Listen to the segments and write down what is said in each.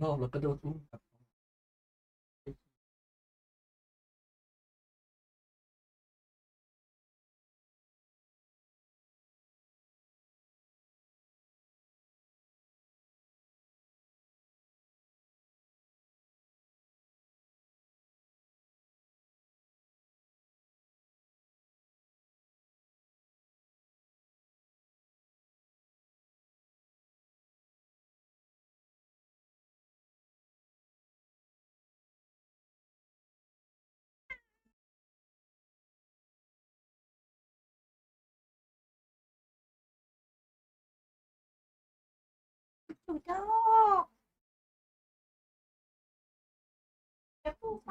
รอบแล้วก็โดนอุ้มแบบถูกเจ้าจะปูไป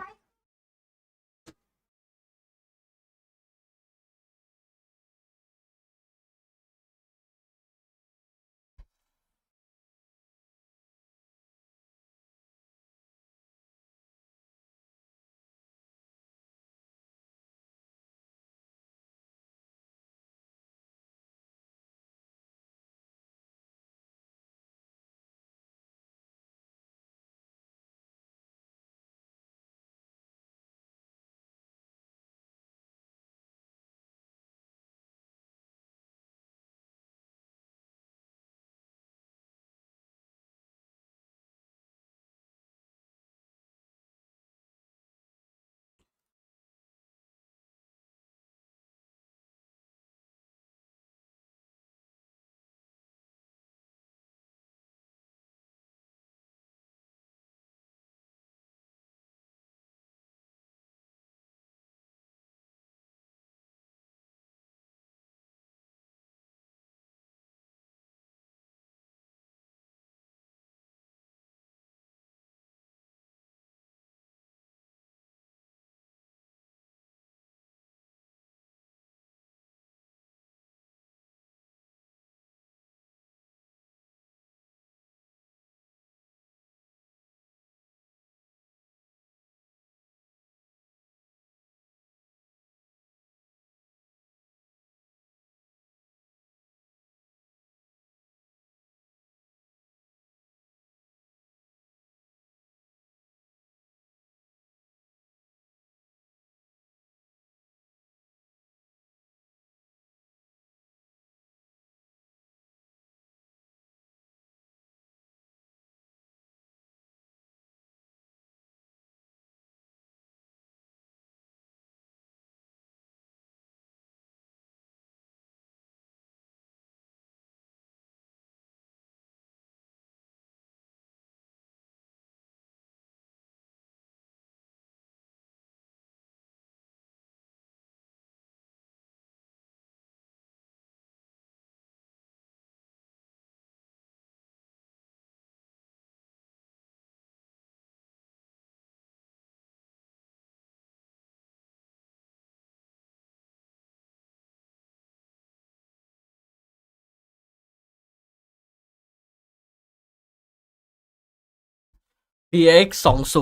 PX20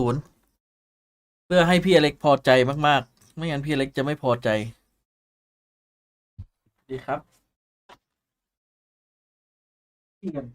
เพื่อให้พี่อเล็กพอใจมากๆไม่งั้นพี่อเล็กจะไม่พอใจดีครับพี่กัน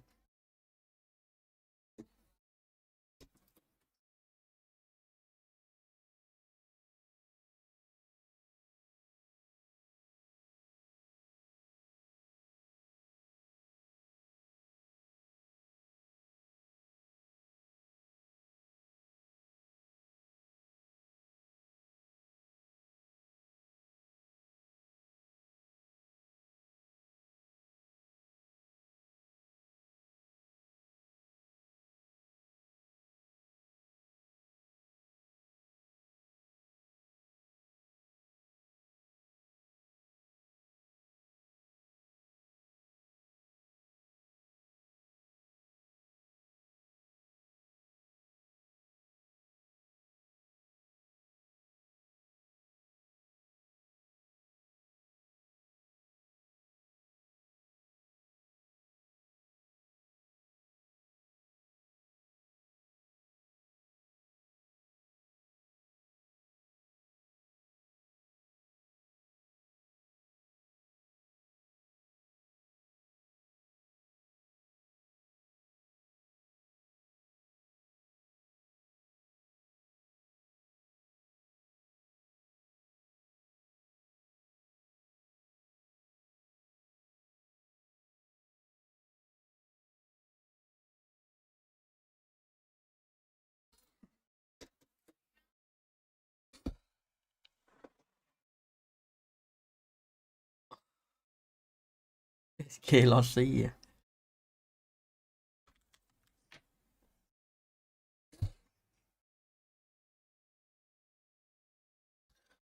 เคลอซี่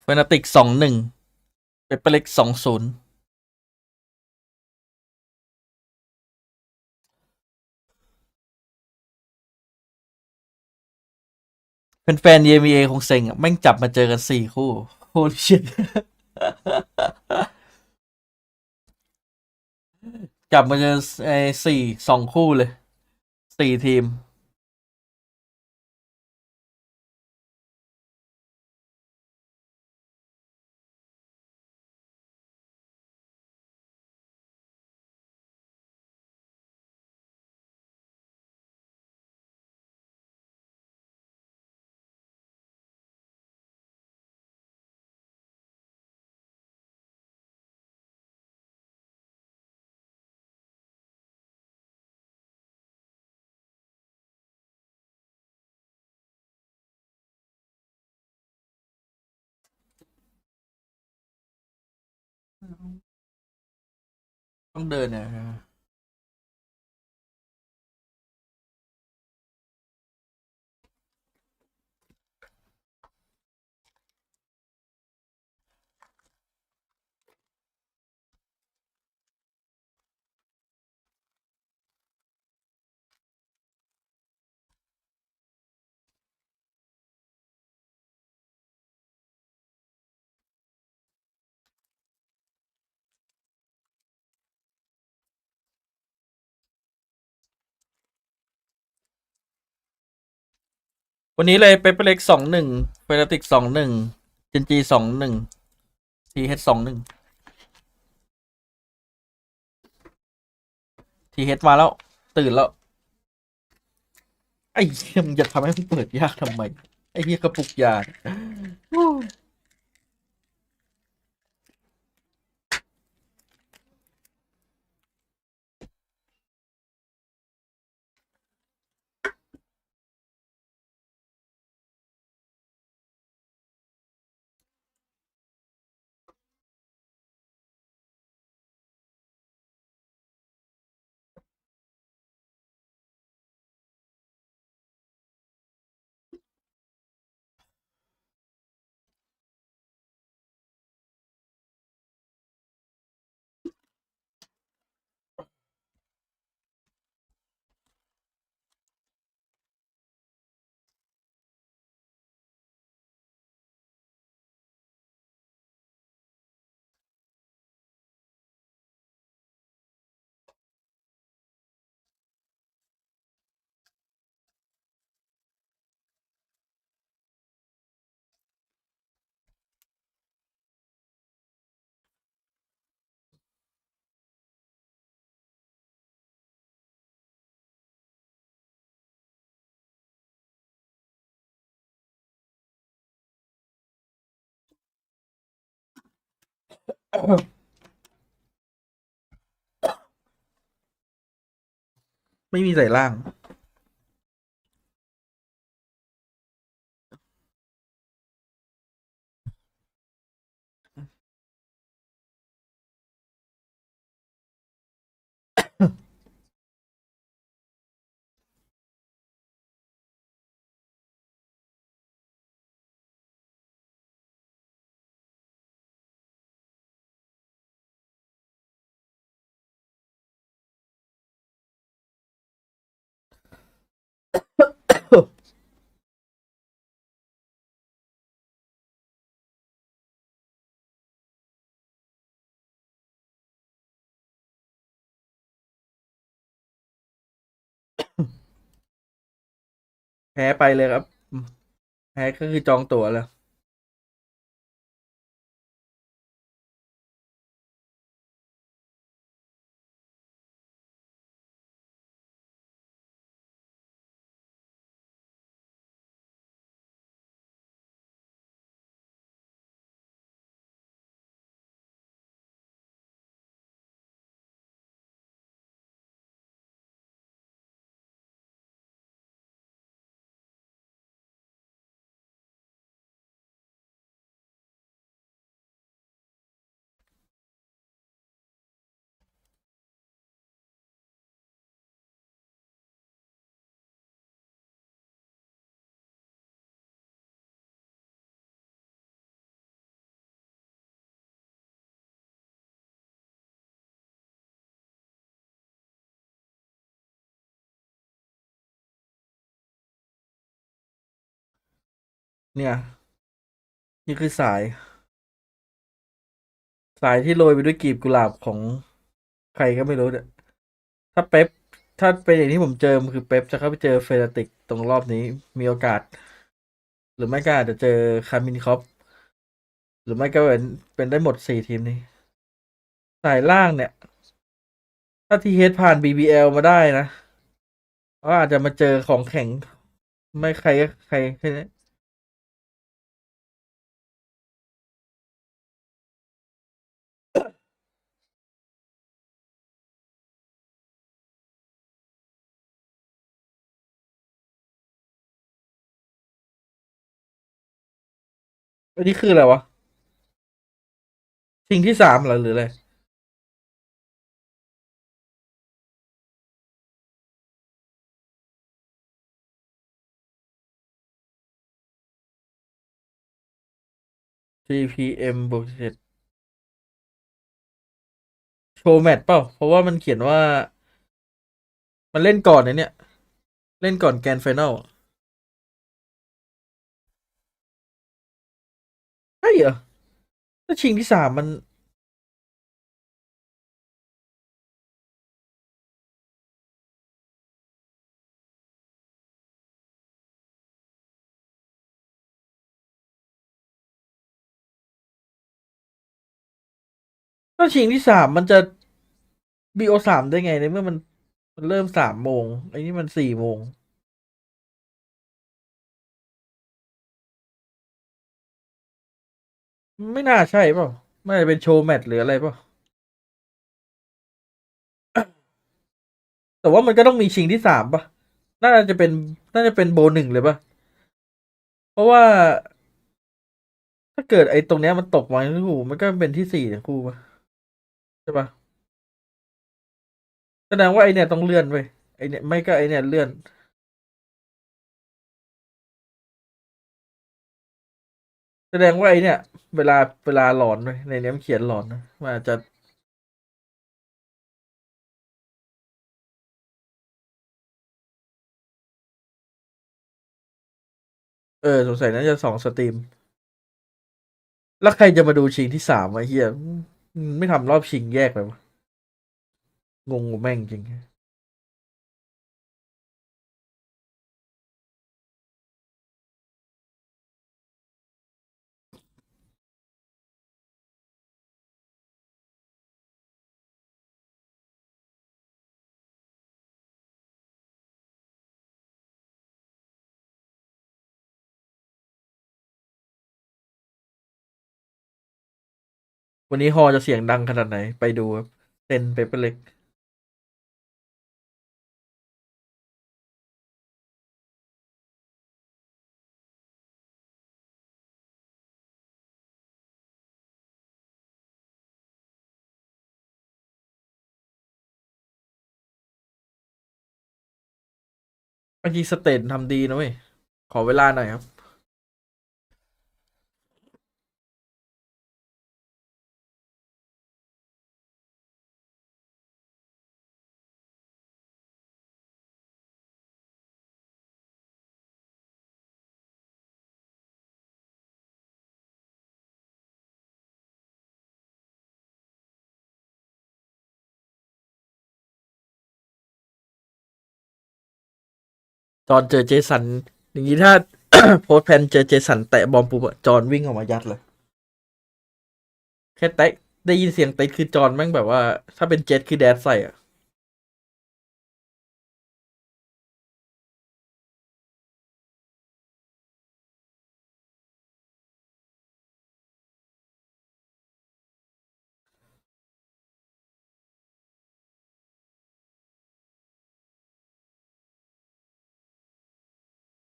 เฟนาติก21เปเปอร์เล็ก20เป็นแฟน EMEA คงเซ็งอ่ะแม่งจับมาเจอกัน4 คู่โคตรชิตจับมาเจอไอ้2 คู่เลย4 ทีมต้องเดินเนี่ยวันนี้เลยเปเปอร์เล็ก21เฟนาติก21เจนจี21TH21THมาแล้วตื่นแล้วไอ้เหี้ยมึงจะทำให้มันเปิดยากทำไมไอ้เหี้ยกระปุกยา ไม่มีใส่ล่าง แพ้ไปเลยครับ แพ้ก็คือจองตั๋วแล้ว เนี่ย นี่คือสายที่โรยไปด้วยกลีบกุหลาบของใครก็ไม่รู้เนี่ย ถ้าเป๊ปถ้าเป็นอย่างที่ผมเจอมันคือเป๊ปจะเข้าไปเจอเฟรติกตรงรอบนี้มีโอกาส หรือไม่ก็อาจจะเจอคาร์มินคอปหรือไม่ก็เป็นได้หมด4 ทีมนี้ สายล่างเนี่ย ถ้าทีเฮดผ่าน BBL มาได้นะก็อาจจะมาเจอของแข็ง ไม่ใครก็ใครแค่นี้อันนี้คืออะไรวะชิงที่3เหรอหรืออะไร CPM บวก7โชว์แมตช์เปล่าเพราะว่ามันเขียนว่ามันเล่นก่อนเนี่ยเล่นก่อนแกรนด์ไฟนอลใช่เหรอถ้าชิงที่3ถ้าชิงที่3มันจะ BO3ได้ไงในเมื่อมันเริ่ม3 โมงไอ้นี่มัน4 โมงไม่น่าใช่เปล่าไม่ได้เป็นโชว์แมตช์หรืออะไรเปล่าแต่ว่ามันก็ต้องมีชิงที่3ป่ะน่าจะเป็นน่าจะเป็นโบ 1เลยป่ะเพราะว่าถ้าเกิดไอ้ตรงเนี้ยมันตกมาทั้งคู่มันก็เป็นที่4ทั้งคู่ป่ะใช่ป่ะแสดงว่าไอเนี่ยต้องเลื่อนไปไอเนี่ยไม่ก็ไอเนี่ยเลื่อนแสดงว่าไอเนี่ยเวลาเวลาหลอนไปในเนี้ยมันเขียนหลอนนะมันอาจจะสงสัยน่าจะ2 สตรีมแล้วใครจะมาดูชิงที่3วะเฮียไม่ทำรอบชิงแยกเลยวะงงกับแม่งจริง วันนี้ฮอจะเสียงดังขนาดไหนไปดูครับเซ็นเปเปอร์เล็กเมื่อกี้สเตนทำดีนะเว้ยขอเวลาหน่อยครับจอห์นเจอเจสันอย่างนี้ถ้า โพสต์แพนเจอเจสันแตะบอมปุ๊บอะจอห์นวิ่งออกมายัดเลยแค่แตะได้ยินเสียงเตะคือจอห์นแม่งแบบว่าถ้าเป็นเจ็ตคือแดดใส่อะ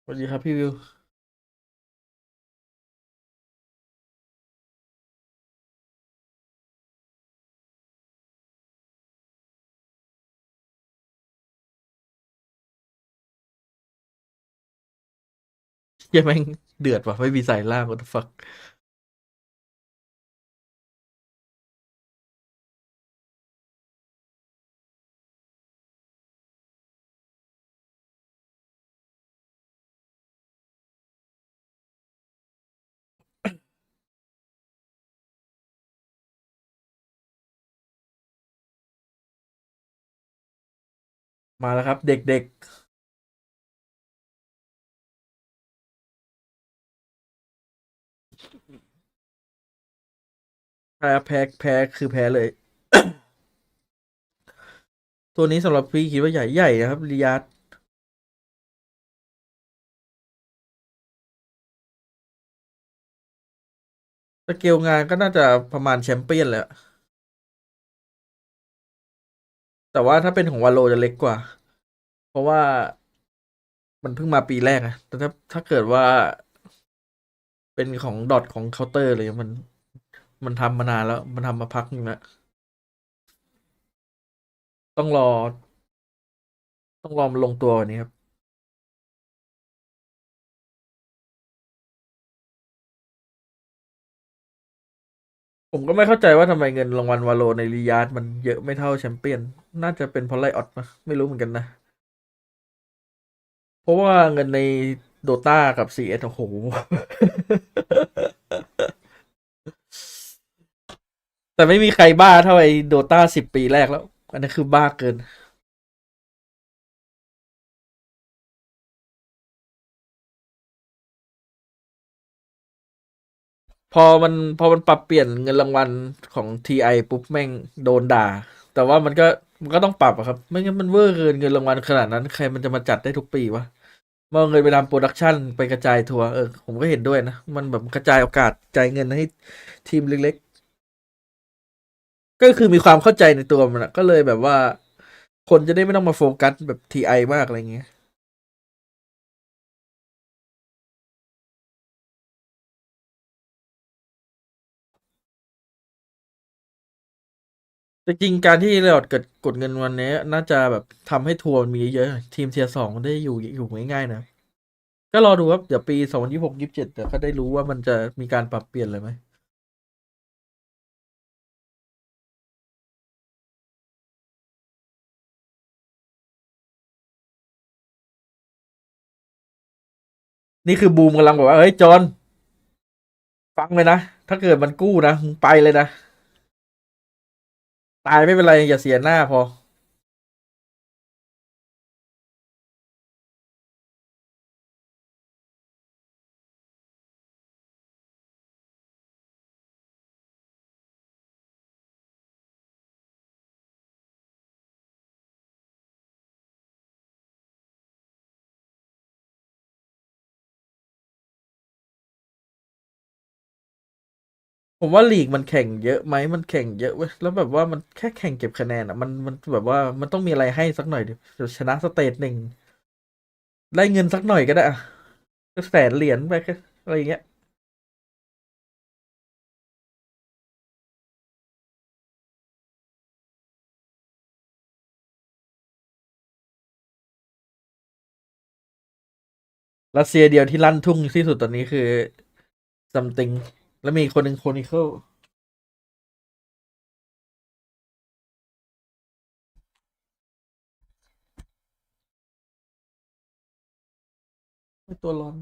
สวัสดีครับพี่วิวเหี้ยังแม่งเดือดว่ะไม่มีสายล่าง what the fuck มาแล้วครับเด็กๆแพ้คือแพ้เลย ตัวนี้สำหรับพี่คิดว่าใหญ่นะครับริยาดสเกลงานก็น่าจะประมาณแชมเปี้ยนแหละแต่ว่าถ้าเป็นของวาโลจะเล็กกว่าเพราะว่ามันเพิ่งมาปีแรกอะแต่ถ้าเกิดว่าเป็นของดอทของเคาน์เตอร์เลยมันทำมานานแล้วมันทำมาพักหนึงแล้วต้องรอต้องรอมันลงตัวกวันนี้ครับผมก็ไม่เข้าใจว่าทำไมเงินรางวัลวาโลในริยาดมันเยอะไม่เท่าแชมเปี้ยนน่าจะเป็นเพราะไลออดปะไม่รู้เหมือนกันนะเพราะว่าเงินในโดตากับCSโอ้โห แต่ไม่มีใครบ้าเท่าไอ้โดตา10 ปีแรกแล้วอันนั้นคือบ้าเกินพอมันปรับเปลี่ยนเงินรางวัลของTIปุ๊บแม่งโดนด่าแต่ว่ามันก็ต้องปรับอะครับไม่งั้นมันเวอร์เกินเงินรางวัลขนาดนั้นใครมันจะมาจัดได้ทุกปีวะมาเอาเงินไปทำโปรดักชันไปกระจายทัวร์ผมก็เห็นด้วยนะมันแบบกระจายโอกาสจ่ายเงินให้ทีมเล็กๆก็คือมีความเข้าใจในตัวมันอะก็เลยแบบว่าคนจะได้ไม่ต้องมาโฟกัสแบบTIมากอะไรเงี้ย แต่จริงการที่เรากดเงินวันนี้น่าจะแบบทำให้ทัวร์มันมีเยอะๆทีมเทียร์ 2มันได้อยู่ง่ายๆนะก็รอดูครับเดี๋ยวปี2026-27เดี๋ยวก็ได้รู้ว่ามันจะมีการปรับเปลี่ยนเลยไหมนี่คือบูมกำลังบอกว่าเฮ้ยจอห์นฟังเลยนะถ้าเกิดมันกู้นะมึงไปเลยนะตายไม่เป็นไรอย่าเสียหน้าพอ ผมว่าลีกมันแข่งเยอะไหมมันแข่งเยอะเว้ยแล้วแบบว่ามันแค่แข่งเก็บคะแนนอ่ะมันแบบว่ามันต้องมีอะไรให้สักหน่อยดิชนะสเตจหนึ่งได้เงินสักหน่อยก็ได้อะ100,000 เหรียญไปแค่อะไรอย่างเงี้ยรัสเซียเดียวที่ลั่นทุ่งที่สุดตอนนี้คือ something แล้วมีคนหนึ่งโคนิเคิลตัวร้อน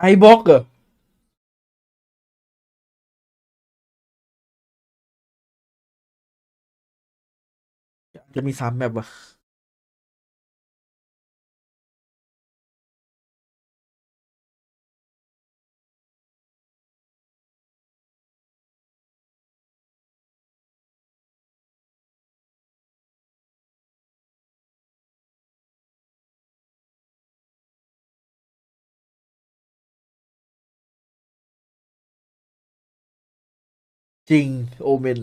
ไอบ็อกเหรอจะมี3 แมปวะจริงโอเมน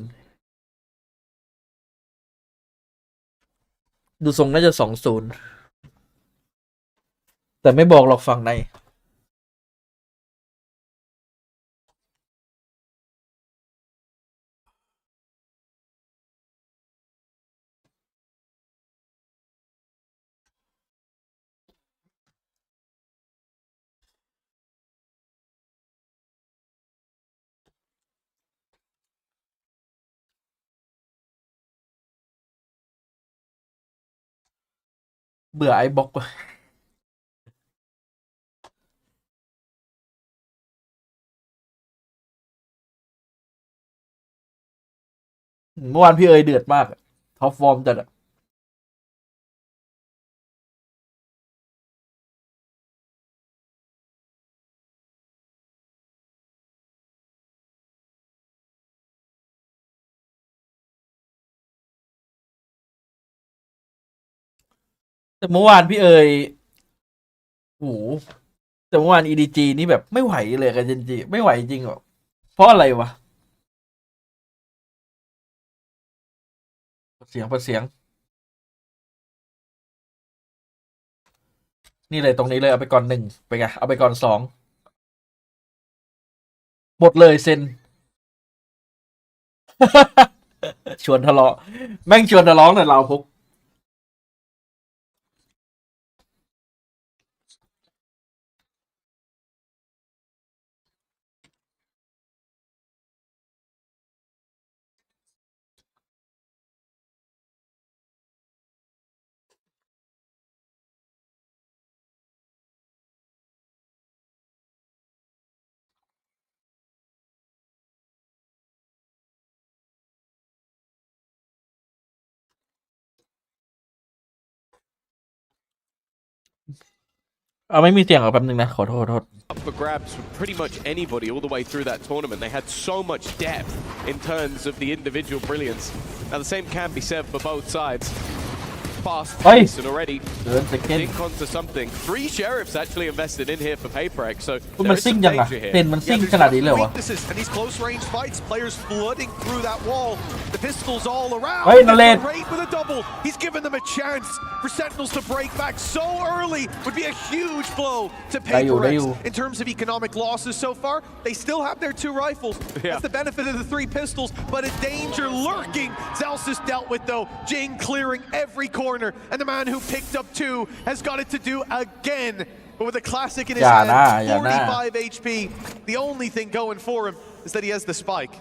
ดูทรงน่าจะ2-0แต่ไม่บอกหรอกฝั่งในเบื่อไอบ็อกเมื่อวานพี่เอ๋ยเดือดมากท็อปฟอร์มจัดอะแต่เมื่อวานพี่เอ๋ยโอ้โหแต่เมื่อวาน EDG นี่แบบไม่ไหวเลยกับเจนจีไม่ไหวจริงหรอเพราะอะไรวะเสียงนี่เลยตรงนี้เลยเอาไปก่อน1ไปไงเอาไปก่อน2หมดเลยเซ็น ชวนทะเลาะแม่งชวนทะเลาะแต่เราพกเอาไม่มีเสียงเหรอแป๊บนึงนะขอโทษ Up for grabs from pretty much anybody all the way through that tournament. They had so much depth in terms of the individual brilliance. Now the same can be said for both sides. Fast pace and already think onto something. 3 sheriffs actually invested in here for PayPrex, so มัน there is ซิ่ง some ยังอะ danger เต็ here. นมันซิ่งขนาดนี้เลยวะ Weaknesses and these close range fights, players flooding through that wall. The pistols all around. เฮ้ยนาเลน Raid with a double. He's given them a chance for Sentinels to break back so early. Would be a huge blow to ได้อยู่ PayPrex in terms of economic losses so far. They still have their 2 rifles. That's the benefit of the 3 pistols, but a danger lurking. Zelsis dealt with though. Jing clearing every corner, and the man who picked up 2 has got it to do again. But with a classic in his hand, 45 HP. The only thing going for him is that he has the spike.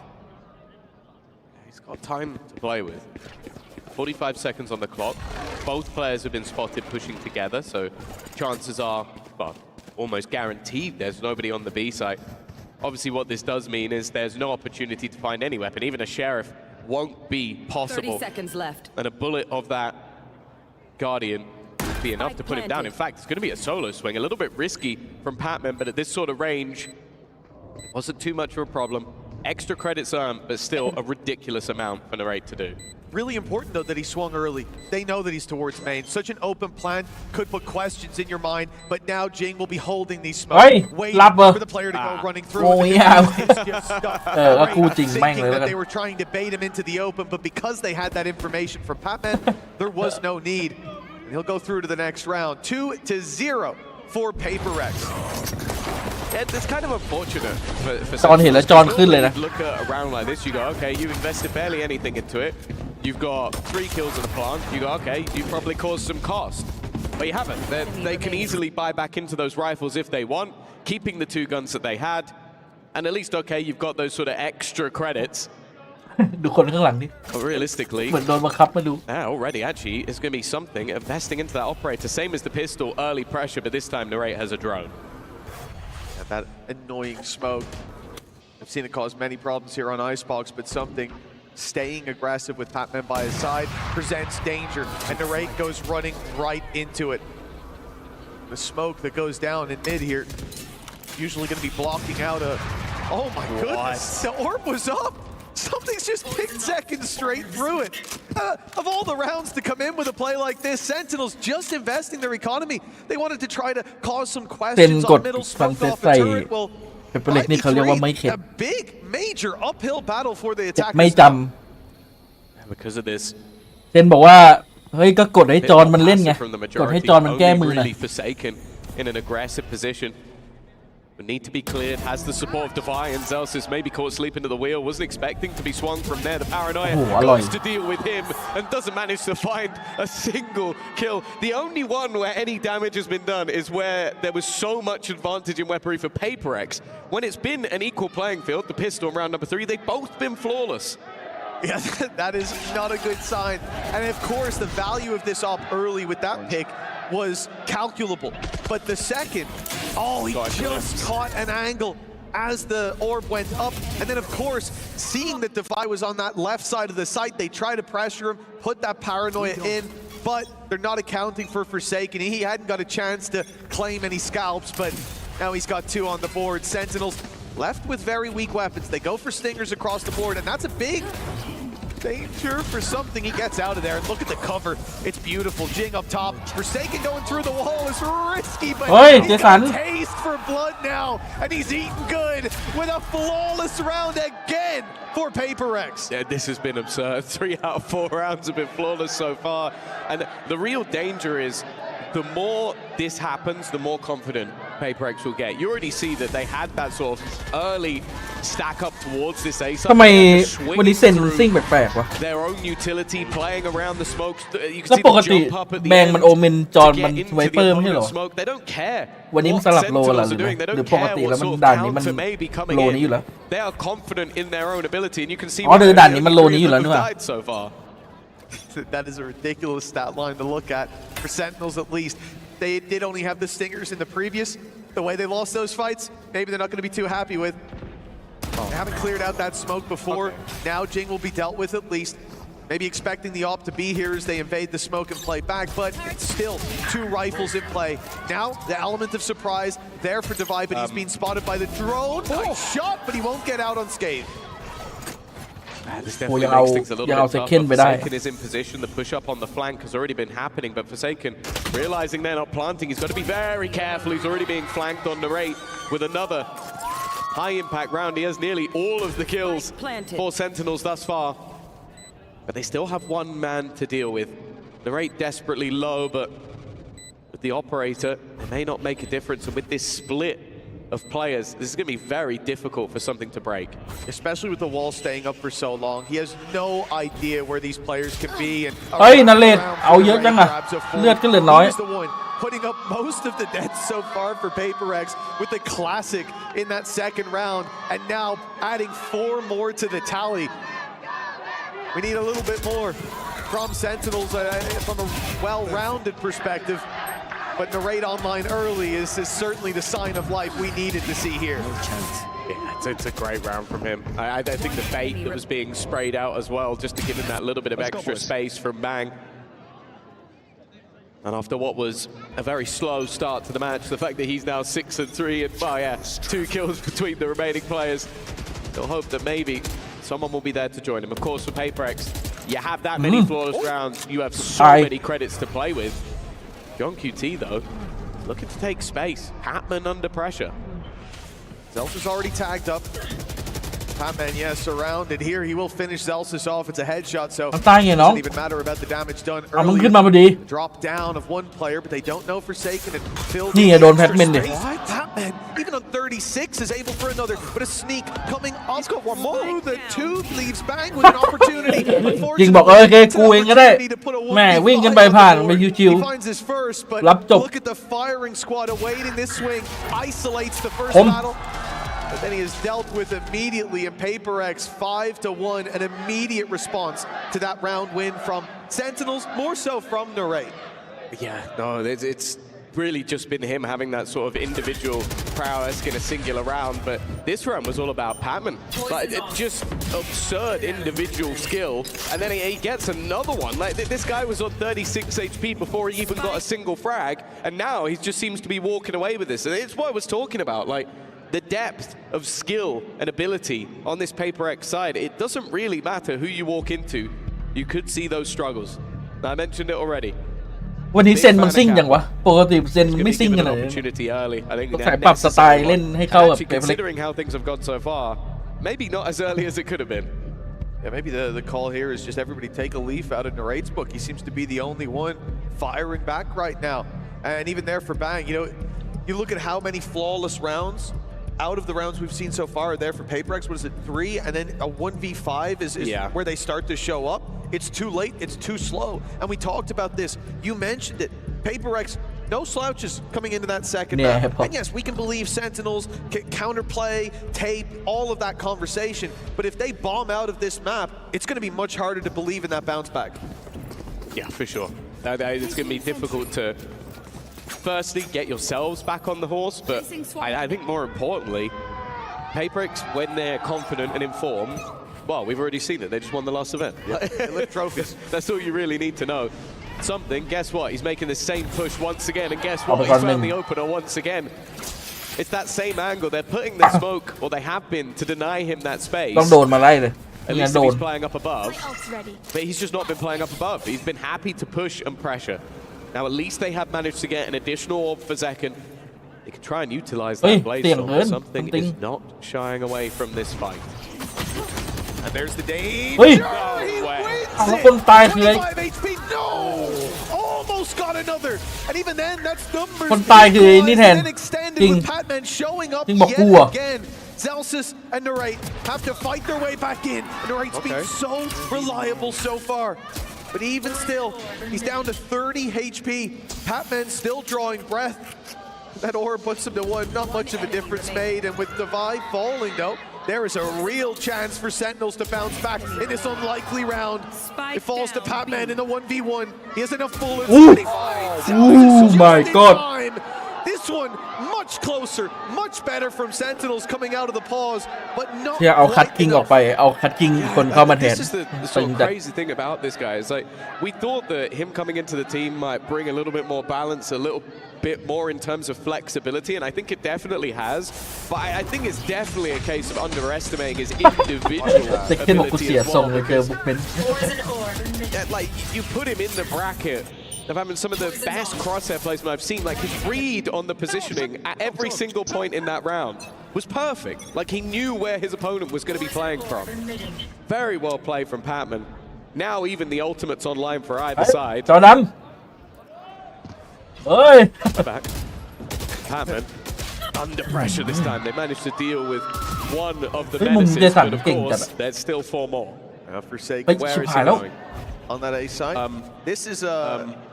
He's got time to play with. 45 seconds on the clock. Both players have been spotted pushing together, so chances are, well, almost guaranteed there's nobody on the B side. Obviously what this does mean is there's no opportunity to find any weapon. Even a sheriff won't be possible. 30 seconds left. And a bullet of that Guardian would be enough to put him down. In fact, it's going to be a solo swing. A little bit risky from Patman, but at this sort of range, it wasn't too much of a problem. Extra credits earned, but still a ridiculous amount for Narrate to do. Really important, though, that he swung early. They know that he's towards main. Such an open plan could put questions in your mind, but now Jing will be holding these smokes, waiting for the player to go running through. โอ้ยก็คู่จริงแม่งเลย that they were trying to bait him into the open, but because they had that information from Patman, there was no need. And he'll go through to the next round. 2-0 for Paper Rex. It's kind of unfortunate for จอนเห็นแล้วจอนขึ้นเลยนะ look at a round like this, you go, okay, you've invested barely anything into it. You've got 3 kills in the plant. You go, okay, you've probably caused some cost. But you haven't. They can easily buy back into those rifles if they want, keeping the 2 guns that they had. And at least, okay, you've got those sort of extra credits. ดูคนข้างหลังนี่ But realistically, เหมือนโดนบังคับมาดู already actually it's going to be something investing into that operator. Same as the pistol, early pressure, but this time Narrate has a drone. Yeah, that annoying smoke. I've seen it cause many problems here on Icebox, but something staying aggressive with Patman by his side presents danger, and Narrate goes running right into it. The smoke that goes down in mid here, usually going to be blocking out a... Oh my goodness, the orb was up! Something's just picked seconds straight through it. Of all the rounds to come in with a play like this, Sentinels just investing their economy. They wanted to try to cause some questions on middle smoke off a turret. Well, a big, major uphill battle for the attackers. ไม่จ Because of this, ำเซนบอกว่าเฮ้ยก็กดให้จอนมันเล่นไงกดให้จอนมันแก้มือหน่อย really forsaken in an aggressive position. But need to be cleared, has the support of Devi, and Zelsis maybe caught sleeping to the wheel, wasn't expecting to be swung from there. The paranoia goes to deal with him and doesn't manage to find a single kill. The only one where any damage has been done is where there was so much advantage in weaponry for Paper X. When it's been an equal playing field, the pistol in round number 3, they've both been flawless. Yeah, that is not a good sign. And of course, the value of this op early with that pick was calculable. But the second, he just caught an angle as the orb went up. And then, of course, seeing that Defi was on that left side of the site, they try to pressure him, put that paranoia in, but they're not accounting for Forsaken. He hadn't got a chance to claim any scalps, but now he's got 2 on the board. Sentinels left with very weak weapons. They go for stingers across the board, and that's a big danger for something. He gets out of there, and look at the cover. It's beautiful. Jing up top. Forsaken going through the wall is risky, but he's got a taste for blood now, and he's eating good with a flawless round again for Paper X. Yeah, this has been absurd. 3 out of 4 rounds have been flawless so far. And the real danger is the more this happens, the more confident Paper X will get. You already see that they had that sort of early stack up towards this ace. ทำไมวันนี้เซนซิ่งแปลกๆวะ Their own utility playing around the smokes. You can แล้ว see ปก the ติ jump up at the แบง end มันโอเมนจอน to มัน get into ไว the เปอร์ไม่ใช่เหรอ opponent's smoke. They don't care วันนี้มัน what สลับโล Sentinels เหรอ are doing. They หรือ don't ปก care ติ what แล้วมัน sort of ด่านนี้มัน counter may be coming โลนี้อยู่ in. แล้ว They are confident in their own ability, and you can see อ๋อเดินด่านนี้มันโลนี้อยู่แล้วนี่หว่า died so far. That is a ridiculous stat line to look at for Sentinels at least. They did only have the stingers in the previous. The way they lost those fights, maybe they're not going to be too happy with. They haven't cleared out that smoke before. Now Jing will be dealt with at least. Maybe expecting the op to be here as they invade the smoke and play back, but it's still 2 rifles in play. Now, the element of surprise there for Devi, but he's being spotted by the drone. Nice shot, but he won't get out unscathed. This definitely makes things a little bit tougher. Forsaken is in position. The push up on the flank has already been happening, but Forsaken, realizing they're not planting, he's got to be very careful. He's already being flanked on Narrate with another high impact round. He has nearly all of the kills for Sentinels thus far. But they still have 1 man to deal with. Narrate desperately low, but with the operator, they may not make a difference. And with this split of players, this is going to be very difficult for something to break. Especially with the wall staying up for so long. He has no idea where these players can be. And เฮ้ยนาเลดเอาเยอะจังอะเลือดก็เหลือน้อย He's the one putting up most of the deaths so far for Paper X with the classic in that second round, and now adding 4 more to the tally. We need a little bit more from Sentinels from a well-rounded perspective. But Narrate online early is certainly the sign of life we needed to see here. Yeah, it's a great round from him. I think the bait that was being sprayed out as well, just to give him that little bit of extra space from Bang. And after what was a very slow start to the match, the fact that he's now 6-3 and 2 kills between the remaining players They'll hope that maybe someone will be there to join him. Of course, for PaperX, you have that many flawless rounds. You have so many credits to play with. John QT, though, looking to take space. Patman under pressure. Zelsis already tagged up. Patman, yes, surrounded here. He will finish Zelsis off. It's a headshot, so it doesn't even matter about the damage done early. Drop down of one player, but they don't know Forsaken and filled in extra space. Patman, even on 36, is able for another, but a sneak coming off. He's got one more. The tube leaves Bang with an opportunity. จริงบอกโอเคกูเองก็ได้แม่วิ่งกันไปผ่านไปชิว He finds his first, but รับจบ look at the firing squad awaiting this swing. Isolates the first battle. But then he is dealt with immediately in PaperX 5-1, an immediate response to that round win from Sentinels, more so from Narrate. Yeah, no, it's really just been him having that sort of individual prowess in a singular round, but this round was all about Patman. Like, just absurd individual skill, and then he gets another one. Like, this guy was on 36 HP before he even got a single frag, and now he just seems to be walking away with this. And it's what I was talking about, like, the depth of skill and ability on this PaperX side. It doesn't really matter who you walk into. You could see those struggles. I mentioned it already. วันนี้เซนมันซิ่งอย่างวะปกติเซนไม่ซิ่งกันเลยต้องใส่ปรับสไตล์เล่นให้เข้ากับเกมเล็ก Considering how things have gone so far, maybe not as early as it could have been. Yeah, maybe the call here is just everybody take a leaf out of Narrate's book. He seems to be the only one firing back right now. And even there for Bang, you know, you look at how many flawless rounds out of the rounds we've seen so far are there for PaperX. What is it, 3? And then a 1v5 is where they start to show up. It's too late, it's too slow. And we talked about this. You mentioned it. PaperX, no slouches coming into that second map. And yes, we can believe Sentinels can counterplay, tape, all of that conversation. But if they bomb out of this map, it's going to be much harder to believe in that bounce back. Yeah, for sure. It's going to be difficult to firstly get yourselves back on the horse, but I think more importantly, PaperX, when they're confident and informed, well, we've already seen it. They just won the last event. They lift trophies. That's all you really need to know. Something, guess what? He's making the same push once again, and guess what? He's found the opener once again. It's that same angle. They're putting the smoke, or they have been, to deny him that space. ต้องโดนมาไล่เลย At least if he's playing up above. But he's just not been playing up above. He's been happy to push and pressure. Now at least they have managed to get an additional orb for Zekken. They can try and utilize that blaze storm, but something is not shying away from this fight. And there's the danger. He wins it. คนตายคือ 25 HP. No. Almost got another. And even then, that's numbers. คนตายคือนี่แทน extended จริง with Patman showing up จริงบอกกู yet อ่ะ again. Zelsis and Narrate have to fight their way back in. Narrate's been so reliable so far. But even still, he's down to 30 HP. Patman still drawing breath. That orb puts him to 1. Not much of a difference made. And with Divide falling, though, there is a real chance for Sentinels to bounce back in this unlikely round. It falls to Patman in the 1v1. He has enough bullets. Oh my God. This one much closer, much better from Sentinels coming out of the pause, but not ที่เอาคัดกิ้งออกไปเอาคัดกิ้งคนเข้ามาแทน This is the sort of crazy thing about this guy. It's like we thought that him coming into the team might bring a little bit more balance, a little bit more in terms of flexibility, and I think it definitely has. But I think it's definitely a case of underestimating his individual ability as well. Like you put him in the bracket of having some of the best crosshair placement I've seen. Like his read on the positioning at every single point in that round was perfect. Like he knew where his opponent was going to be playing from. Very well played from Patman. Now even the ultimates online for either side. จอดำเฮ้ย Back. Patman under pressure this time. They managed to deal with one of the menaces, but of course there's still 4 more. Forsaken. Where is he going? On that A side, this is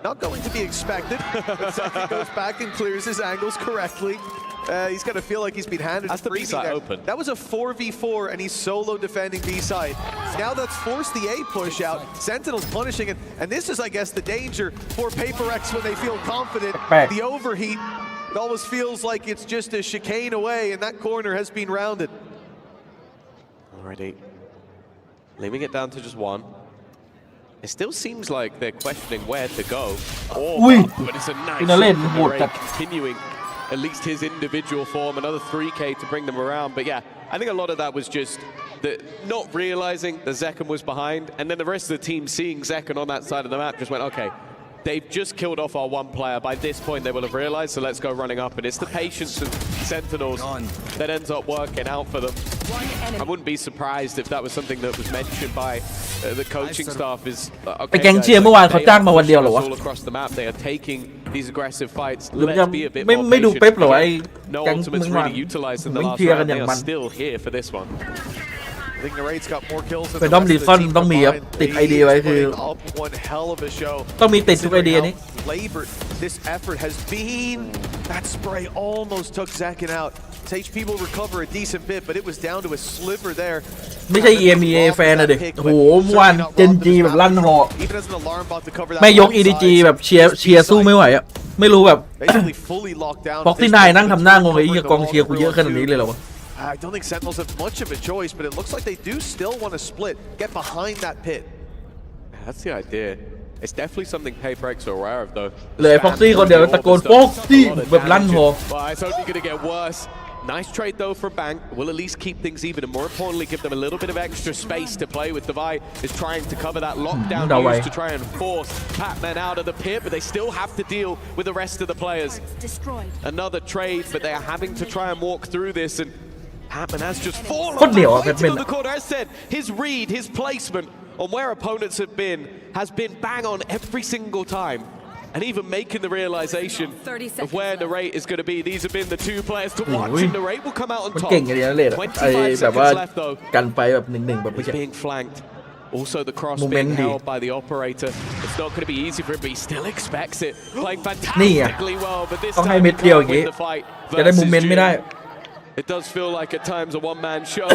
not going to be expected. But Zekken goes back and clears his angles correctly. He's got to feel like he's been handed. That's the B side open. That was a 4v4, and he's solo defending B side. Now that's forced the A push out. Sentinels punishing it, and this is, I guess, the danger for PaperX when they feel confident. The overheat. It almost feels like it's just a chicane away, and that corner has been rounded. Alrighty, leaving it down to just 1. It still seems like they're questioning where to go. But it's a nice shot continuing at least his individual form, another 3K to bring them around. But yeah, I think a lot of that was just that not realizing that Zekken was behind, and then the rest of the team seeing Zekken on that side of the map just went, okay, they've just killed off our one player. By this point, they will have realized, so let's go running up. And it's the patience of Sentinels that ends up working out for them. I wouldn't be surprised if that was something that was mentioned by the coaching staff is, ไปแกงเชียร์เมื่อวานเขาจ้างมาวันเดียวเหรอวะ all across the map. They are taking these aggressive fights. หรือ Let's be a bit ไม่ more ดู patient. เป๊ปเหรอวะไอ้ No แกง ultimates เมื่อวาน really utilized in the ไม่ last เชียร์กัน round. อย่าง They มัน are still here for this one. I think Narrate's got more kills than เป็น the ดอม rest ดี of ซอน the team ต้องมีครับ combined. ติด They ไอเดียไว้คือ putting up one hell of a show. ต้องมีติดทุกไอเดีย Considering นี้ how labored this effort has been. That spray almost took Zekken out. HP will recover a decent bit, but it was down to a sliver there. ไม่ใช่ EMEA แฟนนะเด็กโอ้โหเมื่อวานเจนจีแบบลั่นหอ Even as an alarm bot to cover that ไม่ยก right EDG side. แบบเชียร์สู้ไม่ไหวอ่ะไม่รู้แบบ Basically fully locked down. ฟ็อกซี่นายนั่งทำหน้างงไอ้เหี้ยกองเชียร์กูเยอะขนาดนี้เลยเหรอวะ I don't think Sentinels have much of a choice, but it looks like they do still want to split, get behind that pit. That's the idea. It's definitely something PayPrex are aware of, though. เหลยฟ็อกซี่คนเดียวตะโกนฟ็อกซี่แบบลั่นหอ Well, it's only going to get worse. Nice trade, though, for Bank. Will at least keep things even, and more importantly, give them a little bit of extra space to play with. Devi is trying to cover that lockdown use to try and force Pac-Man out of the pit, but they still have to deal with the rest of the players. Another trade, but they are having to try and walk through this, and Pac-Man has just fallen. โคตรเหนียวอ่ะแพทเมน On the corner, as said, his read, his placement on where opponents have been has been bang on every single time. And even making the realization of where Narrate is going to be. These have been the two players to watch, and Narrate will come out on มัน top. เก่งกันอย่างนั้นเลยไอ้ 25 แบบว่า seconds left, though. กันไปแบบหนึ่งแบบไม่ He's ใช่ being flanked. Also, the cross Moment beingดี held by the operator. It's not going to be easy for him, but he still expects it. Playing นี่อ่ะ fantastically well, but this ต้องให้ time เม็ he ดเดียวอย่าง can't งี้ win the fight จะได้โม versus เมนต์ไม่ได้ Jin. It does feel like at times a one-man show.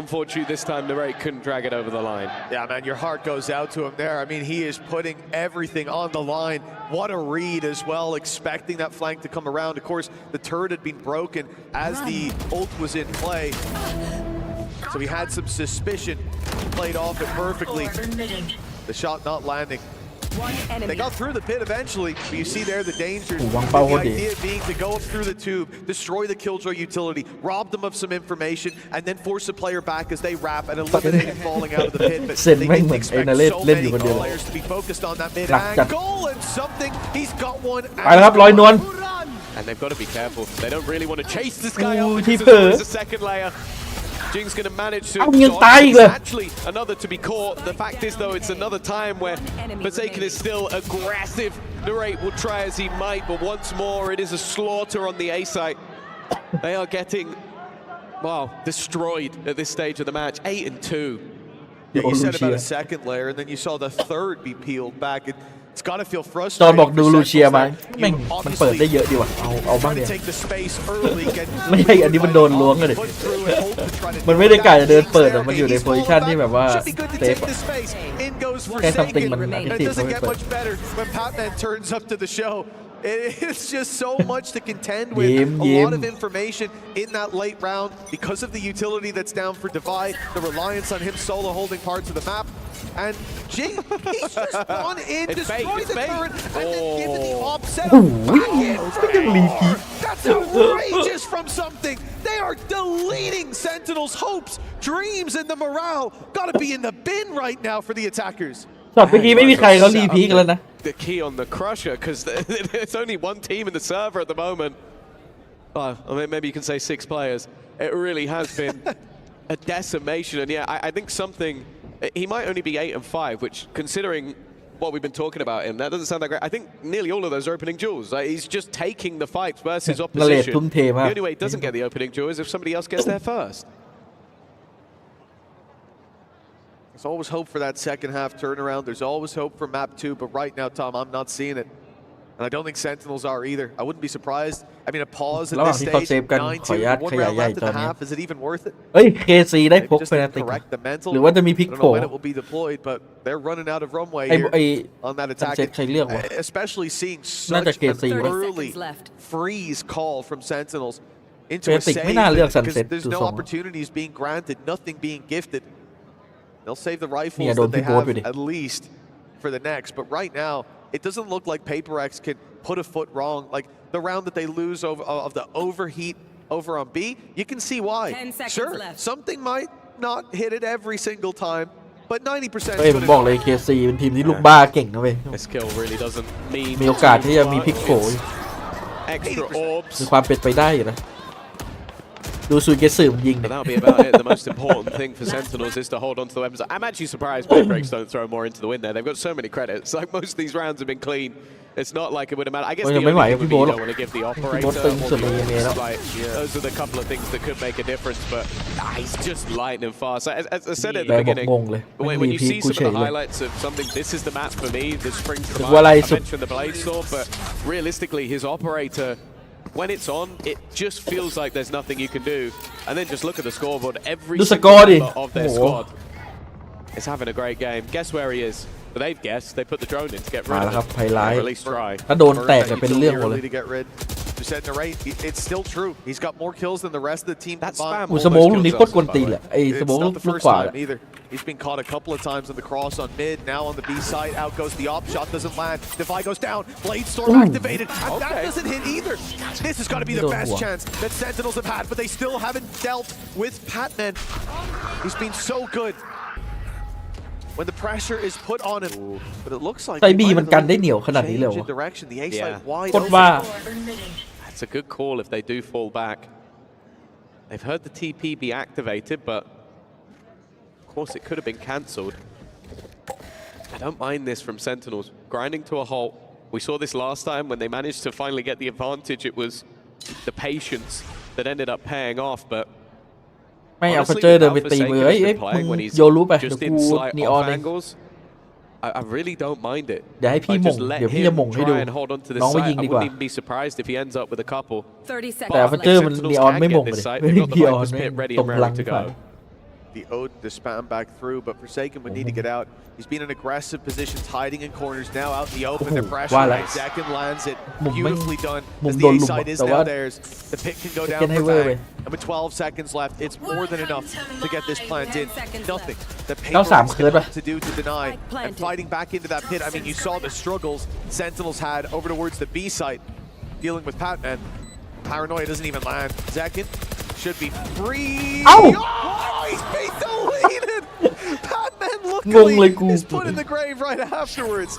Unfortunately, this time Narrate couldn't drag it over the line. Yeah, man, your heart goes out to him there. I mean, he is putting everything on the line. What a read as well, expecting that flank to come around. Of course, the turret had been broken as the ult was in play. So he had some suspicion, played off it perfectly. The shot not landing. They got through the pit eventually, but you see there the dangers. The idea being to go up through the tube, destroy the Killjoy utility, rob them of some information, and then force the player back as they wrap and eliminate it falling out of the pit. But they didn't expect so many players to be focused on that mid angle and something. He's got one. ไปแล้วครับลอยนวล And they've got to be careful. They don't really want to chase this guy Ooh, up because keeper. there's a second layer. Jing's going to manage to. เอ้ายังตายอีกเลย Actually, another to be caught. The fact is, though, it's another time where Forsaken is still aggressive. Narrate will try as he might, but once more, it is a slaughter on the A site. They are getting, well, destroyed at this stage of the match. 8-2. Yeah, you said about a second layer, and then you saw the third be peeled back. It's got to feel จอ frustrating. นบอกดู for ลูเชีย Sentinels มา that แม่ง you มันเปิดได้ obviously เยอะดีว่ะเอาบ้าง try เนี่ to ย take the space early, get ไม่ใช่อันนี้มันโดนล้วงกันเลย put through and hope to try to มันไม่ได้กะจะเดินเปิดแต่มันอยู่ในโพซิชันที่แบบว่า Should be good to เซฟ take the space. In goes แค่ซัมติง Forsaken. มัน And it ทีม doesn't ไม่ get เปิด much better when Pac-Man turns up to the show. It's just so much to contend with. Yim, A lot yim. of information in that late round because of the utility that's down for Divide, the reliance on him solo holding parts of the map. And Jing, he's just gone in, It's destroyed fake, it's the fake. turret, and then given the offset. โอ้โหยังรีพีท That's outrageous from something. They are deleting Sentinels' hopes, dreams, and the morale. Gotta be in the bin right now for the attackers. ช็อตเมื่อกี้ไม่มีใครเขารีพีทกันแล้วนะ The key on the Crusher, because there's only one team in the server at the moment. Well, I mean, maybe you can say 6 players. It really has been a decimation. And yeah, I think something, he might only be 8-5, which considering what we've been talking about him, that doesn't sound that great. I think nearly all of those are opening jewels. Like, he's just taking the fights versus opposition. The only way he doesn't get the opening jewel is if somebody else gets there first. There's always hope for that second half turnaround. There's always hope for map 2, but right now, Tom, I'm not seeing it. And I don't think Sentinels are either. I wouldn't be surprised. I mean, a pause at this stage, 9-2, 1 round left in the half. Is it even worth it? เฮ้ย KC ได้พ Maybe ก just เฟ to นาติก correct the mental. หรือว่าจะมีพลิก I don't โผ know when it will be deployed, but they're running out of runway here on that attack. ใครเลือกวะ Especially seeing น่าจะ such KC an วะ early freeze call from Sentinels into a Basic save ไม่น่าเลือก because Sunset there's ดู no ทรง opportunities being granted, nothing being gifted. They'll save the เนี่ rifles ยโดน that they พี่โบ๊ท have ไปดิ at least for the next. But right now, it doesn't look like PaperX can put a foot wrong. Like the round that they lose of the overheat over on B, you can see why. 10 seconds Sure, left. something might not hit it every single time, but 90% เฮ้ยผมบอกเลย KC เป็นทีมที่ลูกบ้าเก่งนะเว้ย This kill really doesn't mean มีโอกาสที่จะมีพลิกโผ extra orbs. มีความเป็นไปได้อยู่นะดูซูเกสึมันยิง But that'll be about it. The most important thing for Sentinels is to hold on to the weapons. I'm actually surprised Breaks don't throw more into the win there. They've got so many credits. Like most of these rounds have been clean. It's not like it would have mattered. I guess the only thing would be you don't want to give the operator like, those are the couple of things that could make a difference. But he's just lightning fast. As I said at the beginning, when you see some of the highlights of something, this is the map for me. The Spring Command. I mentioned the Blade Sword, but realistically, his operator. When it's on, it just feels like there's nothing you can do. And then just look at the scoreboard. Every single member of their squad is having a great game. Guess where he is? But they've guessed. They put the drone in to get rid of him. Release try. ถ้าโดนแตกเป็นเรื่องหมดเลย It's still true. He's got more kills than the rest of the team. That's spam. สโมกลูกนี้โคตรกวนตีนแหละไอ้สโมกลูกขวา He's been caught a couple of times on the cross on mid. Now on the B side, out goes the op shot, doesn't land. Defy goes down. Blade Storm activated. And that doesn't hit either. This has got to be the best chance that Sentinels have had, but they still haven't dealt with Patman. He's been so good when the pressure is put on him. But it looks like ไซบีมันกันได้เหนียวขนาดนี้เลย direction. The A side wide โคตรว่า That's a good call if they do fall back. They've heard the TP be activated, but of course it could have been cancelled. I don't mind this from Sentinels. Grinding to a halt. We saw this last time when they managed to finally get the advantage. It was the patience that ended up paying off, but ไม่เอาเจอเดินไปตีมือเฮ้ยมึงโยรู้ไปเดี๋ยวกูนีออนเอง I really don't mind it. เดี๋ยวให้พี่มงเดี๋ยวพี่จะมงให้ดูน้องไปยิงดีกว่า I wouldn't even be surprised if he ends up with a couple. แต่เจอมันนีออนไม่มงเลยไม่ได้นีออนตรงหลังไป The ode to spam back through, but Forsaken would need to get out. He's been in aggressive positions, hiding in corners. Now out in the open, they're pressuring. Zekin lands it. Beautifully done. As the A side is now theirs. The pick can go down for bang. And with 12 seconds left, it's more than enough to get this plant in. Nothing that Paper to do to deny. And fighting back into that pit. I mean, you saw the struggles Sentinels had over towards the B site, dealing with Patman. Paranoia doesn't even land. Zekin should be free. Oh! He's veto-lated! Patman luckily is put in the grave right afterwards.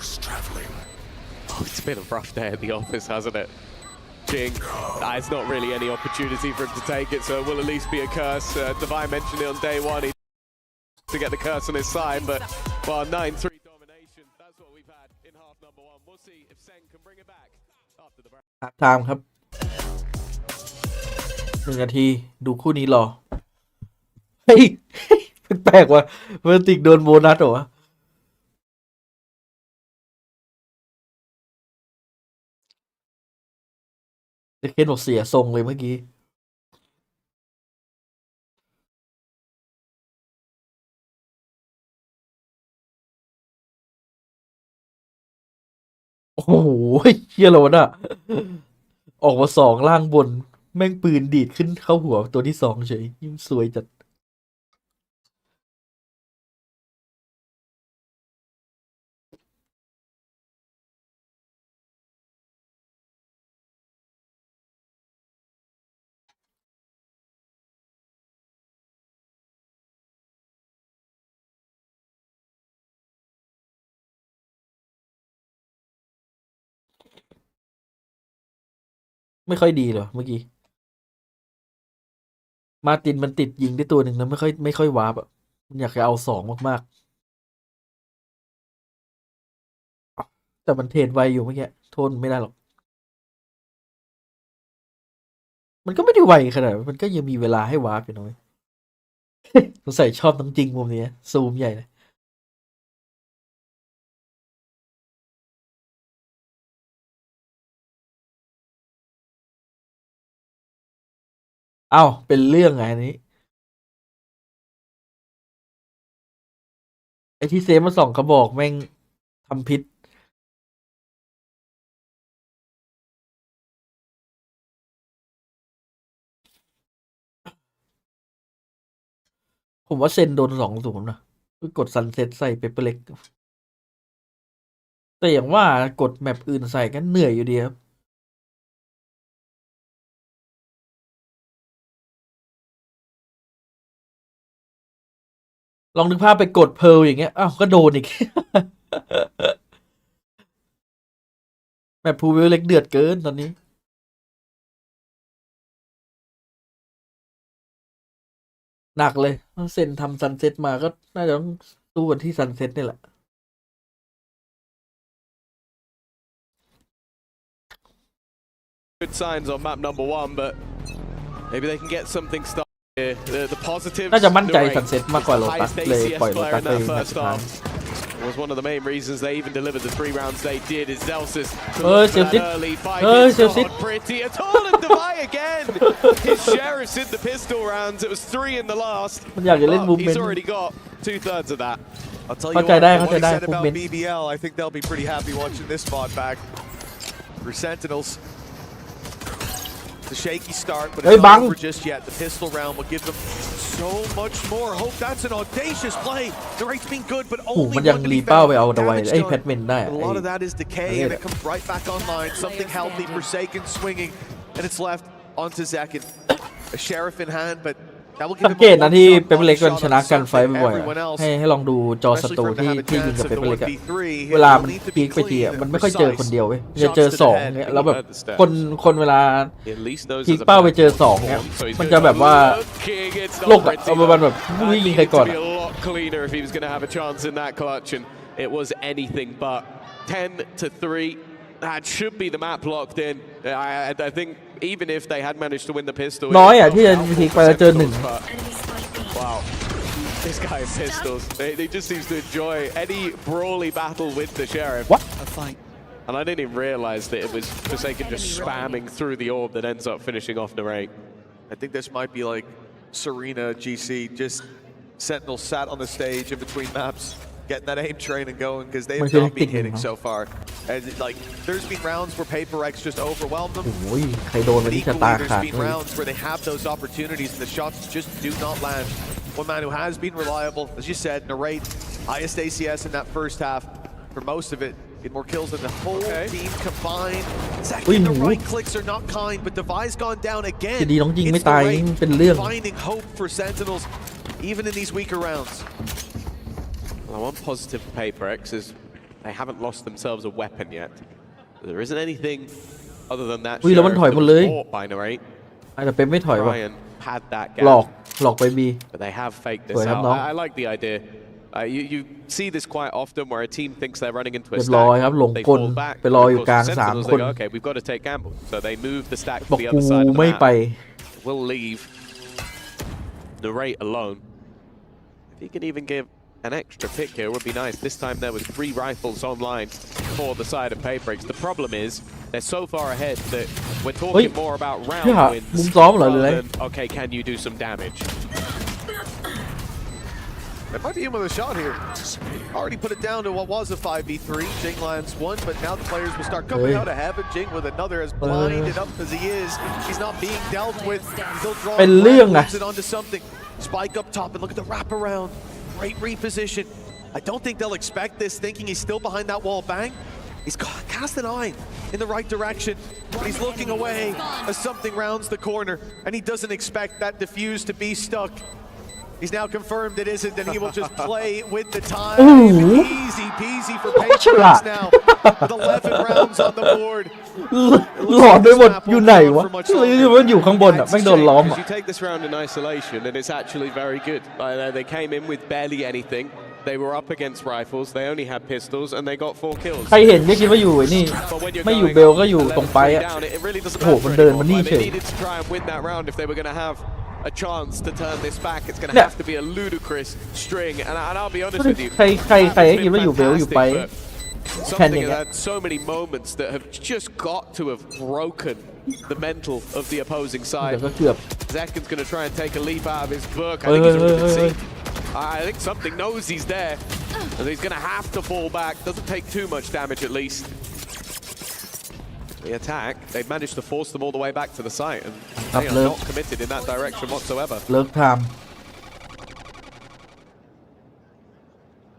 Oh, it's been a rough day at the office, hasn't it? Jing, it's not really any opportunity for him to take it, so it will at least be a curse. Divine mentioned it on day one to get the curse on his side, but well, 9-3 domination. That's what we've had in half number one. We'll see if Sen can bring it back after the break. ตามครับ1 นาทีดูคู่นี้รอเฮ้ยแปลกว่ะเวอร์ติกโดนโบนัสเหรอวะเคนบอกเสียทรงเลยเมื่อกี้โอ้โหเฮียเราน่ะออกมา2ล่างบนแม่งปืนดีดขึ้นเข้าหัวตัวที่2เฉยยิ่งสวยจัดไม่ค่อยดีเหรอเมื่อกี้มาตินมันติดยิงได้ตัวหนึ่งแล้วไม่ค่อยวาร์ปอ่ะมันอยากจะเอา2มากๆแต่มันเทรนไวอยู่เมื่อกี้โทนไม่ได้หรอกมันก็ไม่ได้ไวขนาดมันก็ยังมีเวลาให้วาร์ปอยู่น้อย สงสัยชอบน้ำจริงมุมนี้ซูมใหญ่เลยเอ้าเป็นเรื่องไงอันนี้ไอ้ที่เซฟมา2 กระบอกแม่งทำพิษผมว่าเซนโดน2-0นะกดซันเซ็ตใส่เปเปอร์เล็กแต่อย่างว่ากดแมปอื่นใส่กันเหนื่อยอยู่ดีครับ ลองนึกภาพไปกดเพลอย่างเงี้ยอ้าวก็โดนอีก แบบพูวิลเล็กเดือดเกินตอนนี้ หนักเลยเซ็นทำซันเซ็ตมาก็น่าจะต้องสู้กันที่ซันเซ็ตนี่แหละ Good signs on map number 1, but maybe they can get something started here. The positives. น่าจะมั่นใจซันเซ็ตมากกว่าโลตัสเลยปล่อยโลตัสไปแมตช์สุดท้าย Was one of the main reasons they even delivered the 3 rounds they did. Is Zelsis early 5 pretty at all and Devay again. His sheriff's in the pistol rounds. It was 3 in the last. มันอยากจะเล่นมูฟเมน He's ต์ already got 2/3 of that. I'll tell you เข้าใจ what, ได้ from เข้า what ใจ he ได้ said มูฟ about เมนต์ BBL, I think they'll be pretty happy watching this spot back. For Sentinels, it's a shaky start, but it's not over just yet. The pistol round will give them so much more. Hope that's an audacious play. The rate's been good, but โอ้โห only มันยัง one to รี be เป้า found. ไปเอาดไว Damage ไอ้แพ done. ทเมนได้ A lot of that is decay, and it comes right back online. Something healthy, Forsaken swinging, and it's left onto Zekin. A sheriff in hand, but สังเกตนะที่เปเปอร์เล็กมันชนะกันไฟบ่อยๆให้ลองดูจอศัตรูที่ยิงกับเปเปอร์เล็กอะเวลามันพีคไปทีอะมันไม่ค่อยเจอคนเดียวเว้ยจะเจอ2เนี่ยแล้วแบบคนเวลาพีคเป้าไปเจอ2เนี่ยมันจะแบบว่าโลกอะเอาประมาณแบบไม่ยิงใครก่อน It was anything but 10-3. That should be the map locked in. I think even if they had managed to win the pistol. น้อยอ่ะที่จะพีคไปแล้วเจอ1 Wow. This guy has pistols. They just seems to enjoy any brawly battle with the sheriff. What? A fight. And I didn't even realize that it was Forsaken just spamming through the orb that ends up finishing off Narrate. I think this might be like Serena GC, just Sentinel sat on the stage in between maps, getting that aim training going because they have not been hitting so far. And like, there's been rounds where Paper X just overwhelmed them. โอ้ยใครโดนวัน But นี้ชะ equally, ตา there's ขาด been เลย rounds where they have those opportunities and the shots just do not land. One man who has been reliable, as you said, Narrate, highest ACS in that first half for most of it. Get more kills than the whole team combined. Second, the right clicks are not kind, but Devay's gone down again. ดีน้องยิงไม่ It's ตาย the rate เป็นเรื่อง finding hope for Sentinels, even in these weaker rounds. Well, one positive for Paper X is they haven't lost themselves a weapon yet. There isn't anything other than that อุ้ยแล้วมัน sheriff ถอยหมดเลย that was bought by Narrate. แต่เป็นไม่ถอยว่ะ Try and pad that หลอก gap. หลอกไปบี But they have faked this สวยครับ out. น้อง I like the idea. You see this quite often where a team thinks they're running into a เรียบร้อยครับ stack. หลง They กล fall back. ไปรออยู่ Of กลาง course, 3 Sentinels, คน they go, okay, we've got to take gamble. So they move the stack บอ to ก the กู other side of the ไม่ไป map. We'll leave Narrate alone. If he can even give an extra pick here, it would be nice. This time there was 3 rifles online for the side of Paper X. The problem is they're so far ahead that we're talking more about round มุม wins ซ้อมเหรอหรืออะไร rather than, okay, can you do some damage? They might be in with a shot here. Already put it down to what was a 5v3. Jing lands one, but now the players will start coming out of heaven. Jing with another, as blinded up as he is. He's not being dealt with. He'll draw moves it onto something. Spike up top and look at the wraparound. Great reposition. I don't think they'll expect this, thinking he's still behind that wall. Bang. He's cast an eye in the right direction, but he's looking away as something rounds the corner, and he doesn't expect that diffuse to be stuck. He's now confirmed it isn't, and he will just play with the time. Easy peasy for Patriots now, with 11 rounds on the board. หลอดไปหมดอยู่ไหนวะมันอยู่ข้างบนอ่ะแม่งโดนล้อมอ่ะ You take this round in isolation, and it's actually very good. They came in with barely anything. They were up against rifles. They only had pistols, and they got 4 kills. ใครเห็นก็คิดว่าอยู่ไอ้นี่ไม่อยู่เบลก็อยู่ตรงไปอ่ะ โอ้โหมันเดินมานี่เฉย They needed to try and win that round if they were going to have a chance to turn this back. It's going to have to be a ludicrous string, and I'll be honest with you. ใครคิดว่าอยู่เบลอยู่ไป Something that had so many moments that have just got to have broken the mental of the opposing เดี๋ side. ยวก็เกือบ Zekin's going to try and take a leap out of his book. I think he's already been seen. I think something knows he's there, and he's going to have to fall back. Doesn't take too much damage at least. The attack, they've managed to force them all the way back to the site, and they are not committed in that direction whatsoever. เลิกไทม์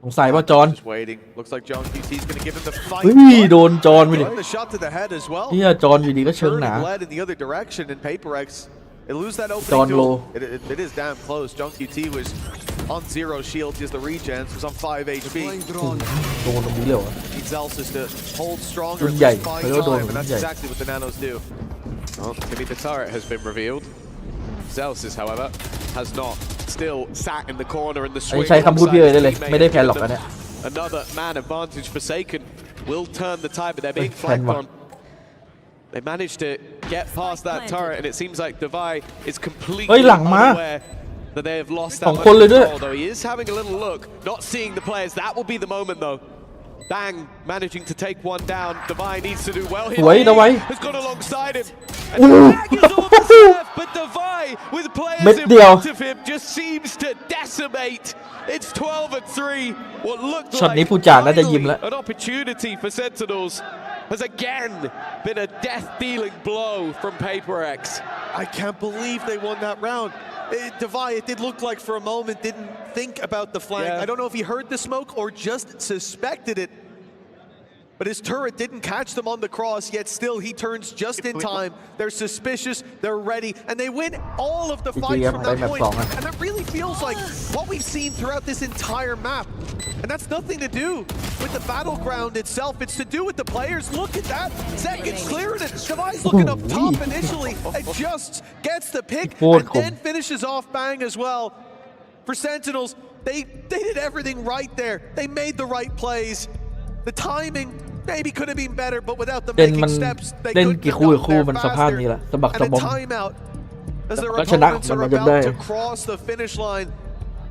สงสัยว่าจอน Just waiting. Looks like John QT is going to give him the fight. เฮ้ยโดนจอนไปดิ The shot to the head as well. เฮียจอนอยู่ดีก็เชิงหนา Turning led in the other direction, and Paper X, they lose that John opening Low. duel. It is damn close. John QT was on 0 shields. He has the regens. He's on 5 HP. โดนตรงนี้เลยวะ Needs Zelsis to hold stronger Đúng and vậy, just find phải có đồ time, and đúng that's vậy. exactly what the Nanos do. Well, Timmy the turret has been revealed. Zelsis, however, has not still sat in the corner in the อันนี้ swing. ใช้คำพูดพี่เลยได้เลย alongside ไม่ได้ his แพนหรอก teammate อันเนี้ย Another man advantage Forsaken will turn the tide, but they're being Pen flankedว่ะ on. They managed to get past that turret, and it seems like Devi is เฮ้ย completely หลังมา unaware that they have lost ส that อง much คนเลยด้วย control, though he is having a little look, not seeing the players. That will be the moment, though. Bang, managing to take one down. Devi needs to do well here. สวยนะไว้ Has gone alongside him. อู้ Bang is all that's left, but Devi, with players เม็ด in เดียว front of him, just seems to decimate. It's 12-3. What looked ช็อต like นี้ผู้จ่าน่าจะยิ้มแล้ว an opportunity for Sentinels has again been a death-dealing blow from Paper X. I can't believe they won that round. Devi, it did look like for a moment, didn't think about the flank. Yeah. I don't know if he heard the smoke or just suspected it. But his turret didn't catch them on the cross, yet still he turns just in time. They're suspicious, they're ready, and they win all of the fights from that point. And that really feels like what we've seen throughout this entire map. And that's nothing to do with the battleground itself, it's to do with the players. Look at that. Zek gets cleared it. Devi's looking up top initially, adjusts, gets the pick, and then finishes off Bang as well. For Sentinels, they did everything right there. They made the right plays. The timing maybe could have been better, but without them เล่น making มัน steps, they เล่น couldn't กี่ have คู่กับ gotten คู่ there มันสภาพ faster. นี้แหละสะบัก And สะ a บอม timeout as their ก็ชนะ opponents มัน are มาจนได้ about to cross the finish line.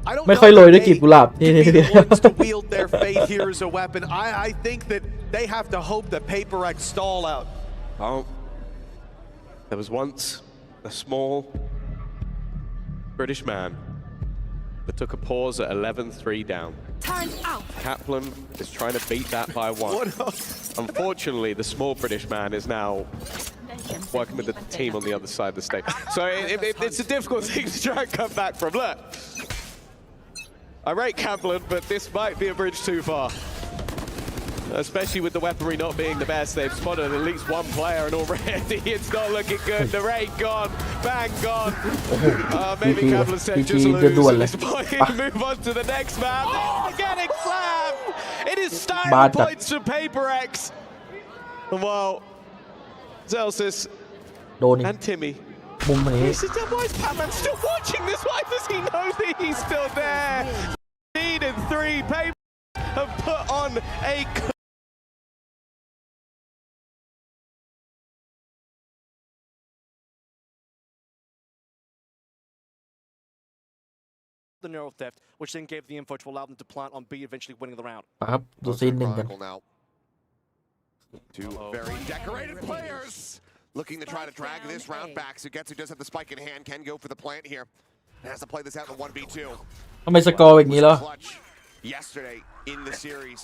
I don't ไม่ know ค่อยโรย if ด้วย they กีบกุหลาบนี่ could be the ones to wield their fate here as a weapon. I think that they have to hope that Paper X stall out. Oh, there was once a small British man that took a pause at 11-3 down. Time out. Kaplan is trying to beat that by one. Unfortunately, the small British man is now working with the team on the other side of the stage. So it's a difficult thing to try and come back from. Look, I rate Kaplan, but this might be a bridge too far. Especially with the weaponry not being the best, they've spotted at least one player, and already it's not looking good. The raid gone, Bang gone. Maybe Kaplan said just lose at this point. Move on to the next map. Oh, getting slammed. It is style points for Paper X. Well, Zelsis โดนอีก and Timmy. มุมนี้ Why is Patman still watching this? Why does he know that he's still there? Needed 3. Paper have put on a the neural theft, which then gave the info to allow them to plant on B, eventually winning the round. ครับดูซีนหนึ่งกัน Two very decorated players looking to try to drag this round back. Sugetsu does have the spike in hand, can go for the plant here. Has to play this out in the 1v2. ทำไมสกอร์อย่างนี้แล้ว Yesterday in the series.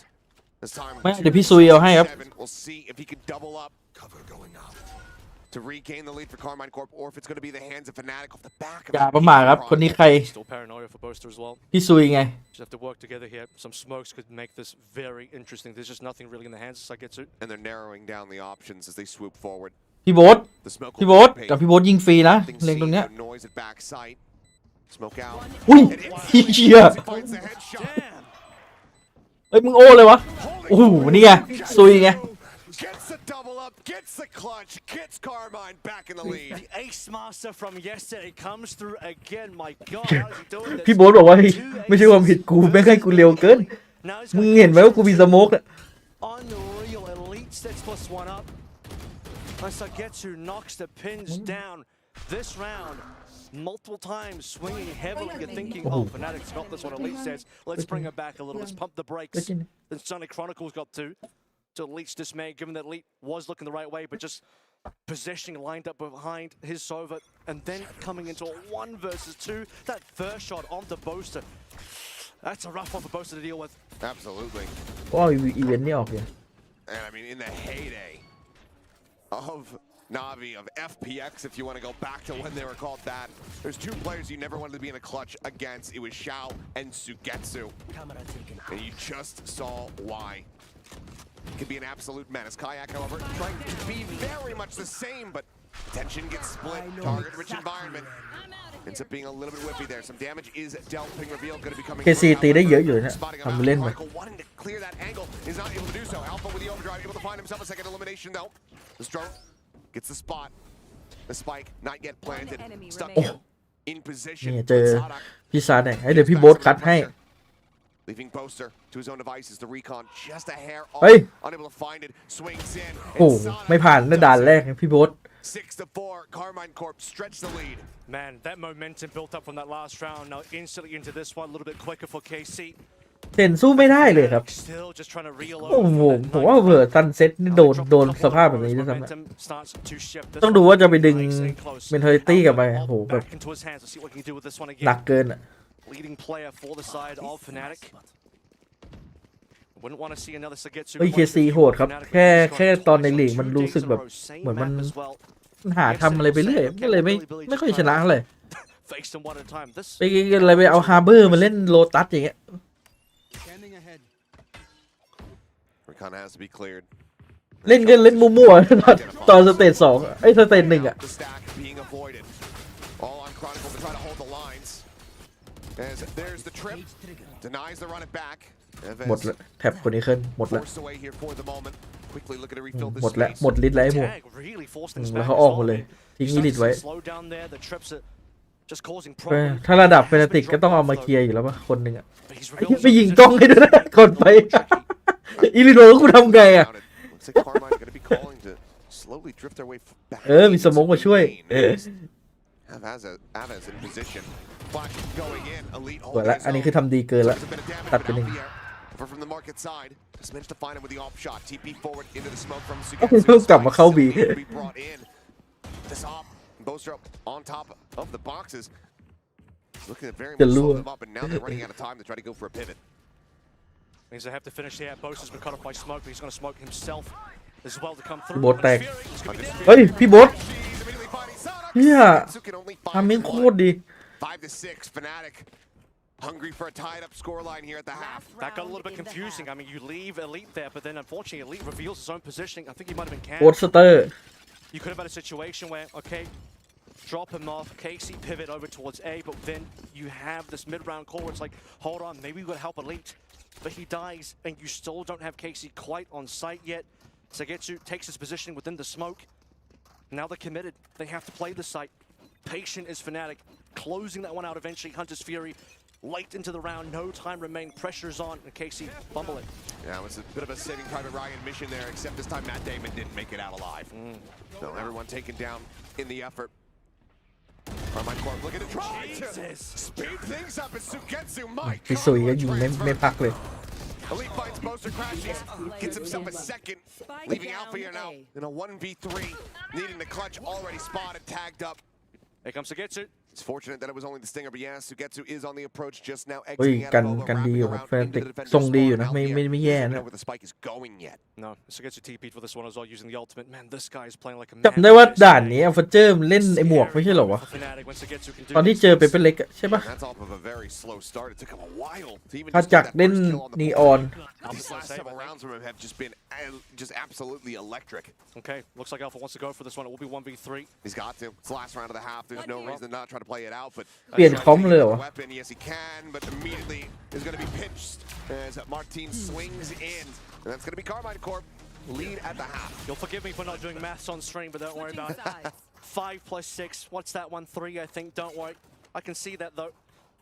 This time ไม่เดี๋ยวพี่ซุยเอาให้ครับ we'll see if he can double up. Cover going up. To regain the lead for Carmine Corp, or if it's going to be the hands of Fnatic off the back of อย่าประมาทครับคนนี้ใคร Still paranoia for Boaster as well. พี่ซุยไง Just have to work together here. Some smokes could make this very interesting. There's just nothing really in the hands of Sagetsu. And they're narrowing down the options as they swoop forward. พี่โบ๊ท The smoke พี่โบ๊ทกับพี่โบ๊ทยิงฟรีนะ Nothing เล็งตรง seen, เนี้ย no noise at back sight. Smoke out. อุ้ย And inside เชี่ย he finds the headshot. Damn! เอ้ยมึงโอ้เลยวะโอ้โหนี่ไงซุยไง Gets the double up, gets the clutch, gets Carmine back in the lead. The ace master from yesterday comes through again. My God, how is he doing this? พี่โบ๊ทบอกว่าเฮ้ยไม่ใช่ความผิดกูแม่งให้กูเร็วเกิน Now he's มึง got เห็นไหมว่ากูมีสโมกอะ unreal elite sets +1 up. And Sagetsu knocks the pins down this round. Multiple times swinging heavily. You're thinking, oh, Fnatic's got this one. Elite says, let's bring it back a little. Let's pump the brakes. Then Sonic Chronicles got to Elite's dismay, given that Elite was looking the right way, but just positioning lined up behind his Sova, and then coming into a 1 versus 2. That first shot onto Boaster. That's a rough one for Boaster to deal with. Absolutely. ก็อีเวนต์นี่ออกเลย And I mean, in the heyday of Na'Vi, of FPX, if you want to go back to when they were called that, there's 2 players you never wanted to be in a clutch against. It was Xiao and Sugetsu. And you just saw why. It could be an absolute menace. Kayak, however, trying to be very much the same, but tension gets split. Target-rich environment. Ends up being a little bit whippy there. Some damage is dealt. Ping reveal going to be coming. KC ตีได้เยอะอยู่นะทำไปเล่นไป Wanting to clear that angle is not able to do so. Alpha with the overdrive, able to find himself a second elimination though. The drone gets the spot. The spike not yet planted. Stuck here in position. เจอพี่ซาแดงเดี๋ยวพี่โบ๊ทคัดให้ Leaving Poster to his own devices. The recon just a hair off. เฮ้ย Unable to find it. Swings in. โอ้ไม่ผ่านในด่านแรกพี่โบ๊ท 6-4. Carmine Corp stretch the lead. Man, that momentum built up from that last round. Now instantly into this one, a little bit quicker for KC. เห็นสู้ไม่ได้เลยครับ Still just trying to reel โอ้โห over. ผมว่าเผื่อซันเซ็ตนี่โดนสภาพแบบนี้ด้วยซ้ำนะ Momentum starts to shift. ต้องดูว่าจะไปดึงเมนเทอริตี้กลับไปโอ้โหแบบ Back into his hands. Let's see what he can do with this one หนัก again. เกินอ่ะ Leading player for the side of Fnatic. Wouldn't want to see another Sagetsu. เฮ้ย KC โหดครับแค่ตอนในลีกมันรู้สึกแบบเหมือนมันหาทำอะไรไปเรื่อยก็เลยไม่ค่อยชนะเลย Faced him one at a time. This ไปอะไรไปเอาฮาร์เบอร์มาเล่นโลตัสอย่างเงี้ย Recon has to be cleared. เล่นกันเล่นมั่วๆตอนสเตจ2ไอ้สเตจ1อ่ะ The stack being avoided. All on Chronicle to try to hold the lines. As there's the trip. Denies the run it back. หมดแล้วแท็บคนนี้ขึ้นหมดแล้ว Forced away here for the moment. Quickly looking to refill this หมดแล้ว space. หมดลิตรแล้วไอ้หมวก tag really forced things แล้ว back เขาออกหมดเลยทิ้งอีลิตไว้ slow down there. The trips are just causing เออ problems. ถ้าระดับเฟนาติกก็ต้องเอามาเคลียร์อยู่แล้วป่ะคนหนึ่งอ่ะ But he's ไอ้เหี้ย revealed ไปยิงกล้องให้ด้วยนะก่อนไปอีลิตบอกว่ากูทำไงอ่ะ Looks like Carmine going to be calling to slowly drift their way back. มีสโมกมาช่วย Avaz in position. Flash going in. Elite สวยแล้วอันนี้คือทำดีเกินแล้ว ตัดไปหนึ่ง Over from the market side, just managed to find him with the off shot. TP forward into the smoke from เพิ่งกลับมาเข้า B be brought in. This op, Boster up on top of the boxes. Looking at very much slow them up, and now they're running out of time to try to go for a pivot. Means they have to finish here. Boster's been cut off by smoke, but he's going to smoke himself as well to come พี่ through. โบ๊ทแตก It's gonna be เฮ้ยพี่โบ๊ท She's immediately finding Sonic. เฮีย Setsu can only ทำมิ่ง find โค one. ตรดี 5-6, Fnatic hungry for a tied-up scoreline here at the half. That got a little bit confusing. I mean, you leave Elite there, but then unfortunately Elite reveals his own positioning. I think he might have been โบ๊ท canned. สเตอร์ You could have had a situation where, okay, drop him off, KC pivot over towards A, but then you have this mid-round call where it's like, hold on, maybe we would help Elite. But he dies, and you still don't have KC quite on site yet. Sagetsu takes his position within the smoke. Now they're committed. They have to play the site. Patient is Fnatic, closing that one out eventually. Hunter's Fury, late into the round, no time remained. Pressure's on, and KC fumble it. Yeah, it was a bit of a Saving Private Ryan mission there, except this time Matt Damon didn't make it out alive. So everyone taken down in the effort. Carmine Corp looking to try to speed things up as Sugetsu. My พี่สุยก็ยิงไม่พักเลย Elite finds Boster crashes, gets himself a second, leaving Alpha here now in a 1v3, needing the clutch, already spotted, tagged up. Here comes Sagetsu. It's fortunate that it was only the stinger, but yeah, Sugetsu is on the approach just now เฮ้ย exiting out กัน of Boba, กันดี wrapping อยู่ครับ around แฟน into ติก the defender's ทรงดีอยู่ spawn นะ out ไม่ here. แย่ Doesn't นะ know where the spike is going yet. No, Sagetsu TP'd for this one as well, using the ultimate. Man, this guy is playing like a จำได้ว่าด่านนี้อัลฟาเจอร์เล่นไอหมวกไม่ใช่เหรอวะ ตอนที่เจอเปเปอร์เล็กใช่ปะ And that's off of a very slow start. It took him a while to even ถ้า just จาก get that เล่น first kill on the นี board. ออน These last several rounds from him have just been just absolutely electric. Okay, looks like Alpha wants to go for this one. It will be 1v3. He's got to. It's the last round of the half. There's no reason to not try to play it out. But เปลี่ยนคอมเลยเหรอวะ weapon, yes, he can, but immediately is going to be pinched as Martin swings in. And that's going to be Carmine Corp lead at the half. You'll forgive me for not doing maths on stream, but don't worry about it. 5 plus 6. What's that one? 3, I think. Don't worry. I can see that though.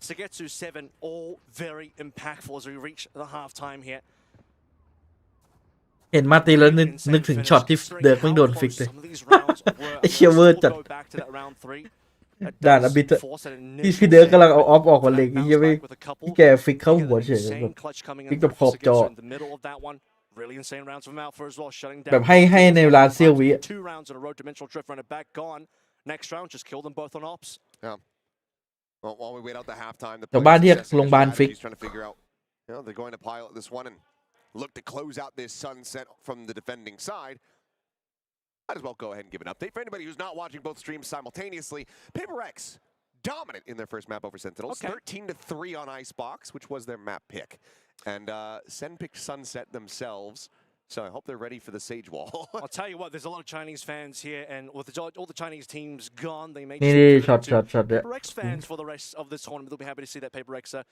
Sagetsu 7, all very impactful as we reach the halftime here. เห็นมาตีแล้วนึกถึงช็อตที่เดิร์กไม่โดนฟิกเลย ไอ้เชี่ยเวอร์จัด ด่านอบิทที่พี่เดิร์กกำลังเอาออฟออกมาเล็งไอ้เหี้ยังไม่พี่แกฟิกเข้าหัวเฉยแบบฟิกกับขอบจอ Really insane rounds from Alpha as well, shutting down. แบบให้ในเวลาเสี้ยววิ 2 rounds in a row, dimensional drift runner back gone. Next round, just kill them both on ops. Yeah. Well, while we wait out the halftime, the ชาวบ้านเรียก players โรงพยาบาลฟิก trying to figure out, they're going to pilot this one and look to close out this sunset from the defending side. Might as well go ahead and give an update for anybody who's not watching both streams simultaneously. Paper X dominant in their first map over Sentinels, 13-3 on Icebox, which was their map pick. And Sen picked Sunset themselves, So I hope they're ready for the Sage Wall. I'll tell you what, there's a lot of Chinese fans here, and with all the Chinese teams gone, they may นี่ choose to ช็อต pivot ช็อต to เนี่ย Paper X fans for the rest of this tournament. They'll be happy to see that Paper X are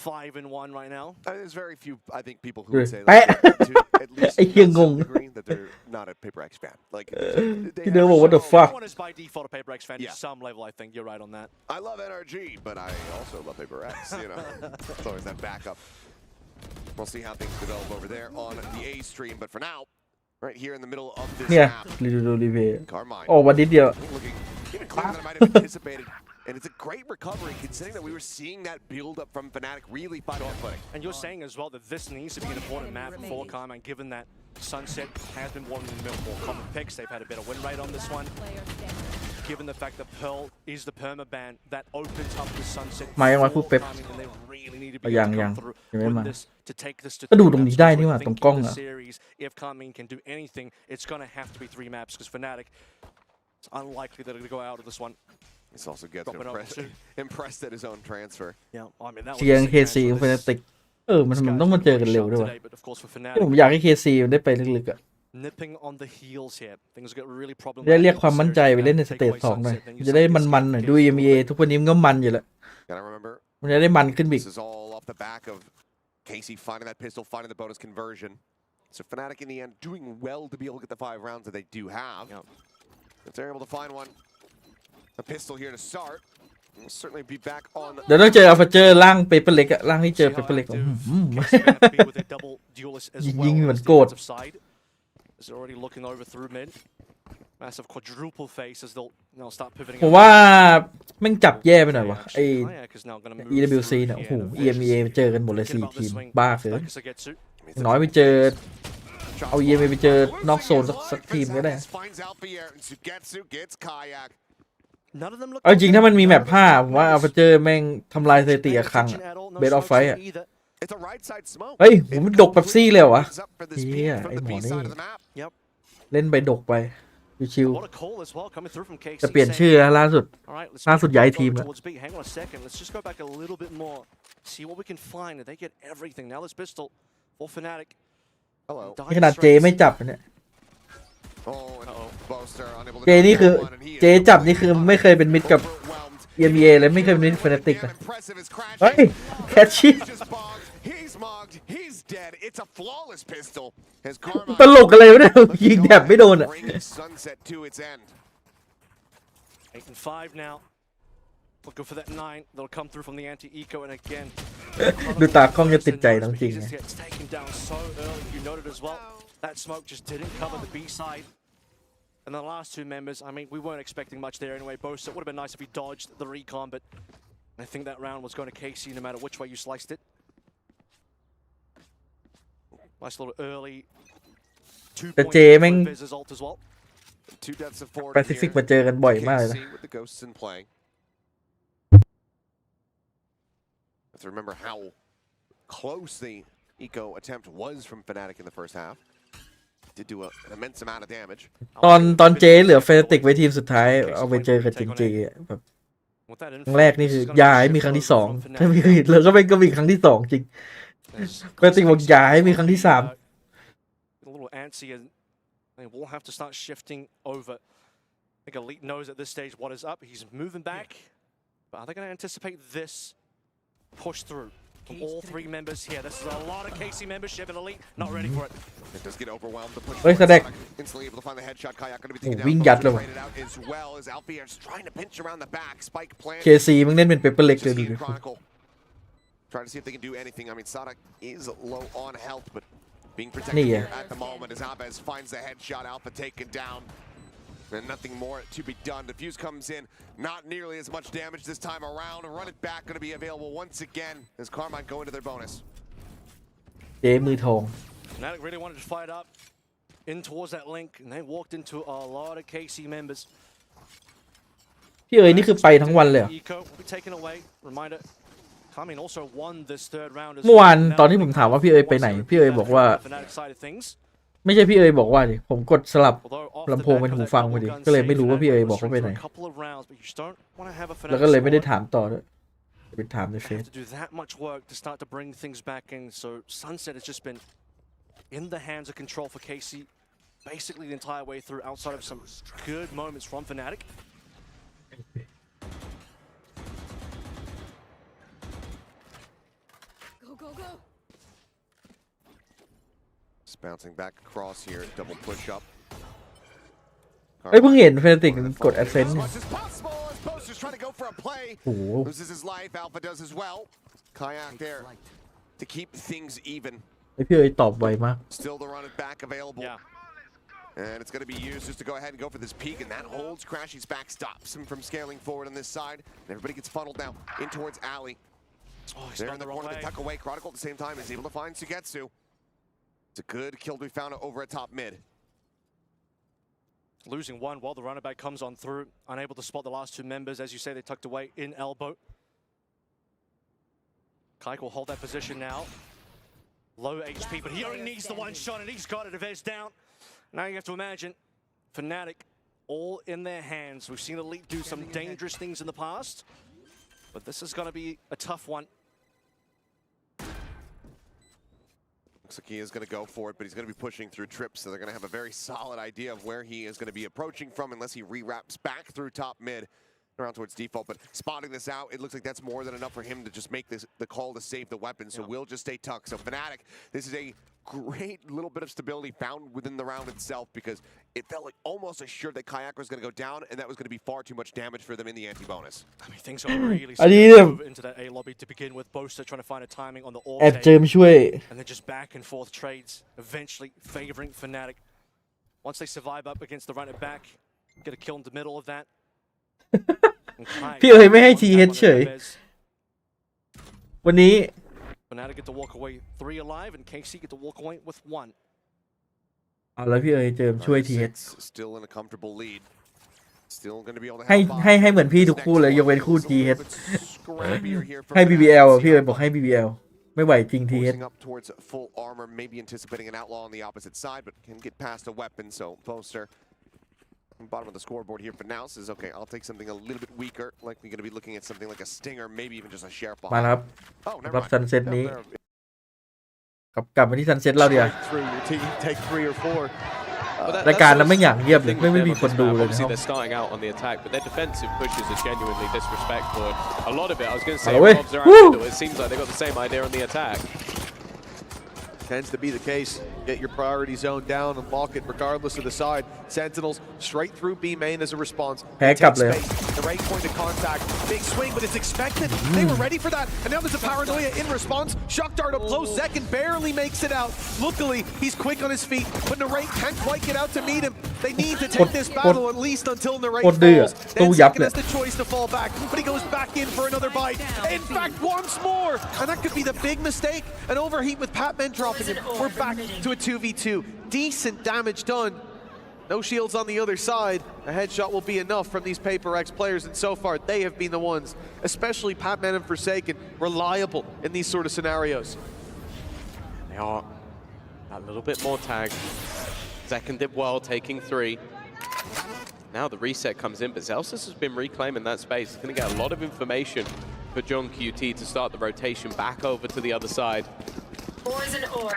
5-1 right now. There's very few, I think, people who Dude, would say that to at least I can't some go. degree that they're not a Paper X fan. Like, they You know have what the so- fuck? Everyone is by default a Paper X fan Yeah. to some level, I think. You're right on that. I love NRG, but I also love Paper X. You know, it's always that backup. We'll see how things develop over there on the A stream, but for now, right here in the middle of this เนี่ย map, รีดูรีเพย์ Carmine ออกวันนิดเดียว looking even clearer than I might have anticipated. And it's a great recovery considering that we were seeing that build up from Fnatic really find their footing. And you're saying as well that this needs to be an important map for Carmine, given that Sunset has been one of the more common picks. They've had a better win rate on this one. Given the fact that Pearl is the permaban, that opens up the Sunset มายังวะ for พูดเป๊ป Carmine, and they really need to อ่ะ be ยั able ง to ยัง come through ยังไม่มา with this to take this to ก็ดู three ตรงนี้ maps. ได้ Because นี่ห I ว่าตรง think กล้อง in อ่ะ the series, if Carmine can do anything, it's gonna have to be 3 maps because Fnatic, it's unlikely that they're gonna go out of this one. This also gets Drop it over impressed, too. impressed at his own transfer. Yeah, I mean that เชียง was a เค sick ซี match เฟ for น this. ติกมันต้องมาเจอกันเร็วด้วยวะ But of course for ที่ผม Fnatic, อยากให้เคซีมันได้ไปลึกๆอ่ะ nipping on the heels here. Things get really ได้ problematic. เรียกความมั่นใจไปเล่นในสเตจ2หน่อยมันจะได้มันๆหน่อยดู EMEA ทุกวันนี้มันก็มันอยู่แล้ว Gotta remember, มันจะได้มันขึ้นอีก this is all off the back of Casey finding that pistol, finding the bonus conversion. So Fnatic in the end doing well to be able to get the 5 rounds that they do have. Yep. If they're able to find one, a pistol here to start. We'll certainly be back on. เดี๋ยวต้องเจออัลฟาเจอร์ร่างเปเปอร์เล็กอะร่างที่เจอ See เป how เปอร์เล็ก active อืม Casey may have to be with a double duelist as well ยิง on เหมือน this โกรธ defensive side. As they're already looking over through mid. Massive quadruple face as they'll start pivoting. ผมว่าแม่งจับแย่ไปหน่อยวะไอ Kayak is now gonna move EWC through เนี่ยโอ้โห here. EMEA เจอกันหมดเลย Thinking 4 about ที this ม swing. บ้าเกิน Nakasagetsu. น้อยไปเจอเอา EMEA ไปเจอนอกโซนสักทีมก็ได้ Finds Alfier and Sugetsu gets Kayak. None of them look เอาจริงถ้ามันมีแมป5ผมว่าอัลฟาเจอร์แม่งทำลายสถิติอะครั้งอะ Best of fight อะ It's a right side smoke. เฮ้ยผมดกเป๊ปซี่เลยเหรอวะ Opens up for this peek Yeah, from ไอ้ the หมอ B นี่ side of the map. เล่นไปดกไปชิว What a call as well coming through from KC. ๆจะเปลี่ยนชื่อแล้วล่าสุด All right, let's ล่าสุดย้ายทีม go แล้ว towards B. Hang on a second. Let's just go back a little bit more. See what we can find. They get everything. Now this pistol for Fnatic. Hello. นี่ขนาดเจไม่จับนะเนี่ย Oh, and Boaster unable to เจนี่คือ knock one, and he is เจจับนี่คือไม่เคยเป็นมิตรกับ overwhelmed. EMEA เลยไม่เคยเป็นมิตรเฟนติก Damn นะ impressive is crashing. เฮ้ยแคชชี่ He's just bogged. He's mugged. He's dead. It's a flawless pistol. As Carmine ตลกอะไรวะเนี่ยยิงแถบไม่โดนอ่ะ bring Sunset to its end. 8 and 5 now. Looking for that 9. That'll come through from the anti-eco and again. ดูตากล้องจะติดใจน้องจริง He ไง just gets taken down so early. You noted as well. That smoke just didn't cover the B side. And the last 2 members, I mean, we weren't expecting much there anyway. Both, it would have been nice if he dodged the recon, but I think that round was going to KC no matter which way you sliced it. Nice little early แต่ 2-point เจแม่ง Viz as ult as well. 2 deaths of 4 แปซิฟิกมาเจอกันบ่อยมากเลยนะ KC with the ghosts in play. Have to remember how close the eco attempt was from Fnatic in the first half. Did do an immense amount of damage. ตอนเจเหลือเฟนติกไว้ทีมสุดท้ายเอาไปเจอกับจริงๆอะแบบ With that ครั้งแรกนี่คืออย่าให้มีครั้งที่สองถ้ามีแล้วก็ไม่มีครั้งที่สองจริง เฟนติกบอกอย่าให้มีครั้งที่สาม A little antsy, and they will have to start shifting over. I think Elite knows at this stage what is up. He's moving back, but are they going to anticipate this push through from all 3 members here? This is a lot of KC membership, and Elite not ready for it. It does get overwhelmed. The push เฮ้ย forward, แสดง Sonic instantly able to find the headshot. Kayak going to be taken วิ่ง down. ยัดเลย Boaster traded out as well as Alfier is trying to pinch around the back. Spike plant. เคซีมึงเล่นเป็นเปเปอร์เล็กเลย Just ดู Eden ดิ Chronicle. Trying to see if they can do anything. I mean, Sonic is low on health, but being protected Yeah. here at the moment as Abez finds the headshot. Alpha taken down. And nothing more to be done. Diffuse comes in. Not nearly as much damage this time around. Run it back going to be available once again as Carmine go into their bonus. เจมือทอง Fnatic really wanted to fight up in towards that link, and they walked into a lot of KC members. พี่เอ๋ยนี่คือไปทั้งวันเลยเหรอ Eco will be taken away. Reminder, Carmine also won this 3rd round as เมื่อวาน well. ตอนที่ผมถามว่าพี่เอ๋ยไปไหน พี่เอ๋ยบอกว่า Fnatic side of things. ไม่ใช่พี่เอ๋ยบอกว่าดิผมกดสลับ Although off ลำ the โพง back เป็น of หู that ฟัง double พอดี gun ก็เลยไม่รู้ save, ว่าพี่เอ๋ย Fnatic บอกว่าไป for ไหน a couple of rounds, but you just don't want to have a แล้ว Fnatic ก็เลยไม่ได้ squad ถามต่อด้วยไปถามในเฟซ have to do that much work to start to bring things back in. So Sunset has just been in the hands of control for Casey basically the entire way through, outside of some good moments from Fnatic. Go, go, go. Just bouncing back across here, double push up. เอ้ยเพิ่งเห็นเฟนติกกด As Ascent much as possible as Poster's trying to go for a play. โอ้โห Loses his life, Alpha does as well. Kayak there to keep things even. ไอพี่เอ๋ยตอบไวมาก Still the run it back available. Yeah. And it's going to be used just to go ahead and go for this peak, and that holds Crashy's back, stops him from scaling forward on this side. And everybody gets funneled now in towards Alley. Oh, he's There gone in the the wrong corner, way. they tuck away. Chronicle at the same time is able to find Sugetsu. It's a good kill to be found over at top mid. Losing one while the runner back comes on through, unable to spot the last two members. As you say, they tucked away in elbow. Kaik will hold that position now. Low HP, but he only needs the one shot, and he's got it. Evez down. Now you have to imagine Fnatic all in their hands. We've seen Elite do some dangerous things in the past, but this is going to be a tough one. Looks like he is going to go for it, but he's going to be pushing through trips, so they're going to have a very solid idea of where he is going to be approaching from unless he re-wraps back through top mid around towards default. But spotting this out, it looks like that's more than enough for him to just make this the call to save the weapon, so we'll just stay tucked. So Fnatic, this is a great little bit of stability found within the round itself, because it felt like almost assured that Kayak was going to go down, and that was going to be far too much damage for them in the anti-bonus. I mean, things are really I need starting to him. move into that A lobby to begin with. Boaster trying to find a timing on the orb แอด take. เจิมช่วย And then just back and forth trades, eventually favoring Fnatic. Once they survive up against the runner back, get a kill in the middle of that. พี่เอ๋ยไม่ให้ TH เฉย วันนี้ Fnatic get to walk away 3 alive, and KC get to walk away with 1. เอาแล้วพี่เอ๋ยเจิมช่วย TH Six, still in a comfortable lead. Still going to be able to ให้ help out. ให้เหมือนพี่ทุกคู่เลยยกเว้นคู่ It's a little TH bit scrappier here for ให้ Fnatic. BBL อ่ะพี่เอ๋ยบอกให้ BBL ไม่ไหวจริง TH Forcing up towards full armor, maybe anticipating an outlaw on the opposite side, but can get past a weapon. So Poster, bottom of the scoreboard here for now, says, okay, I'll take something a little bit weaker, like we're going to be looking at something like a stinger, maybe even just a sheriff มา behind. แล้วครับ Oh, never รับ mind. ซันเซ็ต No, นี้ there- กลับมาที่ซันเซ็ตเราเดียว Straight through your team, take 3 or 4. But that- รายการ that's นั้นไม่อย่างเงียบเลย the ไม่ thing มี with คนดู them on เลย this นะ map. Obviously, they're starting out on the attack, but their defensive pushes are genuinely disrespectful. A lot of it, I was going to say, Hello, revolves around woo! middle. It seems like they've got the same idea on the attack. Tends to be the case. Get your priority zone down and lock it regardless of the side. Sentinels straight through B main as a response. Back Take up there. space. The right point of contact. Big swing, but it's expected. They were ready for that. And now there's a paranoia in response. Shock dart up close. Zekin barely makes it out. Luckily, he's quick on his feet, but Narrate can't quite get out to meet him. They need to take this battle at least until Narrate โคตรดื้อ falls. ตู้ Then ยับ Zekin เลย has the choice to fall back, but he goes back in for another bite. In fact, once more. And that could be the big mistake. An overheat with Patman dropping him. We're back to a 2v2. Decent damage done. No shields on the other side. A headshot will be enough from these Paper X players, and so far they have been the ones, especially Patman and Forsaken, reliable in these sort of scenarios. They are a little bit more tagged. Second did well, taking 3. Now the reset comes in, but Zelsis has been reclaiming that space. He's going to get a lot of information for John QT to start the rotation back over to the other side. Poison orb.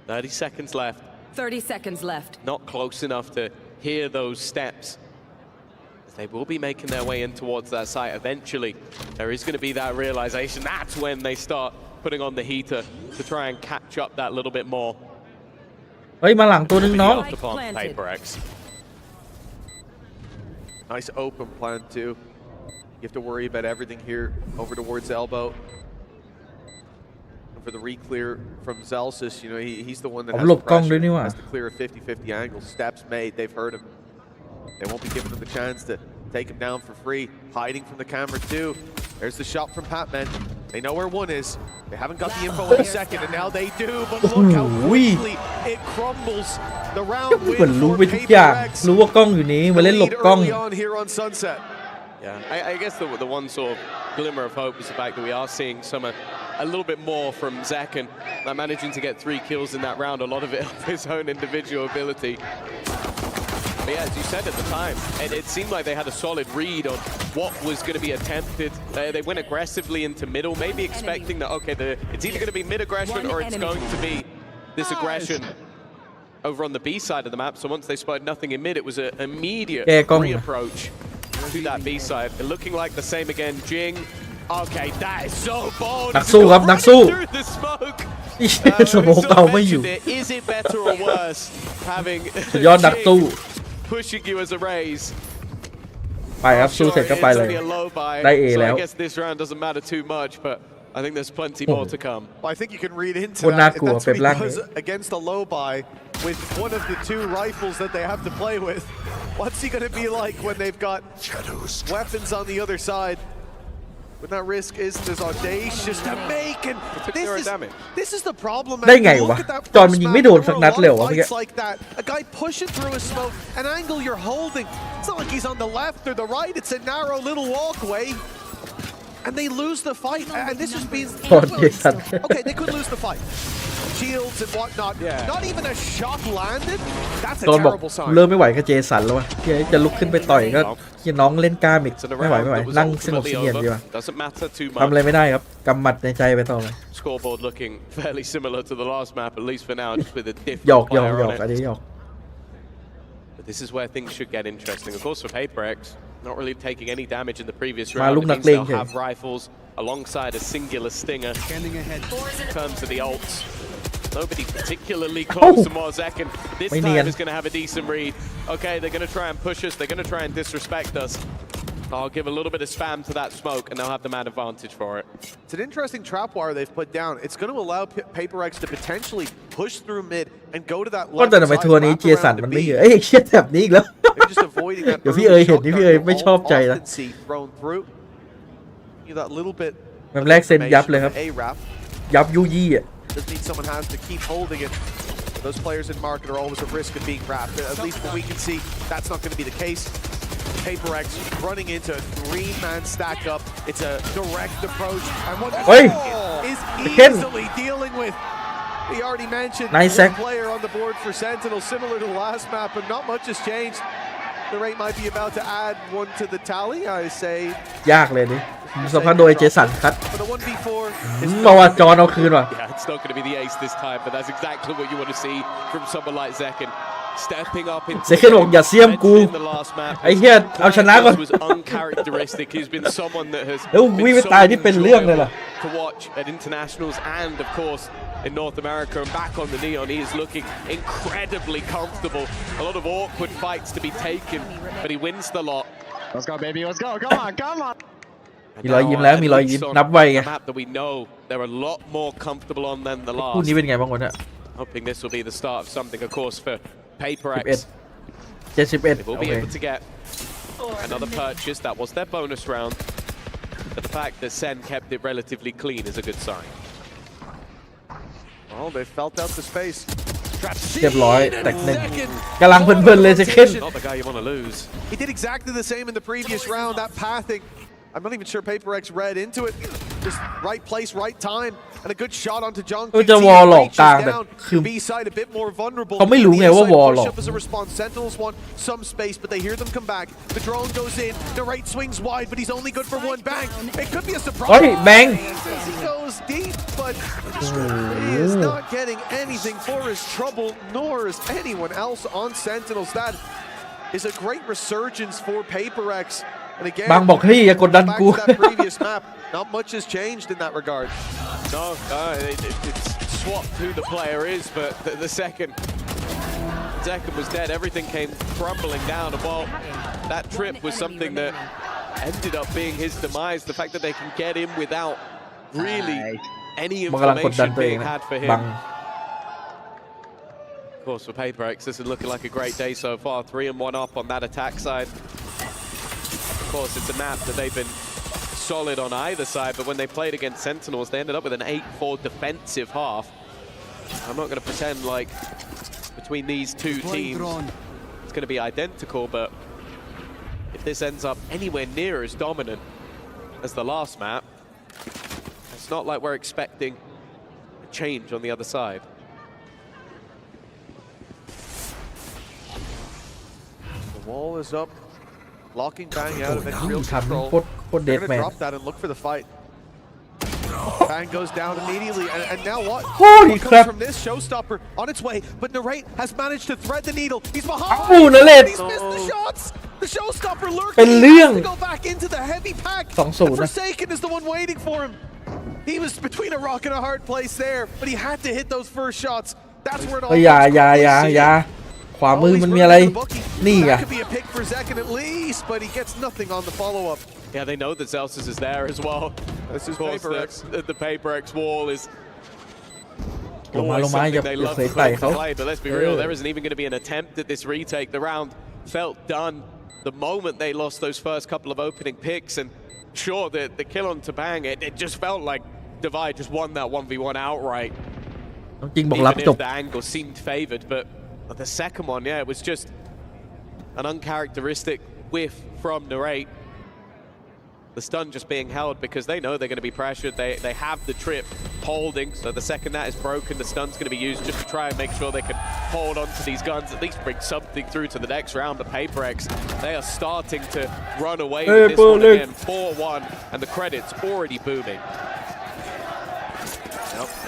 30 seconds left. 30 seconds left. Not close enough to hear those steps. They will be making their way in towards that site eventually. There is going to be that realization. That's when they start putting on the heater to try and catch up that little bit more. เฮ้ยมาหลังตัวนึงน้อง Built upon Paper X. Nice open plan too. You have to worry about everything here over towards elbow. And for the re-clear from Zelsis, you know, he's the one that ผม has หล the บกล้องด้วย pressure, นี่หว่า has to clear a 50-50 angle. Steps made, they've heard him. They won't be giving him the chance to take him down for free. Hiding from the camera too. There's the shot from Patman. They know where 1 is. They haven't got the info in a second, and now they do. But look how quickly it crumbles. The round เหมือน win รู้ for ไปทุกอย่าง Paper X. รู้ว่ากล้องอยู่นี้มาเล่นหลบ Lead กล้อง early on here on Sunset. Yeah, I guess the one sort of glimmer of hope is the fact that we are seeing a little bit more from Zekin. Managing to get 3 kills in that round, a lot of it of his own individual ability. But yeah, as you said at the time, it seemed like they had a solid read on what was going to be attempted. They went aggressively into middle, maybe expecting that, okay, it's either going to be mid-aggression or it's going to be this aggression over on the B side of the map. So once they spotted nothing in mid, it was an immediate reapproach to that B side. And looking like the same again, Jing. Okay, that is so bold. นักสู้ครับนักสู้ Through the smoke. สโมกเอาไม่อยู่ Is it better or worse having สุดยอดนักสู้ pushing you as a raise? ไปครับสู้เสร็จก็ไปเลย ได้ A แล้ว So I guess this round doesn't matter too much, but I think there's plenty more to come. Well, I think you can read into คน that. น่ากลัว That's เป็นร่าง because against the low buy, with one of the two rifles that they have to play with, what's he going to be like when they've got weapons on the other side? When that risk isn't as audacious to make, and this is the problem. ได้ไงวะจอนมันยิงไม่โดนสักนัดเลยเหรอวะเมื่อกี้ like that, a guy pushing through a smoke, an angle you're holding. It's not like he's on the left or the right. It's a narrow little walkway. And they lose the fight, and this has been okay. They could lose the fight. Shields and whatnot. Not even a shot landed. That's a ตอนบอก terrible sign. เริ่มไม่ไหวกับเจสันแล้ววะจะลุกขึ้นไปต่อยก็น้องเล่นกล้ามอีกไม่ไหวนั่งสงบเสงี่ยมดีกว่าทำอะไรไม่ได้ครับกำหมัดในใจไปต่อเลย Scoreboard looking fairly similar to the last map, at least for now, just with a หยอก different player on อัน it. นี้หยอก But this is where things should get interesting. Of course, for PaperX, not really taking any damage in the previous มา round. ลูก It นัก means เลง they'll เฉย have rifles alongside a singular stinger. In terms of the ults, nobody particularly close to Mozek, and this time is going to have a decent read. Okay, they're going to try and push us. They're going to try and disrespect us. I'll give a little bit of spam to that smoke, and they'll have the man advantage for it. It's an interesting trap wire they've put down. It's going to allow PaperX to potentially push through mid and go to that ก็ left แต่ทำไม side, ทัวร์นี้ wrap เจสัน around มัน the ไม่ B. เยอะเชี่ยแบบนี้อีกแล้ว They're just avoiding that เดี๋ยวพี่เอ๋ยเห็นนี่พี่เอ๋ย shotgun ไม่ชอบใจนะ often see thrown through. You that little bit แบบแรกเซ็นยับเลยครับ A wrap. ยับยุยี่อ่ะ Doesn't mean someone has to keep holding it. Those players in market are always at risk of being wrapped. At least what we can see, that's not going to be the case. PaperX running into a three-man stack up. It's a direct approach. And what is easily dealing with. We already mentioned one player on the board for Sentinels, similar to the last map, but not much has changed. The rate might be about to add one to the tally, I say. ยากเลยนี่สำคัญโดยเจสันคัด For the 1v4, มาว่าจอนเอาคืนว่ะ Yeah, it's not going to be the ace this time, but that's exactly what you want to see from someone like Zekin. Stepping up into เซคินบอกอย่าเสียมกู the last map. ไอ้เหี้ยเอาชนะก่อน was uncharacteristic. He's been someone that has แล้ววิ่งไปตายที่เป็นเรื่องเลยล่ะ to watch at internationals and of course in North America, and back on the neon he is looking incredibly comfortable. A lot of awkward fights to be taken, but he wins the lot. Let's go, baby. Let's go. Come on, come on. มีรอยยิ้มแล้วมีรอยยิ้มนับไวไง map that we know they're a lot more comfortable on than the คู่ last. นี้เป็นไงบ้างวะเนี่ย Hoping this will be the start of something, of course, for PaperX. 71 They will โอ be เค able to get another purchase. That was their bonus round. But the fact that Sen kept it relatively clean is a good sign. well, they felt out the space. เรียบร้อยแตกหนึ่งกำลังเพลินๆเลยเซคิน Not the guy you want to lose. He did exactly the same in the previous round. That pathing, I'm not even sure PaperX read into it. Just right place, right time, and a good shot onto John. จะวอลหลอกกลางแต่คือ B side a bit more vulnerable. เขาไม่รู้ไงว่าวอลหลอก Push up as a response. Sentinels want some space, but they hear them come back. The drone goes in. The right swings wide, but he's only good for one bang. It could be a surprise. เฮ้ยแบง He goes deep, but he is not getting anything for his trouble, nor is anyone else on Sentinels. That is a great resurgence for PaperX. And again, บางบอกเฮ้ยอย่ากดดัน back กู to that previous map, not much has changed in that regard. No, it's swapped who the player is, but the second Zekin was dead, everything came crumbling down. And while that trip was something that ended up being his demise, the fact that they can get him without really any มันกำลังกดดัน information ตัวเอง being นะ had for บัง him. Of course, for PaperX, this is looking like a great day so far. 3-1 up on that attack side. Of course, it's a map that they've been solid on either side, but when they played against Sentinels, they ended up with an 8-4 defensive half. I'm not going to pretend like between these two teams it's going to be identical, but if this ends up anywhere near as dominant as the last map, it's not like we're expecting a change on the other side. The wall is up, locking bang out of it. Real ทำ control. โคตรเด They're ด going แม to น drop that and look for the fight. Bang goes down immediately, and now what? Holy What comes crap. from this showstopper on its way, but Narrate has managed to thread the needle. He's behind. Oh, Narrate. He's missed the shots. The showstopper เป็น lurking. เรื่อง He has to go back into the heavy pack. 2-0 The นะ Forsaken is the one waiting for him. He was between a rock and a hard place there, but he had to hit those first shots. That's where it all อย่า comes อย่า from. ขวามือ Oh, he's มันมีอะไร running to the bookie. นี่ไง That could be a pick for Zekin at least, but he gets nothing on the follow-up. Yeah, they know that Zelsis is there as well. This is Of course, Paper X. the Paper X wall is ลงมา always ลงมา something อย่า they อย่า love เสย to ไต่ put เขา into play. But let's be real, there isn't even going to be an attempt at this retake. The round felt done the moment they lost those first couple of opening picks. And sure, the kill on Tabang, it just felt like Divide just won that 1v1 outright. จริงบอกรับ Even จ if บ the angle seemed favored, but the second one, yeah, it was just an uncharacteristic whiff from Narrate. The stun just being held because they know they're going to be pressured. They have the trip holding, so the second that is broken, the stun's going to be used just to try and make sure they can hold on to these guns, at least bring something through to the next round. But Paper X, they are starting to run away with this one again, 4-1, and the credits already booming.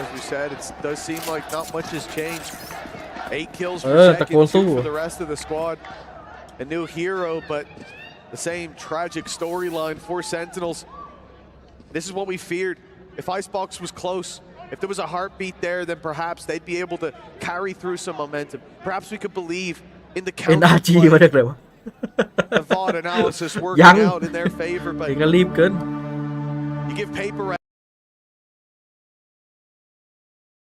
As we said, it does seem like not much has changed. 8 kills per ตะ second, โกนสู้ 2 for the rest of the squad. A new hero, but the same tragic storyline for Sentinels. This is what we feared. If Icebox was close, if there was a heartbeat there, then perhaps they'd be able to carry through some momentum. Perhaps we could believe in the NRG มา counterplay, จากไหนวะ the VOD analysis ยั working ง out in their favor. เอง But ก็รีบเกิน you give Paper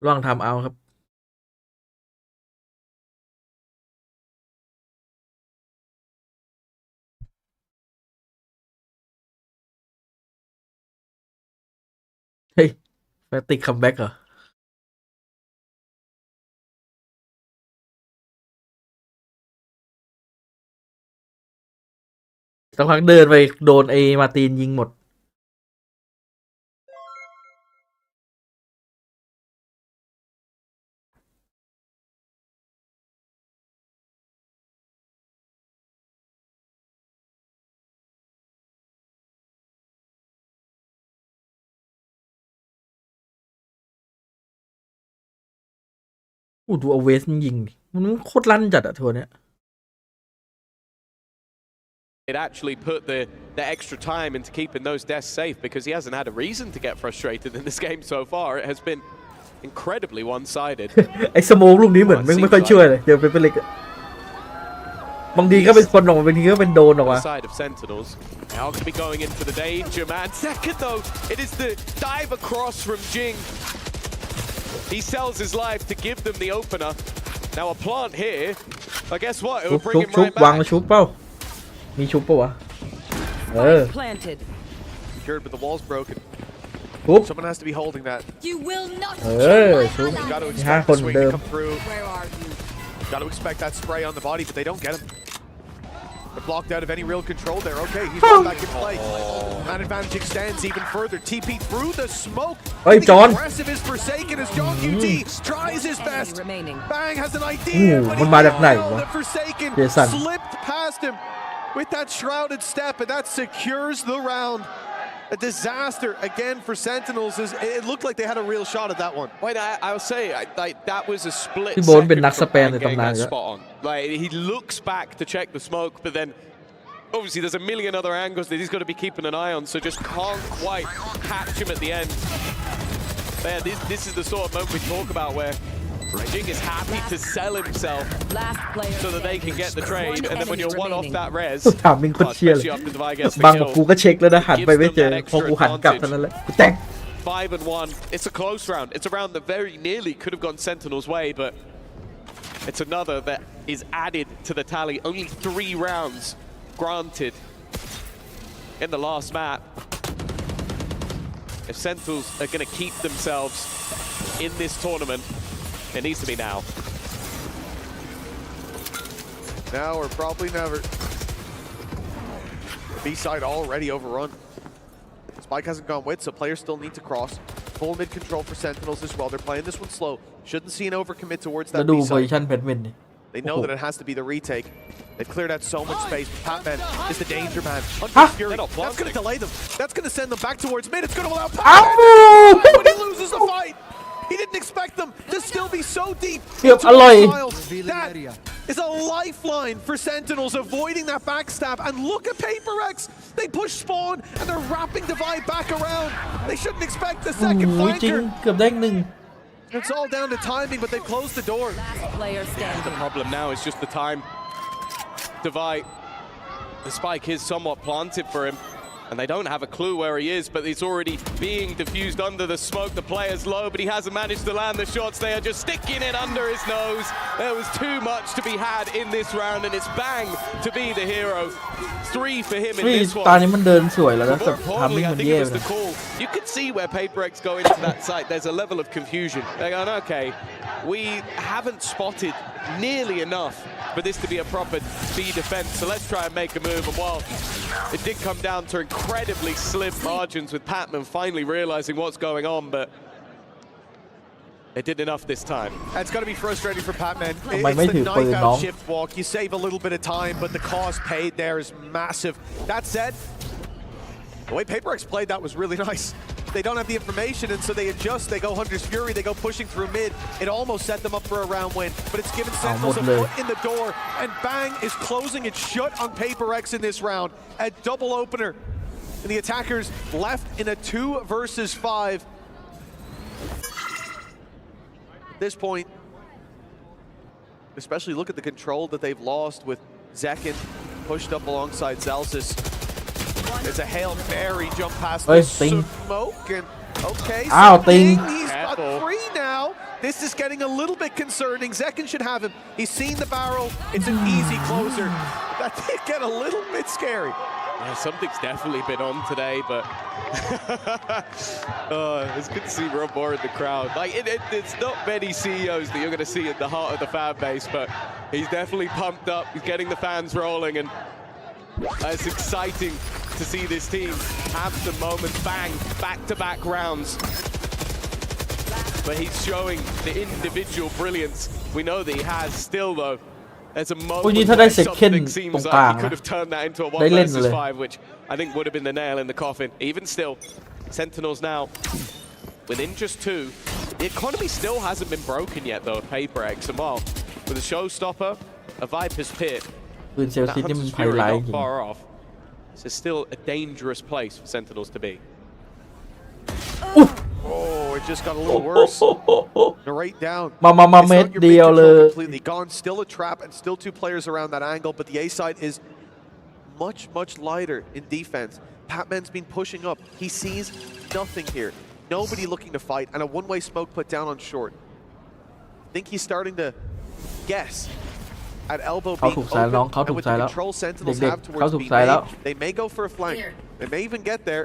ระหว่างทำเอาครับ เฮ้ยแฟติกคัมแบ็กเหรอ สักพักเดินไปโดนไอ้มาร์ตินยิงหมด ดูเอาเวสมันยิงดิมันโคตรลั่นจัดอะทัวร์เนี้ย It actually put the extra time into keeping those deaths safe because he hasn't had a reason to get frustrated in this game so far. It has been incredibly one-sided. ไอ้สโมกลูกนี้เหมือนไม่ค่อยช่วยเลยเดี๋ยวเป็นเล็กบางทีก็เป็นคนออกมาบางทีก็เป็นโดนออกมา Side of Sentinels. Now going to be going into the danger, man. Second though, it is the dive across from Jing. He sells his life to give them the opener. Now a plant here. But guess what? It will bring him ชุบ right วาง back. ชุบเปล่ามีชุบปะวะ Planted. secured, but the wall's broken. ชุบ Someone has to be holding that. You will not ชุบ You got to มี5 expect คน the เหมือน swing เดิ to ม come through. Where are you? Got to expect that spray on the body, but they don't get him. They're blocked out of any real control there. Okay, he's right back in play. Man advantage extends even further. TP through the smoke. Hey, The John. aggressive is Forsaken as John QT tries his Enemy best. remaining. Bang has an idea, but มัน he มาจากไหน failed. วะ The Forsaken Jason. slipped past him with that shrouded step, and that secures the round. A disaster again for Sentinels. It looked like they had a real shot at that one. Wait, I'll say like that was a split พี่โบนเป็น second นักส from เปน Bang ใน getting ตำนาน that แล้ว spot on. Like he looks back to check the smoke, but then obviously there's a million other angles that he's got to be keeping an eye on, so just can't quite catch him at the end. Man, this is the sort of moment we talk about where Jing is happy to sell himself Last player so that they can get the trade, and then when you're one off that res, ถามมิงคนเชียร์เลย especially after Divide gets the บางบอกกู kill, ก็เช็คแล้วนะหันไปไม่เจอพอกูหันกลับเท่านั้นแหละกูแตก 5-1. It's a close round. It's a round that very nearly could have gone Sentinel's way, but it's another that is added to the tally. Only 3 rounds granted in the last map. If Sentinels are going to keep themselves in this tournament, it needs to be now. Now or probably never. B-side already overrun. Spike hasn't gone with, so players still need to cross. Full mid control for Sentinels as well. They're playing this one slow. Shouldn't see an overcommit towards แล้ว that ดูโพซิ B-side. ชั่นแพทเมนนี่ They know that it has to be the retake. They've cleared out so much space. Patman is the danger man. Fury. That's going to delay them. That's going to send them back towards mid. It's going to allow Patman. But he loses the fight. He didn't expect them to still be so deep. That is a lifeline for Sentinels, avoiding that backstab. And look at Paper X. They push spawn and they're wrapping Divide back around. They shouldn't expect the second flanker. It's all down to timing, but they've closed the door. Last player standing. The problem now is just the time. Divide. The spike is somewhat planted for him. And they don't have a clue where he is, but it's already being diffused under the smoke. The player's low, but he hasn't managed to land the shots. They are just sticking it under his nose. There was too much to be had in this round, and it's Bang to be the hero. 3 for him in this one. ตอนนี้มันเดินสวยแล้วนะ More แต่ทำ importantly, ให้ I มัน think แย่ it was ไป the call. You could see where Paper X go into that site. There's a level of confusion. They're going, okay, we haven't spotted nearly enough for this to be a proper B defense, so let's try and make a move. And while it did come down to incredibly slim margins with Patman finally realizing what's going on, but it did enough this time. It's got to be frustrating for Patman. It's the knife out shift walk. You save a little bit of time, but the cost paid there is massive. That said, the way Paper X played that was really nice. They don't have the information, and so they adjust. They go Hunter's Fury. They go pushing through mid. It almost set them up for a round win, but it's given Sentinels a foot in the door, and Bang is closing it shut on Paper X in this round. A double opener, and the attackers left in a 2 versus 5. At this point, especially look at the control that they've lost with Zekin pushed up alongside Zelsis. There's a Hail Mary jump past the smoke, and okay, Ting. He's got 3 now. This is getting a little bit concerning. Zekin should have him. He's seen the barrel. It's an easy closer. That did get a little bit scary. Yeah, something's definitely been on today, but it's good to see Rob Moore in the crowd. Like it's not many CEOs that you're going to see at the heart of the fan base, but he's definitely pumped up. He's getting the fans rolling, and it's exciting to see this team have some moments. Bang, back-to-back rounds. But he's showing the individual brilliance we know that he has still, though. There's a moment where something seems like he could have turned that into a 1 versus 5, which I think would have been the nail in the coffin. Even still, Sentinels now within just 2. The economy still hasn't been broken yet, though, of Paper X. And while with a showstopper, a Viper's Pit, ปืนเซลซิตนี่มันไพไลท์จริง far off. This is still a dangerous place for Sentinels to be. Oh, it just got a little worse. Right down. มาเม็ดเดียวเลย Completely gone. Still a trap and still 2 players around that angle, but the A side is much lighter in defense. Patman's been pushing up. He sees nothing here. Nobody looking to fight, and a one-way smoke put down on short. I think he's starting to guess at elbow being open, and with the control Sentinels have towards B main, they may go for a flank. They may even get there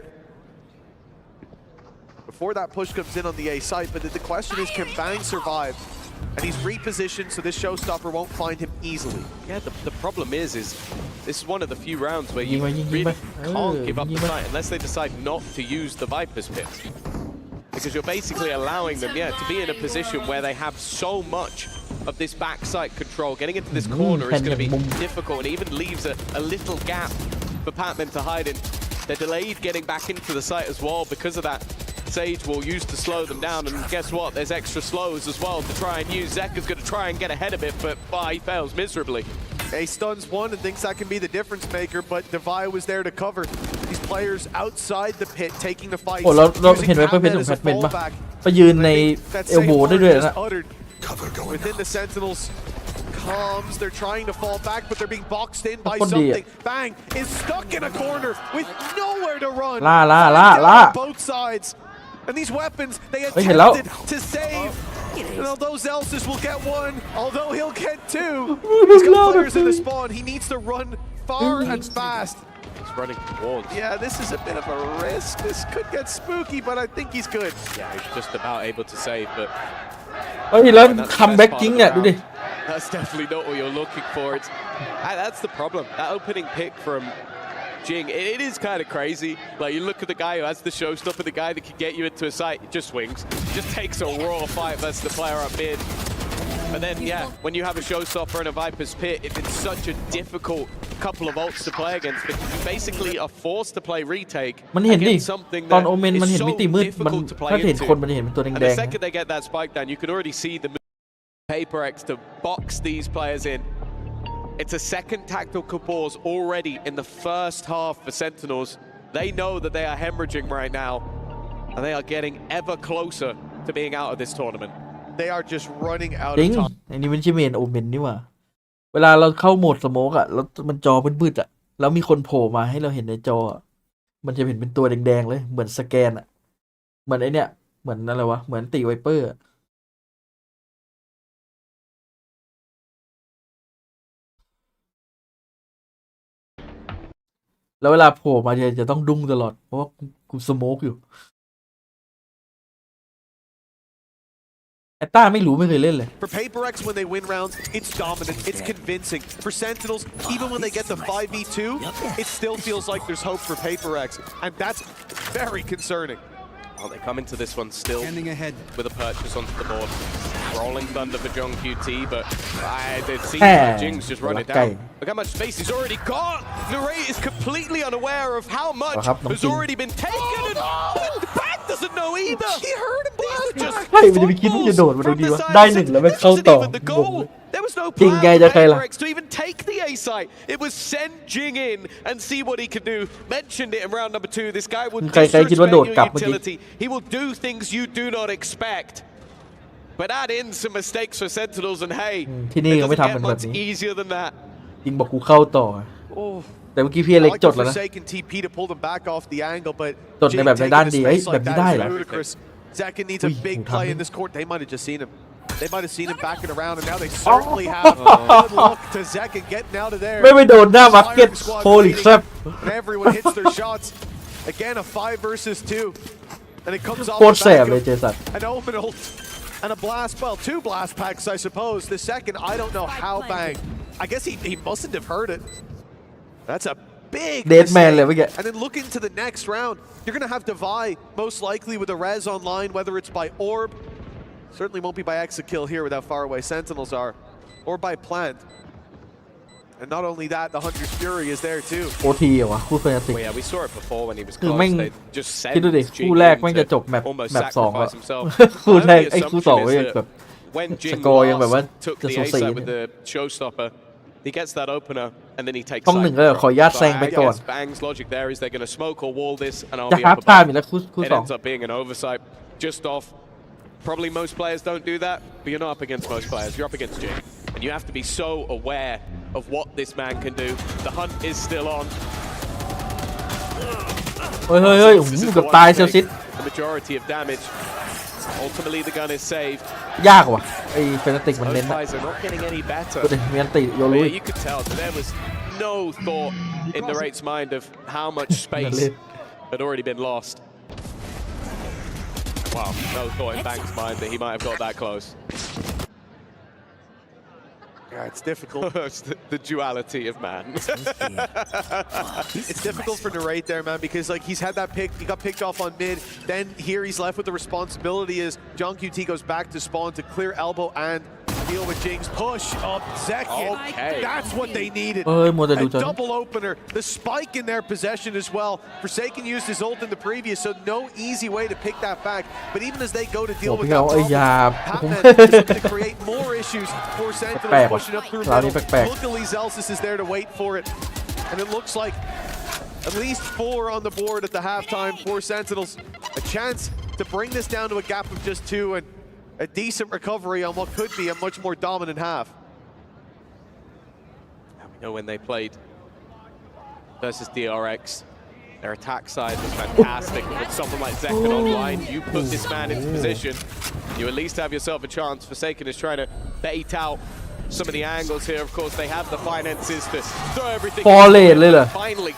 before that push comes in on the A site, but the question is, can Bang survive? And he's repositioned, so this showstopper won't find him easily. Yeah, the problem is this is one of the few rounds where you really can't give up the fight unless they decide not to use the Viper's Pit. Because you're basically allowing them, to be in a position where they have so much of this backside control. Getting into this corner is going to be difficult, and even leaves a little gap for Patman to hide in. They're delayed getting back into the site as well because of that. Sage will use to slow them down, and guess what? There's extra slows as well to try and use. Zekka's going to try and get ahead of it, but he fails miserably. He stuns 1 and thinks that can be the difference maker, but Devi was there to cover. These players outside the pit taking the fight. โอ้เราเห็นไว้เพื่อนของแพทเมนปะไปยืนในเอลโบได้ด้วยนะ Within the Sentinels comms, they're trying to fall back, but they're being boxed in by something. Bang is stuck in a corner with nowhere to run. ล่า both sides. And these weapons, they attempted to save. And although Zelsis will get 1, although he'll get 2, he's got players in the spawn. He needs to run far and fast. He's running towards. Yeah, this is a bit of a risk. This could get spooky, but I think he's good. Yeah, he's just about able to save, but... เฮ้ยแล้วคัมแบ็กจริงเนี่ยดูดิ That's definitely not what you're looking for. That's the problem. That opening pick from Jing, it is kind of crazy. Like, you look at the guy who has the showstopper, the guy that can get you into a site, it just swings. It just takes a raw fight versus the player up mid. But then, yeah, when you have a Showstopper and a Viper's Pit, it's such a difficult couple of ults to play against because you basically are forced to play retake มันเห็นดิ against something ตอน that โอเมนมัน is เห็น so มิติมืดมัน difficult to play ถ้าเห็น into. คนมันเห็นเป็นตัวแด And ง the ๆ second they get that spike down, you can already see the move of Paper X to box these players in. It's a second tactical pause already in the first half for Sentinels. They know that they are hemorrhaging right now, and they are getting ever closer to being out of this tournament. They are just running out จริง of time. อันนี้มันใช่เมนโอเมนนี่หว่าเวลาเราเข้าโหมดสโมกอะแล้วมันจอมืดๆอะแล้วมีคนโผล่มาให้เราเห็นในจออะมันจะเห็นเป็นตัวแดงๆเลยเหมือนสแกนอะเหมือนไอเนี้ยเหมือนอะไรวะเหมือนตีไวเปอร์แล้วเวลาโผล่มาจะต้องดุ้งตลอดเพราะว่ากูสโมกอยู่แอตต้าไม่รู้ไม่เคยเล่นเลย For Paper X, when they win rounds, it's dominant, it's convincing. For Sentinels, even when they get the 5v2, it still feels like there's hope for Paper X, and that's very concerning. Well, they come into this one still with a purchase onto the board. Rolling thunder for John QT, but they've seen Jing's just run it down. Look how much space he's already got. Narrate is completely unaware of how much has already been taken, and the back doesn't know either. He heard him. These are just ใช่มันจะไปคิดว่าจะโดดมาดูดีวะได้หนึ่งแล้วมันเข้าต่อ There was no จริง plan ไง for จะใครล่ะ Paper X to even take the A site. It was send Jing in and see what he could do. Mentioned it in round number 2. This guy would ใครคิดว่าโดด disrespect กลับ your เมื่อกี้ utility. He will do things you do not expect. But add in some mistakes for Sentinels, and hey, ที่นี่ it ก็ไม่ doesn't ทำ get มันแบบ much นี้ easier than that. จริงบอกกูเข้าต่อ Oh. แต่เมื่อกี้พี่อเล็ก I like จ the ดแล้วนะ Forsaken TP to pull them back off the angle, but จดในแบบในด้านดี Jing เอ้ย taking a แบบ space นี้ like ได้ that เหรอ is ludicrous. Zekin needs a big play in this court. They might have just seen him. They might have seen him backing around, and now they certainly have. Good luck to Zekin getting out of there. ไม่ไปโดนหน้ามาร์เก็ตโฮลิแซบ And everyone hits their shots. Again, a 5 versus 2. And it comes off โคตร the แสบ back เลยเจสัน of an open ult and a blast. Well, 2 blast packs, I suppose. The second, I don't know how bang. I guess he mustn't have heard it. That's a big เดดแมนเลยเมื่อกี้ And then look into the next round. You're going to have Devi, most likely with a res online, whether it's by orb. Certainly won't be by exekill here with how far away Sentinels are. Or by plant. And not only that, the Hunter's Fury is there too. โอทีเหรอวะคู่แฟนติก Well, yeah, we saw it before when he was คือ close. แม่ง They just คิด sent ดูดิ Jing คู่แรก in แม่งจะจบ to แมป almost สองอะ sacrifice himself. คู่แรก My only ไอ้คู่สอง assumption ก็ is แบบ that when Jing สกอร์ยังแบบว่า last took จะ the สู A สี side with the showstopper, he gets that opener and then he takes ต้องหนึ่งก็ขออนุญาตแซงไปก่อน Bang's logic there is they're going to smoke or wall this and I'll จะ be ฮาร์ up ปไทม์ above. อีกแล้วคู่ It สอง ends up being an oversight just off. Probably most players don't do that, but you're not up against most players. You're up against Jing. And you have to be so aware of what this man can do. The hunt is still on. เฮ้ยเกือบตายเซลซิต The majority of damage. Ultimately, the gun is saved. ยากว่ะไอ้เฟนติกมัน Those เน้นนะ guys are not getting any better. ดูดิมีอันติโย But รุ yeah, you could tell that there was no thought in the Rate's mind of how much space had already been lost. Wow, no thought in Bang's mind that he might have got that close. Yeah, it's difficult. It's the duality of man. It's difficult for Narrate there, man, because like he's had that pick, he got picked off on mid. Then here he's left with the responsibility as John QT goes back to spawn to clear elbow and deal with Jing's push up Zekin. Okay. That's what they needed. เฮ้ยมัวแต่ดู A จน double opener, the spike in their possession as well. Forsaken used his ult in the previous, so no easy way to pick that back. But even as they go to deal โอ้ with พี่ that เขาไอ้ problem, ยา Patman is looking to create more issues for แปล Sentinels กๆว่ะ pushing up through ร้านนี้ middle. แปลก Luckily, Zelsis is there to wait for it. And it looks like at least 4 on the board at the halftime for Sentinels. A chance to bring this down to a gap of just 2 and a decent recovery on what could be a much more dominant half. We know when they played versus DRX, their attack side was fantastic. With someone like Zekin online, you put this man into position, you at least have yourself a chance. Forsaken is trying to bait out some of the angles here. Of course, they have the finances to throw everything. ฟอร์เรทเลยเหรอ Finally,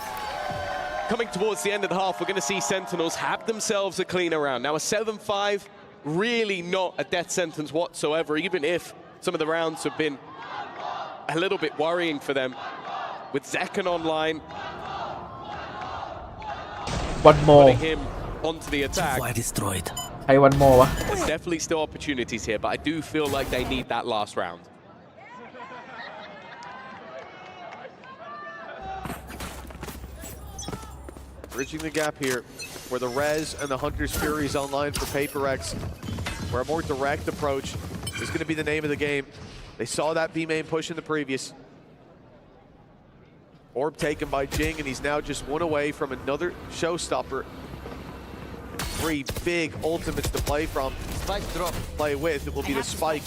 coming towards the end of the half, we're going to see Sentinels have themselves a cleaner round. Now, a 7-5, really not a death sentence whatsoever, even if some of the rounds have been a little bit worrying for them. With Zekin online, one more putting him onto the attack. ใคร รวันโมวะ There's definitely still opportunities here, but I do feel like they need that last round. Bridging the gap here, where the Rez and the Hunter's Fury is online for PaperX, where a more direct approach is going to be the name of the game. They saw that B main push in the previous. Orb taken by Jing, and he's now just one away from another showstopper. 3 big ultimates to play from. Spike drop. Play with. It will be the spike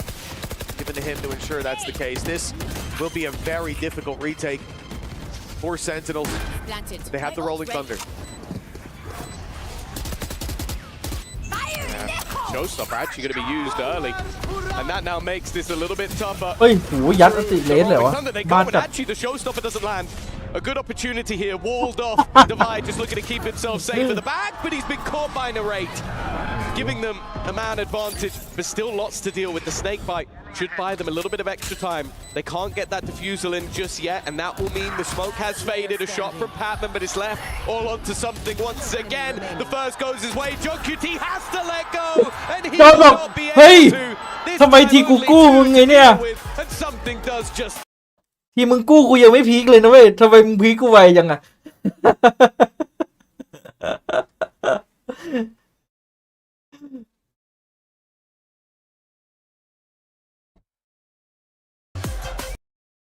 given to him to ensure that's the case. This will be a very difficult retake for Sentinels. They have the Rolling Thunder. Showstopper actually going to be used early, and that now makes this a little bit tougher. เฮ้ยโหยัดอติเลสเลยวะ Thunder, they บ้า go, น and จัด actually the showstopper doesn't land. A good opportunity here, walled off. Divide just looking to keep himself safe at the back, but he's been caught by Narrate, giving them a man advantage, but still lots to deal with. The snake bite should buy them a little bit of extra time. They can't get that defusal in just yet, and that will mean the smoke has faded. A shot from Patman, but it's left all onto something once again. The first goes his way. JoQT has to let go, and he จอ will บอก not be เฮ้ย able to. This ทำไม time ทีกู only กู้ two มึงไง to เนี่ย deal with, and something does just ทีมึงกู้กูยังไม่พีคเลยนะเว้ยทำไมมึงพีคกูไวจังอะ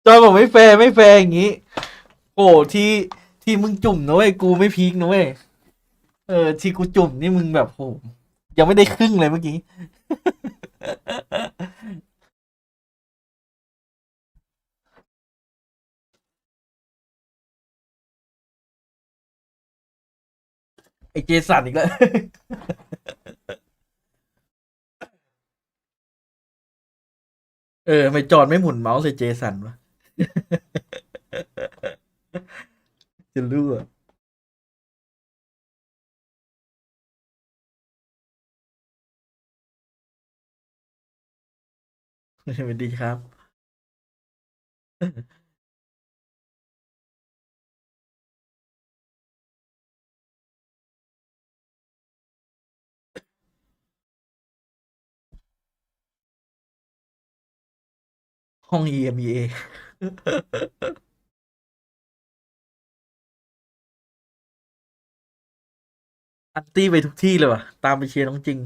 จอยบอกไม่แฟร์อย่างงี้โอ้ที่มึงจุ่มนะเว้ยกูไม่พีคนะเว้ยที่กูจุ่มนี่มึงแบบโหยังไม่ได้ครึ่งเลยเมื่อกี้ ไอเจสันอีกแล้ว ทำไมจอนไม่หมุนเมาส์ใส่เจสันวะ จะรู้อ่ะ สวัสดีครับ ห้อง EMEA อันตี้ไปทุกที่เลยว่ะ ตามไปเชียร์น้องจริง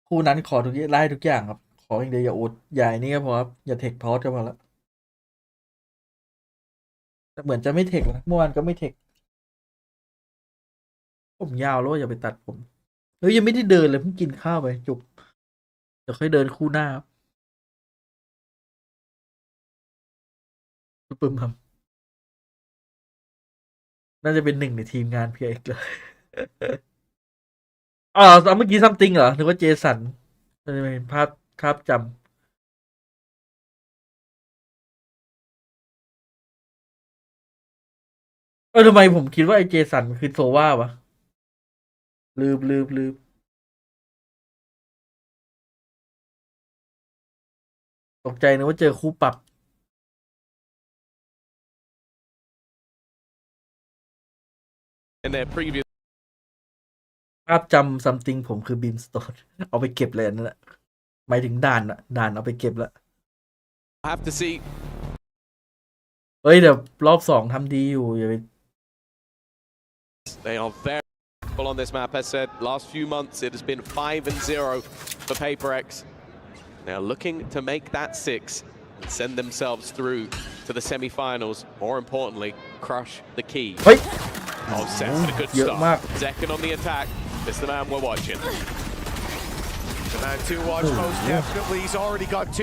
คู่นั้นขอทุกอย่างไล่ทุกอย่างครับ ขออย่างเดียวอย่าอุดใหญ่นี่ก็พอครับ อย่าเทคพอสก็พอแล้ว แต่เหมือนจะไม่เทคนะเมื่อวานก็ไม่เทค ผมยาวแล้วอย่าไปตัดผม เฮ้ยยังไม่ได้เดินเลยเพิ่งกินข้าวไปจุกเดี๋ยวค่อยเดินคู่หน้าครับปึ้มครับน่าจะเป็นหนึ่งในทีมงานเพียเอกเลย อ๋อเมื่อกี้ซัมติงเหรอนึกว่าเจสันมันจะเป็นภาพจำทำไมผมคิดว่าไอเจสันคือโซว่าวะลืมตกใจนึกว่าเจอคู่ปรับ in their previous ภาพจำซัมติงผมคือบีมสโตนเอาไปเก็บเลยนั่นแหละหมายถึงด่านเอาไปเก็บแล้ว have to see เฮ้ยเดี๋ยวรอบ2ทำดีอยู่อย่าไป they are very well on this map. As said, last few months it has been 5-0 for PaperX. They are looking to make that 6 and send themselves through to the semi-finals. More importantly, crush the key. เฮ้ย Oh, set for the good เยอะมาก start. Second on the attack. This is the man we're watching. The man to watch most definitely. He's already got 2.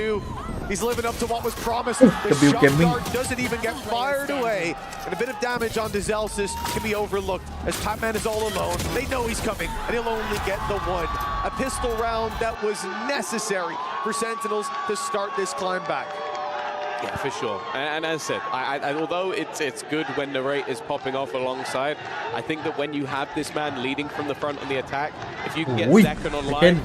He's living up to what was promised. The W shot Gaming. guard doesn't even get fired away. And a bit of damage on Zelsis can be overlooked as Patman is all alone. They know he's coming, and he'll only get the 1. A pistol round that was necessary for Sentinels to start this climb back. Yeah, for sure. And as I said, although it's good when the rate is popping off alongside, I think that when you have this man leading from the front on the attack, if you can get second online,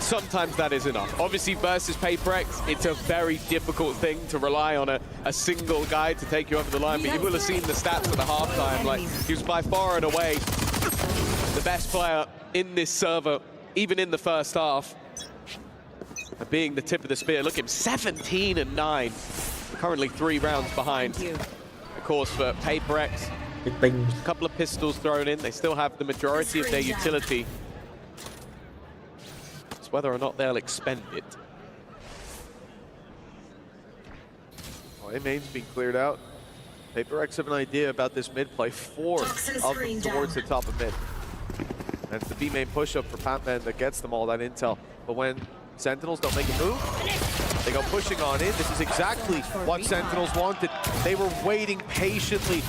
sometimes that is enough. Obviously, versus PaperX, it's a very difficult thing to rely on a single guy to take you over the line. But you will have seen the stats at the halftime. Like, he was by far and away the best player in this server, even in the first half. Being the tip of the spear. Look at him, 17 and 9. Currently 3 rounds behind. Of course, for PaperX, a couple of pistols thrown in. They still have the majority of their utility. It's whether or not they'll expend it. A main's been cleared out. PaperX have an idea about this mid play. 4 of them towards the top of mid. And it's the B main push up for Patman that gets them all that intel. But when Sentinels don't make a move, they go pushing on in. This is exactly what Sentinels wanted. They were waiting patiently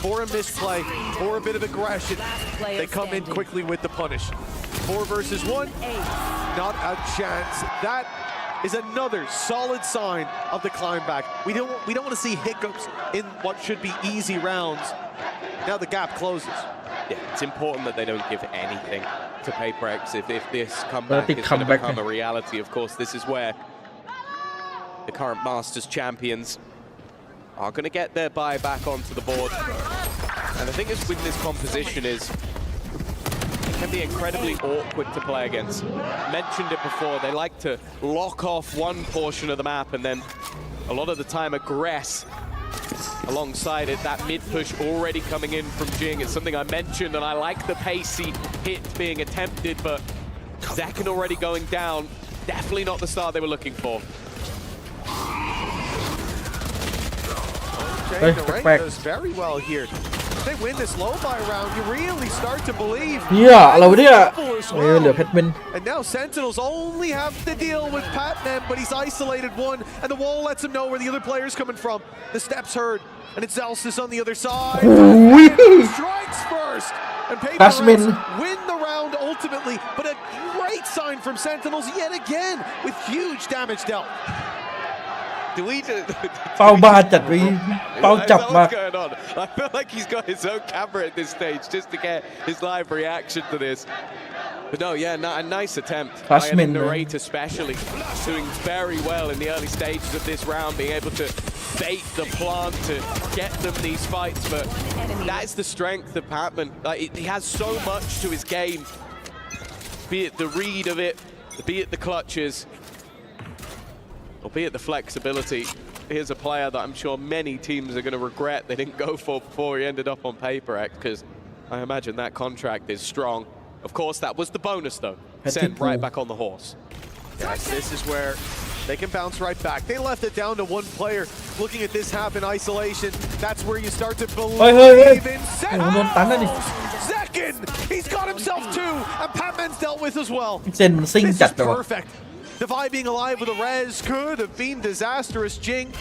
for a misplay, for a bit of aggression. They come in quickly with the punish. 4 versus 1, not a chance. That is another solid sign of the climb back. We don't want to see hiccups in what should be easy rounds. Now the gap closes. Yeah, it's important that they don't give anything to PaperX if this comeback is going to become a reality. Of course, this is where the current Masters champions are going to get their buy back onto the board. And the thing is with this composition is it can be incredibly awkward to play against. Mentioned it before, they like to lock off one portion of the map and then a lot of the time aggress alongside it. That mid push already coming in from Jing. It's something I mentioned, and I like the pacey hit being attempted, but Zekin already going down. Definitely not the start they were looking for. Okay, the rank does very well here. If they win this low buy round, you really start to believe. Yeah, and now Sentinels only have to deal with Patman, but he's isolated one, and the wall lets him know where the other player's coming from. The steps heard, and it's Zelsis on the other side. Strikes first, and PaperX win the round ultimately, but a great sign from Sentinels yet again with huge damage dealt. Do we just... What's going on? I feel like he's got his own camera at this stage just to get his live reaction to this. But no, yeah, a nice attempt. Flashman, Narrate especially doing very well in the early stages of this round, being able to bait the plant to get them these fights. But that is the strength of Patman. Like, he has so much to his game, be it the read of it, be it the clutches, or be it the flexibility. Here's a player that I'm sure many teams are going to regret they didn't go for before he ended up on PaperX, because I imagine that contract is strong. Of course, that was the bonus, though. Sent right back on the horse. Yes, this is where they can bounce right back. They left it down to one player. Looking at this happen in isolation, that's where you start to believe in Zekin! He's got himself 2, and Patman's dealt with as well. This is perfect. Devi being alive with a res could have been disastrous. Jing.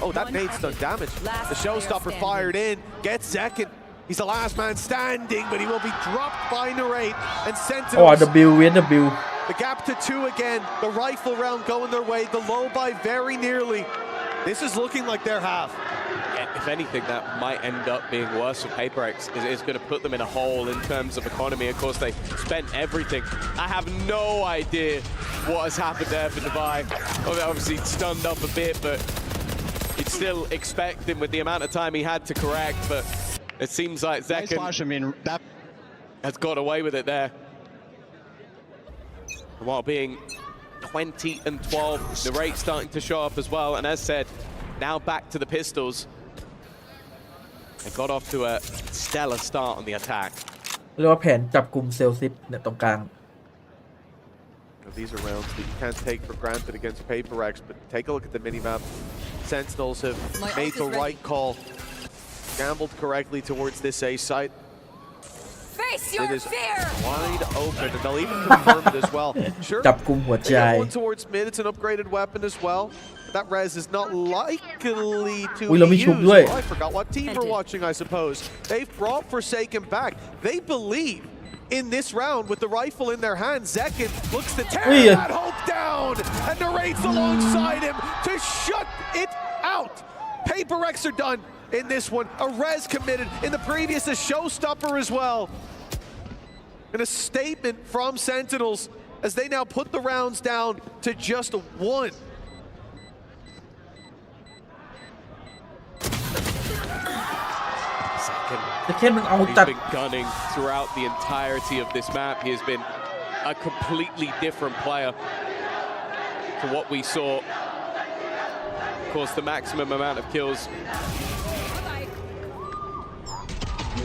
Oh, that nade's done damage. The showstopper fired in, gets Zekin. He's the last man standing, but he will be dropped by Narrate and Sentinels. The gap to 2 again. The rifle round going their way. The low by very nearly. This is looking like their half. Yeah, if anything, that might end up being worse for PaperX. It's going to put them in a hole in terms of economy. Of course, they spent everything. I have no idea what has happened there for Devi. Obviously stunned up a bit, but you'd still expect him with the amount of time he had to correct. But it seems like Zekin has got away with it there. While being 20 and 12, the rate starting to show up as well. And as said, now back to the pistols. They got off to a stellar start on the attack. เรียกว่าแผนจับกลุ่มเซลซิปเนี่ยตรงกลาง These are rounds that you can't take for granted against PaperX, but take a look at the minimap. Sentinels have made the right call, gambled correctly towards this A site. It is wide open, and they'll even confirm it as well. Sure, they got one towards mid. It's an upgraded weapon as well. That res is not likely to be used. Oh, I forgot what team we're watching, I suppose. They've brought Forsaken back. They believe in this round with the rifle in their hands. Zekin looks to tear that hope down and narrates alongside him to shut it out. Paper X are done in this one. A res committed in the previous, a showstopper as well. And a statement from Sentinels as they now put the rounds down to just 1. He's been gunning throughout the entirety of this map. He has been a completely different player to what we saw. Of course, the maximum amount of kills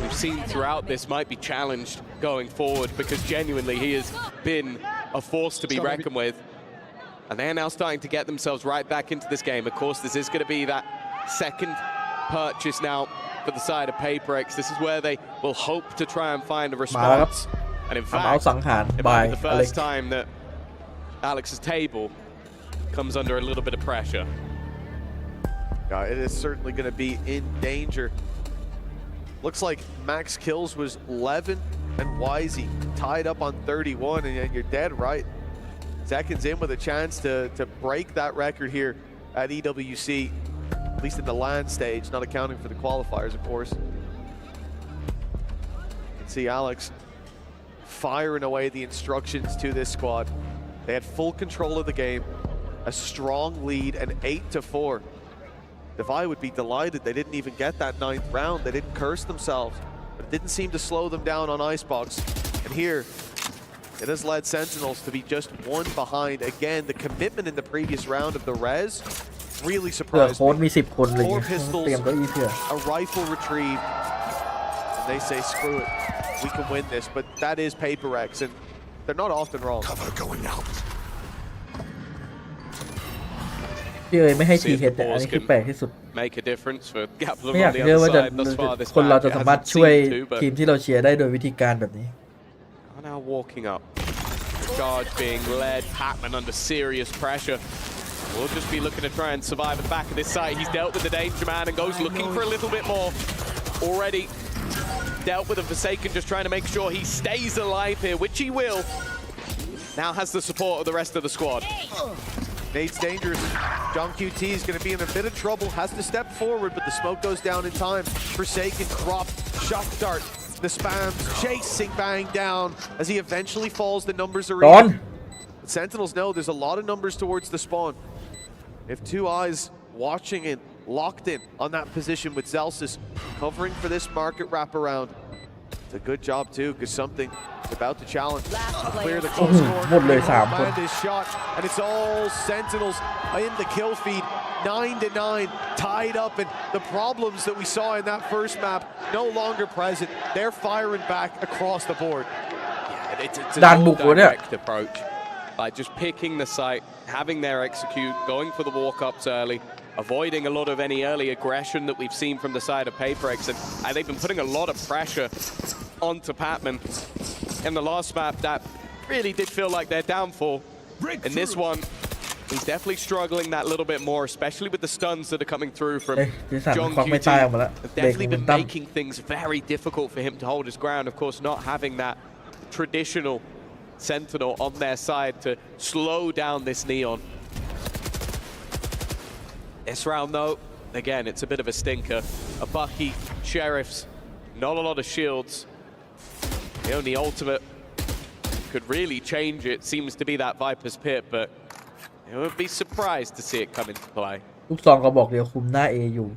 we've seen throughout this might be challenged going forward because genuinely he has been a force to be reckoned with. And they're now starting to get themselves right back into this game. Of course, this is going to be that second purchase now for the side of Paper X. This is where they will hope to try and find a response. And in fact, it might be the first time that Alex's table comes under a little bit of pressure. It is certainly going to be in danger. Looks like max kills was 11 and Wisey tied up on 31, and you're dead right. Zekin's in with a chance to break that record here at EWC, at least in the LAN stage, not accounting for the qualifiers, of course. You can see Alex firing away the instructions to this squad. They had full control of the game, a strong lead, and 8-4. Devi would be delighted they didn't even get that 9th round. They didn't curse themselves, but it didn't seem to slow them down on Icebox. And here, it has led Sentinels to be just 1 behind. Again, the commitment in the previous round of the res really surprised me. 4 pistols, a rifle retrieved, and they say, screw it, we can win this. But that is Paper X, and they're not often wrong. Cover going out. ไม่ให้ทีเฮดอันนี้คือแปลกที่สุดไม่อยากเชื่อว่าคนเราจะสามารถช่วยทีมที่เราเชียร์ได้โดยวิธีการแบบนี้ Now walking up, charge being led, Patman under serious pressure. We'll just be looking to try and survive at the back of this site. He's dealt with the danger man and goes looking for a little bit more. Already dealt with a Forsaken, just trying to make sure he stays alive here, which he will. Now has the support of the rest of the squad. Nate's dangerous. John QT is going to be in a bit of trouble. Has to step forward, but the smoke goes down in time. Forsaken drop, shock dart. The spams chasing Bang down as he eventually falls. The numbers are even. Sentinels know there's a lot of numbers towards the spawn. If 2 eyes watching in, locked in on that position with Zelsis covering for this market wraparound. It's a good job too, because something is about to challenge. Clear the close corner. Land is shot, and it's all Sentinels in the kill feed. 9-9, tied up, and the problems that we saw in that first map no longer present. They're firing back across the board. Yeah, it's a more direct approach. By just picking the site, having their execute, going for the walk-ups early, avoiding a lot of any early aggression that we've seen from the side of Paper X, and they've been putting a lot of pressure onto Patman. In the last map, that really did feel like their downfall. In this one, he's definitely struggling that little bit more, especially with the stuns that are coming through from John QT. Definitely been making things very difficult for him to hold his ground. Of course, not having that traditional Sentinel on their side to slow down this Neon. This round, though, again, it's a bit of a stinker. A Bucky, Sheriffs, not a lot of shields. The only ultimate could really change it seems to be that Viper's Pit, but I would be surprised to see it come into play. ลูกซองก็บอกเดี๋ยวคุมหน้า A อยู่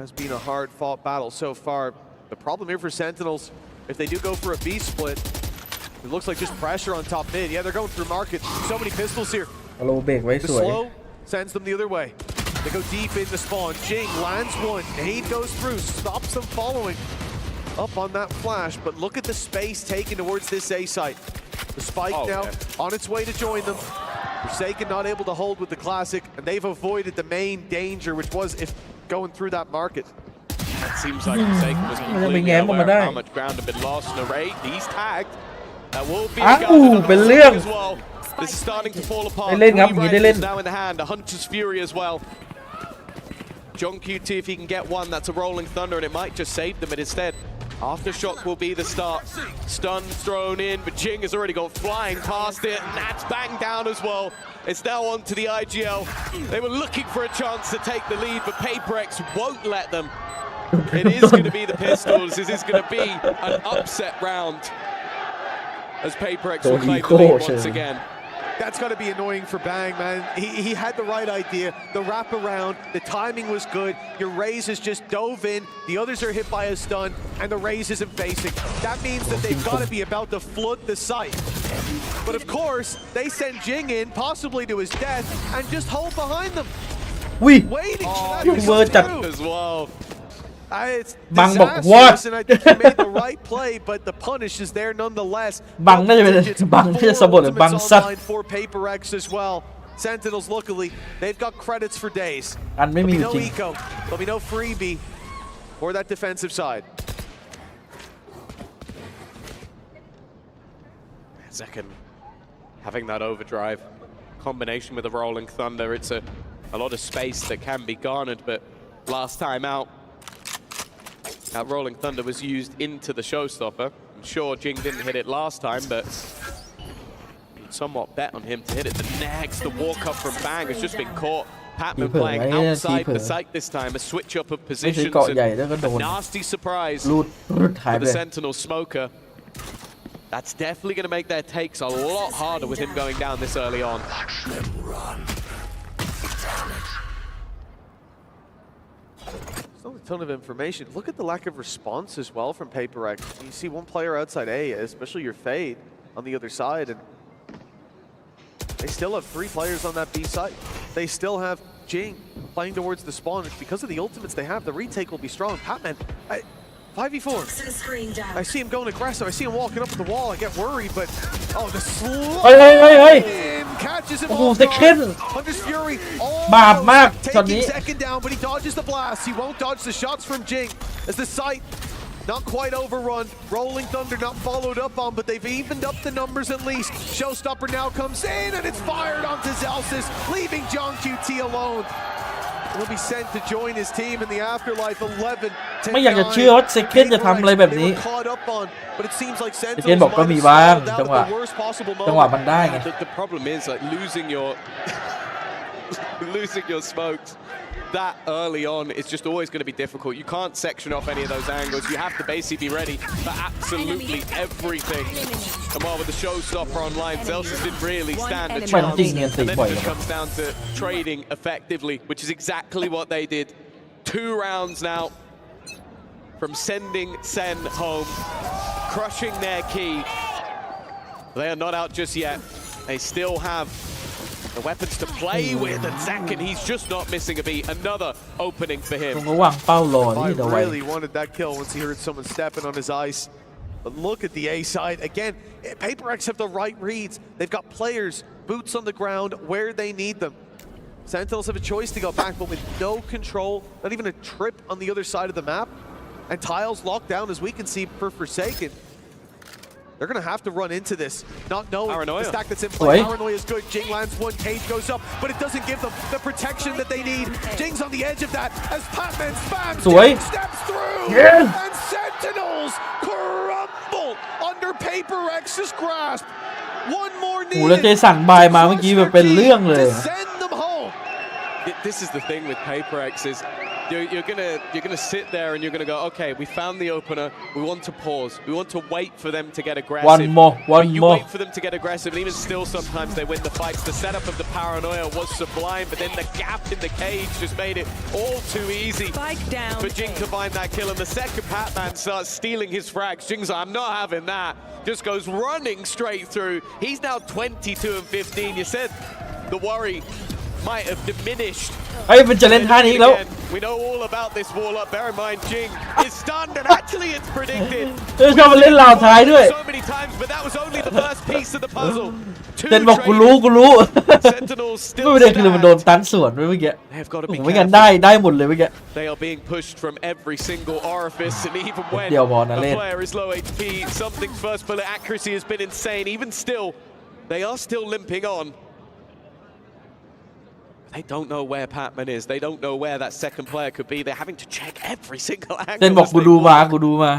Has been a hard-fought battle so far. The problem here for Sentinels, if they do go for a B split, it looks like just pressure on top mid. Yeah, they're going through market. So many pistols here. The slow sends them the other way. They go deep in the spawn. Jing lands one. Nade goes through, stops them following up on that flash. But look at the space taken towards this A site. The spike now on its way to join them. Forsaken not able to hold with the classic, and they've avoided the main danger, which was if going through that market. That seems like Forsaken was completely aware of how much ground had been lost. Narrate, he's tagged. That will be as well. This is starting to fall apart. 3 rifles now in the hand, a Hunter's Fury as well. John QT, if he can get one, that's a Rolling Thunder, and it might just save them, but instead Aftershock will be the start. Stun thrown in, but Jing has already gone flying past it, and that's banged down as well. It's now on to the IGL. They were looking for a chance to take the lead, but PaperX won't let them. It is going to be the Pistols. This is going to be an upset round as PaperX will claim the lead once again. That's got to be annoying for Bang, man. He had the right idea, the wrap around, the timing was good. Your Raze has just dove in, the others are hit by a stun, and the Raze isn't facing. That means that they've got to be about to flood the site. But of course, they send Jing in, possibly to his death, and just hold behind them. วิ Waiting for that ยุ่ง to เวอ come ร์จัด through. As well. It's บังบอก what disastrous, and I think he made the right play, but the punish is there nonetheless. บังน่าจะเป็นบังที่จะสะบัดหรือบังซัด Online for PaperX as well. Sentinels, luckily, they've got credits for days. อันไม่ There'll มี be อยู่ no จริง eco, there'll be no freebie for that defensive side. Second, having that overdrive combination with the Rolling Thunder, it's a lot of space that can be garnered, but last time out, that Rolling Thunder was used into the showstopper. I'm sure Jing didn't hit it last time, but somewhat bet on him to hit it. The next, the walk up from Bang has just been caught. Patman playing outside the site this time, a switch up of positions, and a nasty surprise รูดหาย for ไป the Sentinel smoker. That's definitely going to make their takes a lot harder with him going down this early on. There's not a ton of information. Look at the lack of response as well from PaperX. You see one player outside A, especially your Fade on the other side, and they still have 3 players on that B side. They still have Jing playing towards the spawn. Because of the ultimates they have, the retake will be strong. Patman, 5v4. I see him going aggressive. I see him walking up to the wall. I get worried, but oh, the slow catches him off guard. Hunter's Fury taking second down, but he dodges the blast. He won't dodge the shots from Jing as the site not quite overrun. Rolling Thunder not followed up on, but they've evened up the numbers at least. Showstopper now comes in, and it's fired onto Zelsis, leaving John QT alone. He'll be sent to join his team in the afterlife. 11 ไม่อยากจะเชื่อว่าเซคเคนจะทำอะไรแบบนี้เซคเคนบอกก็มีบ้างจังหวะมันได้ไง The problem is like losing your smokes that early on is just always going to be difficult. You can't section off any of those angles. You have to basically be ready for absolutely everything. And while with the showstopper online, Zelsis didn't really stand a chance. And then it just comes down to trading effectively, which is exactly what they did. 2 rounds now from sending Sen home, crushing their key. They are not out just yet. They still have the weapons to play with, and second, he's just not missing a beat. Another opening for him. ระหว่างเป้ารอนี่ I really wanted that kill once he heard someone stepping on his ice. But look at the A side. Again, PaperX have the right reads. They've got players, boots on the ground, where they need them. Sentinels have a choice to go back, but with no control, not even a trip on the other side of the map. And tiles locked down, as we can see, for Forsaken. They're going to have to run into this, not knowing the stack that's in play. Paranoia is good. Jing lands one, cage goes up, but it doesn't give them the protection that they need. Jing's on the edge of that as Patman spams. Jing steps through, and Sentinels crumble under PaperX's grasp. One more need. แล้วเจสั่งบายมาเมื่อกี้แบบเป็นเรื่องเลย Send them home. This is the thing with PaperX is you're gonna sit there and you're gonna go, okay, we found the opener. We want to pause. We want to wait for them to get aggressive. One more. You wait for them to get aggressive, and even still, sometimes they win the fights. The setup of the Paranoia was sublime, but then the gap in the cage just made it all too easy for Jing to find that kill. And the second Patman starts stealing his frags. Jing's like, I'm not having that. Just goes running straight through. He's now 22 and 15. You said the worry might have diminished. เฮ้ยมันจะเล่นท่านี้แล้ว We know all about this wall up. Bear in mind, Jing is stunned, and actually it's predicted. ชอบมาเล่นราวท้ายด้วย So many times, but that was only the first piece of the puzzle. เต้นบอกกูรู้ Sentinels ไม่ still เป็นไรคือมันโดนตันสวนเมื่อกี้ They've got to be ไม่งั้น careful. ได้หมดเลยเมื่อกี้ They are being pushed from every single orifice, and even when เดี๋ยวบอลนะ a เล่น player is low HP, something's first bullet accuracy has been insane. Even still, they are still limping on. They don't know where Patman is. They don't know where that second player could be. They're having to check every single angle. เต้นบอกกูดูมา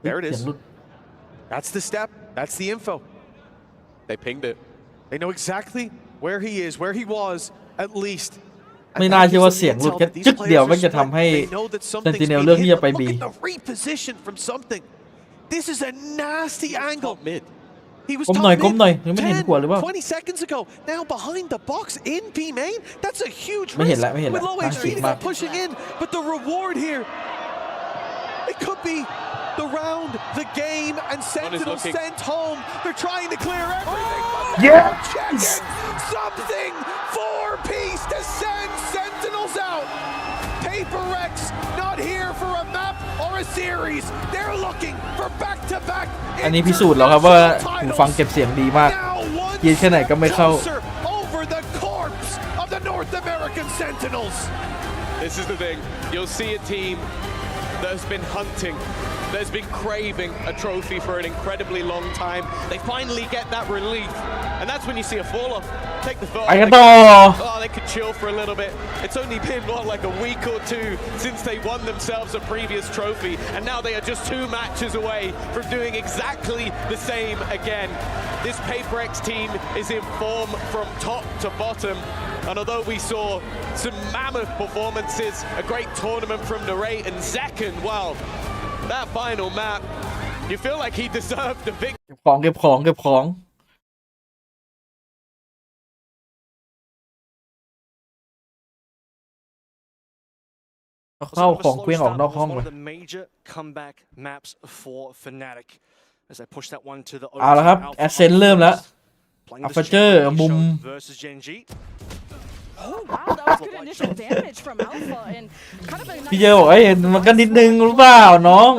There it เสีย is. งหลุด That's the step. That's the info. They pinged it. They know exactly where he is, where he was, at least. ไม่น่าเชื่อว่าเสียงหลุดแค่จึ๊กเดียวมันจะทำให้ Sentinel เลือกที่จะไป B Look at the reposition from something. This is a nasty angle. Mid. He was ก้ม top หน่อย mid ก้มหน่อยยังไม่เห็นหัวหรือเปล่า 20 seconds ago. Now behind the box in B main. That's a huge ไม่เห็น risk ละไม่เห็นละ with low น่า HP เสีย to มาก go pushing in. But the reward here, it could be the round, the game, and Sentinels looking. sent home. They're trying to clear everything. Yes! Check it. Something 4-piece to send Sentinels out. Paper Rex not here for a map or a series. They're looking for back-to-back. อันนี้พิสูจน์แล้วครับว่าหูฟังเก็บเสียงดีมาก ยืนแค่ไหนก็ไม่เข้า Over the corpse of the North American Sentinels. This is the thing. You'll see a team that has been hunting, that's been craving a trophy for an incredibly long time. They finally get that relief, and that's when you see a fall off. Take the photo. ไปกันต่อ Oh, they could chill for a little bit. It's only been, what, like a week or two since they won themselves a previous trophy, and now they are just 2 matches away from doing exactly the same again. This Paper X team is in form from top to bottom, and although we saw some mammoth performances, a great tournament from Narrate and Zekken, well, that final map, you feel like he deserved the victory. เก็บของ เข้าของเครื่องออกนอกห้องเลย เอาละครับแอสเซนเริ่มแล้วอัฟเจอร์มุม Oh wow, that was good initial damage from Alpha and kind of a พี่เจบอกมันก็นิดนึงหรือเปล่าน้อง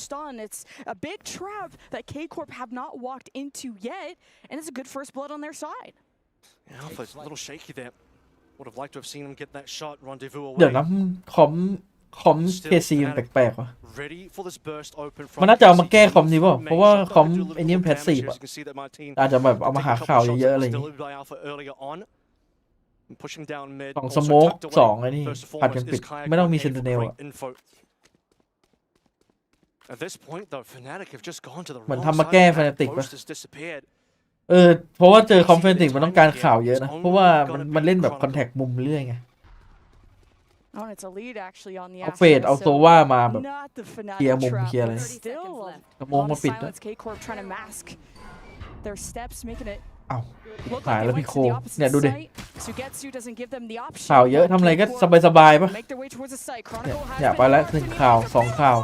stun. It's a big trap that K Corp have not walked into yet, and it's a good first blood on their side. Alpha's a little shaky there. Would have liked to have seen him get that shot rendezvous away. เดี๋ยวนะคอมเคซีมันแปลกๆว่ะ Ready for this burst open from มันน่าจะเอามาแก้คอมนี้ป่ะเพราะว่าคอมไอ้นี่มันแพสซีฟอ่ะอาจจะแบบเอามาหาข่าวเยอะๆอะไรอย่างงี้สองสโมกสองไอ้นี่ผัดกันปิดไม่ต้องมีเซนติเนลอ่ะเหมือนทำมาแก้แฟนติกป่ะเพราะว่าเจอคอมเฟนติกมันต้องการข่าวเยอะนะเพราะว่ามันเล่นแบบคอนแทคมุมเรื่อยไงเอาเฟดเอาโซว่ามาแบบเคลียร์มุมเคลียร์อะไรสโมกมาปิดด้วยอ้าวหายแล้วพี่โคเนี่ยดูดิข่าวเยอะทำอะไรก็สบายๆป่ะเนี่ยไปแล้ว1 ข่าว 2 ข่าว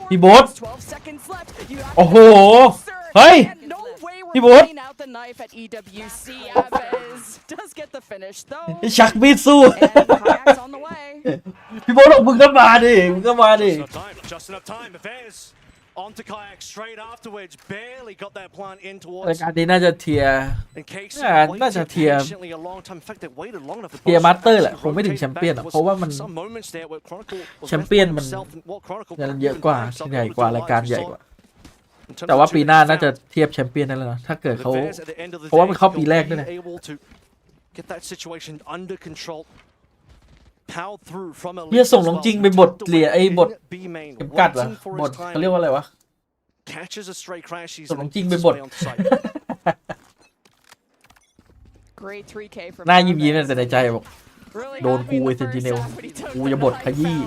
พี่โบ๊ทโอ้โหเฮ้ยพี่โบ๊ทชักมีดสู้พี่โบ๊ทมึงก็มาดิOnto kayak straight afterwards, barely got that plant in towards. รายการนี้น่าจะเทียร์น่าจะเทียร์มาสเตอร์แหละคงไม่ถึงแชมเปี้ยนเพราะว่ามันแชมเปี้ยนมันเยอะกว่าใหญ่กว่ารายการใหญ่กว่าแต่ว่าปีหน้าน่าจะเทียบแชมเปี้ยนได้แล้วนะถ้าเกิดเขาเพราะว่ามันเข้าปีแรกด้วยนะเฮียส่งลงจริงไปบทเหลี่ยไอ้บทเข็มกัดเหรอบทเขาเรียกว่าอะไรวะส่งลงจริงไปบทหน้ายิ้มแต่ในใจบอกโดนกูไอ้เซนติเนลกูจะบทขยี้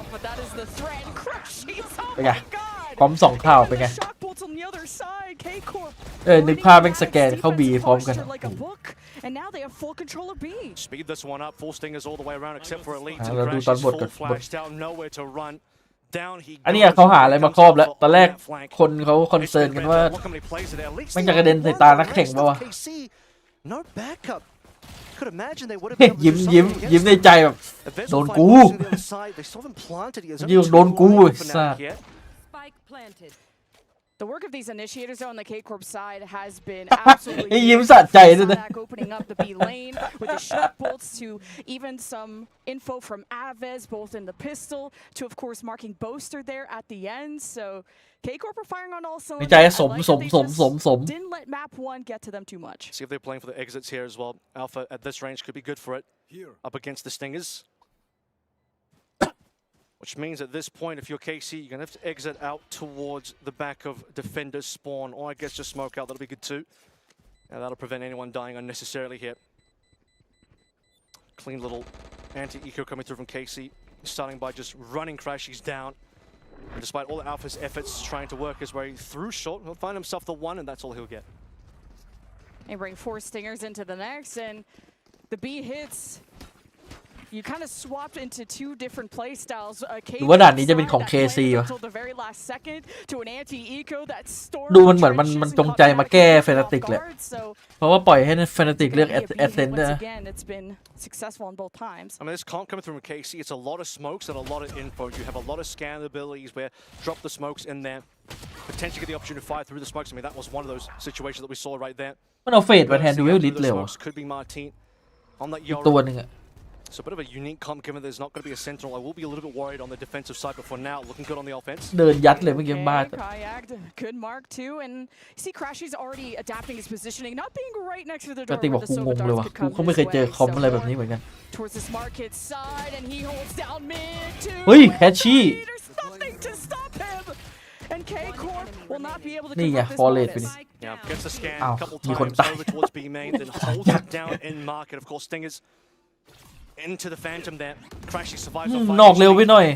เป็นไงพร้อม2 ข่าวเป็นไงนึกภาพเป็นสแกนเข้าบีพร้อมกันAnd now they have full control of B. Speed this one up, full stingers all the way around except for Elite. เราดูตอนบทก่อน Flashed out nowhere to run. Down he อันนี้เขาหาอะไรมาครอบแล้วตอนแรกคนเขาคอนเซิร์นกันว่ามันจะกระเด็นใส่ตานักแข่งป่าวะ No backup. Could imagine they would have ยิ้มในใจแบบโดนกูโดนกูซ่า Spike planted. The work of these initiators on the K Corp side has been absolutely ยิ้มสะใจด้วยนะ opening up the B lane with the shock bolts to even some info from Aves both in the pistol to of course marking Boaster there at the end so K Corp are firing on all cylinders ในใจสม didn't let map 1 get to them too much. See if they're playing for the exits here as well. Alpha at this range could be good for it up against the Stingers. Which means at this point, if you're KC, you're going to have to exit out towards the back of defender's spawn, or I guess just smoke out. That'll be good too. And that'll prevent anyone dying unnecessarily here. Clean little anti-eco coming through from KC, starting by just running Crashies down. And despite all the Alpha's efforts trying to work his way through short, he'll find himself the one, and that's all he'll get. They bring 4 stingers into the next, and the B hits. You kind of swapped into 2 different play styles. หรือว่าด่านนี้จะเป็นของ KC วะ until the very last second to an anti-eco that storm ดูมันเหมือนมันจงใจมาแก้เฟนาติกเลยเพราะว่าปล่อยให้เฟนาติกเลือกแอดเซนต์นะ again it's been successful on both times. I mean, this comp coming through from KC, it's a lot of smokes and a lot of info. You have a lot of scan abilities where drop the smokes in there, potentially get the opportunity to fire through the smokes. I mean, that was one of those situations that we saw right there. มันเอาเฟดมาแทนดูเวลลิสเร็ว Could be Martin on that อีกตัว Yoru. หนึ่งอะ So a bit of a unique comp given there's not going to be a Sentinel. I will be a little bit worried on the defensive side, but for now, looking good on the offense. เดินยัดเลยเมื่อกี้บ้า Kayak, good mark too, and you see Crashy's already adapting his positioning, not being right next to the ก door ติบอก where กู the งง Sova เลย darts ว่ะ could กู come ก็ไม่เคย his เจอ way. คอม So อะไรแบบนี้เหมือนกัน towards the smart kid side, and he holds down mid too. เฮ้ยแคชชี่ There's nothing to stop him, and K-Corp will not be able to นี่ไง convert this ฟอร์เรสไป bonus. นี่ Yeah, gets the scan Ow, a coupleมีคน times ตาย over towards B main, then holds it down in market. Of course, Stingers into the Phantom there. Crashy survives on นอกเร็วไปหน่อย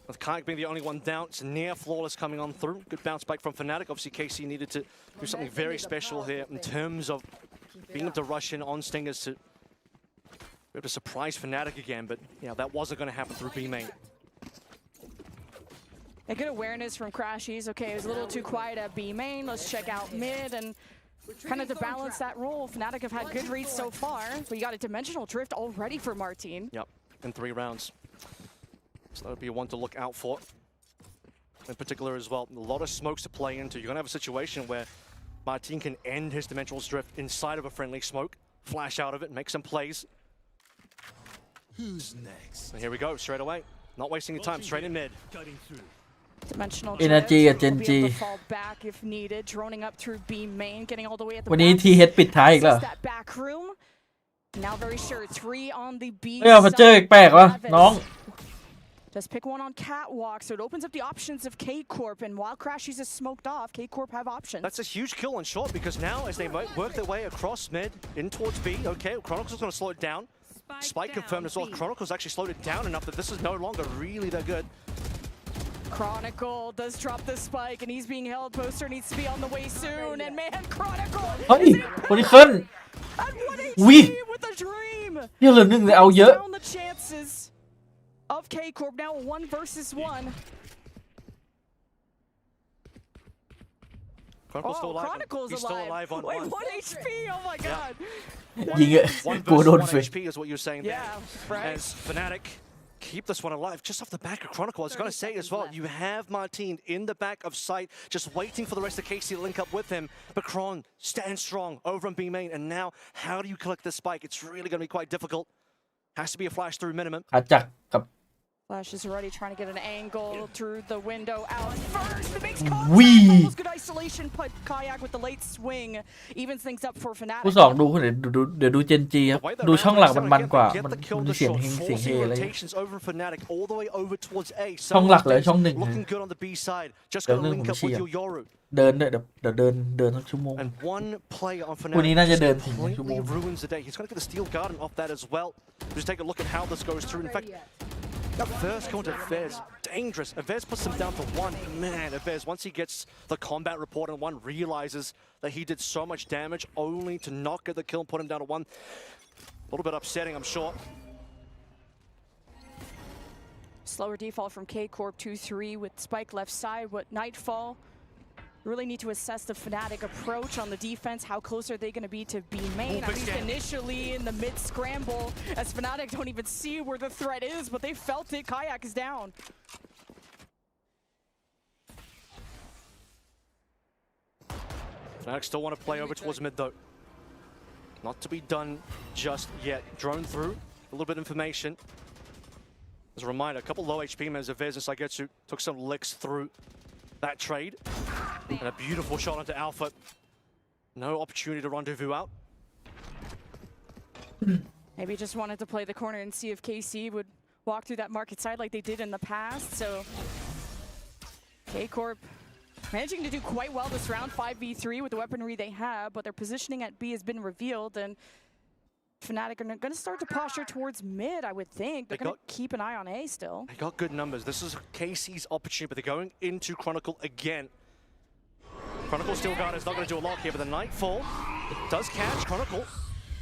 With Kayak being the only one down, it's near flawless coming on through. Good bounce back from Fnatic. Obviously, KC needed to do something very special here in terms of being able to rush in on Stingers to be able to surprise Fnatic again. But yeah, that wasn't going to happen through B main. A good awareness from Crashies. Okay, it was a little too quiet at B main. Let's check out mid and kind of to balance that role. Fnatic have had good reads so far, but you got a dimensional drift already for Martin. Yep, in 3 rounds. So that would be one to look out for. In particular as well, a lot of smokes to play into. You're going to have a situation where Martin can end his dimensional drift inside of a friendly smoke, flash out of it, make some plays. Who's next? And here we go, straight away. Not wasting your time, straight in mid. Dimensional Energy drift. at Gen Will G. be able to fall back if needed, droning up through B main, getting all the way at the วันนี้ back. ทีเฮดปิดท้ายอีกแล้ว That back room. Now very sure, 3 on the B เฮ้ยมาเจอแปลกๆวะน้อง Just pick one on catwalk, so it opens up the options of K-Corp, and while Crashies is smoked off, K-Corp have options. That's a huge kill on short because now as they work their way across mid, in towards B, okay, Chronicles is going to slow it down. Spike confirmed as well. Chronicles actually slowed it down enough that this is no longer really that good. Chronicle does drop the spike, and he's being held. Poster needs to be on the way soon, and man, Chronicle เฮ้ย is in คนนี้ขึ้น at 1 Oui. HP with a dream. เยอะเหลือหนึ่งเลยเอาเยอะ Down the chances of K-Corp now 1 versus 1. Chronicles still alive. Chronicles He's still alive on Wait, 1. 1 HP. Oh my god. ยิงอะ 1 กู versus โดน 1 เฟ HP is what you're saying there. Yeah, right. As Fnatic keep this one alive just off the back of Chronicle. I was going to say as well, you have Martin in the back of sight, just waiting for the rest of KC to link up with him. But Kron stands strong over on B main. And now, how do you collect this spike? It's really going to be quite difficult. Has to be a flash through minimum. ขาจักกับ Flash is already trying to get an angle through the window out first. It makes Wee. contact. Almost good isolation, but Kayak with the late swing evens things up for Fnatic. ผู้สองดูเดี๋ยวดูเจนจีครับดูช่องหลักมันกว่ามันมีเสียงเฮงเสียงเฮอะไร rotations over Fnatic all the way over towards A. ช่องหลักเลยช่องหนึ่ง Looking good on the B side. Just เดี๋ยว going เรื่ to อง link ผม up เชีย with ร์ your Yoru. เดินด้วยเดี๋ยวเดินทั้งชั่วโมง And one play on วันนี้ Fnatic น่าจะ just เดินถึงชั่วโม completely ง ruins the day. He's going to get the steel garden off that as well. Just take a look at how this goes through. In fact, that first going to Vez, dangerous. Vez puts him down to 1. Man, Vez, once he gets the combat report on 1, realizes that he did so much damage only to not get the kill and put him down to 1. A little bit upsetting, I'm sure. Slower default from K-Corp 2-3 with Spike left side. What Nightfall really need to assess the Fnatic approach on the defense. How close are they going to be to B main? At least initially in the mid scramble, as Fnatic don't even see where the threat is, but they felt it. Kayak is down. Fnatic still want to play over towards mid though. Not to be done just yet. Drone through, a little bit of information. As a reminder, a couple low HP members of Vez and Saigetsu took some licks through that trade. And a beautiful shot onto Alpha. No opportunity to rendezvous out. Maybe just wanted to play the corner and see if KC would walk through that market side like they did in the past. So K-Corp managing to do quite well this round, 5v3 with the weaponry they have, but their positioning at B has been revealed, and Fnatic are going to start to posture towards mid, I would think. They're going to keep an eye on A still. They got good numbers. This is KC's opportunity, but they're going into Chronicle again. Chronicle Steel Guard is not going to do a lot here, but the Nightfall does catch Chronicle.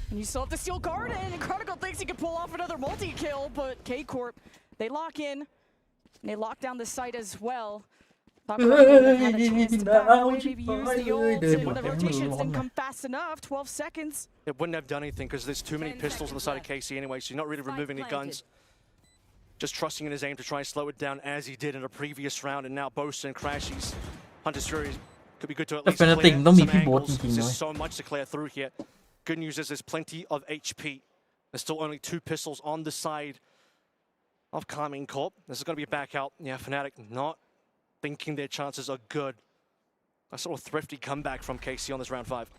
And you still have the Steel Guard in, and Chronicle thinks he can pull off another multi-kill, but K-Corp, they lock in, and they lock down the site as well. Thought Chronicle would have had a chance to back away, maybe use the ult, and the rotations didn't come fast enough, 12 seconds. It wouldn't have done anything because there's too many pistols on the side of KC anyway, so you're not really removing any guns. Just trusting in his aim to try and slow it down as he did in a previous round, and now Bosa and Crashies, Hunter's Fury could be good to at least clear some angles. There's so much to clear through here. Good news is there's plenty of HP. There's still only 2 pistols on the side of Climax Corp. This is going to be a back out. Yeah, Fnatic not thinking their chances are good. A sort of thrifty comeback from KC on this round 5.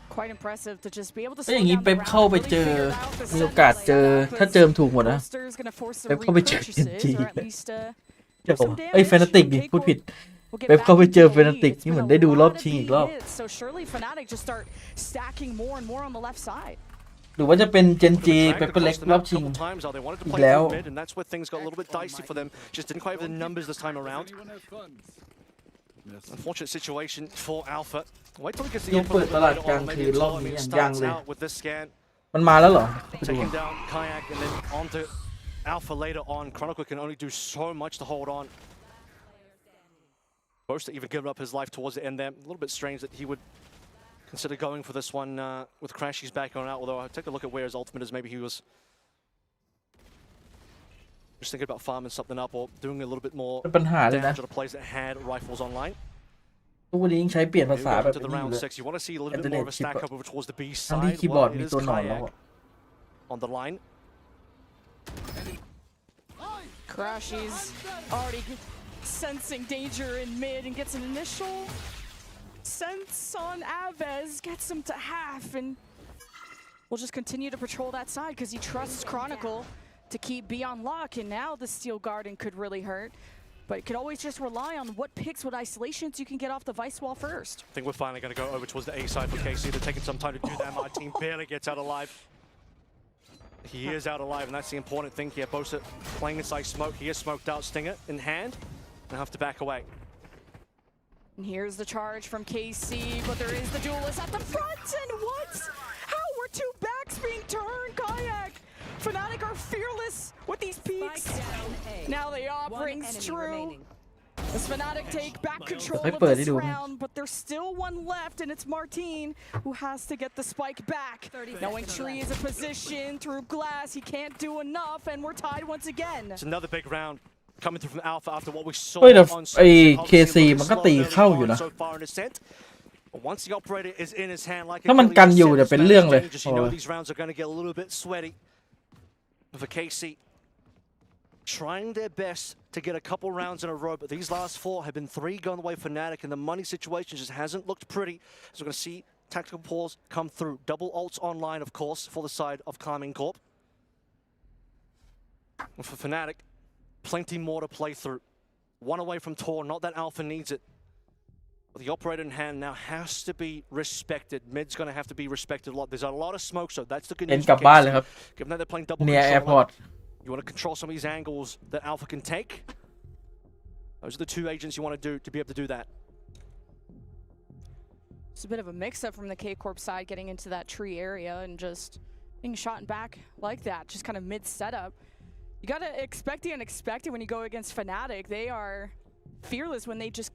Quite impressive to just be able to ถ้าอย่างนี้เป๊ปเข้าไปเจอมีโอกาสเจอถ้าเจิมถูกหมดนะเป๊ปเข้าไปเจอเอ็นจีไอ้ยแฟนาติกดิพูดผิดเป๊ปเข้าไปเจอแฟนาติกนี่เหมือนได้ดูรอบชิงอีกรอบหรือว่าจะเป็นเจนจีเป๊ปเล็กรอบชิงอีกแล้ว Unfortunate situation for Alpha. Wait till he gets the ยังเปิด input ตลาด later กลาง on. คื Maybe นรอบ Tommy นี้ยัง starts เลย out with this scan. มันมาแล้วเหรอ Taking down Kayak and then onto Alpha later on. Chronicle can only do so much to hold on. Bosta even giving up his life towards the end there. A little bit strange that he would consider going for this one with Crashies back on out. Although I take a look at where his ultimate is. Maybe he was just thinking about farming something up or doing a little bit more เป็นปัญหาเลยนะ damage to the players that had rifles online. ทุกวันนี้ยังใช้เปลี่ยนภาษาแบบ To นี้ the อยู่ round เลย 6, you want to see a little bit more of a stack up over towards the B ทั้งที่ side. คีย์บอร์ด Well, มี it is ตัวหนอนแล้ว Kayak on the line. Crashies already sensing danger in mid and gets an initial sense on Aves, gets him to half, and we'll just continue to patrol that side because he trusts Chronicle to keep B on lock, and now the Steel Garden could really hurt. But it could always just rely on what picks, what isolations you can get off the Vice Wall first. I think we're finally going to go over towards the A side for KC. They're taking some time to do that. My team barely gets out alive. He is out alive, and that's the important thing here. Bosa playing inside smoke. He is smoked out. Stinger in hand. And have to back away. And here's the charge from KC, but there is the duelist at the front, and what? How were 2 backs being turned? Kayak! Fnatic are fearless with these peaks. Now the AWP rings true. As Fnatic take back control of this round, but there's still one left, and it's Martin who has to get the spike back. Knowing Tree is a position through glass, he can't do enough, and we're tied once again. It's another big round coming through from Alpha after what we saw เฮ้ยแต่ on ไอ้ KC มันก็ตีเข้าอยู่นะ so far in ascent. Once the operator is in his hand, like ถ้ามันกันอยู่เนี่ยเป็นเรื่องเลย you know these rounds are going to get a little bit sweaty for KC. Trying their best to get a couple rounds in a row, but these last 4 have been 3 gone the way for Fnatic, and the money situation just hasn't looked pretty. So we're going to see tactical pause come through. Double ults online, of course, for the side of Climax Corp. And for Fnatic, plenty more to play through. 1 away from Tor, not that Alpha needs it. But the operator in hand now has to be respected. Mid's going to have to be respected a lot. There's a lot of smoke, so that's the good เอ็น news. กลับบ้านเลยครับ Given that they're playing double เนีย control, แอร์พอร์ต you want to control some of these angles that Alpha can take. Those are the 2 agents you want to do to be able to do that. It's a bit of a mix-up from the K-Corp side getting into that tree area and just being shot back like that, just kind of mid-setup. You gotta expect the unexpected when you go against Fnatic. They are fearless when they just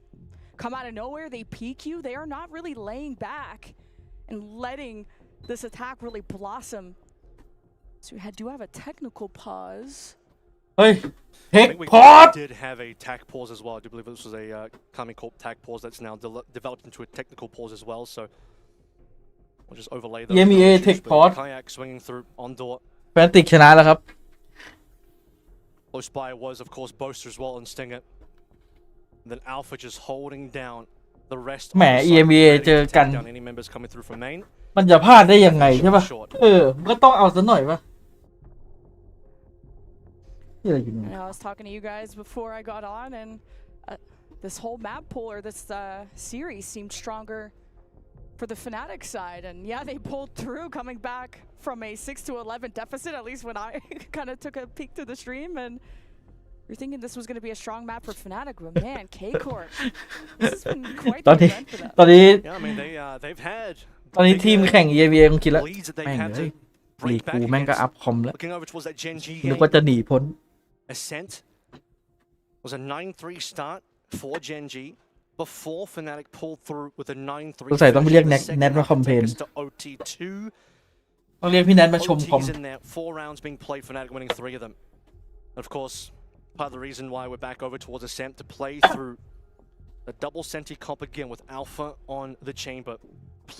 come out of nowhere, they peek you. They are not really laying back and letting this attack really blossom. So we do have a technical pause. เฮ้ยเทค I think we พอร์ต did have a tac pause as well. I do believe this was a Climax Corp tac pause that's now developed into a technical pause as well. So we'll just overlay those. EMEA tech pause. Kayak swinging through on door. แฟนติกชนะแล้วครับ Close by was, of course, Boaster as well and Stinger. And then Alpha just holding down The rest แหม EMEA เจอกัน down any members coming through from main. มันจะพลาดได้ยังไงใช่ป่ะมันก็ต้องเอาซะหน่อยป่ะนี่อะไรอยู่เนี่ย I was talking to you guys before I got on, and this whole map pool or this series seemed stronger for the Fnatic side, and yeah, they pulled through, coming back from a 6-11 deficit. At least when I kind of took a peek through the stream, and you're thinking this was going to be a strong map for Fnatic, but man, K Corp, this has been quite the event for them. ตอนนี้ Yeah, I mean they've had ตอนนี้ทีมแข่ง EMEA คงคิดแล้ว leads that แม่ they've ง had เลย to ลี break กู back แม่งก็ against. อัพคอมแล้ว Looking over towards that Gen G นึก game. ว่าจะหนีพ้น Ascent was a 9-3 start for Gen G before Fnatic pulled through with a 9-3. สงสัยต้องไปเรียกแนทมาคอมเพลน to OT2. ต้องเรียกพี่แนทมาชมคอม OTs in there, 4 rounds being played, Fnatic winning 3 of them. Of course, part of the reason why we're back over towards Ascent to play through a double Senti comp again with Alpha on the chamber.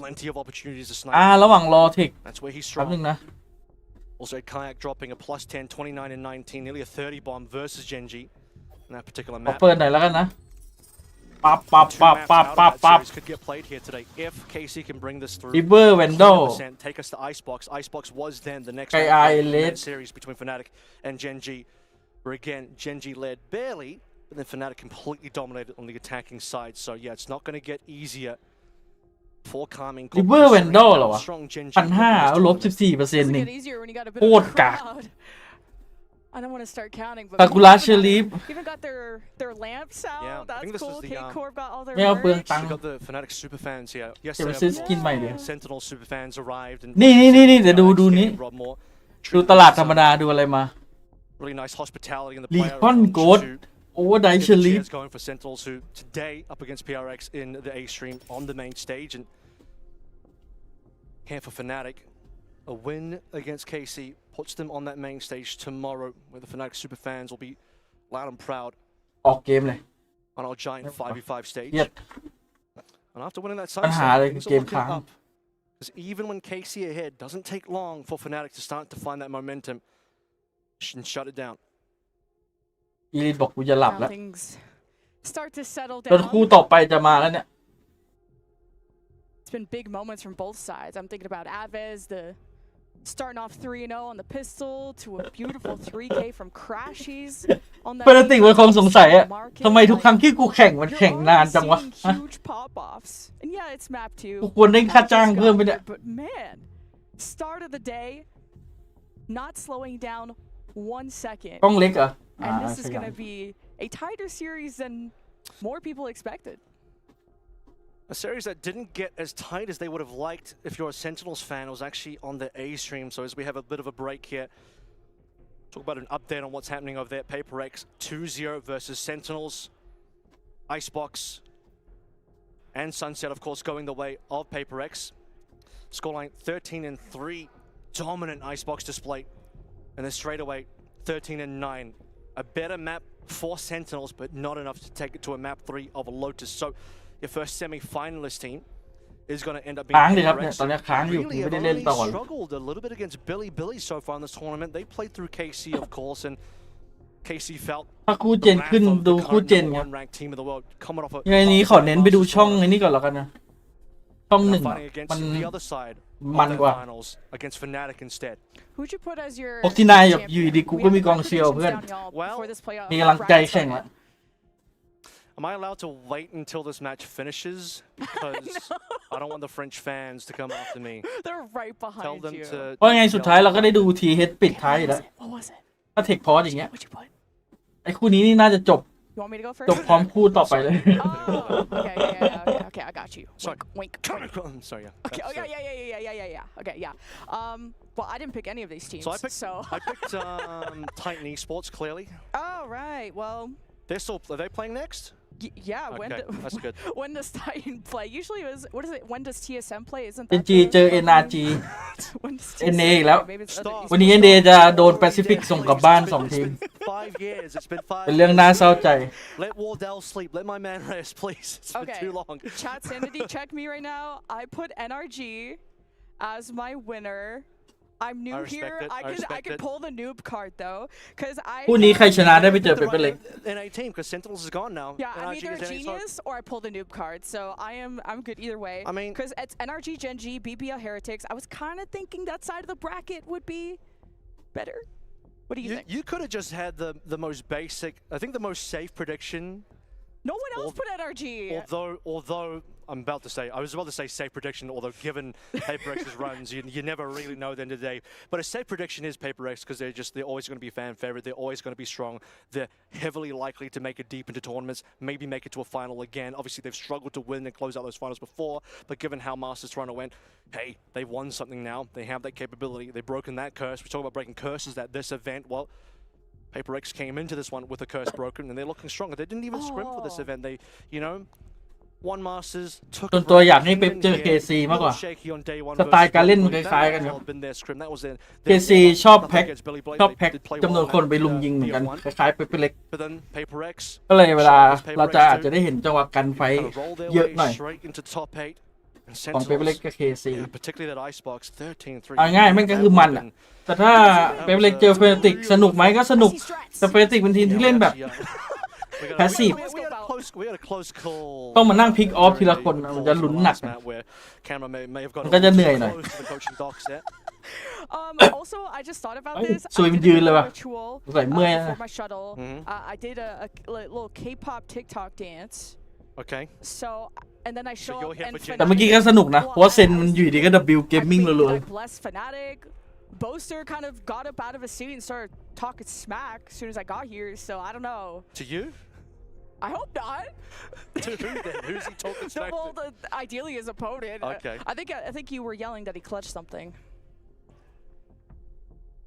Plenty of opportunities to snipe. ระหว่างรอเทค That's where he's แป๊บนึง strong. นะ Also, Kayak dropping a plus 10, 29 and 19, nearly a 30 bomb versus Gen G in that particular ขอ map. เปิดหน่อยแล้วกันนะปั๊บ Two maps out of that series could get played here today if KC can bring this through. ริเวอร์แวนดอล 100% take us to Icebox. Icebox was then the next KI round in led. that series between Fnatic and Gen G, where again Gen G led barely, but then Fnatic completely dominated on the attacking side. So yeah, it's not going to get easier for Calming. ริเวอร์แวนดอลเหรอวะ Strong Gen G. 1,500 ลบ 14% Doesn't นี่ get easier when you got a bit โค of ต a รกาก crowd. I don't want to start counting, but Sakura Sharif even got their lamps out. Yeah, I That's think this was cool. the, K Corp got all their ไม่เอาเปลือง merch. ตังค์ We got the Fnatic super fans here. เดี๋ยวไป Yesterday, ซื้อ of สกินใหม่เดี๋ยว course, Sentinel super fans arrived and นี่เดี๋ยวดูนี้ Rob Moore. ดูตลาดธรรมดาดูอะไรมา Really nice hospitality in the Lee player Hon lounge Goat. to โอเวอร์ได get เช the ลีฟ cheers going for Sentinels, who today up against PRX in the A stream on the main stage, and here for Fnatic, a win against KC puts them on that main stage tomorrow, where the Fnatic super fans will be loud and proud ออกเกมเลย on our giant 5v5 stage. เหี้ย And after winning that ปัญหา sunset, เลย things เก are ม looking ค้าง up. Because even when KC ahead, doesn't take long for Fnatic to start to find that momentum and shut it down. อีลิทบอกกูจะหลับ Now แล้ว things start to settle จน down. คู่ต่อไปจะมาแล้วเนี่ย It's been big moments from both sides. I'm thinking about Aves, the starting off 3-0 on the pistol to a beautiful 3K from Crashies on that. เพื่อนติกมันคงสงสัยอะ market. ทำไมทุกครั้งที่กูแข่งมันแข่ง You're นาน already จังวะ seeing ฮะ huge pop-offs. And yeah, it's map 2. กูควรได้ค่าจ้างเพิ่มไปเนี่ย But man, start of the day, not slowing down 1 second. กล้องเล็กเหรอ And this ข is ยั going น to be a tighter series than more people expected. A series that didn't get as tight as they would have liked if you're a Sentinels fan. It was actually on the A stream. So as we have a bit of a break here, talk about an update on what's happening over there. Paper X 2-0 versus Sentinels. Icebox and Sunset, of course, going the way of Paper X. Scoreline 13-3. Dominant Icebox display. And then straight away, 13-9. A better map for Sentinels, but not enough to take it to a map 3 of a Lotus. So your first semi-finalist team is going to end up being ค้างดิครับเนี่ย PRX. ตอนนี้ค้างอยู่ Really ไม่ have ได้เล่น only ต่อเลย struggled a little bit against Billy so far in this tournament. They played through KC, of course, and KC felt ถ้าคู่เจ the น wrath ขึ้น of ดู the คู่ current เจน number ครับ one ranked team in the world coming off a ยังไงนี้ขอเน้นไปดูช่องไอ้นี่ก่อนแล้วกันนะช่องหนึ่ง fighting against มัน the other side มั of น their กว่า finals against Fnatic instead. Who'd you put as your 69แบบอยู่ champion? ดีๆกู We ก็ have มีกอง quick เชียร์ predictions เพื่อน down, y'all, Well, before this playoff มีกำลังใจ round แข่ง started. ละ Am I allowed to wait until this match finishes? Because I don't want the French fans to come after me. They're right Tell behind them you. to. เพราะยังไงสุดท้ายเราก็ได้ดูทีเฮดปิดท้ายอยู่ What แล้ was ว it? What was it? ถ้าเทคพอสอย่างเงี้ย What'd you put? ไอ้คู่นี้นี่น่าจะจบ You want me to go จบ first? พร้อมคู่ต่อไปเลย Oh, okay, okay, I got you. Sorry. Wink, wink. I'm sorry. Yeah. Okay, oh, That's, yeah. Okay, yeah. Well, I didn't pick any of these teams. So I picked Titan Esports clearly. Oh, right. Well, Are they playing next? yeah. When Okay, that's good. when does Titan play? Usually, what is it? When does TSM play? Isn't เอ็น that จี the- เจอ NRG When does เอ็นเอ TSM อีกแล้ว play? Maybe it's other Stop. วันนี้ esports. เอ็นเอจะโดนแปซิฟิกส่งกลับบ้าน2 ทีม It's been 5 years. It's been 5 เป็นเรื่องน่าเศร้าใจ Let Wardell sleep. Let my man rest, please. It's been Okay. too long. Chat sanity check me right now. I put NRG as my winner I'm new respect here. it. I I respect could it. pull the noob card though, because I. คู่นี้ใครชนะได้ไปเจอ The เปเปอร์เล็ก right NA team because Sentinels is gone now. Yeah, I'm NRG either a is NA, so- genius or I pull the noob card, so I'm good either way. I mean- because it's NRG, Gen G, BBL Heretics. I was kind of thinking that side of the bracket would be better. What do you think? You could have just had the most basic, I think the most safe prediction. No one else put NRG. Although I was about to say safe prediction, although given Paper X's runs, you never really know at the end of the day. But a safe prediction is Paper X because they're always going to be fan favorite. They're always going to be strong. They're heavily likely to make it deep into tournaments, maybe make it to a final again. Obviously, they've struggled to win and close out those finals before. But given how Masters Toronto went, hey, they've won something now. They have that capability. They've broken that curse. We talk about breaking curses at this event. Well, Paper X came into this one with a curse broken, and they're looking stronger. They didn't even scrim for this event. They, won Masters, took ส่วนตัวอยากให้เป๊ปเจอ KC มากกว่า สไตล์การเล่นมันคล้ายๆกันครับ KC ชอบแพ็คจำนวนคนไปลุมยิงเหมือนกันคล้ายๆเปเปอร์เล็กก็เลยเวลาเราจะอาจจะได้เห็นจังหวะกันไฟเยอะหน่อยของเปเปอร์เล็กกับ KC เอาง่ายมันก็คือมันอ่ะแต่ถ้าเปเปอร์เล็กเจอเฟเนติกสนุกไหมก็สนุกแต่เฟเนติกเป็นทีมที่เล่นแบบแพสซีฟต้องมานั่งพิกออฟทีละคนมันจะลุ้นหนักมันก็จะเหนื่อยหน่อย Also, I just thought about this. สวยมันยืนเลยว่ะ Ritual ใส่เมื่อย for my shuttle. I did a little K-pop TikTok dance. Okay. So, and then I show you're up here and for Gen แต่เมื่อกี้ก็สนุกนะเพราะว่าเซนมันอยู่ดีก็ W Gaming รัว I blessed Fnatic. Boaster kind of got up out of his seat and started talking smack as soon as I got here. So I don't know. To you? I hope not. To who then? Who's he talking smack Well, to? ideally his opponent. Okay. I think you were yelling that he clutched something.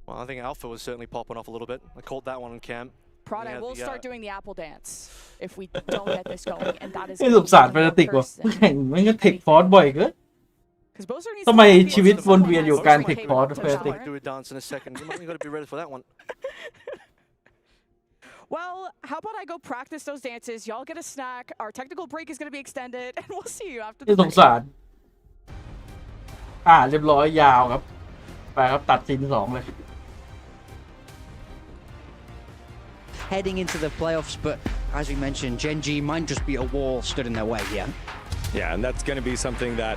Well, I think Alpha was certainly popping off a little bit. I called that one on cam. Prod, I will start doing the apple dance if we don't get this going, and that is. ๆไม่สงสารเฟเนติกว่ะแข่งมันก็เทคฟอร์สบ่อยเกิน Because Boaster needs ทำไมชีวิตวนเวียนอยู่การเทคฟอร์สเฟเนติก Do a dance in a second. You got to be ready for that one. Well, how about I go practice those dances? Y'all get a snack. Our technical break is going to be extended, and we'll see you after ที่ the สง break. สารเรียบร้อยยาวครับไปครับตัดซีน2เลย Heading into the playoffs, but as we mentioned, Gen G might just be a wall stood in their way here. Yeah, and that's going to be something that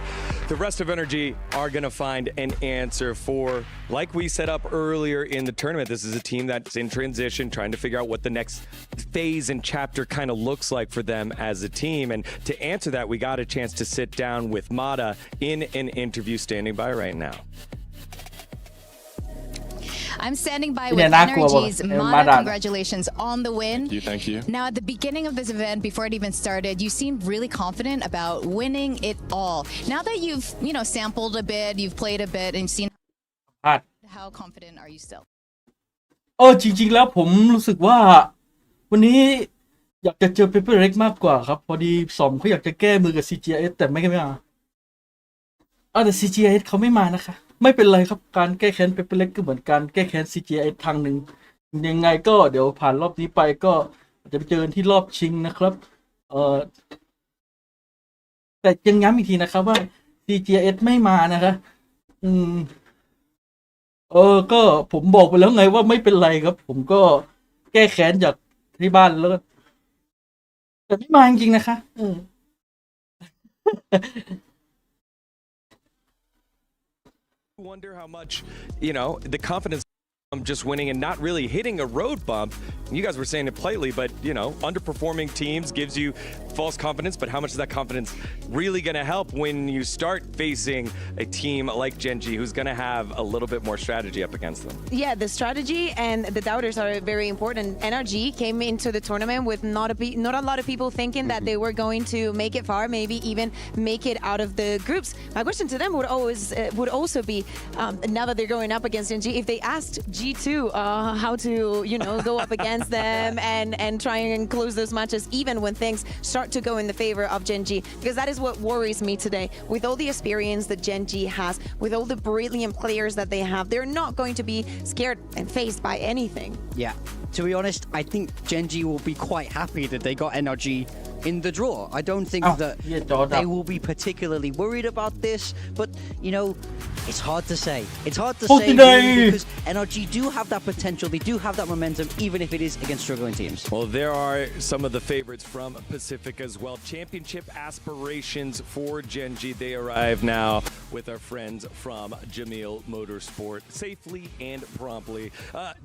the rest of Energy are going to find an answer for. Like we set up earlier in the tournament, this is a team that's in transition, trying to figure out what the next phase and chapter kind of looks like for them as a team. And to answer that, we got a chance to sit down with Mata in an interview standing by right now. I'm standing by Yeah, with not cool, Energy's but, Mata. Mata. Congratulations on the win. Thank you. Now, at the beginning of this event, before it even started, you seemed really confident about winning it all. Now that you've, sampled a bit, you've played a bit, and seen how confident are you still? จริงๆแล้วผมรู้สึกว่าวันนี้อยากจะเจอเปเปอร์เล็กมากกว่าครับพอดีสอมเขาอยากจะแก้มือกับ CGS แต่ไม่มาแต่ CGS เขาไม่มานะคะไม่เป็นไรครับการแก้แค้นเปเปอร์เล็กก็เหมือนการแก้แค้น CGS ทางหนึ่งยังไงก็เดี๋ยวผ่านรอบนี้ไปก็อาจจะไปเจอกันที่รอบชิงนะครับแต่ยังย้ำอีกทีนะครับว่า CGS ไม่มานะคะก็ผมบอกไปแล้วไงว่าไม่เป็นไรครับผมก็แก้แค้นจากที่บ้านแล้วแต่ไม่มาจริงๆนะคะWonder how much, the confidence from just winning and not really hitting a road bump. You guys were saying it politely, but, underperforming teams gives you false confidence. But how much is that confidence really going to help when you start facing a team like Gen G, who's going to have a little bit more strategy up against them? Yeah, the strategy and the doubters are very important. NRG came into the tournament with not a lot of people thinking that they were going to make it far, maybe even make it out of the groups. My question to them would also be, now that they're going up against Gen G, if they asked G2 how to, go up against them and try and close those matches, even when things start to go in the favor of Gen G, because that is what worries me today. With all the experience that Gen G has, with all the brilliant players that they have, they're not going to be scared and faced by anything. Yeah, to be honest, I think Gen G will be quite happy that they got NRG in the draw. I don't think that they will be particularly worried about this, but you know, it's hard to say. It's hard to say really, because NRG do have that potential. They do have that momentum, even if it is against struggling teams. Well, there are some of the favorites from Pacific as well. Championship aspirations for Gen G. They arrive now with our friends from Jamil Motorsport safely and promptly.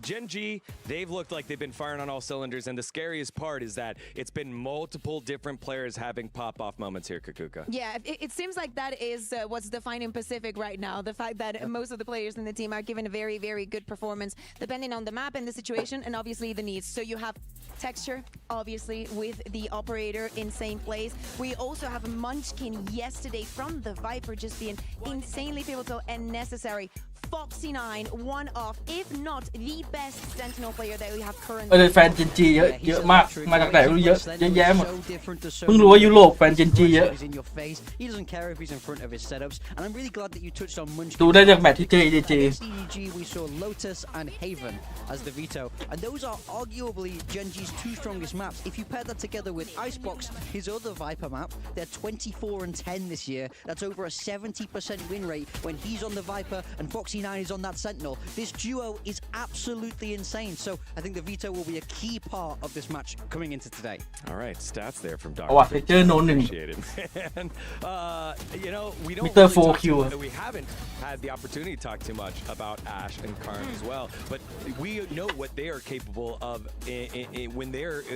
Gen G, they've looked like they've been firing on all cylinders, and the scariest part is that it's been multiple different players having pop-off moments here, Kakuka. Yeah, it seems like that is what's defining Pacific right now. The fact that most of the players in the team are given a very, very good performance, depending on the map and the situation, and obviously the needs. So you have Texture, obviously, with the operator in same place. We also have Munchkin yesterday from the Viper just being insanely pivotal and necessary. Foxy9, one of, if not the best Sentinel player that we have currently. แฟน Gen G เยอะมากมาจากไหนไม่รู้เยอะแยะหมดเพิ่งรู้ว่ายุโรปแฟน Gen G เยอะ He doesn't care if he's in front of his setups, and I'm really glad that you touched on Munchkin. ดูได้จากแมตช์ที่เจอ EDG. We saw Lotus and Haven as the veto, and those are arguably Gen G's two strongest maps. If you pair that together with Icebox, his other Viper map, they're 24-10 this year. That's over a 70% win rate when he's on the Viper and Foxy9 is on that Sentinel. This duo is absolutely insane. So I think the veto will be a key part of this match coming into today. All right, stats there from Dr. ว่าเจอโนนหนึ่ง And you know, we don't Mr. really we haven't had the opportunity to talk too much about Ash and Karn as well, but we know what they are capable of when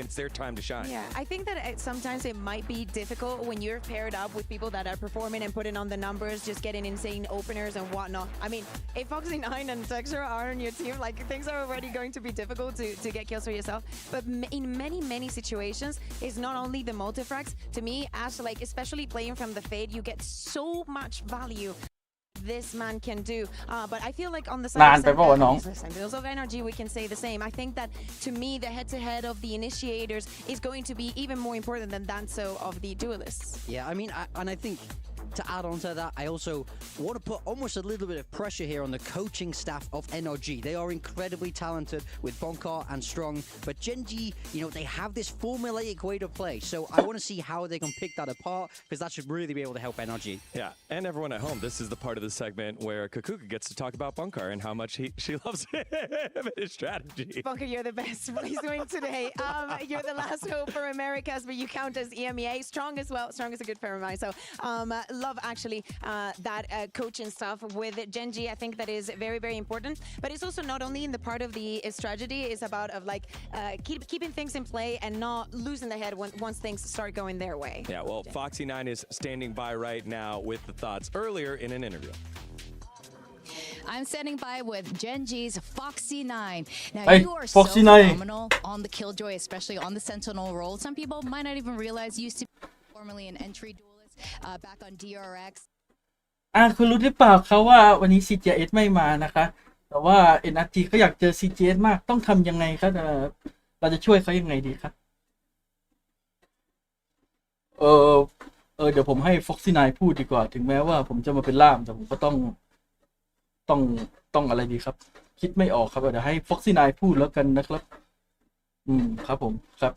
it's their time to shine. Yeah, I think that sometimes it might be difficult when you're paired up with people that are performing and putting on the numbers, just getting insane openers and whatnot. I mean, if Foxy9 and Texture are on your team, like things are already going to be difficult to get kills for yourself. But in many situations, it's not only the multifrags. To me, Ash, like especially playing from the Fade, you get so much value this man can do. But I feel like on the side of Sentinels of Energy, we can say the same. I think that to me, the head-to-head of the initiators is going to be even more important than that so of the duelists. Yeah, I mean, I think to add on to that, I also want to put almost a little bit of pressure here on the coaching staff of NRG. They are incredibly talented with Bonkar and Strong, but Gen G, you know, they have this formulaic way to play. So I want to see how they can pick that apart, because that should really be able to help NRG. Yeah, and everyone at home, this is the part of the segment where Kakuka gets to talk about Bonkar and how much she loves him and his strategy. Bonkar, you're the best. Please win today. You're the last hope for Americas, but you count as EMEA. Strong as well. Strong is a good pair of mine. So love actually that coaching stuff with Gen G. I think that is very, very important. But it's also not only in the part of the strategy. It's about of like keeping things in play and not losing the head once things start going their way. Yeah, well, Foxy9 is standing by right now with the thoughts earlier in an interview. I'm standing by with Gen G's Foxy9. Now, Hey, you are so Foxy9. phenomenal on the Killjoy, especially on the Sentinel role. Some people might not even realize you used to be formerly an entry duelist back on DRX. คุณรู้หรือเปล่าเขาว่าวันนี้ CGS ไม่มานะคะแต่ว่า NRG เขาอยากเจอ CGS มากต้องทำยังไงครับเราจะช่วยเขายังไงดีครับเดี๋ยวผมให้ Foxy9 พูดดีกว่าถึงแม้ว่าผมจะมาเป็นล่ามแต่ผมก็ต้องอะไรดีครับคิดไม่ออกครับเดี๋ยวให้ Foxy9 พูดแล้วกันนะครับครับผมครับ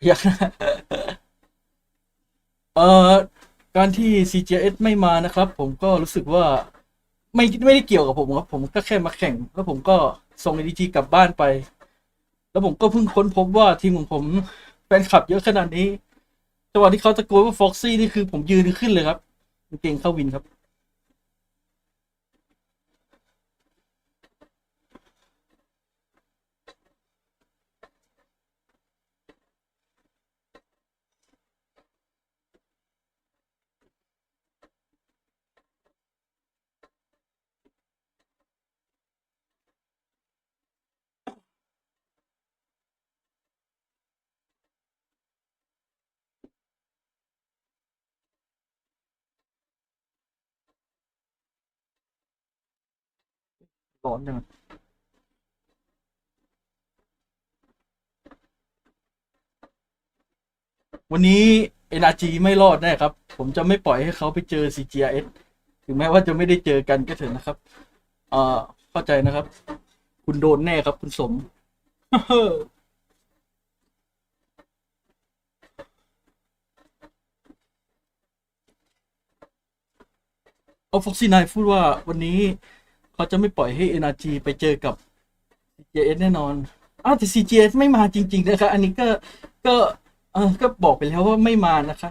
อยากการที่ CGS ไม่มานะครับผมก็รู้สึกว่าไม่ได้เกี่ยวกับผมครับผมก็แค่มาแข่งแล้วผมก็ส่ง EDG กลับบ้านไปแล้วผมก็เพิ่งค้นพบว่าทีมของผมแฟนคลับเยอะขนาดนี้จังหวะที่เขาตะโกนว่า Foxy นี่คือผมยืนขึ้นเลยครับเก่งเข้าวินครับร้อนจังวันนี้ NRG ไม่รอดแน่ครับผมจะไม่ปล่อยให้เขาไปเจอ CGS ถึงแม้ว่าจะไม่ได้เจอกันก็เถอะนะครับเข้าใจนะครับคุณโดนแน่ครับคุณสม เอาฟ็อกซี่ไนท์พูดว่าวันนี้เขาจะไม่ปล่อยให้ NRG ไปเจอกับ CGS แน่นอนอ้าวแต่ CGS ไม่มาจริงๆนะคะอันนี้ก็บอกไปแล้วว่าไม่มานะคะ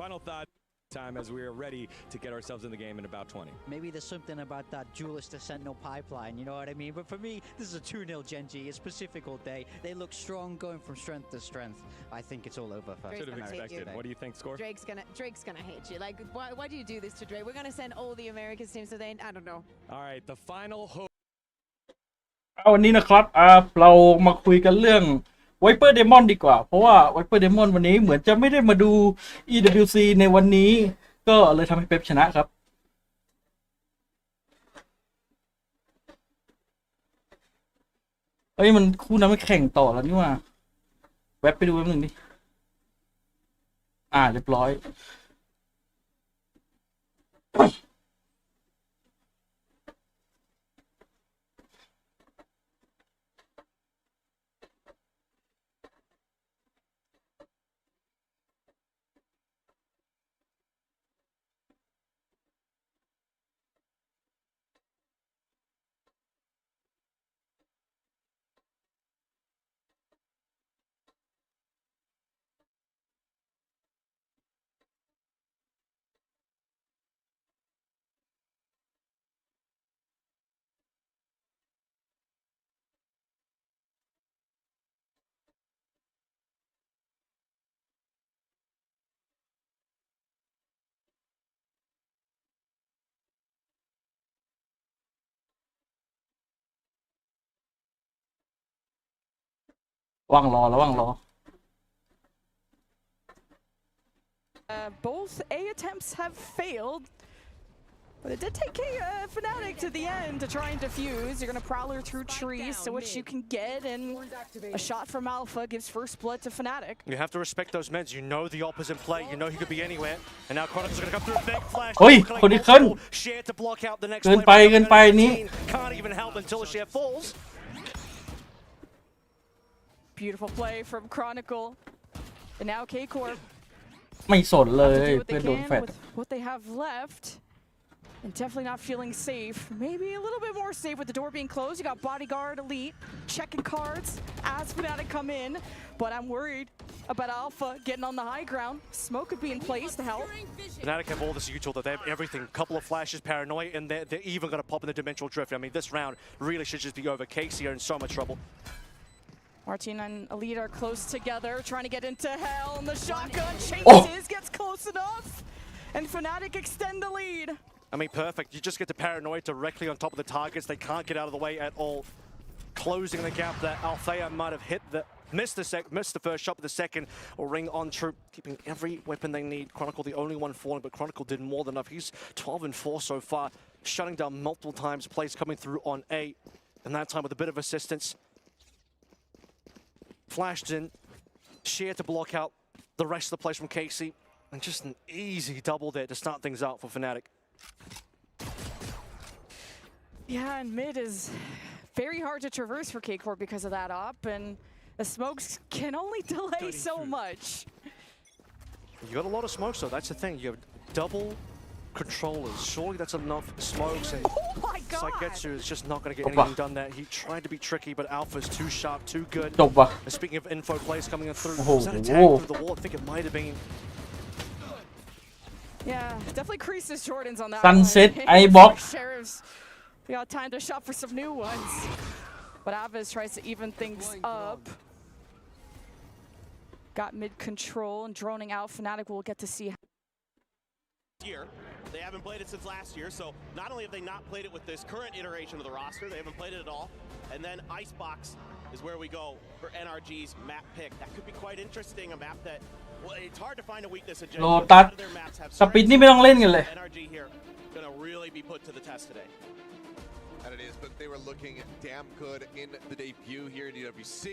Final thought time as we are ready to get ourselves in the game in about 20. Maybe there's something about that duelist to Sentinel pipeline, you know what I mean? But for me, this is a 2-0 Genji. It's Pacific all day. They look strong, going from strength to strength. I think it's all over first. Should have expected. What do you think, Score? Drake's gonna hate you. Like, why do you do this to Drake? We're gonna send all the American teams to the end. I don't know. All right, the final hope. วันนี้นะครับเรามาคุยกันเรื่องไวเปอร์เดมอนดีกว่าเพราะว่าไวเปอร์เดมอนวันนี้เหมือนจะไม่ได้มาดู EWC ในวันนี้ก็เลยทำให้เป๊ปชนะครับเอ้ยมันคู่นั้นไม่แข่งต่อแล้วนี่ว่าแวบไปดูแป๊บนึงดิเรียบร้อยว่างรอแล้วว่างรอ Both A attempts have failed, but it did take Fnatic to the end to try and defuse. You're gonna prowler through trees, so what you can get, and a shot from Alpha gives first blood to Fnatic. You have to respect those meds. You know the op is in play. You know he could be anywhere. And now Chronicles are gonna come through a big flash. เฮ้ยคนนี้ขึ้น Share to block out the next เกินไปนี้ Can't even help until the share falls. Beautiful play from Chronicle. And now K-Corp ไม่สนเลย have to do what เพื่อน they โดน can แฟด with what they have left. And definitely not feeling safe. Maybe a little bit more safe with the door being closed. You got Bodyguard, Elite, checking cards as Fnatic come in. But I'm worried about Alpha getting on the high ground. Smoke could be in place to help. Fnatic have all this util that they have everything. Couple of flashes, paranoia, and they're even gonna pop in the dimensional drift. I mean, this round really should just be over. Casey are in so much trouble. Martina and Elite are close together, trying to get into hell, and the shotgun chases, gets close enough, and Fnatic extend the lead. I mean, perfect. You just get to paranoia directly on top of the targets. They can't get out of the way at all. Closing the gap that Althea might have hit missed the first shot, but the second will ring on true, keeping every weapon they need. Chronicle the only one falling, but Chronicle did more than enough. He's 12-4 so far, shutting down multiple times. Plays coming through on A, and that time with a bit of assistance. Flashed in, sheer to block out the rest of the plays from Casey, and just an easy double there to start things out for Fnatic. Yeah, and mid is very hard to traverse for K-Corp because of that op, and the smokes can only delay so much. You got a lot of smokes though, that's the thing. You have double controllers. Surely that's enough smokes, and Saigetsu is just not going to get anything done there. He tried to be tricky, but Alpha's too sharp, too good. And speaking of info plays coming in through, was that a tag through the wall? I think it might have been. Yeah, definitely creases Jordans on that Sunset one. I-box. Sheriffs, we got time to shop for some new ones. But Aviz tries to even things up. Got mid control and droning out. Fnatic will get to see. Year. They haven't played it since last year, so not only have they not played it with this current iteration of the roster, they haven't played it at all. And then Icebox is where we go for NRG's map pick. That could be quite interesting, a map that, well, it's hard to find a weakness in general. โลตัสสปินนี่ไม่ต้องเล่นกันเลย NRG here gonna really be put to the test today. And it is, but they were looking damn good in the debut here at EWC.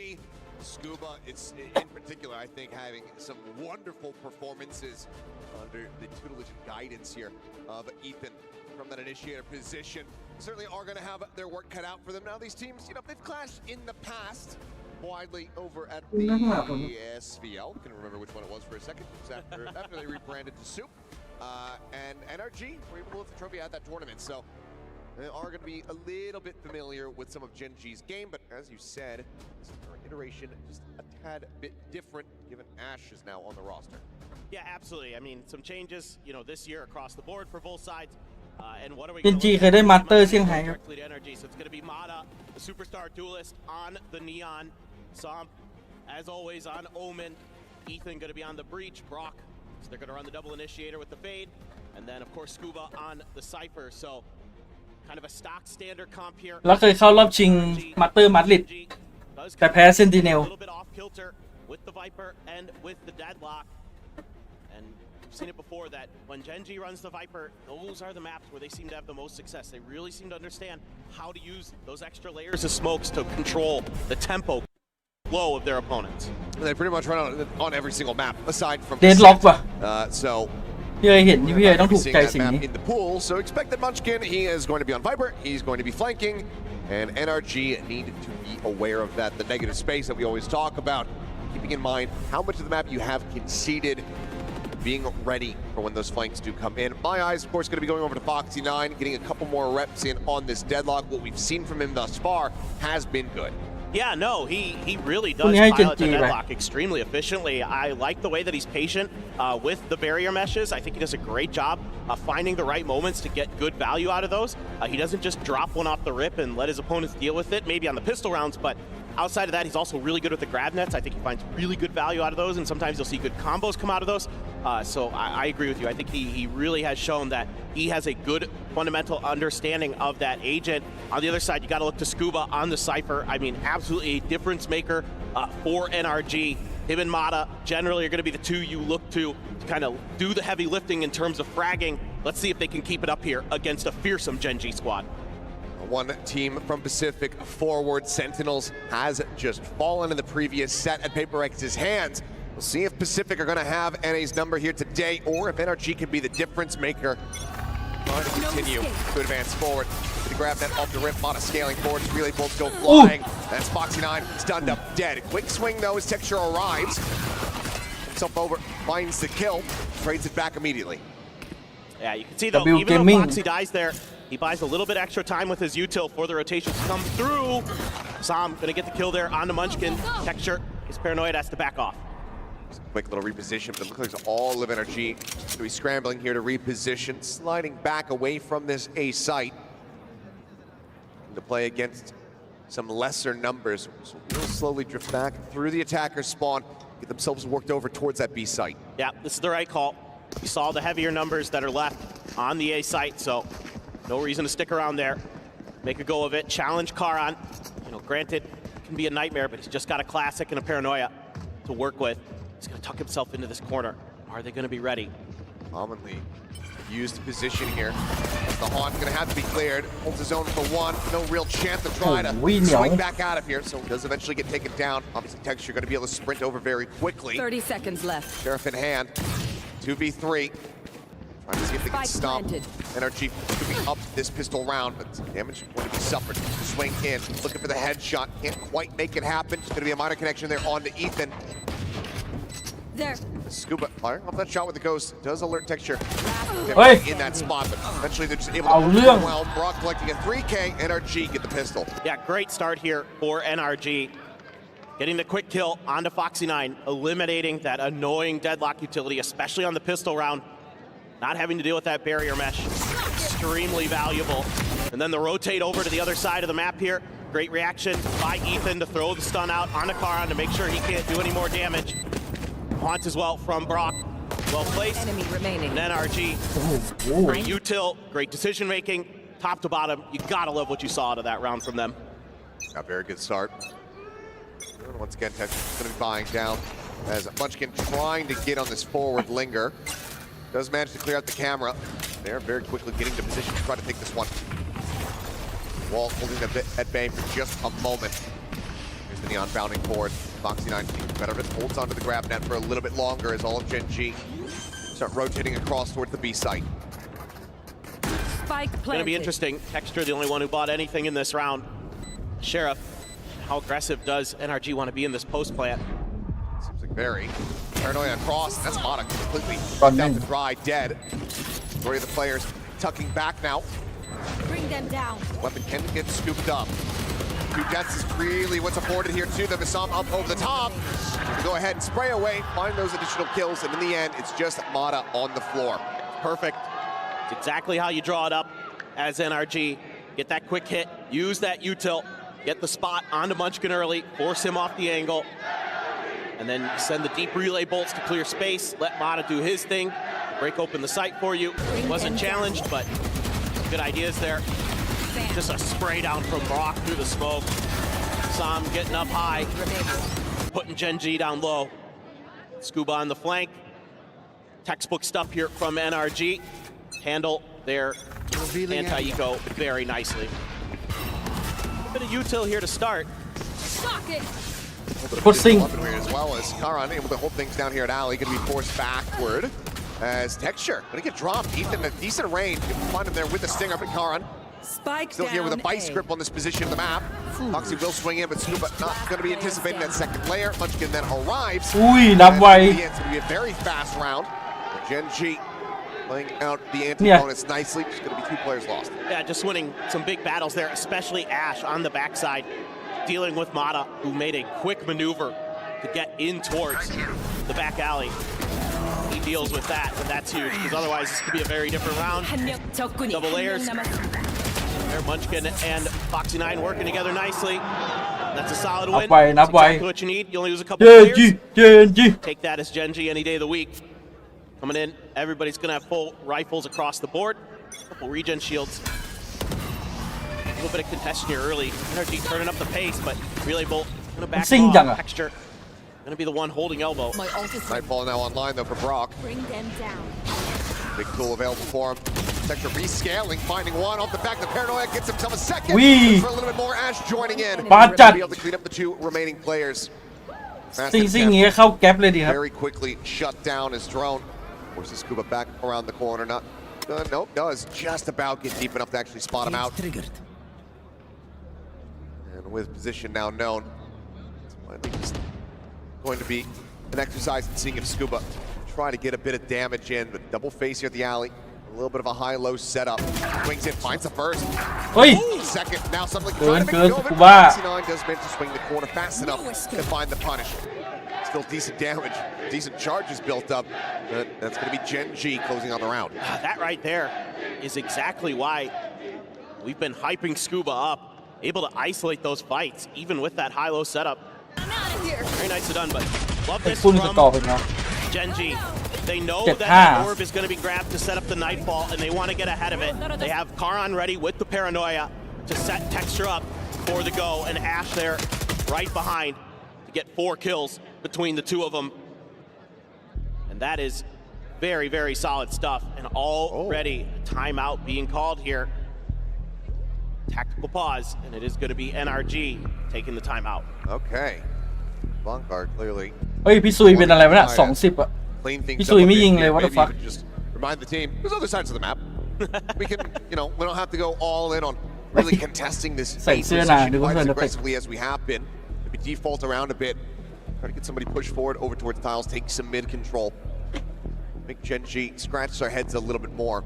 Scuba, it's in particular, I think, having some wonderful performances under the tutelage and guidance here of Ethan from that initiator position. Certainly are going to have their work cut out for them. Now these teams, they've clashed in the past widely over at the SVL. Can remember which one it was for a second. After they rebranded to Soup. And NRG were able to lift the trophy at that tournament. So they are going to be a little bit familiar with some of Gen G's game, but as you said, this current iteration just a tad bit different given Ash is now on the roster. Yeah, absolutely. I mean, some changes, this year across the board for both sides. And what are we เจนจีเคยได้มาสเตอร์เซี่ยงไฮ้ครับ directly to energy? So it's going to be Mata, the superstar duelist on the Neon. Som, as always, on Omen. Ethan going to be on the Breach. Brock, so they're going to run the double initiator with the Fade. And then, of course, Scuba on the Cypher. So kind of a stock standard comp here. แล้วเคยเข้ารอบชิงมาสเตอร์มาดริดแต่แพ้เซนติเนล A little bit off kilter with the Viper and with the Deadlock. And we've seen it before that when Gen G runs the Viper, those are the maps where they seem to have the most success. They really seem to understand how to use those extra layers of smokes to control the tempo flow of their opponents. They pretty much run on every single map aside from เดดล็อกว่ะ so พี่เอ๋เห็นพี่เอ๋ต้องถูก seeing ใจ that สิ่ง map นี้ in the pool. So expect that Munchkin, he is going to be on Viper, he's going to be flanking, and NRG need to be aware of that, the negative space that we always talk about, keeping in mind how much of the map you have conceded, being ready for when those flanks do come in. My eyes, of course, going to be going over to Foxy9, getting a couple more reps in on this Deadlock. What we've seen from him thus far has been good. Yeah, no, he really does pilot the Deadlock extremely efficiently. I like the way that he's patient with the barrier meshes. I think he does a great job of finding the right moments to get good value out of those. He doesn't just drop one off the rip and let his opponents deal with it, maybe on the pistol rounds, but outside of that, he's also really good with the grab nets. I think he finds really good value out of those, and sometimes you'll see good combos come out of those. So I agree with you. I think he really has shown that he has a good fundamental understanding of that agent. On the other side, you got to look to Scuba on the Cypher. I mean, absolutely a difference maker for NRG. Him and Mata generally are going to be the two you look to kind of do the heavy lifting in terms of fragging. Let's see if they can keep it up here against a fearsome Gen G squad. One team from Pacific forward, Sentinels, has just fallen in the previous set at Paper X's hands. We'll see if Pacific are going to have NA's number here today, or if NRG can be the difference maker. Trying to continue to advance forward. To grab that off the rip, Mata scaling forward, relay bolts go flying. That's Foxy9 stunned up dead. Quick swing though as Texture arrives. Himself over, finds the kill, trades it back immediately. Yeah, you can see though, even though Foxy dies there, he buys a little bit extra time with his util for the rotations to come through. Som gonna get the kill there on the Munchkin. Texture is paranoid, has to back off. Quick little reposition, but it looks like it's all of energy. So he's scrambling here to reposition, sliding back away from this A site. To play against some lesser numbers. So he'll slowly drift back through the attacker spawn, get themselves worked over towards that B site. Yeah, this is the right call. You saw the heavier numbers that are left on the A site, so no reason to stick around there. Make a go of it. Challenge Karan. Granted, it can be a nightmare, but he's just got a classic and a paranoia to work with. He's going to tuck himself into this corner. Are they going to be ready? Commonly used position here. The Haunt's going to have to be cleared. Holds his own for one. No real chance to try to swing back out of here, so he does eventually get taken down. Obviously, Texture going to be able to sprint over very quickly. 30 seconds left. Sheriff in hand. 2v3. Trying to see if they can stop NRG moving up this pistol round, but damage going to be suffered. Swing in, looking for the headshot. Can't quite make it happen. It's going to be a minor connection there on to Ethan. There. Scuba firing off that shot with the ghost. Does alert Texture in that spot, but eventually they're just able to overwhelm. Brock collecting a 3K. NRG get the pistol. Yeah, great start here for NRG. Getting the quick kill onto Foxy9, eliminating that annoying Deadlock utility, especially on the pistol round. Not having to deal with that barrier mesh. Extremely valuable. And then the rotate over to the other side of the map here. Great reaction by Ethan to throw the stun out onto Karan to make sure he can't do any more damage. Haunt as well from Brock. Well placed. Enemy remaining. And NRG. Great util, great decision making. Top to bottom, you gotta love what you saw out of that round from them. A very good start. Once again, Texture's going to be buying down as Munchkin trying to get on this forward linger. Does manage to clear out the camera. They're very quickly getting to position to try to take this one. Wall holding a bit at bay for just a moment. Here's the Neon bounding forward. Foxy 9 better if it holds onto the grab net for a little bit longer as all of Gen G start rotating across towards the B site. Spike It's going to planted. be interesting. Texture, the only one who bought anything in this round. Sheriff, how aggressive does NRG want to be in this post plant? Seems like very. Paranoia across. That's Mata completely Run down in. to dry, dead. Majority of the players tucking back now. Bring them down. Weapon can get scooped up. 2 deaths is really what's afforded here to them. Assam up over the top. Go ahead and spray away, find those additional kills, and in the end, it's just Mata on the floor. Perfect. It's exactly how you draw it up as NRG. Get that quick hit, use that util, get the spot onto Munchkin early, force him off the angle, and then send the deep relay bolts to clear space, let Mata do his thing, break open the site for you. Wasn't challenged, but good ideas there. Just a spray down from Brock through the smoke. Sam getting up high, putting Gen G down low. Scuba on the flank. Textbook stuff here from NRG. Handle their anti-eco very nicely. A bit of util here to start. Shock it. Pushing. As well as Karan able to hold things down here at Alley, going to be forced backward as Texture going to get dropped. Ethan at decent range. You can find him there with the stinger, but Karan Spike still here with a down vice A. grip on this position of the map. Foxy will swing in, but Scuba not going to be anticipating that second player. Munchkin then arrives. อุ้ยนับไว It's going to be a very fast round. Gen G playing out the anti-bonus nicely. Just going to be 2 players lost. Yeah, just winning some big battles there, especially Ash on the backside, dealing with Mata, who made a quick maneuver to get in towards the back alley. He deals with that, and that's huge, because otherwise this could be a very different round. Double layers. There, Munchkin and Foxy 9 working together nicely. That's a solid win. That's exactly what you need. You only lose a couple players. Take that as Gen G any day of the week. Coming in, everybody's going to have full rifles across the board. Couple regen shields. A little bit of contention here early. NRG turning up the pace, but Relay Bolt going to back off. Texture going to be the one holding elbow. Nightfall now online though for Brock. Bring them down. Big tool available for him. Texture rescaling, finding one off the back. The Paranoia gets himself a second. For a little bit more, Ash joining in. To be able to clean up the 2 remaining players. ซิ่งๆอย่างเงี้ยเข้าแก๊ปเลยดีครับ Very quickly shut down his drone. Forces Scuba back around the corner. Not nope, does just about get deep enough to actually spot him out. And with position now known, I think it's going to be an exercise in seeing if Scuba try to get a bit of damage in, but double face here at the alley. A little bit of a high-low setup. Swings in, finds the first. Second, now something like trying to make a go of it. 69 does manage to swing the corner fast enough to find the punish. Still decent damage, decent charges built up, but that's going to be Gen G closing on the round. That right there is exactly why we've been hyping Scuba up, able to isolate those fights, even with that high-low setup. Very nicely done, but love this from Gen G. They know that orb is going to be grabbed to set up the Nightfall, and they want to get ahead of it. They have Karan ready with the Paranoia to set Texture up for the go, and Ash there right behind to get 4 kills between the 2 of them. And that is very, very solid stuff. And already timeout being called here. Tactical pause, and it is going to be NRG taking the timeout. Okay. Vanguard clearly. เฮ้ยพี่ซุยเป็นอะไรวะเนี่ย20 อ่ะ พี่ซุยไม่ยิงเลย what the fuck. Just remind the team, there's other sides of the map. We can, we don't have to go all in on really contesting this position quite as aggressively as we have been. Maybe default around a bit. Try to get somebody pushed forward over towards tiles, take some mid control. Make Gen G scratch their heads a little bit more.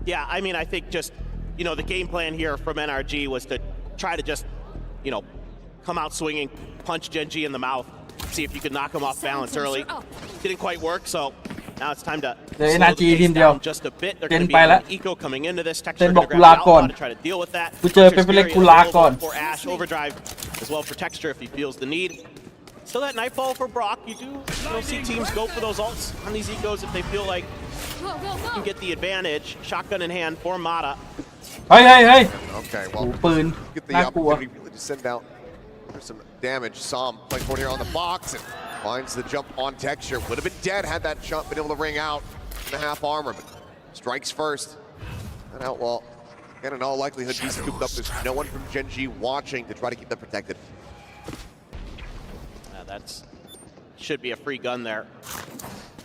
Yeah, I mean, I think just, the game plan here from NRG was to try to just, come out swinging, punch Gen G in the mouth, see if you could knock him off balance early. Didn't quite work, so now it's time to slow the pace down just a bit. They're going to be an eco coming into this. Texture going to grab the alpha to try to deal with that. For Ash, overdrive as well for Texture if he feels the need. Still that Nightfall for Brock. You do see teams go for those ults on these ecos if they feel like you can get the advantage. Shotgun in hand for Mata. Hey. Okay, well, get the opportunity really to send out some damage. Sam playing forward here on the box and finds the jump on Texture. Would have been dead had that jump been able to ring out in the half armor, but strikes first. That Outlaw And in all likelihood, he's scooped up. There's no one from Gen G watching to try to keep them protected. That's should be a free gun there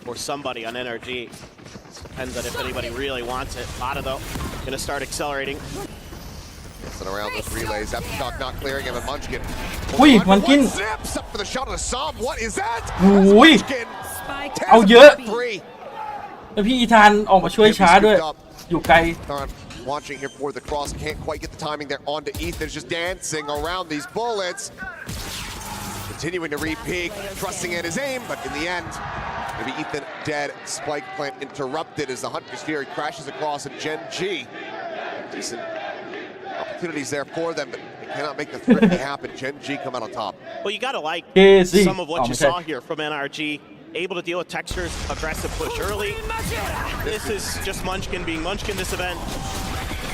for somebody on NRG. Depends on if anybody really wants it. Mata, though, going to start accelerating. And around those relays, Aftershock not clearing him, and Munchkin. อุ้ยมันกิน Zips up for the shot of the Som. What is that? อุ้ย Munchkin เอาเยอะ three. แล้วพี่อีธานออกมาช่วยช้าด้วย อยู่ไกล Watching here for the cross, can't quite get the timing there onto Ethan's just dancing around these bullets. Continuing to re-peek, trusting at his aim, but in the end, maybe Ethan dead. Spike plant interrupted as the Hunter's Fury crashes across in Gen G. Decent opportunities there for them, but they cannot make the thrifty happen. Gen G come out on top. Well, you got to like some of what you saw here from NRG. Able to deal with Texture's aggressive push early. This is just Munchkin being Munchkin this event.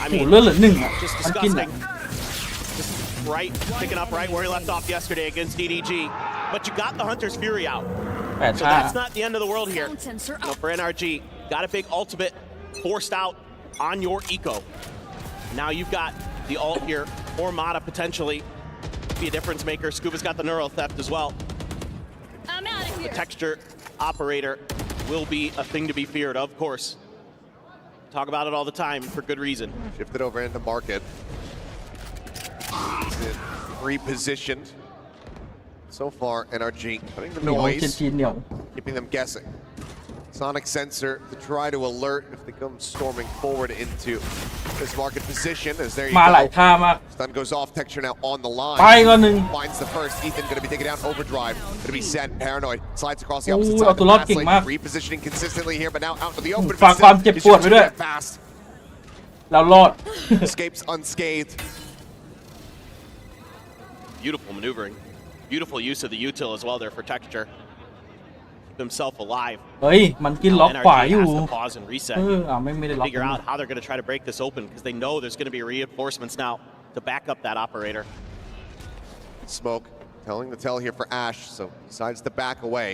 I mean, just disgusting. Just right, picking up right where he left off yesterday against DDG. But you got the Hunter's Fury out. So that's not the end of the world here. You know, for NRG, got a big ultimate forced out on your eco. Now you've got the ult here, or Mata potentially be a difference maker. Scuba's got the neural theft as well. I'm out of here. The texture operator will be a thing to be feared, of course. Talk about it all the time for good reason. Shifted over into market. Repositioned. So far, NRG putting the noise, keeping them guessing. Sonic sensor to try to alert if they come storming forward into this market position. As there you go. Stun goes off. Texture now on the line. Finds the first. Ethan going to be taken down. Overdrive. Going to be sent. Paranoid. Slides across the opposite side of the pass lane. Repositioning consistently here, but now out to the open. Fast. Escapes unscathed. Beautiful maneuvering. Beautiful use of the util as well there for Texture. Himself alive. เฮ้ยมันกินล็อกขวาอยู่ pause and reset. ไม่ได้ล็อก Figure out how they're going to try to break this open because they know there's going to be reinforcements now to back up that operator. Smoke telling the tell here for Ash, so decides to back away.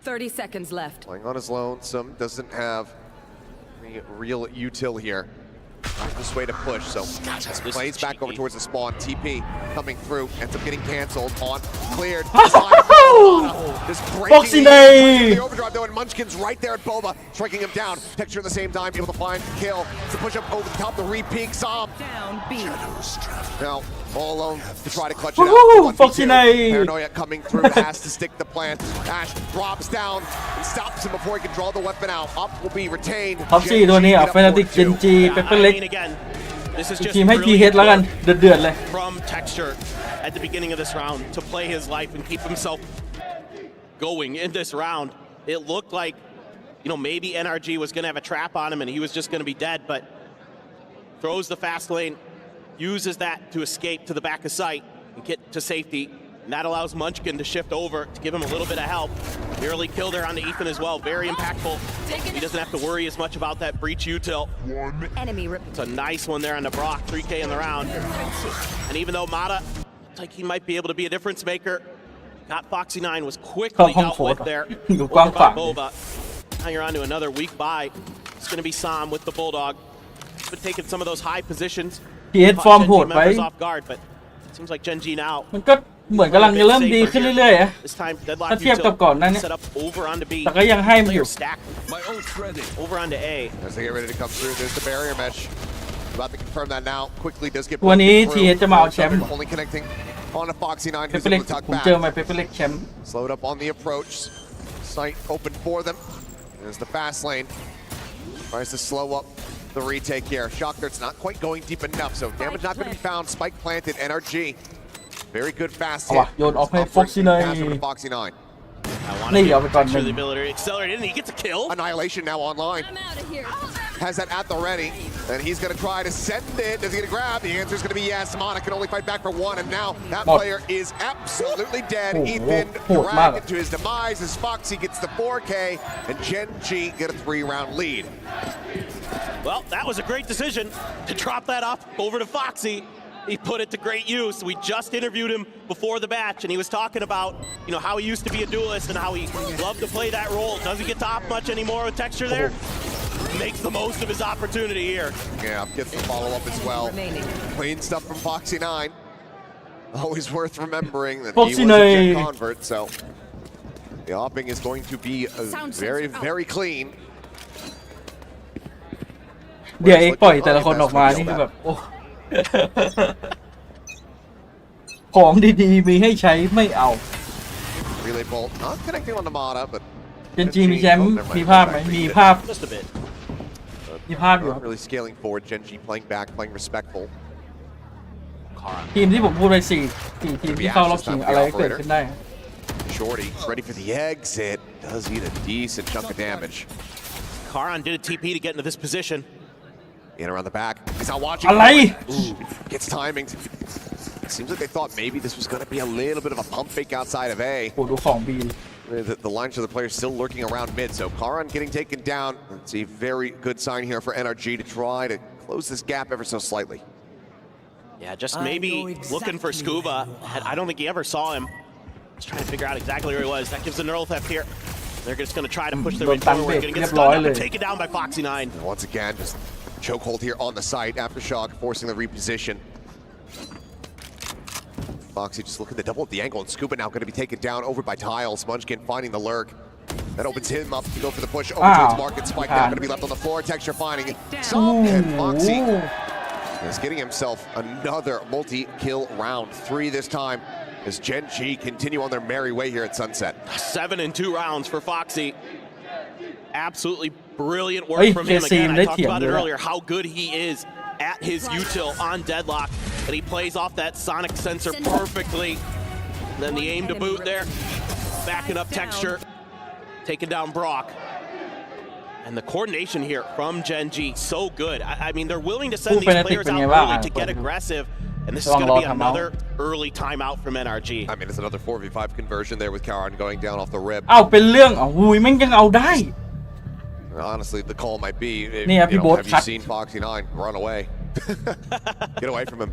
30 seconds left. Playing on his lonesome, doesn't have any real util here. This way to push, so plays back over towards the spawn. TP coming through, ends up getting canceled. On cleared. Just breaking the overdrive though, and Munchkin's right there at Boba, striking him down. Texture at the same time, able to find kill. To push up over the top, the re-peek. Som down B. Now all alone to try to clutch it out. Paranoia coming through, has to stick the plant. Ash drops down and stops him before he can draw the weapon out. Up will be retained. ท็อป4ตัวนี้เฟนาติก Gen G เปเปอร์เล็ก ทีมให้ TH แล้วกันเดือดๆเลย From Texture at the beginning of this round to play his life and keep himself going in this round. It looked like, you know, maybe NRG was going to have a trap on him and he was just going to be dead, but throws the fast lane, uses that to escape to the back of sight and get to safety. And that allows Munchkin to shift over to give him a little bit of help. Nearly killed there on the Ethan as well. Very impactful. He doesn't have to worry as much about that breach util. It's a nice one there on the Brock. 3K in the round. And even though Mata looks like he might be able to be a difference maker, got Foxy 9 was quickly dealt with there. Over by Bova. Now you're on to another weak buy. It's going to be Som with the Bulldog. He's been taking some of those high positions. TH ฟอร์มโหดไป off guard, but it seems like Gen G now. มันก็เหมือนกำลังจะเริ่มดีขึ้นเรื่อยๆถ้าเทียบกับก่อนนั้นเนี่ยแต่ก็ยังให้มันอยู่ over onto A. As they get ready to come through, there's the barrier mesh. About to confirm that now. Quickly does get วันนี้ TH จะมาเอาแชมป์ only connecting on a Foxy 9 เปเปอร์เล็กผมเจอมาเปเปอร์เล็กแชมป์ Slowed up on the approach. Sight open for them. There's the fast lane. Tries to slow up the retake here. Shock dart's not quite going deep enough, so damage not going to be found. Spike planted. NRG. Very good fast hit. โยนออกให้ Foxy 9 Foxy 9. นี่เอาไปก่อนหนึ่ง The ability to accelerate in, and he gets a kill. Annihilation now online. Has that at the ready, and he's going to try to send it. Does he get a grab? The answer is going to be yes. Mana can only fight back for one, and now that player is absolutely dead. Ethan dragged into his demise as Foxy gets the 4K, and Gen G get a 3-round lead. Well, that was a great decision to drop that up over to Foxy. He put it to great use. We just interviewed him before the match, and he was talking about, you know, how he used to be a duelist and how he loved to play that role. Doesn't get to op much anymore with Texture there. makes the most of his opportunity here. Yeah, gets the follow-up as well. Clean stuff from Foxy9. Always worth remembering that he was a Jet convert, so the opping is going to be very, very clean. เดี๋ยวเอ็กปล่อยแต่ละคนออกมานี่คือแบบโอ้ ของดีๆมีให้ใช้ไม่เอา Relay bolt not connecting on the Mata, but เจนจีมีแชมป์มีภาพไหมมีภาพ Just a bit. มีภาพอยู่ not really scaling forward. Genji playing back, playing respectful. ทีมที่ผมพูดไป4 ทีมที่เข้ารอบชิงอะไรเกิดขึ้นได้ Shorty ready for the exit. Does eat a decent chunk of damage. Karan did a TP to get into this position. In around the back. He's not watching. Ooh, gets timing. Seems like they thought maybe this was going to be a little bit of a pump fake outside of A. โอ้ดูของบี The lines of the players still lurking around mid, so Karan getting taken down. It's a very good sign here for NRG to try to close this gap ever so slightly. Yeah, just maybe looking for Scuba. I don't think he ever saw him. Just trying to figure out exactly where he was. That gives the neural theft here. They're just going to try to push their way forward. Going to get stunned up and taken down by Foxy9. Once again, just chokehold here on the site. Aftershock forcing the reposition. Foxy just looking to double up the angle, and Scuba now going to be taken down over by Tiles. Munchkin finding the lurk. That opens him up to go for the push over towards Market. Spike now going to be left on the floor. Texture finding it. And Foxy is getting himself another multi-kill round. 3 this time as Genji continue on their merry way here at Sunset. 7 in 2 rounds for Foxy. Absolutely brilliant work from him. Again, I talked about it earlier, how good he is at his util on Deadlock. And he plays off that sonic sensor perfectly. And then the aim to boot there. Backing up Texture. Taking down Brock. And the coordination here from Genji, so good. I mean, they're willing to send these players out early to get aggressive. And this is going to be another early timeout from NRG. I mean, it's another 4v5 conversion there with Karan going down off the rip. เอาเป็นเรื่องหูยแม่งยังเอาได้ Honestly, the call might be, have you seen Foxy9 run away? Get away from him.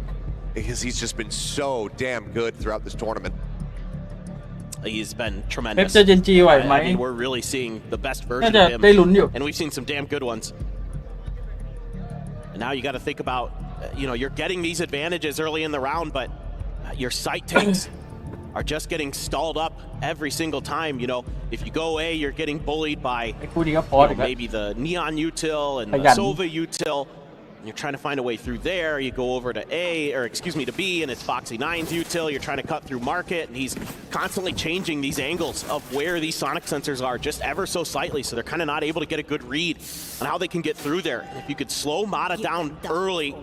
Because he's just been so damn good throughout this tournament. He's been tremendous. I mean, we're really seeing the best version of him. And we've seen some damn good ones. And now you got to think about, you're getting these advantages early in the round, but your sight takes are just getting stalled up every single time. If you go A, you're getting bullied by maybe the Neon util and the Sova util. You're trying to find a way through there. You go over to to B, and it's Foxy9's util. You're trying to cut through Market, and he's constantly changing these angles of where these sonic sensors are just ever so slightly, so they're kind of not able to get a good read on how they can get through there. And if you could slow Mata down early,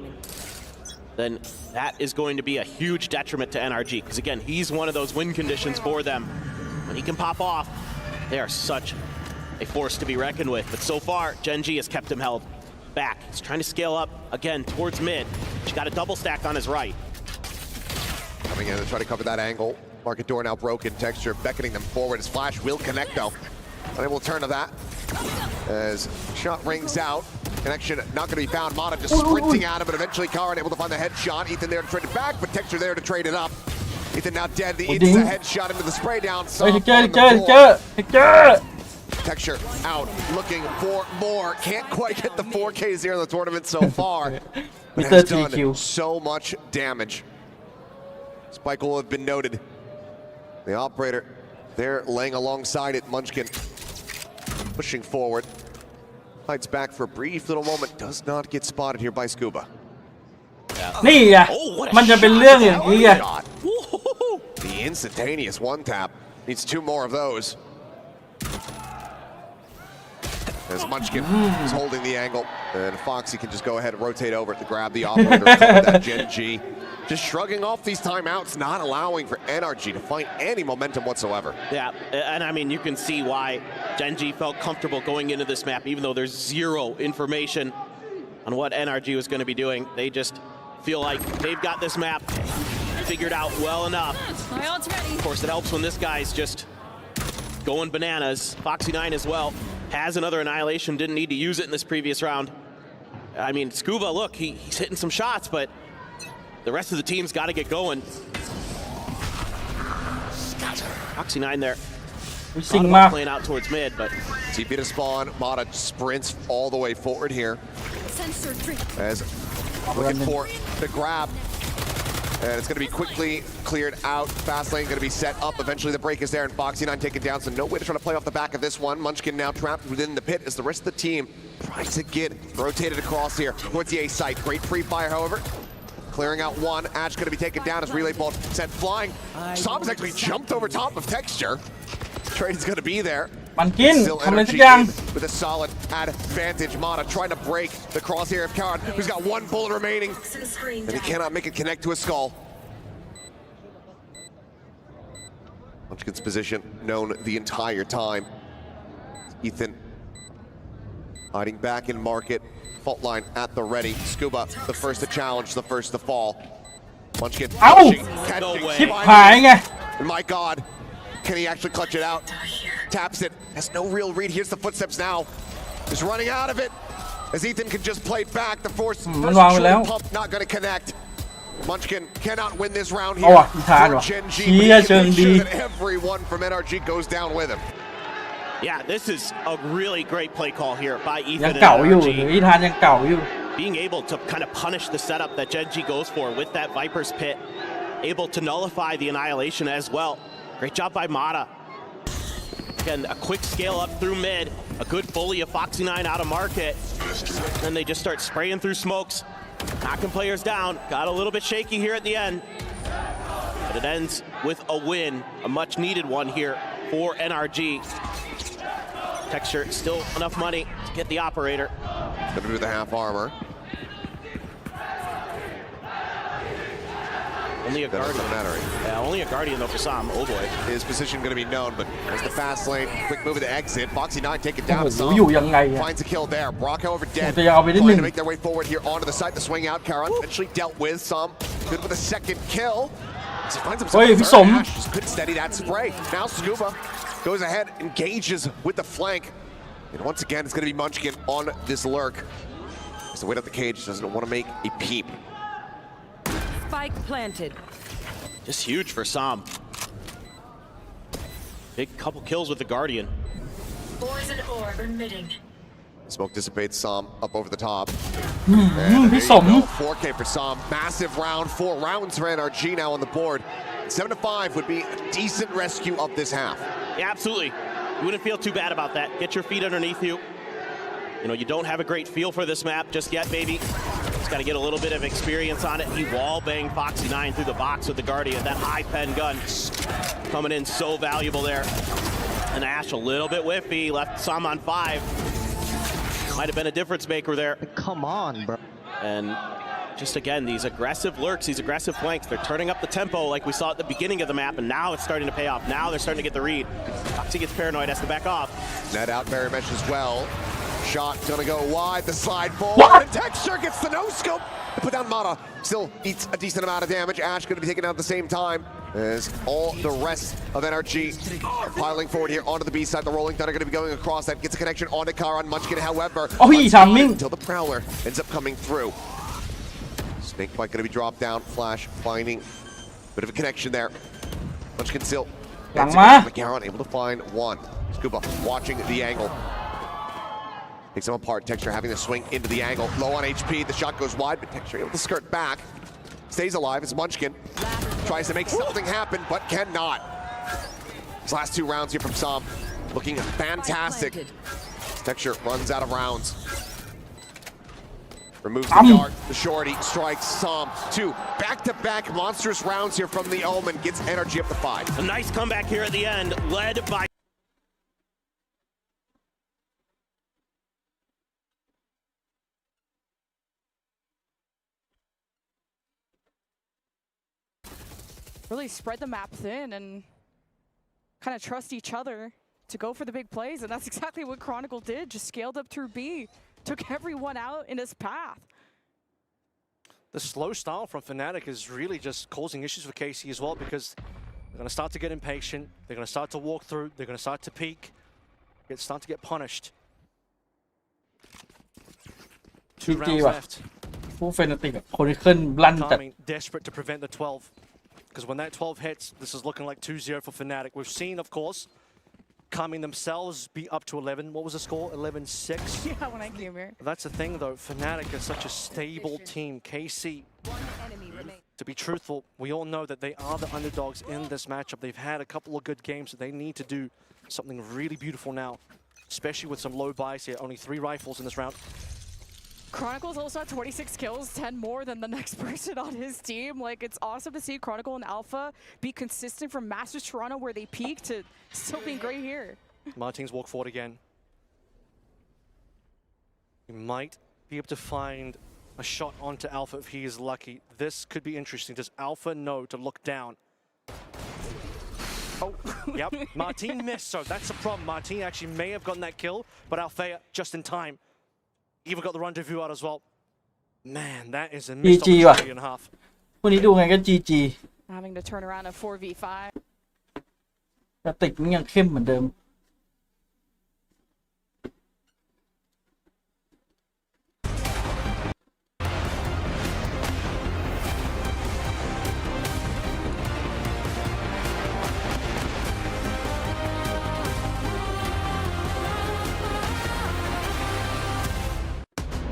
then that is going to be a huge detriment to NRG, because again, he's one of those win conditions for them. When he can pop off, they are such a force to be reckoned with. But so far, Genji has kept him held back. He's trying to scale up again towards mid. He's got a double stack on his right. Coming in to try to cover that angle. Market door now broken. Texture beckoning them forward. His flash will connect though. Unable to turn to that. As shot rings out. Connection not going to be found. Mata just sprinting at him, but eventually Karan able to find the headshot. Ethan there to trade it back, but Texture there to trade it up. Ethan now dead. The insta headshot into the spray down. Texture out, looking for more. Can't quite get the 4Ks here in the tournament so far. But has done so much damage. Spike will have been noted. The operator there laying alongside it. Munchkin pushing forward. Fights back for a brief little moment. Does not get spotted here by Scuba. นี่ไงมันจะเป็นเรื่องอย่างนี้ไง The instantaneous one tap. Needs 2 more of those. As Munchkin is holding the angle, and Foxy can just go ahead and rotate over to grab the operator. That Genji just shrugging off these timeouts, not allowing for NRG to find any momentum whatsoever. Yeah, and I mean, you can see why Genji felt comfortable going into this map, even though there's 0 information on what NRG was going to be doing. They just feel like they've got this map figured out well enough. Of course, it helps when this guy's just going bananas. Foxy9 as well has another annihilation, didn't need to use it in this previous round. I mean, Scuba, look, he's hitting some shots, but the rest of the team's got to get going. Foxy9 there ซิงมาก playing out towards mid, but TP to spawn. Mata sprints all the way forward here. As looking for the grab. And it's going to be quickly cleared out. Fast lane going to be set up. Eventually the break is there and Foxy9 taken down. So no way to try to play off the back of this one. Munchkin now trapped within the pit as the rest of the team tries to get rotated across here towards the A site. Great free fire, however. Clearing out one. Ash going to be taken down as relay ball sent flying. Som's actually jumped over top of Texture. Trade's going to be there. มันกิน Still ทำอะไรสัก energy อย่าง in with a solid advantage. Mata trying to break the crosshair of Karan, who's got one bullet remaining, and he cannot make it connect to his skull. Munchkin's position known the entire time. Ethan hiding back in market. Fault line at the ready. Scuba, the first to challenge, the first to fall. Munchkin pushing, catching, ชิบหายไง My God, can he actually clutch it out? Taps it, has no real read. Here's the footsteps now. He's running out of it. As Ethan can just play back. The first short pump not going to connect. Munchkin cannot win this round here. For Genji, but he can make sure that everyone from NRG goes down with him. yeah, this is a really great play call here by ยั Ethan ง and เก่าอยู่ NRG. อีธานยังเก่าอยู่ Being able to kind of punish the setup that Genji goes for with that Viper's Pit. Able to nullify the Annihilation as well. Great job by Mata. Again, a quick scale up through mid. A good bully of Foxy9 out of market. Then they just start spraying through smokes. Knocking players down. Got a little bit shaky here at the end. But it ends with a win. A much needed one here for NRG. Texture, still enough money to get the operator. Gonna do the half armor. Only a Guardian. Yeah, only a Guardian though for Sam. Oh boy. His position going to be known, but there's the fast lane. Quick move of the exit. Foxy9 take it down. อยู่ยังไงอะ Finds a kill there. Brock, however, dead. จะยังเอาไปนิดนึง Trying to make their way forward here onto the site. The swing out. Karan eventually dealt with some. Good with a second kill. He finds himself Oi, aพี่ third. สม Ash just couldn't steady that spray. Now Scuba goes ahead, engages with the flank. And once again, it's going to be Munchkin on this lurk. As the weight of the cage doesn't want to make a peep. Spike planted. Just huge for Sam. Big couple kills with the Guardian. Poison orb emitting. Smoke dissipates Som up over the top. พี่สม 4K for Som. Massive round. 4 rounds for NRG now on the board. 7-5 would be a decent rescue of this half. Yeah, absolutely. You wouldn't feel too bad about that. Get your feet underneath you. You know, you don't have a great feel for this map just yet, baby. Just got to get a little bit of experience on it. He wall-banged Foxy9 through the box with the Guardian. That high pen gun coming in so valuable there. And Ash a little bit whiffy. Left Sam on 5. Might have been a difference maker there. Come on, bro. And just again, these aggressive lurks, these aggressive flanks, they're turning up the tempo like we saw at the beginning of the map, and now it's starting to pay off. Now they're starting to get the read. Foxy gets paranoid, has to back off. Net out barrier mesh as well. Shot gonna go wide, the slide forward, and Texture gets the no-scope. Put down Mata, still eats a decent amount of damage. Ash gonna be taken out at the same time as all the rest of NRG piling forward here onto the B side. The Rolling Thunder gonna be going across that, gets a connection onto Karan. Munchkin, however, until the Prowler ends up coming through. Snakebite gonna be dropped down, Flash finding a bit of a connection there. Munchkin still Karan able to find one. Scuba watching the angle. Takes him apart. Texture having to swing into the angle. Low on HP. The shot goes wide, but Texture able to skirt back. Stays alive. It's Munchkin. Tries to make something happen, but cannot. His last 2 rounds here from Som. Looking fantastic. Texture runs out of rounds. Removes the dart. The shorty strikes Som. 2 back-to-back monstrous rounds here from the Omen. Gets energy up to 5. A nice comeback here at the end, led by really spread the map thin and kind of trust each other to go for the big plays, and that's exactly what Chronicle did. Just scaled up through B, took everyone out in his path. The slow style from Fnatic is really just causing issues for KC as well, because they're going to start to get impatient, they're going to start to walk through, they're going to start to peek, start to get punished. ชูจีว่ะผู้เฟนติกคนที่ขึ้นลั่นจัด desperate to prevent the 12, because when that 12 hits, this is looking like 2-0 for Fnatic. We've seen, of course, calming themselves, be up to 11. What was the score? 11-6? Yeah, when I came here. That's the thing, though. Fnatic is such a stable team. KC, to be truthful, we all know that they are the underdogs in this matchup. They've had a couple of good games, so they need to do something really beautiful now, especially with some low buys here. Only 3 rifles in this round. Chronicle's also at 26 kills, 10 more than the next person on his team. Like, it's awesome to see Chronicle and Alpha be consistent from Masters Toronto where they peaked to still being great here. Martins walk forward again. He might be able to find a shot onto Alpha if he is lucky. This could be interesting. Does Alpha know to look down? Oh, yep. Martin missed, so that's the problem. Martin actually may have gotten that kill, but Althea just in time. Even got the rendezvous out as well. Man, that is a missed opportunity and a half. พวกนี้ดูไงก็ GG Having to turn around a 4v5. แต่ติดมันยังเข้มเหมือนเดิม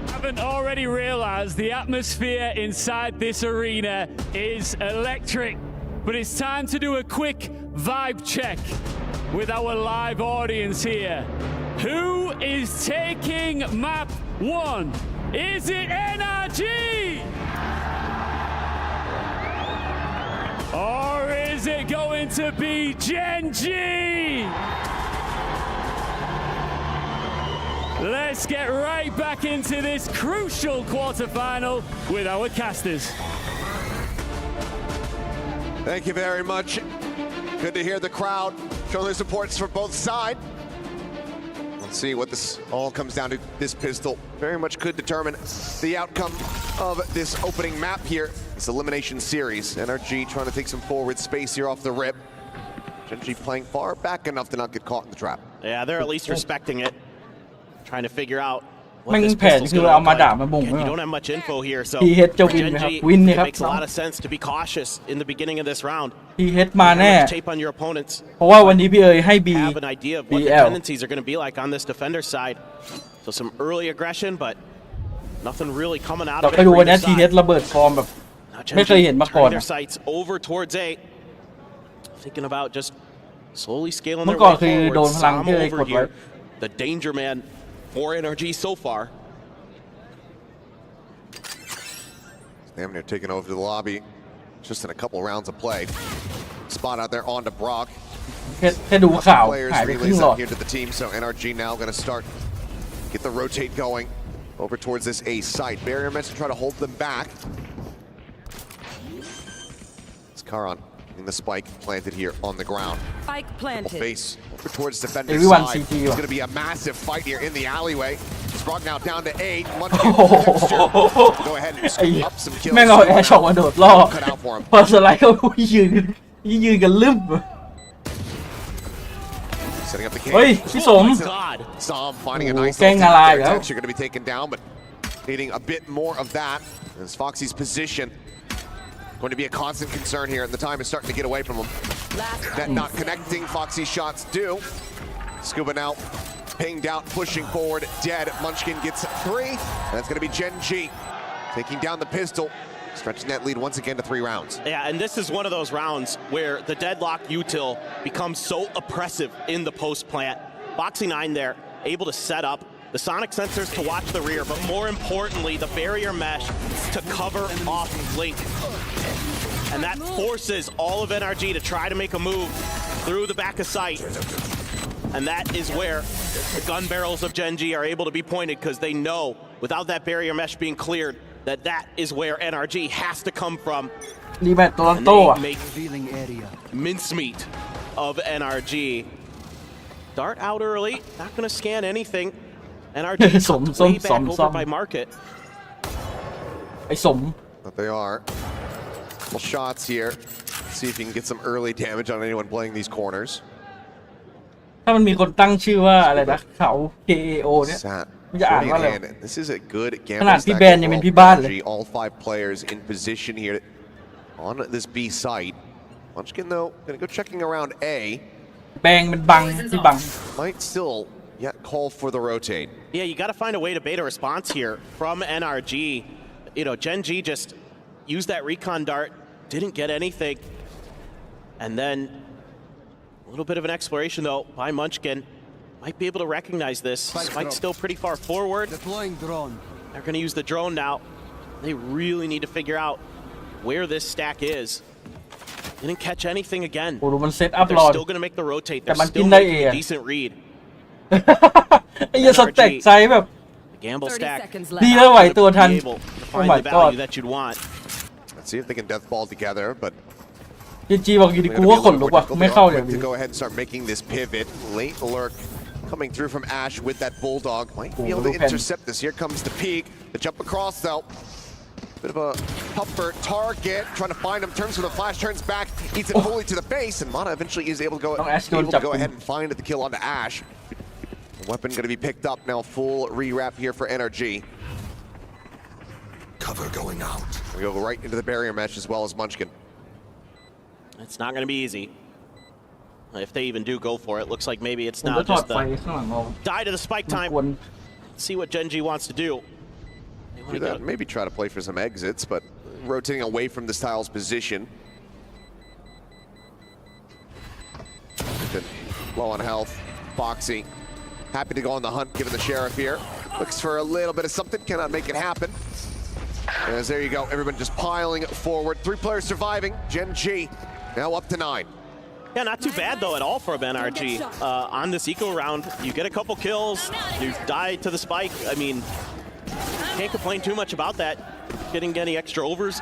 Haven't already realized the atmosphere inside this arena is electric, but it's time to do a quick vibe check with our live audience here. Who is taking map 1? Is it NRG? Or is it going to be Gen G? Let's get right back into this crucial quarterfinal with our casters. Thank you very much. Good to hear the crowd showing their supports for both sides. Let's see what this all comes down to. This pistol very much could determine the outcome of this opening map here. This elimination series. NRG trying to take some forward space here off the rip. Genji playing far back enough to not get caught in the trap. Yeah, they're at least respecting it. Trying to figure out ไม่ what มี this แผน pistol's คือ gonna เอา look มา like. ด่ามาบ่ง Again, ไม่ you หรอ don't have much info here, so PH จะวิน Gen นะครับ G, วินเนี่ย it ครับ makes a lot of sense to be cautious in the beginning of this round. PH มาแน่ Have much tape on your opponents. เพราะว่าวันนี้พี่เอ๋ยให้ B Have an idea of what the BL tendencies are going to be like on this defender side. So some early aggression, but nothing really coming out เรา of ไป it ดู for วันนี้ either ที side. เฮดระเบิดฟอร์มแบบ Now ไม่เคย Gen G เห็นมาก่อน turning อะ their sights over towards A. Thinking about just slowly scaling เมื่ their อก่อน way คือ forward. โดนพลัง Sam ที่เอ๋ย over กดไว้ here. The danger man for NRG so far. Damn near taking over the lobby. Just in a couple rounds of play. Spot out there onto Brock. แค่ดูข่าว Players หายไปครึ่ง relays หลอ out ด here to the team, so NRG now going to start, get the rotate going over towards this A site. Barrier meant to try to hold them back. It's Karan in the spike planted here on the ground. Spike planted. Base over towards defender's Everyone side. CT It's going to be a massive fight here in the alleyway. Sprog now down to 8. Much go ahead and scoop up some kills. แม่งเอาแอร์ช็อคมาโดดล่อ Cut out for him. พอสไลด์เขายืนกันลืม Setting up the cage. เฮ้ยพี่สม Som finding a nice แกล้งอะไรแล้ว You're going to be taken down, but needing a bit more of that. As Foxy's position going to be a constant concern here, and the time is starting to get away from him. Net not connecting. Foxy's shots do. Scuba now pinged out, pushing forward, dead. Munchkin gets 3. That's going to be Gen G taking down the pistol, stretching that lead once again to 3 rounds. Yeah, and this is one of those rounds where the deadlock util becomes so oppressive in the post plant. Foxy 9 there, able to set up the sonic sensors to watch the rear, but more importantly, the barrier mesh to cover off Link. And that forces all of NRG to try to make a move through the back of sight. And that is where the gun barrels of Gen G are able to be pointed, because they know without that barrier mesh being cleared, that is where NRG has to come from. รีแมตโตลอนโตอ่ะ Make mincemeat of NRG. Dart out early, not going to scan anything. NRG way back over by market. ไอ้สม But they are. Couple shots here. See if you can get some early damage on anyone playing these corners. ถ้ามันมีคนตั้งชื่อว่าอะไรนะเขา KAO เนี่ยมันจะอ่านว่าอะไร This is a good ขนาด gamble พี่ stack แบนยังเป็นพี่บ้านเลย overall. All 5 players in position here on this B site. Munchkin though gonna go checking around A. แบงเป็นบังที่บัง Might still yet call for the rotate. Yeah, you got to find a way to bait a response here from NRG. You know, Gen G just used that recon dart, didn't get anything. And then a little bit of an exploration, though, by Munchkin. Might be able to recognize this. Spike's still pretty far forward. Deploying drone. They're going to use the drone now. They really need to figure out where this stack is. Didn't catch anything again. โอ้ดูมันเซตอัพ They're รอ still going to make the rotate. แต่ They're มันกิน still ได้เอ making ง a decent read. ไอ้ยาสเต็กไซส์แบบ Gamble stack. ดีแล้วไหวตัวทัน Be able to โอ้ find my the god value that you'd want. Let's see if they can death ball together, but จีบอกอยู่ดีกูว่าขนลุกว่ะไม่เข้าอย่าง to นี้ go ahead and start making this pivot. Late lurk coming through from Ash with that bulldog. Might be able to intercept this. Here comes the peak. The jump across though. Bit of a puffer target, trying to find him. Turns with a flash, turns back, eats it fully to the face, and Mana eventually is able to go ahead and find the kill onto Ash. The weapon going to be picked up now. Full rewrap here for NRG. Cover going out. We go right into the barrier mesh as well as Munchkin. It's not going to be easy. If they even do go for it, looks like maybe it's now just the die to the spike time. See what Gen G wants to do. Do that. Maybe try to play for some exits, but rotating away from the Styles position. Low on health. Foxy. Happy to go on the hunt given the sheriff here. Looks for a little bit of something, cannot make it happen. As there you go, everyone just piling forward. 3 players surviving. Gen G now up to 9. Yeah, not too bad though at all for NRG. On this eco round, you get a couple kills, you die to the spike. I mean, can't complain too much about that. Getting any extra orbs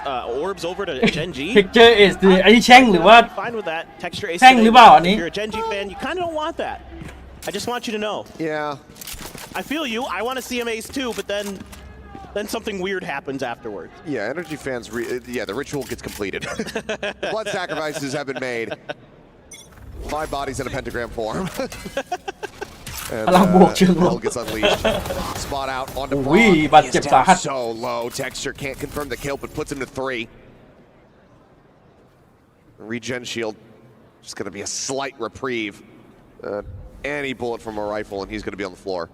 over to Gen G. Picture is อันนี้แช่งหรือว่า Fine with that. Texture ace. แช่งหรือเปล่าอันนี้ If you're a Gen G fan, you kind of don't want that. I just want you to know. Yeah. I feel you. I want to see him ace too, but then something weird happens afterwards. Yeah, Energy fans. The ritual gets completed. Blood sacrifices have been made. 5 bodies in a pentagram form. And hell gets unleashed. Spot out on the block. He is down so low. Texture can't confirm the kill, but puts him to 3. Regen shield. Just going to be a slight reprieve. Any bullet from a rifle, and he's going to be on the floor.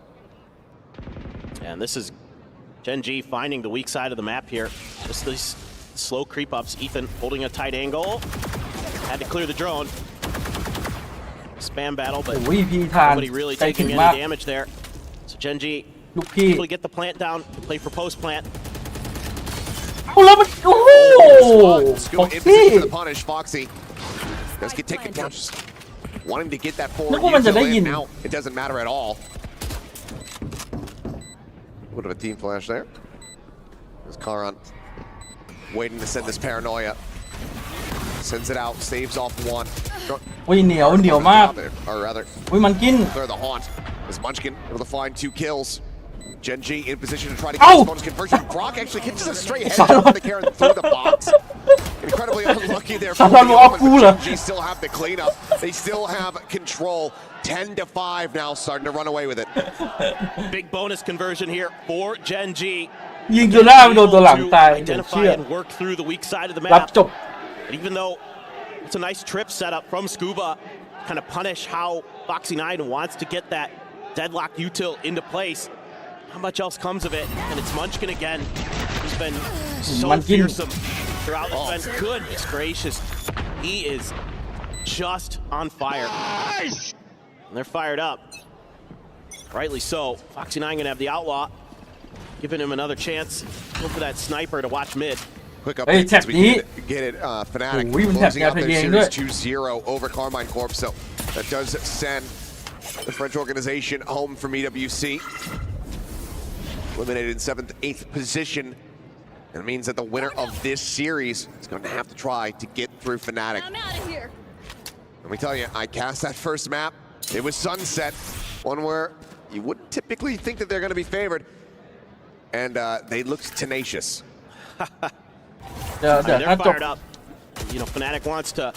And this is Gen G finding the weak side of the map here. Just these slow creep ups. Ethan holding a tight angle. Had to clear the drone. Spam battle, but nobody really taking any damage there. So Gen G able to get the plant down, play for post plant. Scuba in position for the punish. Foxy does get taken down. Just wanting to get that forward. Now it doesn't matter at all. A bit of a team flash there. There's Karan waiting to send this paranoia. Sends it out, saves off 1. อุ้ยเหนียวมาก Or rather, อุ้ยมันกิน clear the haunt. As Munchkin able to find 2 kills. Gen G in position to try to get his bonus conversion. Brock actually hits a straight headshot on the Karen through the box. Incredibly unlucky there. Gen G still have the cleanup. They still have control. 10-5 now, starting to run away with it. Big bonus conversion here for Gen G. ยิงตัวหน้าไปโดนตัวหลังตาย Identify and work through the weak side of the map. รับจบ But even though it's a nice trip setup from Scuba, kind of punish how Foxy 9 wants to get that deadlock util into place. How much else comes of it? And it's Munchkin again. He's been so fearsome throughout the event. Goodness gracious. He is just on fire. And they're fired up. Rightly so. Foxy 9 gonna have the outlaw. Giving him another chance. Go for that sniper to watch mid. Quick update as we get it. Fnatic closing out their series 2-0 over Carmine Corp. So that does send the French organization home from EWC. Eliminated in 7th, 8th position. And it means that the winner of this series is going to have to try to get through Fnatic. I'm out of here. Let me tell you, I cast that first map. It was Sunset, one where you wouldn't typically think that they're going to be favored. And they looked tenacious. They're fired up. You know, Fnatic wants to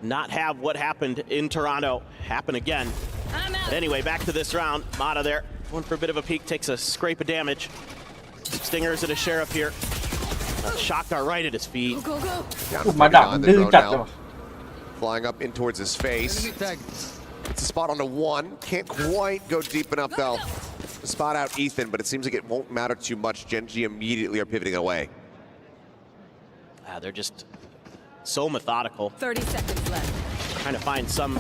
not have what happened in Toronto happen again. But anyway, back to this round. Mata there, going for a bit of a peek, takes a scrape of damage. Stingers and a sheriff here. Shocked are right at his feet. Down 49, the drone now. flying up in towards his face. It's a spot on the one. Can't quite go deep enough though to spot out Ethan, but it seems like it won't matter too much. Gen.G immediately are pivoting away. They're just so methodical. 30 seconds left. Trying to find some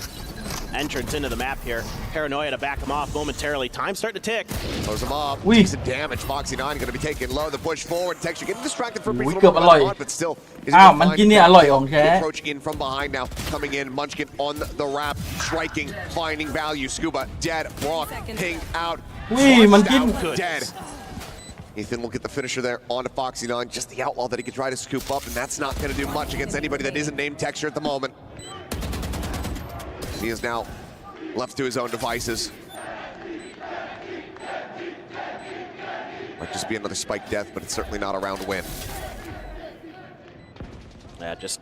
entrance into the map here. Paranoia to back him off momentarily. Time starting to tick. Close him up. Takes some damage. Foxy 9 going to be taking low. The push forward. Texture getting distracted for a brief little bit, but still. มันกินเนี่ยอร่อยของแท้ Approach in from behind now. Coming in. Munchkin on the wrap. Striking. Finding value. Scuba dead. Brock ping out. มันกิน Dead. Ethan will get the finisher there onto Foxy 9. Just the outlaw that he could try to scoop up, and that's not going to do much against anybody that isn't named Texture at the moment. He is now left to his own devices. Might just be another spike death, but it's certainly not a round win. Yeah, just...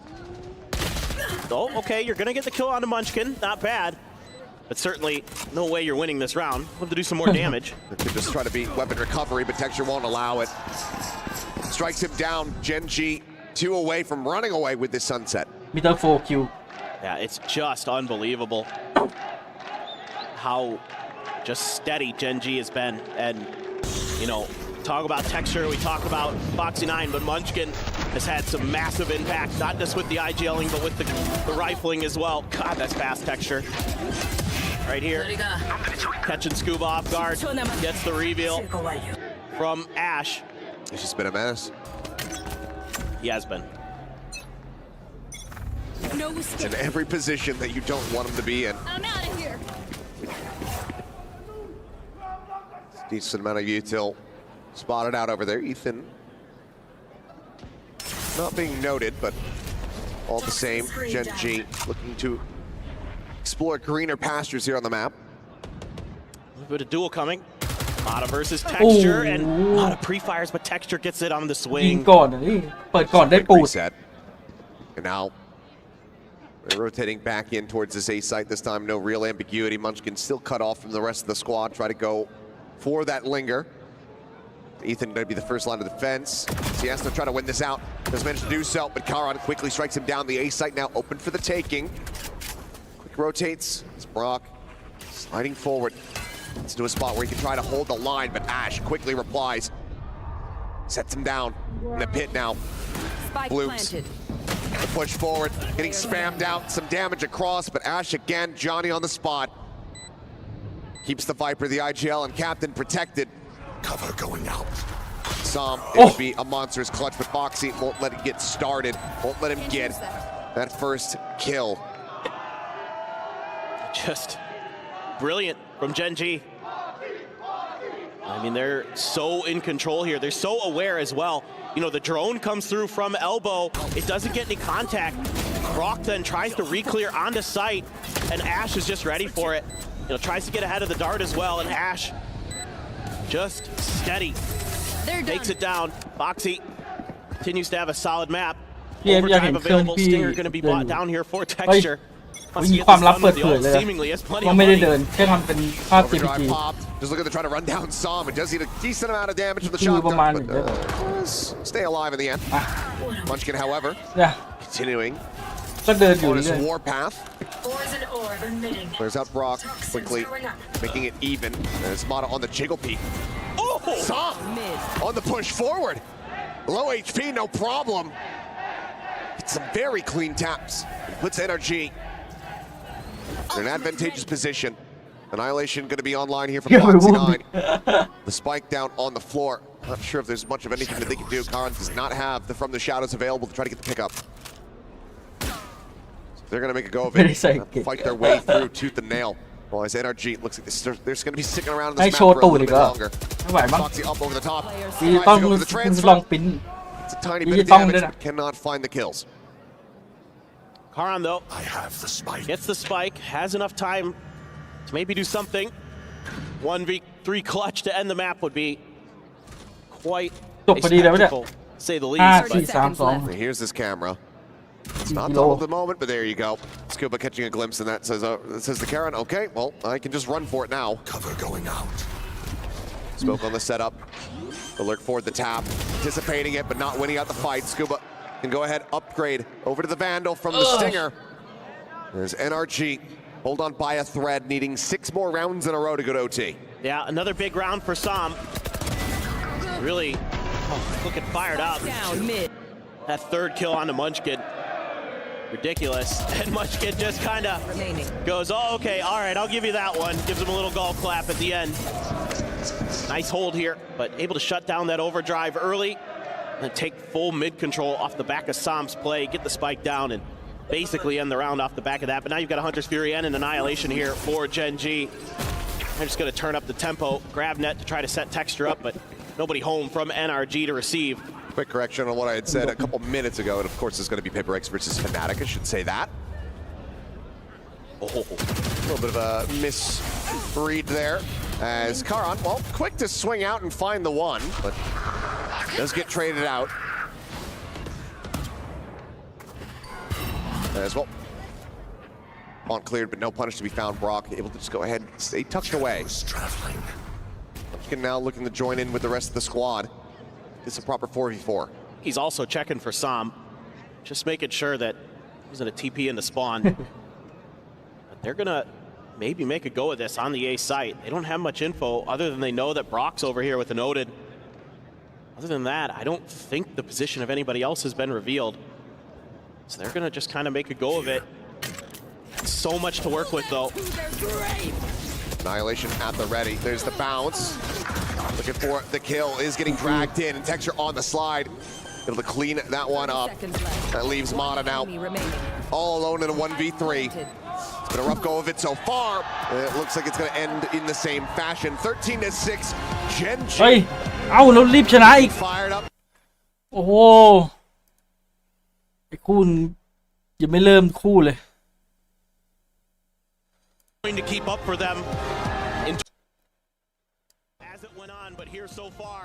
Oh, okay, you're going to get the kill onto Munchkin. Not bad. But certainly no way you're winning this round. We'll have to do some more damage. They could just try to beat weapon recovery, but Texture won't allow it. Strikes him down. Gen.G 2 away from running away with this sunset. มีเตอร์4 คิว Yeah, it's just unbelievable how just steady Gen.G has been. And, you know, talk about Texture, we talk about Foxy 9, but Munchkin has had some massive impact, not just with the IGLing, but with the rifling as well. God, that's fast Texture. Right here, catching Scuba off guard, gets the reveal from Ash. He's just been a menace. He has been. It's in every position that you don't want him to be in. I'm out of here. Decent amount of util spotted out over there. Ethan not being noted, but all the same, Gen.G looking to explore greener pastures here on the map. A little bit of duel coming. Mata versus Texture, and Mata pre-fires, but Texture gets it on the ยิง swing. ก่อนนี่เปิดก่อนได้ปูด Reset. And now they're rotating back in towards this A site. This time, no real ambiguity. Munchkin still cut off from the rest of the squad. Try to go for that linger. Ethan going to be the first line of defense. Siesta trying to win this out. Doesn't manage to do so, but Karan quickly strikes him down. The A site now open for the taking. Quick rotates. It's Brock sliding forward. It's to a spot where he can try to hold the line, but Ash quickly replies. Sets him down in the pit now. Spike Bloops. planted. The push forward, getting spammed out. Some damage across, but Ash again, Johnny on the spot. Keeps the Viper, the IGL, and Captain protected. Cover going out. Sam, it'll be a monstrous clutch, but Foxy won't let it get started. Won't let him get that first kill. Just brilliant from Gen.G. I mean, they're so in control here. They're so aware as well. You know, the drone comes through from elbow. It doesn't get any contact. Brock then tries to re-clear onto sight, and Ash is just ready for it. You know, tries to get ahead of the dart as well, and Ash just steady. Takes it down. Foxy continues to have a solid map. Overdrive available. Stinger going to be brought down here for Texture. มีความลับเปิดเผยเลยว่าไม่ได้เดินแค่ทำเป็นภาพ JPG Just looking to try to run down Sam. It does need a decent amount of damage from the shotgun, but stay alive in the end. Munchkin, however, continuing ก็เดินอยู่ on his เรื่อย warpath. Clears out Brock quickly, making it even. There's Mata on the jiggle peak. Sam on the push forward. Low HP, no problem. It's some very clean taps. It puts NRG in an advantageous position. Annihilation going to be online here from Foxy 9. The spike down on the floor. Not sure if there's much of anything that they can do. Karan does not have the From the Shadows available to try to get the pickup. So they're going to make a go of it. Fight their way through tooth and nail. Well, as NRG looks like they're just going to be sticking around in this map for a little bit longer. Foxy up over the top. Tries to go for the transfer. It's a tiny bit of damage, but cannot find the kills. Karan, though, I have the spike. Gets the spike, has enough time to maybe do something. 1v3 clutch to end the map would be quite a spectacle, to say the least. Here's this camera. It's not double at the moment, but there you go. Scuba catching a glimpse, and that says the Karan, okay, well, I can just run for it now. Cover going out. Smoke on the setup. The lurk forward the tap, anticipating it, but not winning out the fight. Scuba can go ahead, upgrade over to the Vandal from the Stinger. There's NRG, hold on by a thread, needing 6 more rounds in a row to go to OT. Yeah, another big round for Sam. Really looking fired up. Down mid. That third kill on the Munchkin. Ridiculous. And Munchkin just kind of goes, oh, okay, all right, I'll give you that one. Gives him a little golf clap at the end. Nice hold here, but able to shut down that overdrive early and take full mid control off the back of Sam's play, get the spike down, and basically end the round off the back of that. But now you've got a Hunter's Fury and an Annihilation here for Gen G. They're just going to turn up the tempo, grab net to try to set texture up, but nobody home from NRG to receive. Quick correction on what I had said a couple minutes ago, and of course it's going to be Paper X versus Fnatic, I should say that. Oh, a little bit of a misread there, as Karan, well, quick to swing out and find the one, but does get traded out. As well. On cleared, but no punish to be found. Brock able to just go ahead and stay tucked away. Can now looking to join in with the rest of the squad. It's a proper 4v4. He's also checking for Sam, just making sure that he's in a TP in the spawn. But they're gonna maybe make a go of this on the A site. They don't have much info other than they know that Brock's over here with the noted. Other than that, I don't think the position of anybody else has been revealed. So they're gonna just kind of make a go of it. So much to work with though. Annihilation at the ready. There's the bounce. Looking for the kill, is getting dragged in, and Texture on the slide. Able to clean that one up. That leaves Mata now all alone in a 1v3. It's been a rough go of it so far. It looks like it's going to end in the same fashion. 13-6, Gen G. เฮ้ยเอ้าแล้วรีบชนะอีก Fired up. โอ้โหไอ้คู่ยังไม่เริ่มคู่เลย Going to keep up for them as it went on, but here so far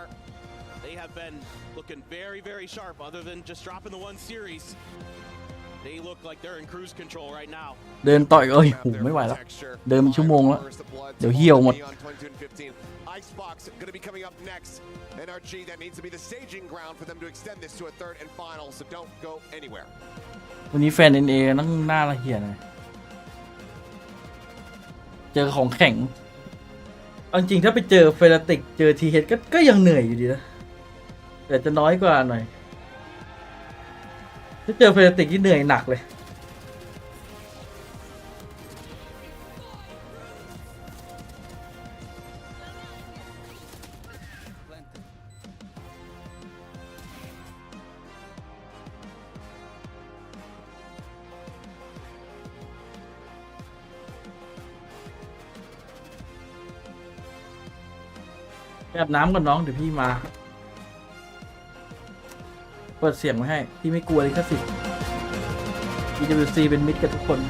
they have been looking very, very sharp. Other than just dropping the one series, they look like they're in cruise control right now. เดินต่อยเอ้ยหูไม่ไหวแล้วเดินชั่วโมงแล้วเดี๋ยวเหี่ยวหมด Icebox going to be coming up next. NRG, that needs to be the staging ground for them to extend this to a third and final, so don't go anywhere. วันนี้แฟน NA นั่งหน้าละเหี่ยเลยเจอของแข็งเอาจริงถ้าไปเจอเฟรติกเจอทีเฮดก็ยังเหนื่อยอยู่ดีนะแต่จะน้อยกว่าหน่อยถ้าเจอเฟรติกที่เหนื่อยหนักเลยอาบน้ำก่อนน้องเดี๋ยวพี่มาเปิดเสียงไว้ให้พี่ไม่กลัวเลยแค่สิ EWC เป็นมิตรกับทุกคน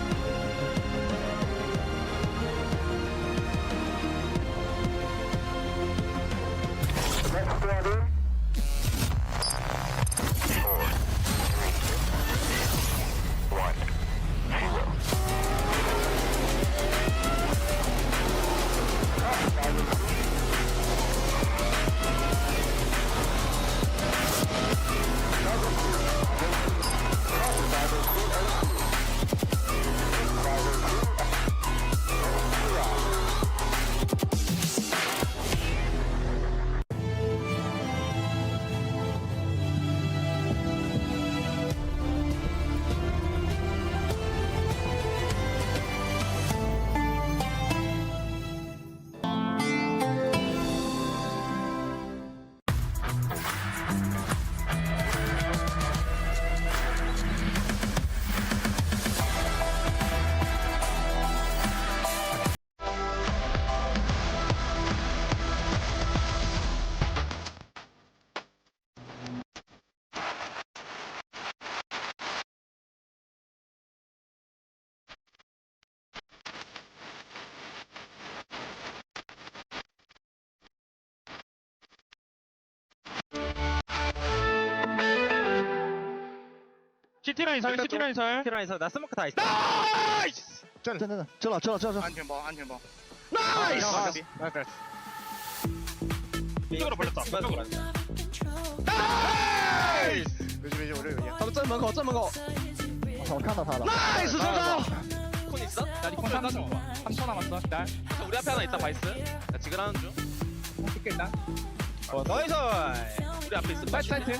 티라이설 나 스모크 다 있어. 나이스! 전 안全包 나이스! 이쪽으로 벌렸다. 이쪽으로. 나이스! 他们正门口，正门口。我看到他了。 나이스 收到。 리콘 있어? 나 리콘 나 3초 남았어. 기다려. 자, 우리 앞에 하나 있다 바이스. 나 지금 하는 중. 찍게 일단. 나이스. 우리 앞에 있어. 사이트.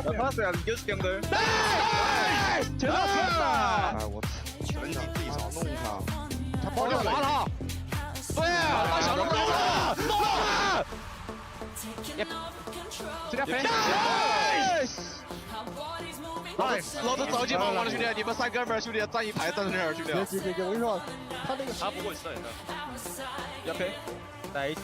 나 받았어. 야 이겨줄게 형들. 나이스. 좋았다. 아我全场地上弄他。他包就完了。对，把小龙弄了，弄了。这条飞。老子着急忙慌的兄弟，你们3哥们儿兄弟站一排站在那儿兄弟。别，我跟你说，他那个他不会射的。要飞，来。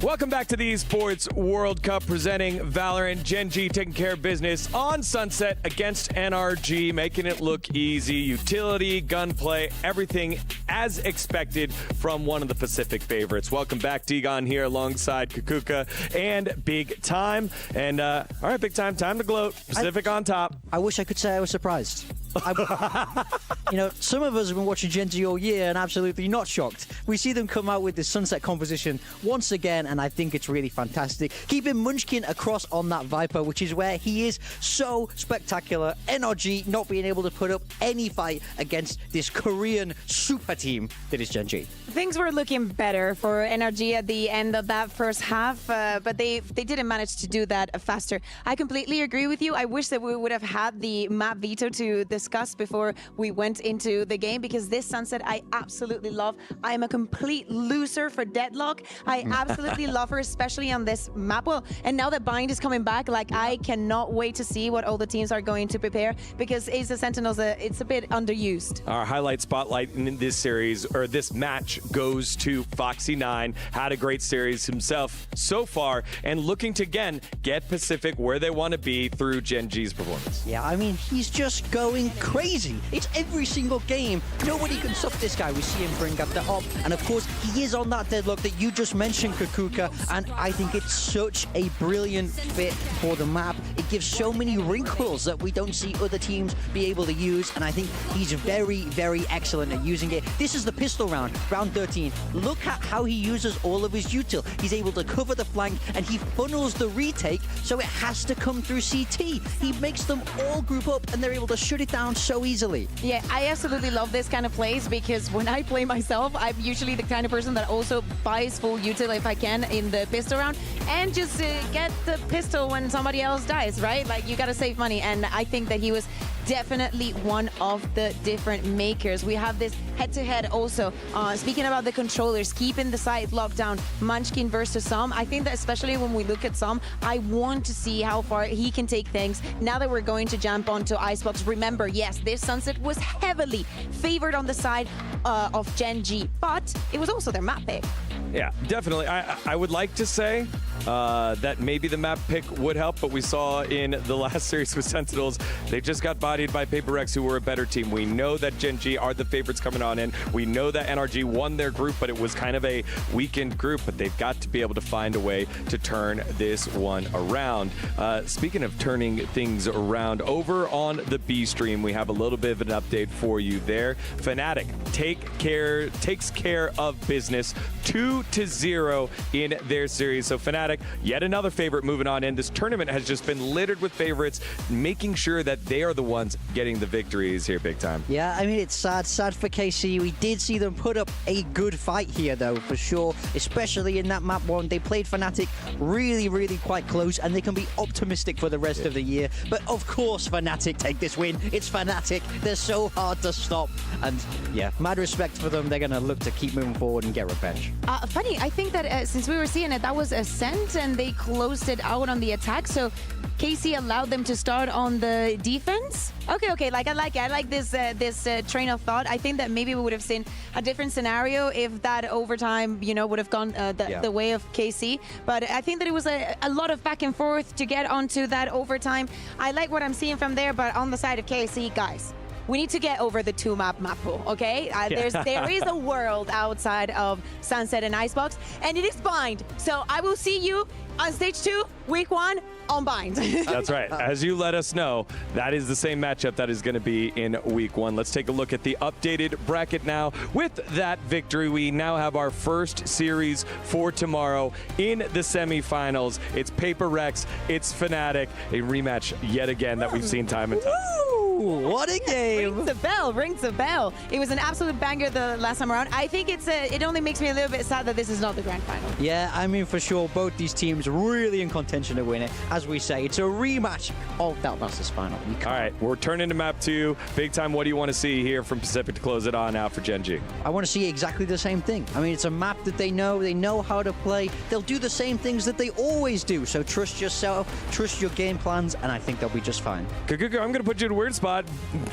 Welcome back to the Esports World Cup, presenting Valorant. Gen G taking care of business on Sunset against NRG, making it look easy. Utility, gunplay, everything as expected from one of the Pacific favorites. Welcome back, Digon here alongside Kukuka and Big Time. And all right, Big Time, time to gloat. Pacific on top. I wish I could say I was surprised. You know, some of us have been watching Gen G all year and absolutely not shocked. We see them come out with this Sunset composition once again, and I think it's really fantastic. Keeping Munchkin across on that Viper, which is where he is so spectacular. NRG not being able to put up any fight against this Korean super team that is Gen G. Things were looking better for NRG at the end of that first half, but they didn't manage to do that faster. I completely agree with you. I wish that we would have had the map veto to discuss before we went into the game, because this Sunset I absolutely love. I am a complete loser for Deadlock. I absolutely love her, especially on this map. Well, and now that Bind is coming back, like, I cannot wait to see what all the teams are going to prepare, because Ace of Sentinels, it's a bit underused. Our highlight spotlight in this series, or this match, goes to Foxy9. Had a great series himself so far, and looking to again get Pacific where they want to be through Gen G's performance. Yeah, I mean, he's just going crazy. It's every single game. Nobody can stop this guy. We see him bring up the op, and of course, he is on that Deadlock that you just mentioned, Kukuka, and I think it's such a brilliant fit for the map. It gives so many wrinkles that we don't see other teams be able to use, and I think he's very, very excellent at using it. This is the pistol round, round 13. Look at how he uses all of his util. He's able to cover the flank, and he funnels the retake, so it has to come through CT. He makes them all group up, and they're able to shut it down so easily. Yeah, I absolutely love this kind of plays, because when I play myself, I'm usually the kind of person that also buys full util if I can in the pistol round, and just get the pistol when somebody else dies, right? Like, you gotta save money, and I think that he was definitely one of the different makers. We have this head-to-head also. Speaking about the controllers, keeping the site locked down, Munchkin versus Som. I think that especially when we look at Som, I want to see how far he can take things. Now that we're going to jump onto Icebox, remember, yes, this Sunset was heavily favored on the side of Gen G, but it was also their map pick. Yeah, definitely. I would like to say that maybe the map pick would help, but we saw in the last series with Sentinels, they just got bodied by Paper Rex, who were a better team. We know that Gen G are the favorites coming on in. We know that NRG won their group, but it was kind of a weakened group, but they've got to be able to find a way to turn this one around. Speaking of turning things around, over on the B stream, we have a little bit of an update for you there. Fnatic takes care of business 2-0 in their series. So Fnatic, yet another favorite moving on in. This tournament has just been littered with favorites, making sure that they are the ones getting the victories here big time. Yeah, I mean, it's sad for KC. We did see them put up a good fight here, though, for sure, especially in that map one. They played Fnatic really, really quite close, and they can be optimistic for the rest of the year. But of course, Fnatic take this win. It's Fnatic. They're so hard to stop. And yeah, mad respect for them. They're going to look to keep moving forward and get revenge. Funny, I think that since we were seeing it, that was Ascent, and they closed it out on the attack. So KC allowed them to start on the defense. Okay, like I like this train of thought. I think that maybe we would have seen a different scenario if that overtime, you know, would have gone the way of KC. But I think that it was a lot of back and forth to get onto that overtime. I like what I'm seeing from there, but on the side of KC, guys, we need to get over the 2-map map pool, okay? There is a world outside of Sunset and Icebox, and it is bind. So I will see you on stage 2, week 1, on bind. That's right. As you let us know, that is the same matchup that is going to be in week 1. Let's take a look at the updated bracket now. With that victory, we now have our first series for tomorrow in the semifinals. It's Paper Rex, it's Fnatic, a rematch yet again that we've seen time and time. What a game! Rings a bell. It was an absolute banger the last time around. I think it only makes me a little bit sad that this is not the grand final. Yeah, I mean, for sure, both these teams really in contention to win it. As we say, it's a rematch of that Masters final. All right, we're turning to map 2. Big time, what do you want to see here from Pacific to close it on out for Gen G? I want to see exactly the same thing. I mean, it's a map that they know how to play. They'll do the same things that they always do. So trust yourself, trust your game plans, and I think they'll be just fine. I'm going to put you in a weird spot,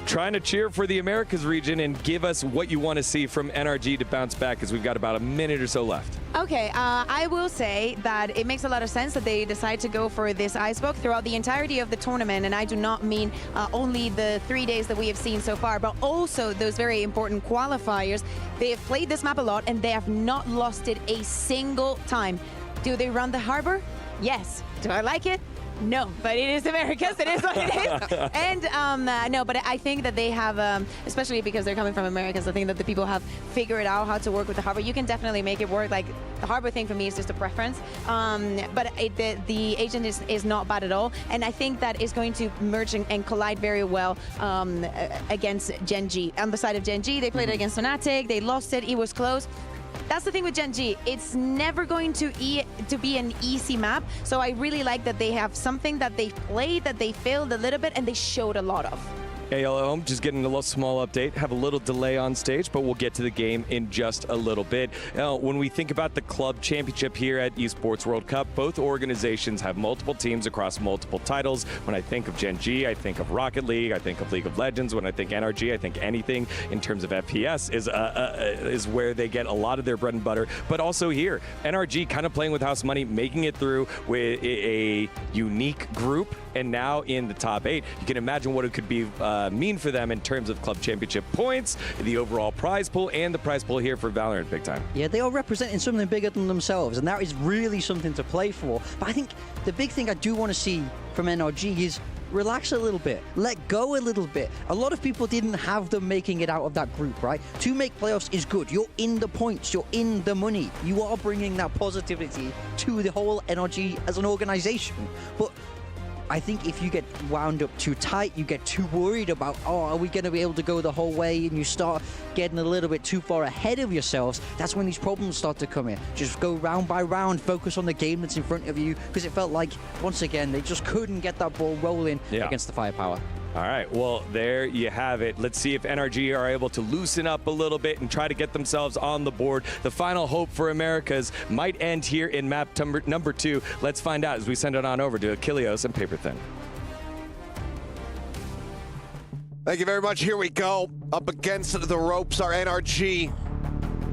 trying to cheer for the Americas region and give us what you want to see from NRG to bounce back, as we've got about a minute or so left. Okay, I will say that it makes a lot of sense that they decide to go for this Icebox throughout the entirety of the tournament, and I do not mean only the 3 days that we have seen so far, but also those very important qualifiers. They have played this map a lot, and they have not lost it a single time. Do they run the harbor? Yes. Do I like it? No, but it is Americas. It is what it is. And no, but I think that they have, especially because they're coming from Americas, I think that the people have figured out how to work with the harbor. You can definitely make it work. Like the harbor thing for me is just a preference. But the agent is not bad at all. And I think that is going to merge and collide very well against Gen G. On the side of Gen G, they played it against Fnatic. They lost it. It was close. That's the thing with Gen G. It's never going to be an easy map. So I really like that they have something that they played, that they failed a little bit, and they showed a lot of. AL at home, just getting a little small update. Have a little delay on stage, but we'll get to the game in just a little bit. Now, when we think about the club championship here at Esports World Cup, both organizations have multiple teams across multiple titles. When I think of Gen G, I think of Rocket League. I think of League of Legends. When I think NRG, I think anything in terms of FPS is where they get a lot of their bread and butter. But also here, NRG kind of playing with house money, making it through with a unique group, and now in the top 8. You can imagine what it could be mean for them in terms of club championship points, the overall prize pool, and the prize pool here for Valorant big time. Yeah, they are representing something bigger than themselves, and that is really something to play for. But I think the big thing I do want to see from NRG is relax a little bit, let go a little bit. A lot of people didn't have them making it out of that group, right? To make playoffs is good. You're in the points, you're in the money. You are bringing that positivity to the whole NRG as an organization. But I think if you get wound up too tight, you get too worried about, oh, are we going to be able to go the whole way? And you start getting a little bit too far ahead of yourselves. That's when these problems start to come in. Just go round by round, focus on the game that's in front of you. Because it felt like, once again, they just couldn't get that ball rolling against the firepower. All right, well, there you have it. Let's see if NRG are able to loosen up a little bit and try to get themselves on the board. The final hope for Americas might end here in map number 2. Let's find out as we send it on over to Achilleos and Paper Thin. Thank you very much. Here we go. Up against the ropes are NRG.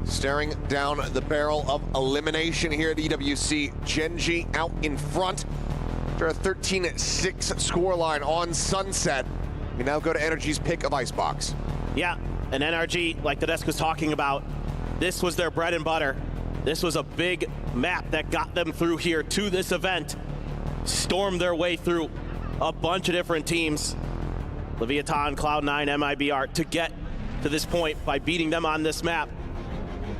Staring down the barrel of elimination here at EWC. Gen G out in front. After a 13-6 scoreline on Sunset, we now go to NRG's pick of Icebox. Yeah, and NRG, like the desk was talking about, this was their bread and butter. This was a big map that got them through here to this event. Stormed their way through a bunch of different teams. Leviathan, Cloud9, MIBR, to get to this point by beating them on this map.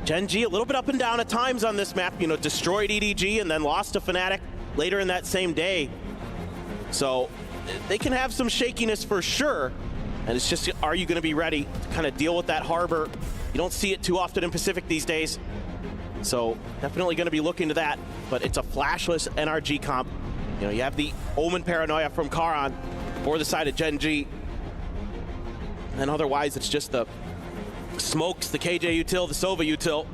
Gen G, a little bit up and down at times on this map, you know, destroyed EDG and then lost to Fnatic later in that same day. So they can have some shakiness for sure. And it's just, are you going to be ready to kind of deal with that harbor? You don't see it too often in Pacific these days. So definitely going to be looking to that. But it's a flashless NRG comp. You know, you have the Omen Paranoia from Karan for the side of Gen G. And otherwise, it's just the smokes, the KJ util, the Sova util.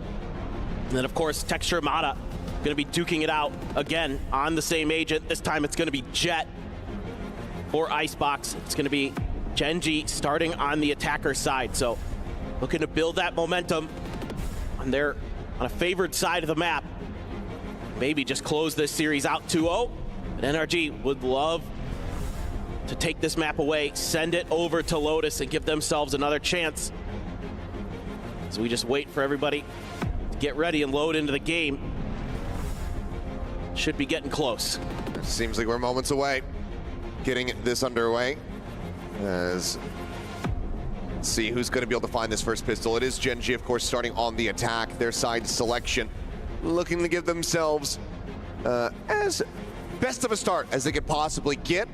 And then, of course, Texture Mata going to be duking it out again on the same agent. This time it's going to be Jet for Icebox. It's going to be Gen G starting on the attacker side. So looking to build that momentum on a favored side of the map. Maybe just close this series out 2-0. But NRG would love to take this map away, send it over to Lotus and give themselves another chance. So we just wait for everybody to get ready and load into the game. Should be getting close. Seems like we're moments away getting this underway. As let's see who's going to be able to find this first pistol. It is Gen G, of course, starting on the attack. Their side selection, looking to give themselves as best of a start as they could possibly get.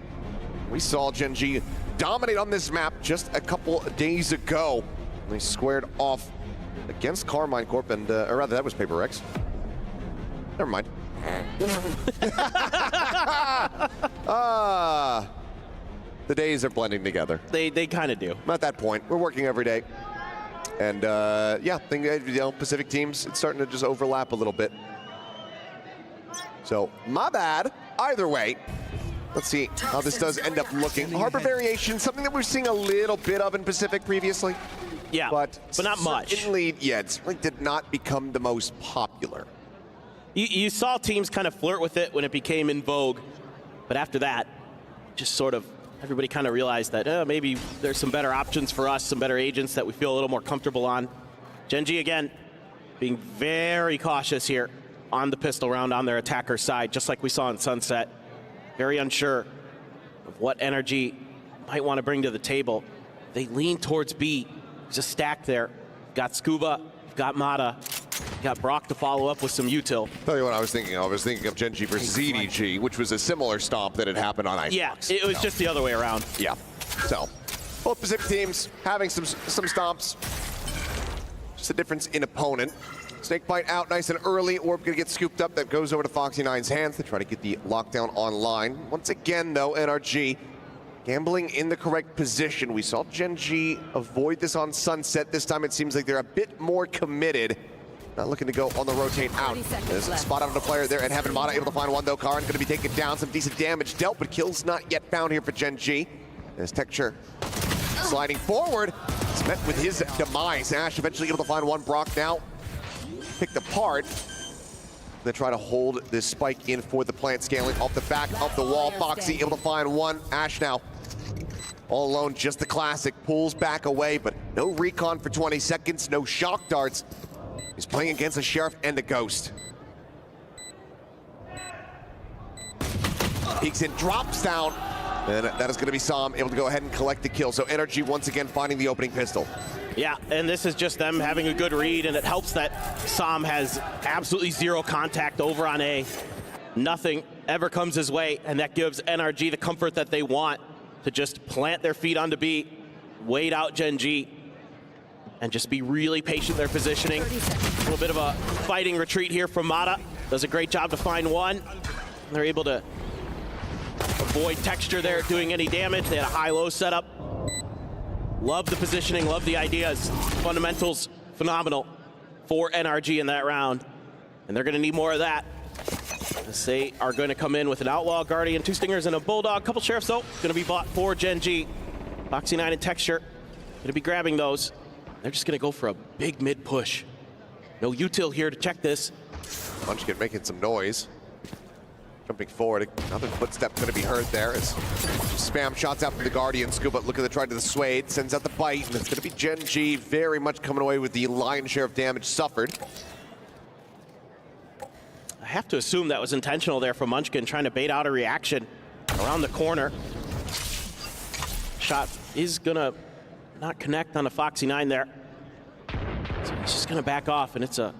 We saw Gen G dominate on this map just a couple days ago. They squared off against Carmine Corp, and or rather, that was Paper X. Never mind. The days are blending together. They kind of do. I'm at that point. We're working every day. And yeah, I think, Pacific teams, it's starting to just overlap a little bit. So, my bad. Either way, let's see how this does end up looking. Harbor variation, something that we're seeing a little bit of in Pacific previously. Yeah, but not much. Certainly, yeah, it certainly did not become the most popular. You saw teams kind of flirt with it when it became in vogue, but after that, just sort of everybody kind of realized that maybe there's some better options for us, some better agents that we feel a little more comfortable on. Gen G, again, being very cautious here on the pistol round on their attacker side, just like we saw in Sunset. Very unsure of what energy might want to bring to the table. They lean towards B. There's a stack there. Got Scuba, got Mata, got Brock to follow up with some util. Tell you what I was thinking of. I was thinking of Gen G versus EDG, which was a similar stomp that had happened on Icebox. Yeah, it was just the other way around. Yeah. So, both Pacific teams having some stomps. Just a difference in opponent. Snakebite out nice and early. Orb gonna get scooped up. That goes over to Foxy9's hands to try to get the lockdown online. Once again, though, NRG gambling in the correct position. We saw Gen G avoid this on Sunset. This time it seems like they're a bit more committed. Not looking to go on the rotate out. There's a spot out on the player there, and Heaven Mata able to find one, though. Karin going to be taken down. Some decent damage dealt, but kills not yet found here for Gen G. As Texture sliding forward. It's met with his demise. Ash eventually able to find one. Brock now picked apart. They try to hold this spike in for the plant, scaling off the back of the wall. Foxy able to find one. Ash now all alone, just the classic. Pulls back away, but no recon for 20 seconds. No shock darts. He's playing against a Sheriff and a Ghost. Peeks in, drops down. And that is going to be Sam able to go ahead and collect the kill. So NRG once again finding the opening pistol. Yeah, and this is just them having a good read, and it helps that Sam has absolutely zero contact over on A. Nothing ever comes his way, and that gives NRG the comfort that they want to just plant their feet onto B, wait out Gen G, and just be really patient in their positioning. A little bit of a fighting retreat here from Mata. Does a great job to find one. They're able to avoid Texture there doing any damage. They had a high-low setup. Love the positioning, love the ideas. Fundamentals, phenomenal for NRG in that round. And they're gonna need more of that. As they are gonna come in with an Outlaw, Guardian, 2 Stingers, and a Bulldog. Couple Sheriffs, though, gonna be bought for Gen G. Foxy9 and Texture, gonna be grabbing those. They're just gonna go for a big mid push. No util here to check this. Munchkin making some noise. Jumping forward, another footstep going to be heard there as spam shots out from the Guardian. Scuba looking to try to the Swade, sends out the bite, and it's going to be Gen G very much coming away with the lion's share of damage suffered. I have to assume that was intentional there from Munchkin, trying to bait out a reaction around the corner. Shot is going to not connect on the Foxy9 there. So he's just going to back off, and it's a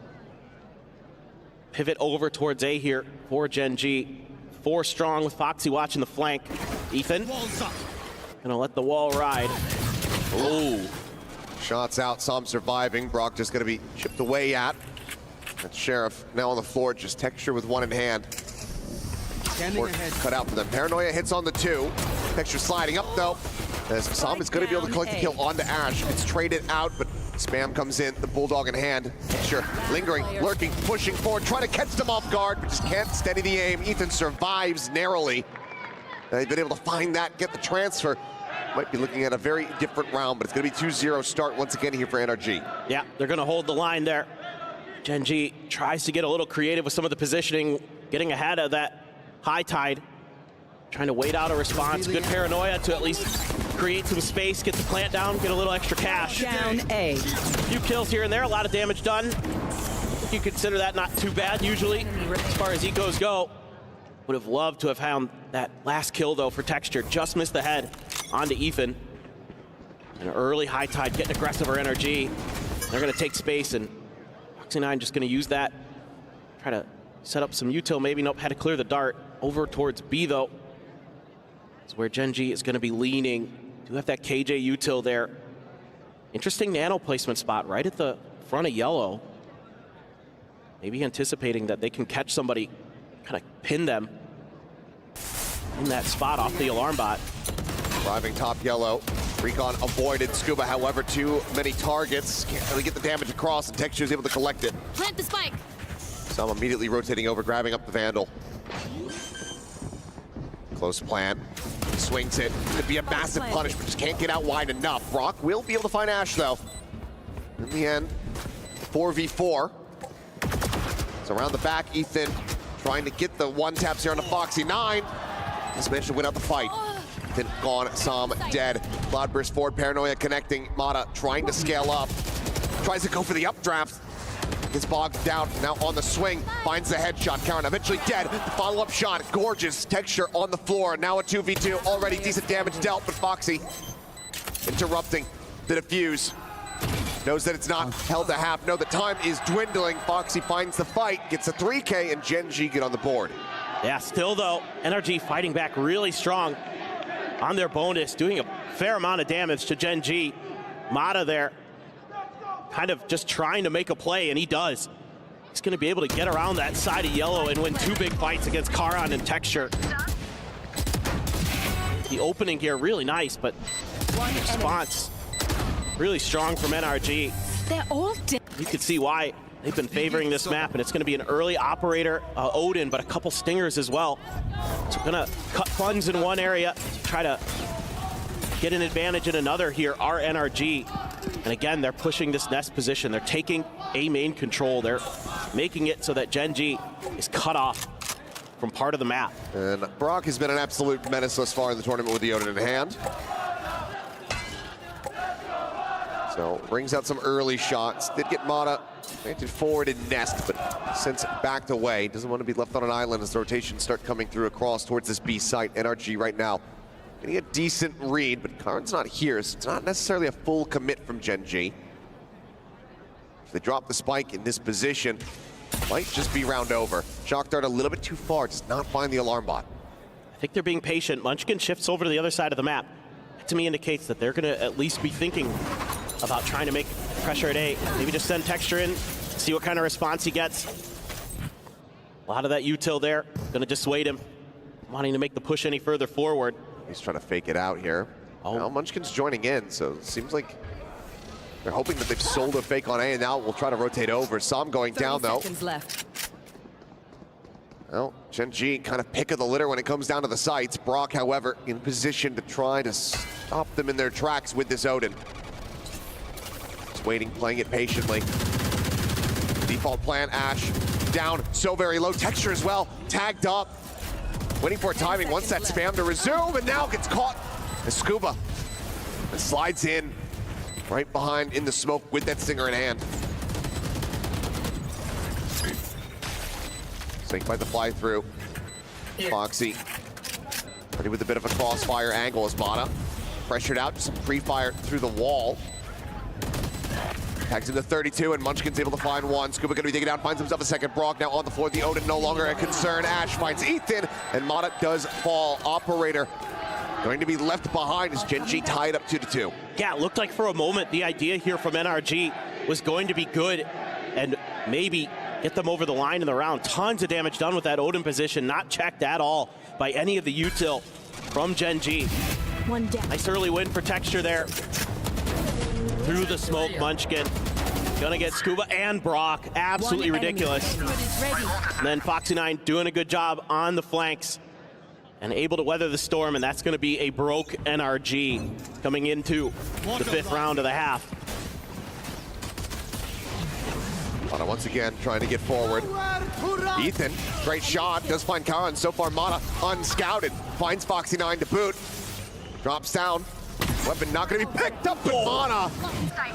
pivot over towards A here for Gen G. 4 strong with Foxy watching the flank. Ethan gonna let the wall ride. Oh, shots out, some surviving. Brock just gonna be chipped away at. That Sheriff now on the floor, just Texture with one in hand. Cut out for them. Paranoia hits on the 2. Texture sliding up though. As Sam is gonna be able to collect the kill onto Ash. It's traded out, but Spam comes in, the Bulldog in hand. Texture lingering, lurking, pushing forward, trying to catch them off guard, but just can't steady the aim. Ethan survives narrowly. They've been able to find that, get the transfer. Might be looking at a very different round, but it's going to be 2-0 start once again here for NRG. Yeah, they're going to hold the line there. Gen G tries to get a little creative with some of the positioning, getting ahead of that high tide. trying to wait out a response. Good paranoia to at least create some space, get the plant down, get a little extra cash. Down A. A few kills here and there, a lot of damage done. You consider that not too bad usually as far as ecos go. Would have loved to have found that last kill though for Texture. Just missed the head onto Ethan. An early high tide getting aggressive or NRG. They're going to take space and Foxy9 just going to use that. Try to set up some util maybe. Nope, had to clear the dart. Over towards B though. That's where Gen.G is going to be leaning. Do have that KJ util there. Interesting nano placement spot right at the front of yellow. Maybe anticipating that they can catch somebody, kind of pin them in that spot off the alarm bot. Driving top yellow. Recon avoided Scuba, however, too many targets. Can't really get the damage across, and Texture is able to collect it. Plant the spike. Some immediately rotating over, grabbing up the Vandal. Close plant. Swings it. Could be a massive punishment. Just can't get out wide enough. Brock will be able to find Ash, though. In the end, 4v4. So around the back, Ethan trying to get the one taps here on the Foxy9. Just managed to win out the fight. Ethan gone, Sam dead. Cloudburst forward, Paranoia connecting. Mata trying to scale up. Tries to go for the updraft. Gets bogged down, now on the swing. Finds the headshot, Karen eventually dead. The follow-up shot, gorgeous. Texture on the floor, now a 2v2. Already decent damage dealt, but Foxy interrupting the defuse. Knows that it's not held to half. No, the time is dwindling. Foxy finds the fight, gets a 3K, and Gen.G get on the board. Yeah, still though, NRG fighting back really strong on their bonus, doing a fair amount of damage to Gen.G. Mata there, kind of just trying to make a play, and he does. He's going to be able to get around that side of yellow and win two big fights against Karan and Texture. The opening here, really nice, but response really strong from NRG. They're all dead. You can see why they've been favoring this map, and it's going to be an early operator, Odin, but a couple stingers as well. So we're going to cut funds in one area, try to get an advantage in another here, our NRG. And again, they're pushing this nest position. They're taking A main control. They're making it so that Gen.G is cut off from part of the map. And Brock has been an absolute menace thus far in the tournament with the Odin in hand. So brings out some early shots. Did get Mata planted forward in nest, but since backed away, doesn't want to be left on an island as the rotations start coming through across towards this B site. NRG right now getting a decent read, but Karan's not here, so it's not necessarily a full commit from Gen.G. If they drop the spike in this position, might just be round over. Shock dart a little bit too far, does not find the alarm bot. I think they're being patient. Munchkin shifts over to the other side of the map. That to me indicates that they're going to at least be thinking about trying to make pressure at A. Maybe just send Texture in, see what kind of response he gets. A lot of that util there, going to dissuade him, wanting to make the push any further forward. He's trying to fake it out here. Oh, now Munchkin's joining in, so it seems like they're hoping that they've sold a fake on A, and now we'll try to rotate over. Sam going down, though. Left. Well, Gen.G kind of pick of the litter when it comes down to the sites. Brock, however, in position to try to stop them in their tracks with this Odin. Just waiting, playing it patiently. Default plan, Ash down, so very low. Texture as well, tagged up. Waiting for timing, wants that spam to resume, and now gets caught as Scuba slides in right behind in the smoke with that stinger in hand. Snake by the fly through. Foxy ready with a bit of a crossfire angle as Mata pressured out, just some pre-fire through the wall. Tags into 32, and Munchkin's able to find one. Scuba gonna be digging down, finds himself a second. Brock now on the floor. The Odin no longer a concern. Ash finds Ethan, and Mata does fall. Operator going to be left behind as Gen.G tied up 2-2. Yeah, it looked like for a moment the idea here from NRG was going to be good and maybe get them over the line in the round. Tons of damage done with that Odin position, not checked at all by any of the util from Gen.G. One down. Nice early win for Texture there. Through the smoke, Munchkin. Gonna get Scuba and Brock. Absolutely ridiculous. And then Foxy9 doing a good job on the flanks and able to weather the storm, and that's gonna be a broke NRG coming into the 5th round of the half. Mata once again trying to get forward. Ethan, great shot, does find Karan. So far, Mata unscouted. finds Foxy9 to boot. Drops down. Weapon not going to be picked up, but Mana,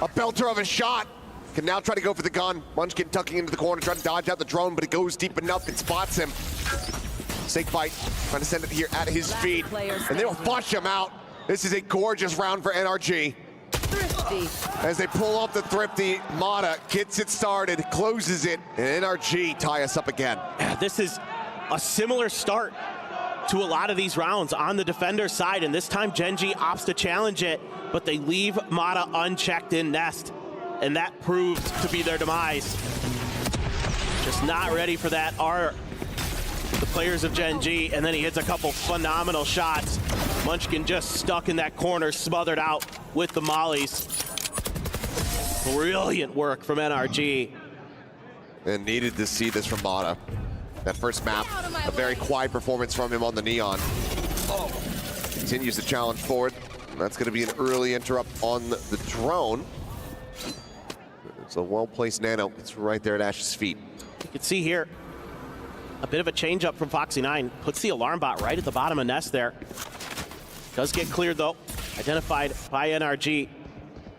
a belter of a shot, can now try to go for the gun. Munchkin tucking into the corner, trying to dodge out the drone, but it goes deep enough, it spots him. Snake fight, trying to send it here at his feet, and they'll flush him out. This is a gorgeous round for NRG. As they pull off the Thrifty, Mata gets it started, closes it, and NRG tie us up again. This is a similar start to a lot of these rounds on the defender side, and this time Gen.G opts to challenge it, but they leave Mata unchecked in Nest, and that proved to be their demise. Just not ready for that are the players of Gen.G, and then he hits a couple phenomenal shots. Munchkin just stuck in that corner, smothered out with the mollies. Brilliant work from NRG. And needed to see this from Mata. That first map, a very quiet performance from him on the Neon. Continues to challenge forward. That's going to be an early interrupt on the drone. It's a well-placed nano. It's right there at Ash's feet. You can see here a bit of a change-up from Foxy9. Puts the alarm bot right at the bottom of Nest there. Does get cleared, though. Identified by NRG.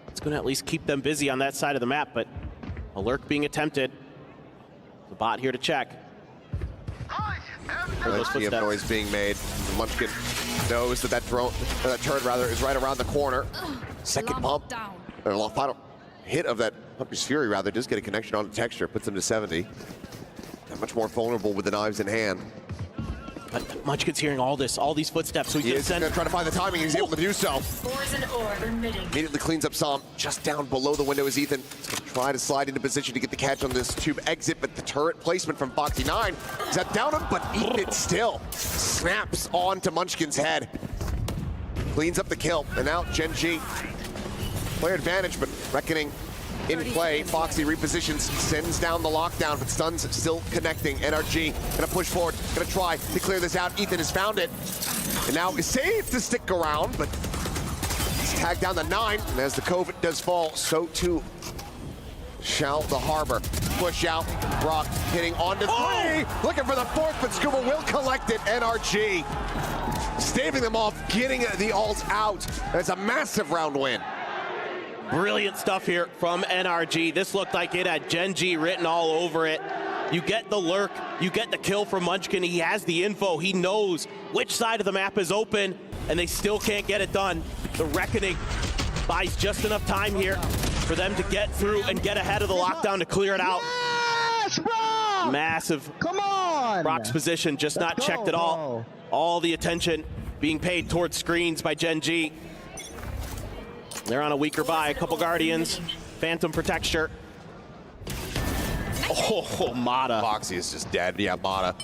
It's going to at least keep them busy on that side of the map, but a lurk being attempted. The bot here to check. Plenty of noise being made. Munchkin knows that that turret rather is right around the corner. Second bump. The final hit of that Hunter's Fury rather does get a connection on the texture, puts him to 70. And much more vulnerable with the knives in hand. But Munchkin's hearing all these footsteps, so he is going to try to find the timing, he's able to do so. Immediately cleans up Som, just down below the window is Ethan. He's going to try to slide into position to get the catch on this tube exit, but the turret placement from Foxy9 is that down him, but Ethan still snaps onto Munchkin's head. Cleans up the kill, and now Gen.G. Player advantage, but Reckoning in play. Foxy repositions, sends down the lockdown, but Stun's still connecting. NRG gonna push forward, gonna try to clear this out. Ethan has found it, and now is safe to stick around, but he's tagged down the 9, and as the COVID does fall, so too shall the Harbor. Push out, Brock hitting onto 3, looking for the 4th, but Scuba will collect it. NRG staving them off, getting the ult out. That's a massive round win. Brilliant stuff here from NRG. This looked like it had Gen.G written all over it. You get the lurk, you get the kill from Munchkin. He has the info, he knows which side of the map is open, and they still can't get it done. The Reckoning buys just enough time here for them to get through and get ahead of the lockdown to clear it out. Yes, Brock! Massive. Come on! Brock's position just not checked at all. All the attention being paid towards screens by Gen.G. They're on a weaker buy, a couple Guardians, Phantom Protector. Oh, Mata. Foxy is just dead. Yeah, Mata.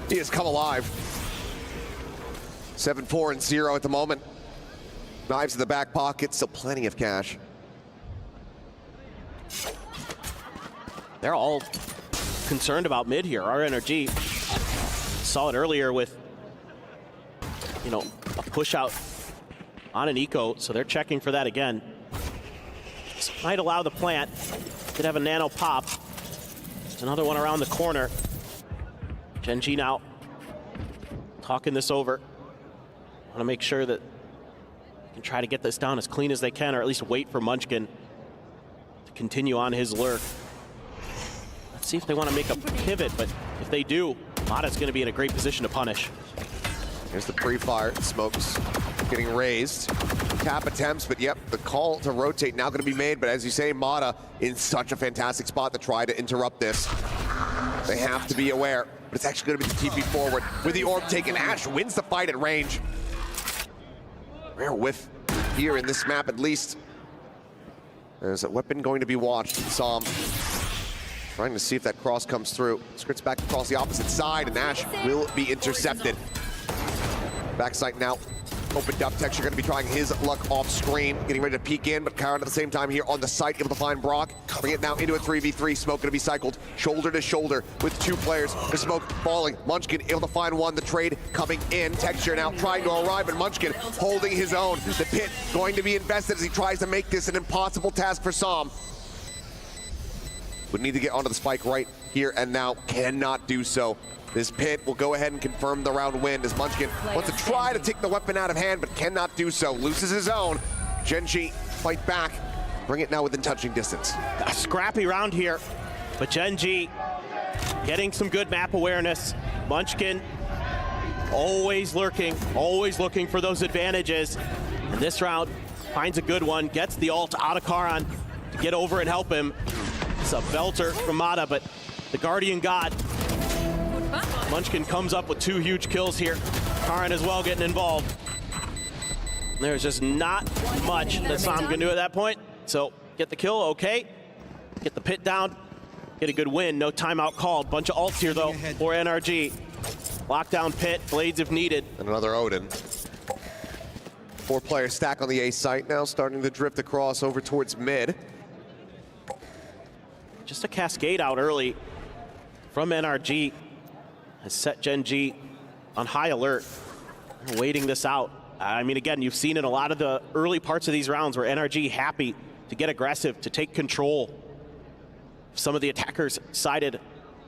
He has come alive. 7-4-0 at the moment. Knives in the back pocket, still plenty of cash. They're all concerned about mid here. Our NRG saw it earlier with, you know, a push out on an eco, so they're checking for that again. This might allow the plant. Could have a nano pop. There's another one around the corner. Gen.G now talking this over. Want to make sure that they can try to get this down as clean as they can, or at least wait for Munchkin to continue on his lurk. Let's see if they want to make a pivot, but if they do, Mata's going to be in a great position to punish. Here's the pre-fire, smokes getting raised. Tap attempts, but yep, the call to rotate now going to be made, but as you say, Mata in such a fantastic spot to try to interrupt this. They have to be aware, but it's actually going to be the TP forward. With the orb taken, Ash wins the fight at range. Rare whiff here in this map at least. There's a weapon going to be watched. Som trying to see if that cross comes through. Scripts back across the opposite side, and Ash will be intercepted. Backside now opened up. Texture going to be trying his luck off screen, getting ready to peek in, but Karen at the same time here on the site, able to find Brock. Bring it now into a 3v3. Smoke going to be cycled shoulder to shoulder with 2 players. The smoke falling. Munchkin able to find one. The trade coming in. Texture now trying to arrive, and Munchkin holding his own. The pit going to be invested as he tries to make this an impossible task for Som. would need to get onto the spike right here and now. Cannot do so. This pit will go ahead and confirm the round win as Munchkin wants to try to take the weapon out of hand, but cannot do so. Loses his own. Genji fight back. Bring it now within touching distance. A scrappy round here, but Genji getting some good map awareness. Munchkin always lurking, always looking for those advantages. And this round finds a good one, gets the ult out of Karan to get over and help him. It's a belter from Mata, but the Guardian God. Munchkin comes up with 2 huge kills here. Karan as well getting involved. There's just not much that Sam can do at that point. So get the kill, okay. Get the pit down, get a good win. No timeout called. Bunch of ults here though for NRG. Lockdown pit, blades if needed. And another Odin. 4-player stack on the A site now, starting to drift across over towards mid. Just a cascade out early from NRG has set Genji on high alert. They're waiting this out. I mean, again, you've seen in a lot of the early parts of these rounds where NRG happy to get aggressive, to take control of some of the attackers' sided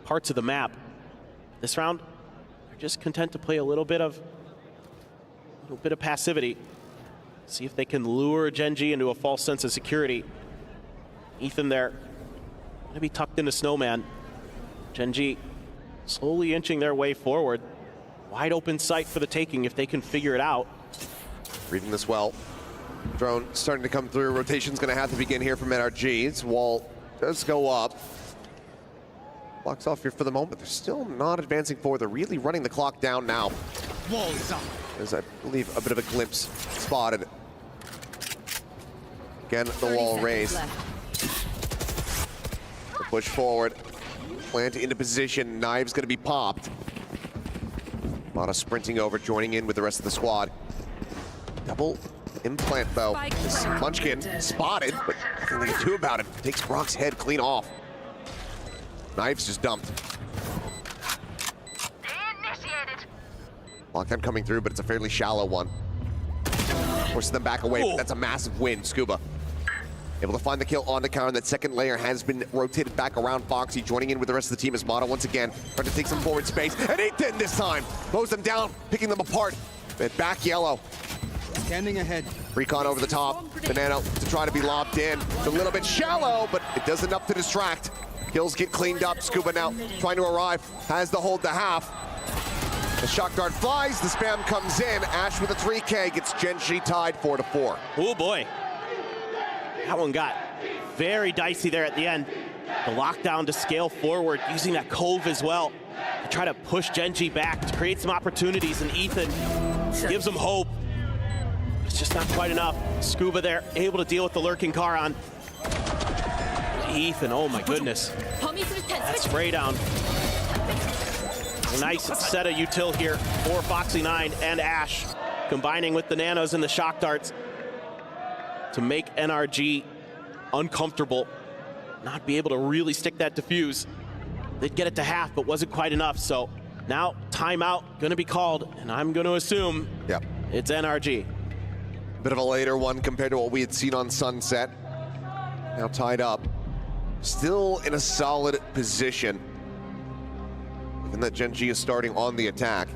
parts of the map. This round, they're just content to play a little bit of passivity. See if they can lure Genji into a false sense of security. Ethan there, gonna be tucked into Snowman. Genji slowly inching their way forward. Wide open sight for the taking if they can figure it out. Reading this well. Drone starting to come through. Rotation's gonna have to begin here from NRG's. Wall does go up. Blocks off here for the moment. They're still not advancing forward. They're really running the clock down now. Walls up. There's, I believe, a bit of a glimpse spotted. Again, the wall raised. The push forward. Plant into position. Knives gonna be popped. Mata sprinting over, joining in with the rest of the squad. Double implant though. Munchkin spotted, but nothing they can do about it. Takes Brock's head clean off. Knives just dumped. Lockdown coming through, but it's a fairly shallow one. Forces them back away, but that's a massive win. Scuba able to find the kill on the counter. That second layer has been rotated back around Foxy, joining in with the rest of the team as Mata once again trying to take some forward space. And Ethan this time mows them down, picking them apart. But back yellow. Standing ahead. Recon over the top. Banana to try to be lobbed in. It's a little bit shallow, but it does enough to distract. Kills get cleaned up. Scuba now trying to arrive. Has the hold to half. The shock dart flies. The spam comes in. Ash with a 3K gets Genji tied 4-4. Oh boy. That one got very dicey there at the end. The lockdown to scale forward, using that cove as well to try to push Genji back to create some opportunities, and Ethan gives him hope. It's just not quite enough. Scuba there, able to deal with the lurking Karan. Ethan, oh my goodness. That spray down. A nice set of util here for Foxy9 and Ash, combining with the nanos and the shock darts to make NRG uncomfortable, not be able to really stick that defuse. They'd get it to half, but wasn't quite enough. So now timeout gonna be called, and I'm gonna assume it's NRG. Bit of a later one compared to what we had seen on Sunset. Now tied up. Still in a solid position. And that Genji is starting on the attack.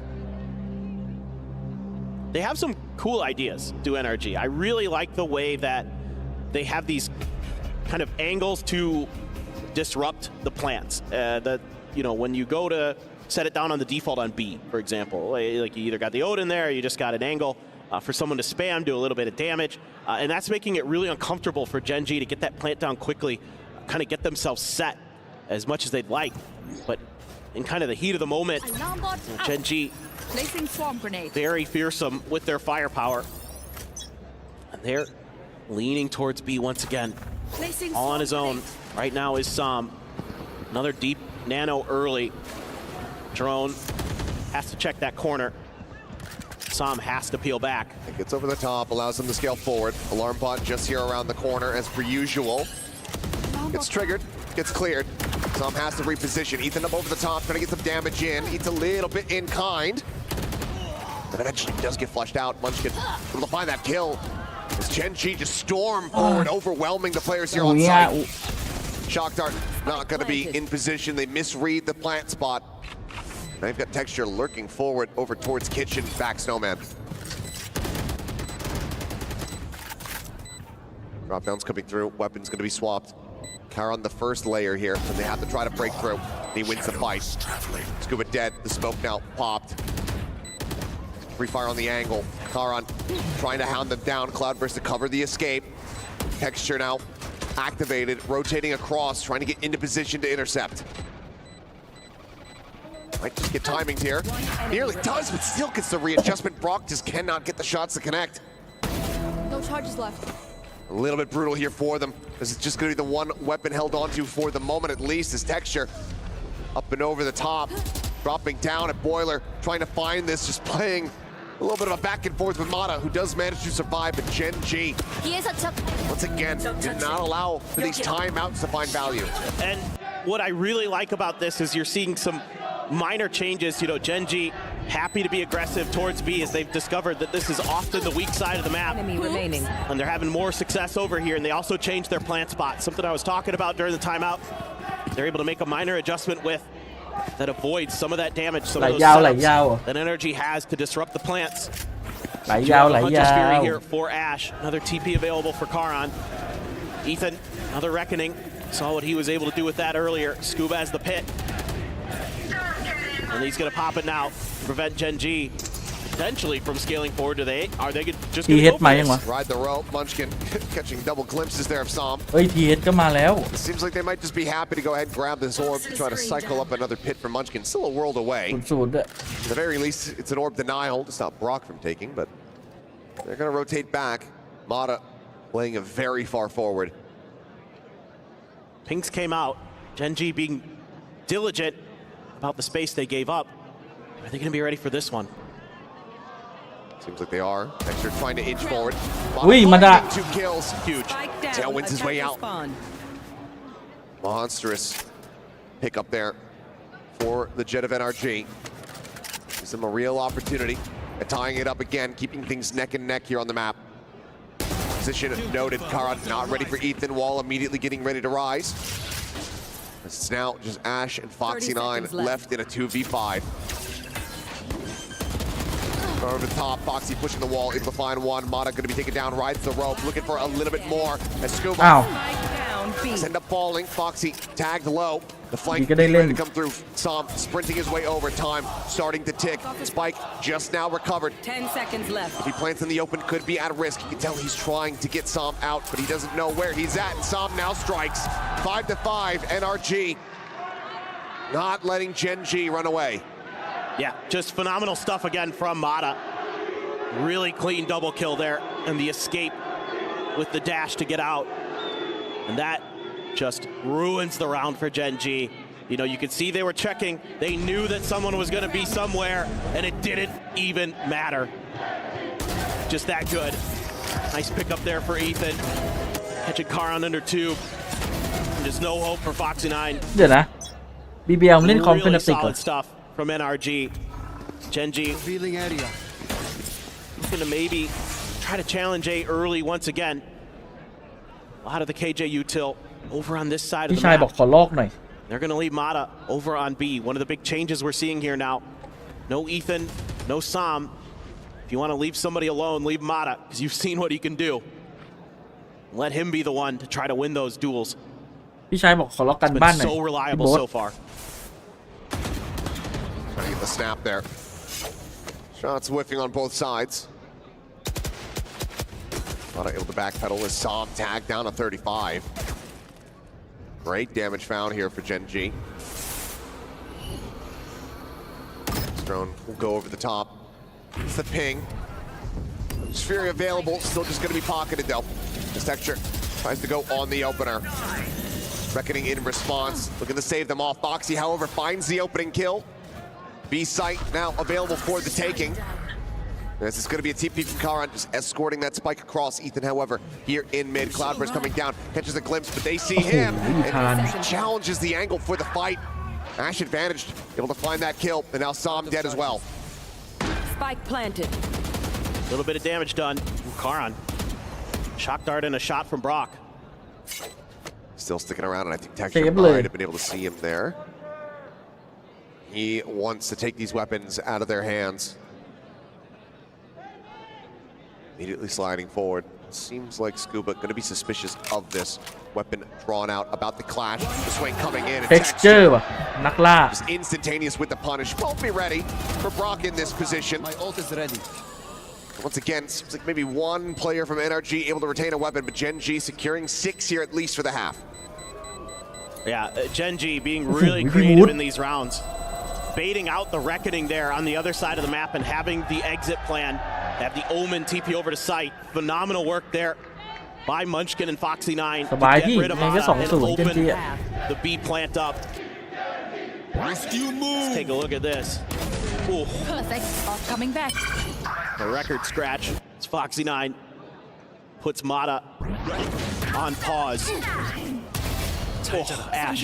They have some cool ideas, do NRG. I really like the way that they have these kind of angles to disrupt the plants. When you go to set it down on the default on B, for example, like you either got the Odin there, or you just got an angle for someone to spam, do a little bit of damage, and that's making it really uncomfortable for Genji to get that plant down quickly, kind of get themselves set as much as they'd like. But in kind of the heat of the moment, Genji Placing swarm grenade. very fearsome with their firepower. And they're leaning towards B once again. Placing All on his own. Right now is Sam. Another deep nano early. Drone has to check that corner. Sam has to peel back. It gets over the top, allows them to scale forward. Alarm bot just here around the corner as per usual. Gets triggered, gets cleared. Sam has to reposition. Ethan up over the top, trying to get some damage in. Eats a little bit in kind. But eventually does get flushed out. Munchkin able to find that kill. As Genji just storm forward, overwhelming the players here on site. Shock Dart not going to be in position. They misread the plant spot. They've got Texture lurking forward over towards Kitchen. Back Snowman. Drop down's coming through. Weapon's going to be swapped. Karan the first layer here, and they have to try to break through. He wins the fight. Scuba dead. The smoke now popped. Free fire on the angle. Karan trying to hound them down. Cloudburst to cover the escape. Texture now activated, rotating across, trying to get into position to intercept. Might just get timings here. Nearly does, but still gets the readjustment. Brock just cannot get the shots to connect. No charges left. A little bit brutal here for them. This is just going to be the one weapon held onto for the moment at least. As Texture up and over the top, dropping down at Boiler, trying to find this, just playing a little bit of a back and forth with Mata, who does manage to survive, but Gen G, once again, did not allow for these timeouts to find value. And what I really like about this is you're seeing some minor changes. You know, Gen G happy to be aggressive towards B as they've discovered that this is often the weak side of the map. And they're having more success over here, and they also changed their plant spot. Something I was talking about during the timeout. They're able to make a minor adjustment with that avoids some of that damage, some of those setups that Energy has to disrupt the plants. Hunter's Fury here for Ash. Another TP available for Karan. Ethan, another reckoning. Saw what he was able to do with that earlier. Scuba has the pit. And he's going to pop it now to prevent Gen G potentially from scaling forward. Are they just going to go for this? Ride the rope. Munchkin catching double glimpses there of Som. เฮ้ย TH ก็มาแล้ว It seems like they might just be happy to go ahead and grab this orb to try to cycle up another pit for Munchkin. Still a world away. 0-0 ด้วย At the very least, it's an orb denial to stop Brock from taking, but they're going to rotate back. Mata playing it very far forward. Pinks came out. Gen G being diligent about the space they gave up. Are they going to be ready for this one? Seems like they are. Texture trying to inch forward. Mata. 2 kills. Huge. Tail wins his way out. Monstrous pick up there for the Jet of NRG. Gives them a real opportunity at tying it up again, keeping things neck and neck here on the map. Position noted. Karan not ready for Ethan. Wall immediately getting ready to rise. It's now just Ash and Foxy9 left in a 2v5. Over the top, Foxy pushing the wall, able to find one. Mata going to be taken down, rides the rope, looking for a little bit more. As Scuba end up falling. Foxy tagged low. The flank ready to come through. Som sprinting his way over. Time starting to tick. Spike just now recovered. 10 seconds left. If he plants in the open, could be at risk. You can tell he's trying to get Som out, but he doesn't know where he's at. Som now strikes. 5-5, NRG. Not letting Gen G run away. Yeah, just phenomenal stuff again from Mata. Really clean double kill there, and the escape with the dash to get out. And that just ruins the round for Gen G. You know, you could see they were checking. They knew that someone was going to be somewhere, and it didn't even matter. Just that good. Nice pick up there for Ethan. Catching Karan under tube. There's no hope for Foxy9. เดี๋ยวนะ BBL เล่นคอมเป็น Really solid stuff from NRG. Gen G going to maybe try to challenge A early once again. A lot of the KJ util over on this side of the พี่ชายบอก map. ขอลอกหน่อย They're going to leave Mata over on B. One of the big changes we're seeing here now. No Ethan, no Som. If you want to leave somebody alone, leave Mata, because you've seen what he can do. Let him be the one to try to win those duels. พี่ชายบอกขอลอกกันบ้านหน่อย So reliable so far. Trying to get the snap there. Shots whiffing on both sides. Not able to backpedal as Som tagged down to 35. Great damage found here for Gen G. This drone will go over the top. It's the ping. Sphere available, still just going to be pocketed though. This Texture tries to go on the opener. Reckoning in response, looking to save them off. Foxy, however, finds the opening kill. B site now available for the taking. This is going to be a TP from Karan, just escorting that spike across. Ethan, however, here in mid. Cloudburst coming down, catches a glimpse, but they see him and challenges the angle for the fight. Ash advantaged, able to find that kill, and now Som dead as well. Spike planted. A little bit of damage done from Karan. Shock dart and a shot from Brock. still sticking around, and I think Texture might have been able to see him there. He wants to take these weapons out of their hands. Immediately sliding forward. Seems like Scuba going to be suspicious of this weapon drawn out, about the clash. The swing coming in. And Texture ว่ะนักล่า just instantaneous with the punish. Won't be ready for Brock in this position. My ult is ready. Once again, seems like maybe one player from NRG able to retain a weapon, but Gen G securing 6 here at least for the half. Yeah, Gen G being really creative in these rounds. Baiting out the Reckoning there on the other side of the map and having the exit plan. Have the Omen TP over to site. Phenomenal work there by Munchkin and Foxy9 to get rid of Mata and open the B plant up. Let's take a look at this. Ooh. Perfect. Off coming back. A record scratch. It's Foxy9 puts Mata on pause. Oh, Ash.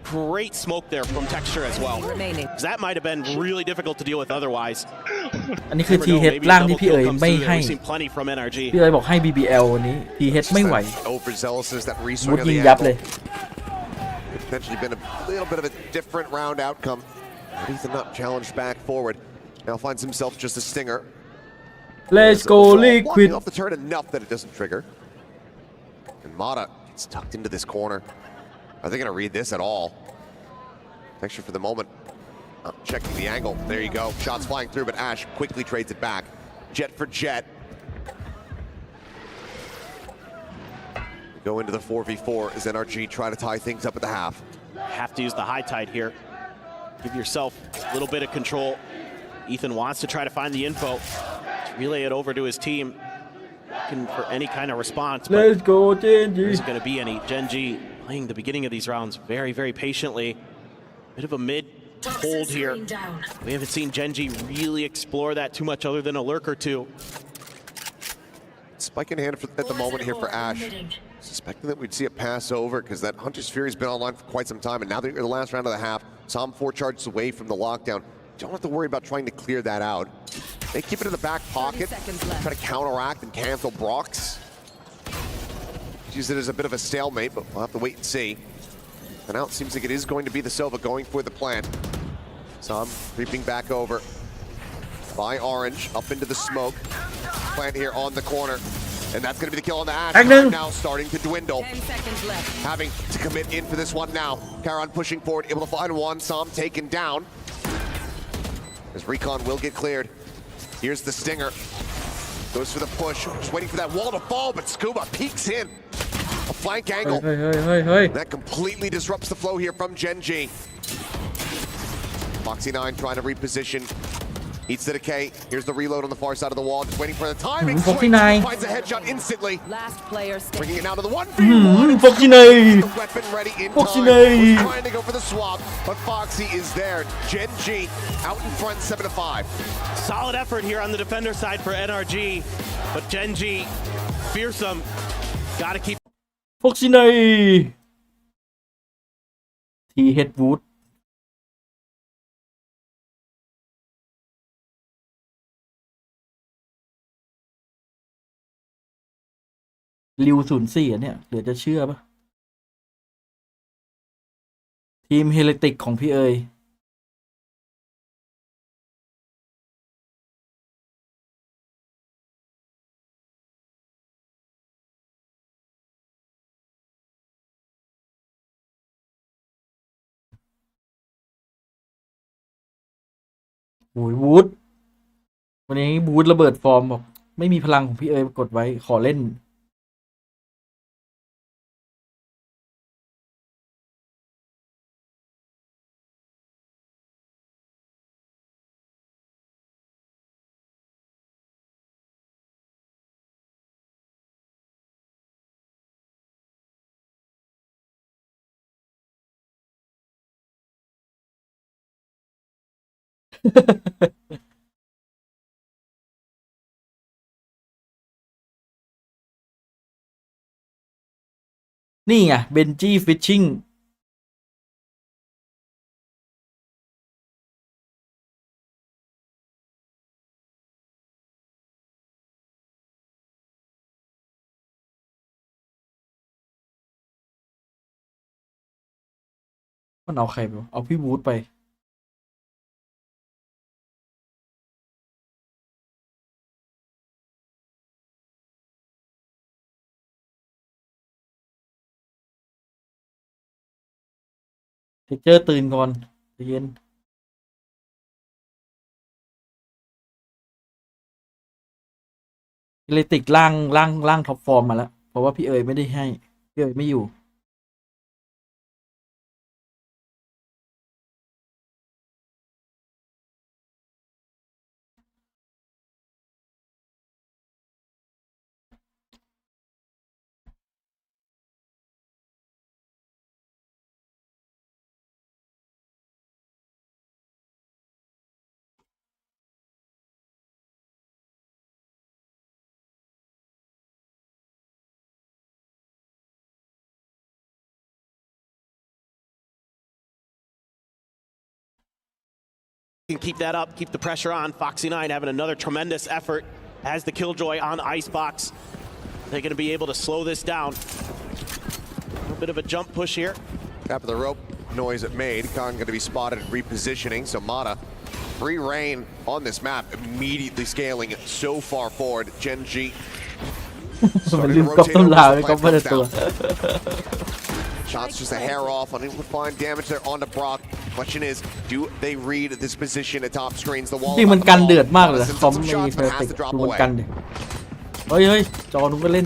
Great smoke there from Texture as well. That might have been really difficult to deal with otherwise. อันนี้คือ TH ล่างที่พี่เอ๋ยไม่ให้ พี่เอ๋ยบอกให้ BBL วันนี้ TH ไม่ไหว มุดยิงยับเลย Potentially been a little bit of a different round outcome. Ethan not challenged back forward. Now finds himself just a stinger. Let's go Liquid. Off the turn enough that it doesn't trigger. And Mata gets tucked into this corner. Are they going to read this at all? Texture for the moment. Checking the angle. There you go. Shots flying through, but Ash quickly trades it back. Jet for Jet. Go into the 4v4 as NRG try to tie things up at the half. Have to use the high tide here. Give yourself a little bit of control. Ethan wants to try to find the info. Relay it over to his team. Looking for any kind of response. Let's go, Gen G. There isn't going to be any. Gen G playing the beginning of these rounds very patiently. Bit of a mid hold here. We haven't seen Gen G really explore that too much other than a lurk or two. Spike in hand at the moment here for Ash. Suspecting that we'd see it pass over because that Hunter's Fury has been online for quite some time, and now that you're the last round of the half, Psalm 4 charges away from the lockdown. Don't have to worry about trying to clear that out. They keep it in the back pocket, try to counteract and cancel Brock's. Use it as a bit of a stalemate, but we'll have to wait and see. And now it seems like it is going to be the Silva going for the plant. Some creeping back over by Orange, up into the smoke. Plant here on the corner. And that's going to be the kill on the Ash. Now starting to dwindle. 10 seconds left. Having to commit in for this one now. Charon pushing forward, able to find one. Som taken down. As Recon will get cleared. Here's the stinger. Goes for the push. Just waiting for that wall to fall, but Scuba peeks in. A flank angle. That completely disrupts the flow here from Gen G. Foxy9 trying to reposition. Eats the decay. Here's the reload on the far side of the wall. Just waiting for the timing. Finds a headshot instantly. Last player Bringing it now to the 1v1. Foxy9. The weapon ready in time. Trying to go for the swap, but Foxy is there. Gen G out in front, 7-5. Solid effort here on the defender side for NRG, but Gen G fearsome. Gotta keep. Foxy9. TH Wood. ริว04อ่ะเนี่ยเหลือจะเชื่อปะทีมเฮเลติกของพี่เอ๋ยโอ้ยวูดวันนี้วูดระเบิดฟอร์มบอกไม่มีพลังของพี่เอ๋ยกดไว้ขอเล่นนี่ไงเบนจี้ฟิชชิ่ง มันเอาใครไปเอาพี่วูดไปเทคเจอร์ตื่นก่อนเย็นเลยติดล่างท็อปฟอร์มมาแล้วเพราะว่าพี่เอ๋ยไม่ได้ให้พี่เอ๋ยไม่อยู่Can keep that up, keep the pressure on. Foxy9 having another tremendous effort as the Killjoy on Icebox. They're going to be able to slow this down. A little bit of a jump push here. Tap of the rope noise it made. Khan going to be spotted repositioning. So Mata, free reign on this map, immediately scaling so far forward. Genji starting to rotate over as the plant comes down. Shots just a hair off, unable to find damage there onto Brock. Question is, do they read this position at top screens? The wall. จริงมันกันเดือดมากเลยคอมมีเฟอร์ติกดูมันกันดิเฮ้ยจอนุ้งก็เล่น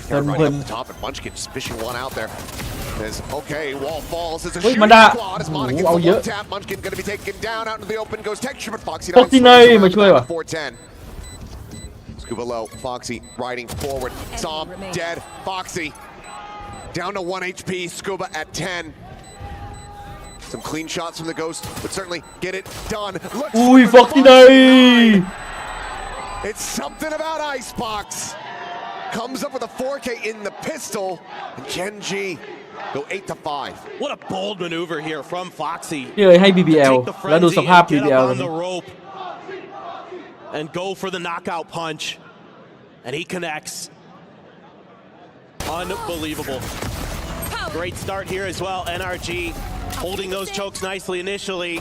เพลิน top and Munchkin just fishing one out there. There's okay, wall falls. It's a เฮ้ย shooting มันด่า squad. As โอ้ Monica โห gets เอา the เยอะ one tap, Munchkin going to be taken down out into the open. Goes texture, but Foxy ฟ็อกซี่ไนมาช่วยว่ะ 410. Scuba low, Foxy riding forward. Som dead. Foxy down to 1 HP. Scuba at 10. Some clean shots from the Ghost, but certainly get it done. Ui, Foxy Day! It's something about Icebox. Comes up with a 4K in the pistol. And Genji go 8-5. What a bold maneuver here from Foxy. พี่เอ๋ยให้ BBL แล้วดูสภาพ BBL on the rope and go for the knockout punch. And he connects. Unbelievable. Great start here as well. NRG holding those chokes nicely initially.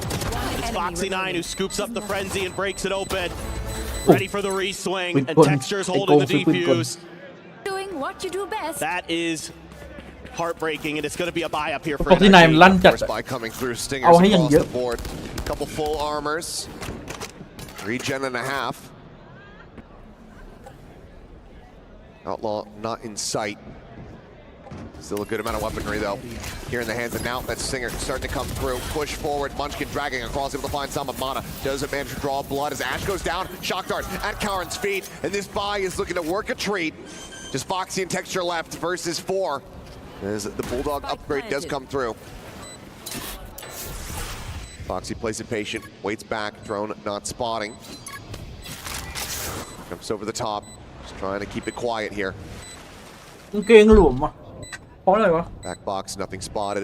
It's Foxy9 who scoops up the frenzy and breaks it open. Ready for the re-swing, and Texture's holding the defuse. Doing what you do best. That is heartbreaking, and it's going to be a buy up here for Foxy9 NRG. ลั่นจัด First buy coming through, stingers เอาให้อย่าง across เยอะ the board. Couple full armors. Regen and a half. Outlaw not in sight. Still a good amount of weaponry though. Here in the hands of Now, that Stinger starting to come through. Push forward, Munchkin dragging across, able to find some of Mana. Doesn't manage to draw blood as Ash goes down. Shock dart at Karen's feet, and this buy is looking to work a treat. Just Foxy and Texture left versus 4. As the Bulldog upgrade does come through. Foxy plays it patient, waits back, drone not spotting. Jumps over the top, just trying to keep it quiet here. เกงหลวมอ่ะเพราะอะไรวะ Back box, nothing spotted.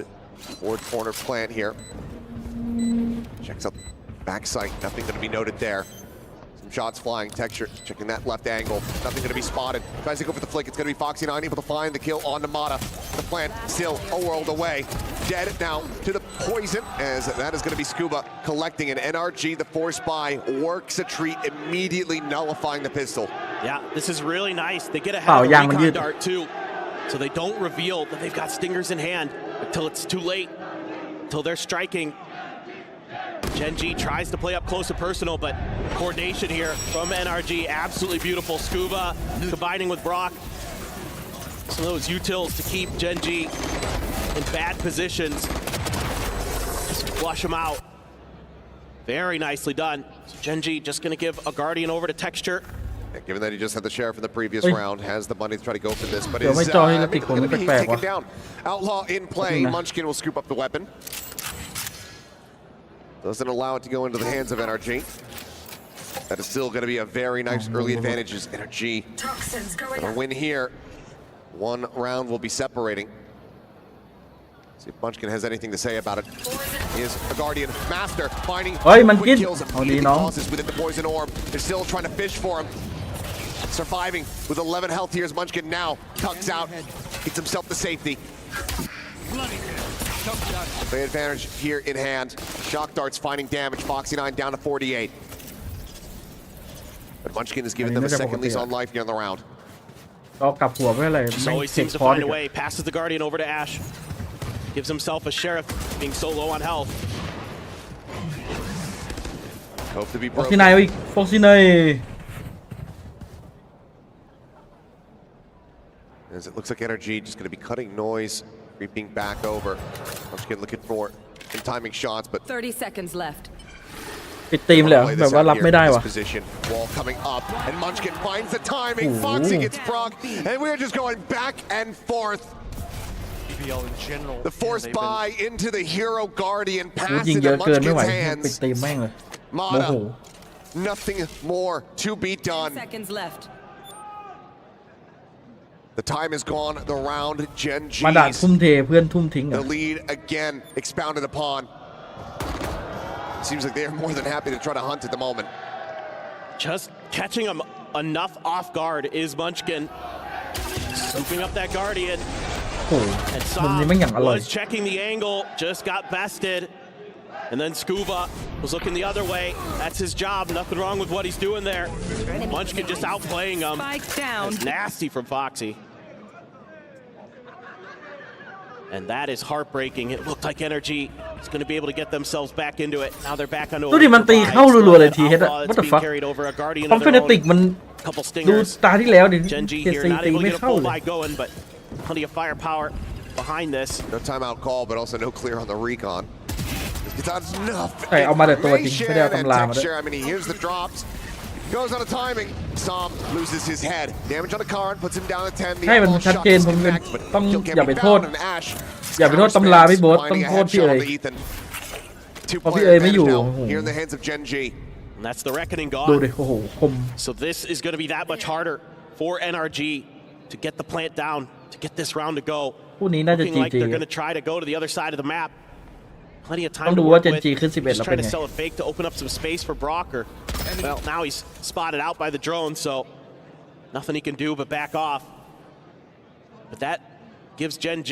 Forward corner plant here. Checks out back sight, nothing going to be noted there. Some shots flying, Texture checking that left angle, nothing going to be spotted. Tries to go for the flick, it's going to be Foxy9 able to find the kill on Namada. The plant still a world away. Dead now to the poison, as that is going to be Scuba collecting an NRG. The force buy works a treat, immediately nullifying the pistol. Yeah, this is really nice. They get ahead of the recon dart too, so they don't reveal that they've got stingers in hand until it's too late, until they're striking. Genji tries to play up close and personal, but coordination here from NRG, absolutely beautiful. Scuba combining with Brock. Some of those utils to keep Genji in bad positions. Just flush him out. Very nicely done. So Genji just going to give a Guardian over to Texture. Given that he just had the sheriff in the previous round, has the money to try to go for this, but is going to be taken down. Outlaw in play. Munchkin will scoop up the weapon. Doesn't allow it to go into the hands of NRG. That is still going to be a very nice early advantage as NRG a win here. One round will be separating. See if Munchkin has anything to say about it. He is a Guardian Master, finding quick kills immediately within the poison orb. They're still trying to fish for him. Surviving with 11 health here as Munchkin now tucks out, gets himself to safety. The advantage here in hand. Shock darts finding damage. Foxy 9 down to 48. But Munchkin is giving them a second lease on life near the round. ก็กลับหัวไม่อะไร So he seems to find a way. Passes the Guardian over to Ash. Gives himself a Sheriff, being so low on health. Hope to be ฟ็อก broken. ซี่ไนอีกฟ็อกซี่ไน As it looks like Energy just going to be cutting noise, creeping back over. Munchkin looking for some timing shots, but 30 seconds left. ปิดตีมเลยแบบว่ารับไม่ได้ว่ะ Wall coming up, and Munchkin finds the timing. Foxy gets Brock, and we're just going back and forth. The force buy into the Hero Guardian, pass into Munchkin's hands. ปิดตีมแม่งเลยโมโห Nothing more to be done. 10 seconds left. The time is gone. The round, Gen G. มาด่าทุ่มเทเพื่อนทุ่มทิ้ง The lead again expounded upon. Seems like they're more than happy to try to hunt at the moment. Just catching him enough off guard is Munchkin. Scooping up that Guardian. โอ้โหมุมนี้แม่งอย่างอร่อย Was checking the angle, just got bested. And then Scuba was looking the other way. That's his job. Nothing wrong with what he's doing there. Munchkin just outplaying him. Spike down. That's nasty from Foxy. And that is heartbreaking. It looked like Energy is going to be able to get themselves back into it. Now they're back onto ดูดิมันตีเข้ารัวๆเลยทีเฮ็ดอะ What the fuck คอมเฟนติกมันดูตาที่แล้วดิ Gen G เจ here ซี not ตี able to ไม่ get a เข้า full เลย buy going, but plenty of firepower behind this. No timeout call, but also no clear on the recon. It's not enough แต่เอามาแต่ตัวจริงไม่ได้เอาตำรามาด้วย texture. I mean, he hears the drops. Goes on a timing. Som loses his head. Damage on the card, puts him down to 10. The ให้มัน eyeball ชัด shot เจนผม disconnects, but ต้อง kill can อย่า be ไปโทษ found, and Ash อย่าไปโทษตำราพี่โบ๊ทต้อง finding a โทษพี่ headshot เอ๋ย on the Ethan. เพราะพี่เอ๋ยไม่อยู่ Two-player โอ้โห advantage now here in the hands of Gen G. And that's the reckoning ดู gone. ดิโอ้โหคม So this is going to be that much harder for NRG to get the plant down, to get this round to go. คู่นี้น่าจะ Looking จี like จี they're going to try to go to the other side of the map. Plenty of ต้ time อง to ดูว่า work เจน with. จีขึ้น11 Just แล้วเป็ trying น to ไง sell a fake to open up some space for Brock. Well, now he's spotted out by the drone, so nothing he can do but back off. But that gives Gen G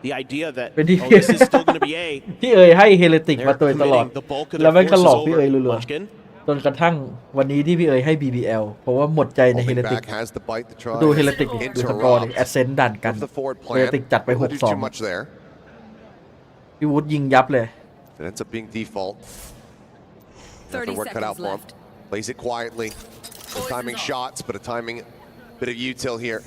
the idea that this is still going to be A. พี่เอ๋ยให้เฮเลติกมาโดยตลอด The bulk of แล้ว their แม่งก็หล forces อกพี่เอ๋ย over รัว Munchkin. ๆจนกระทั่งวันนี้ที่พี่เอ๋ยให้ BBL เพราะว่าหมดใจในเฮ Holding เลติก back has the bite to try ดูเฮเลติกดิดูสกอร์ดิ interrupt แอสเซนต์ดันกัน the forward เฮเล plan. ติกจัดไป Couldn't do too 6-2 much there. พี่วูดยิงยับเลย It ends up being default. 30 work cut out seconds for him. left. Plays it quietly. No timing shots, but a timing bit of util here.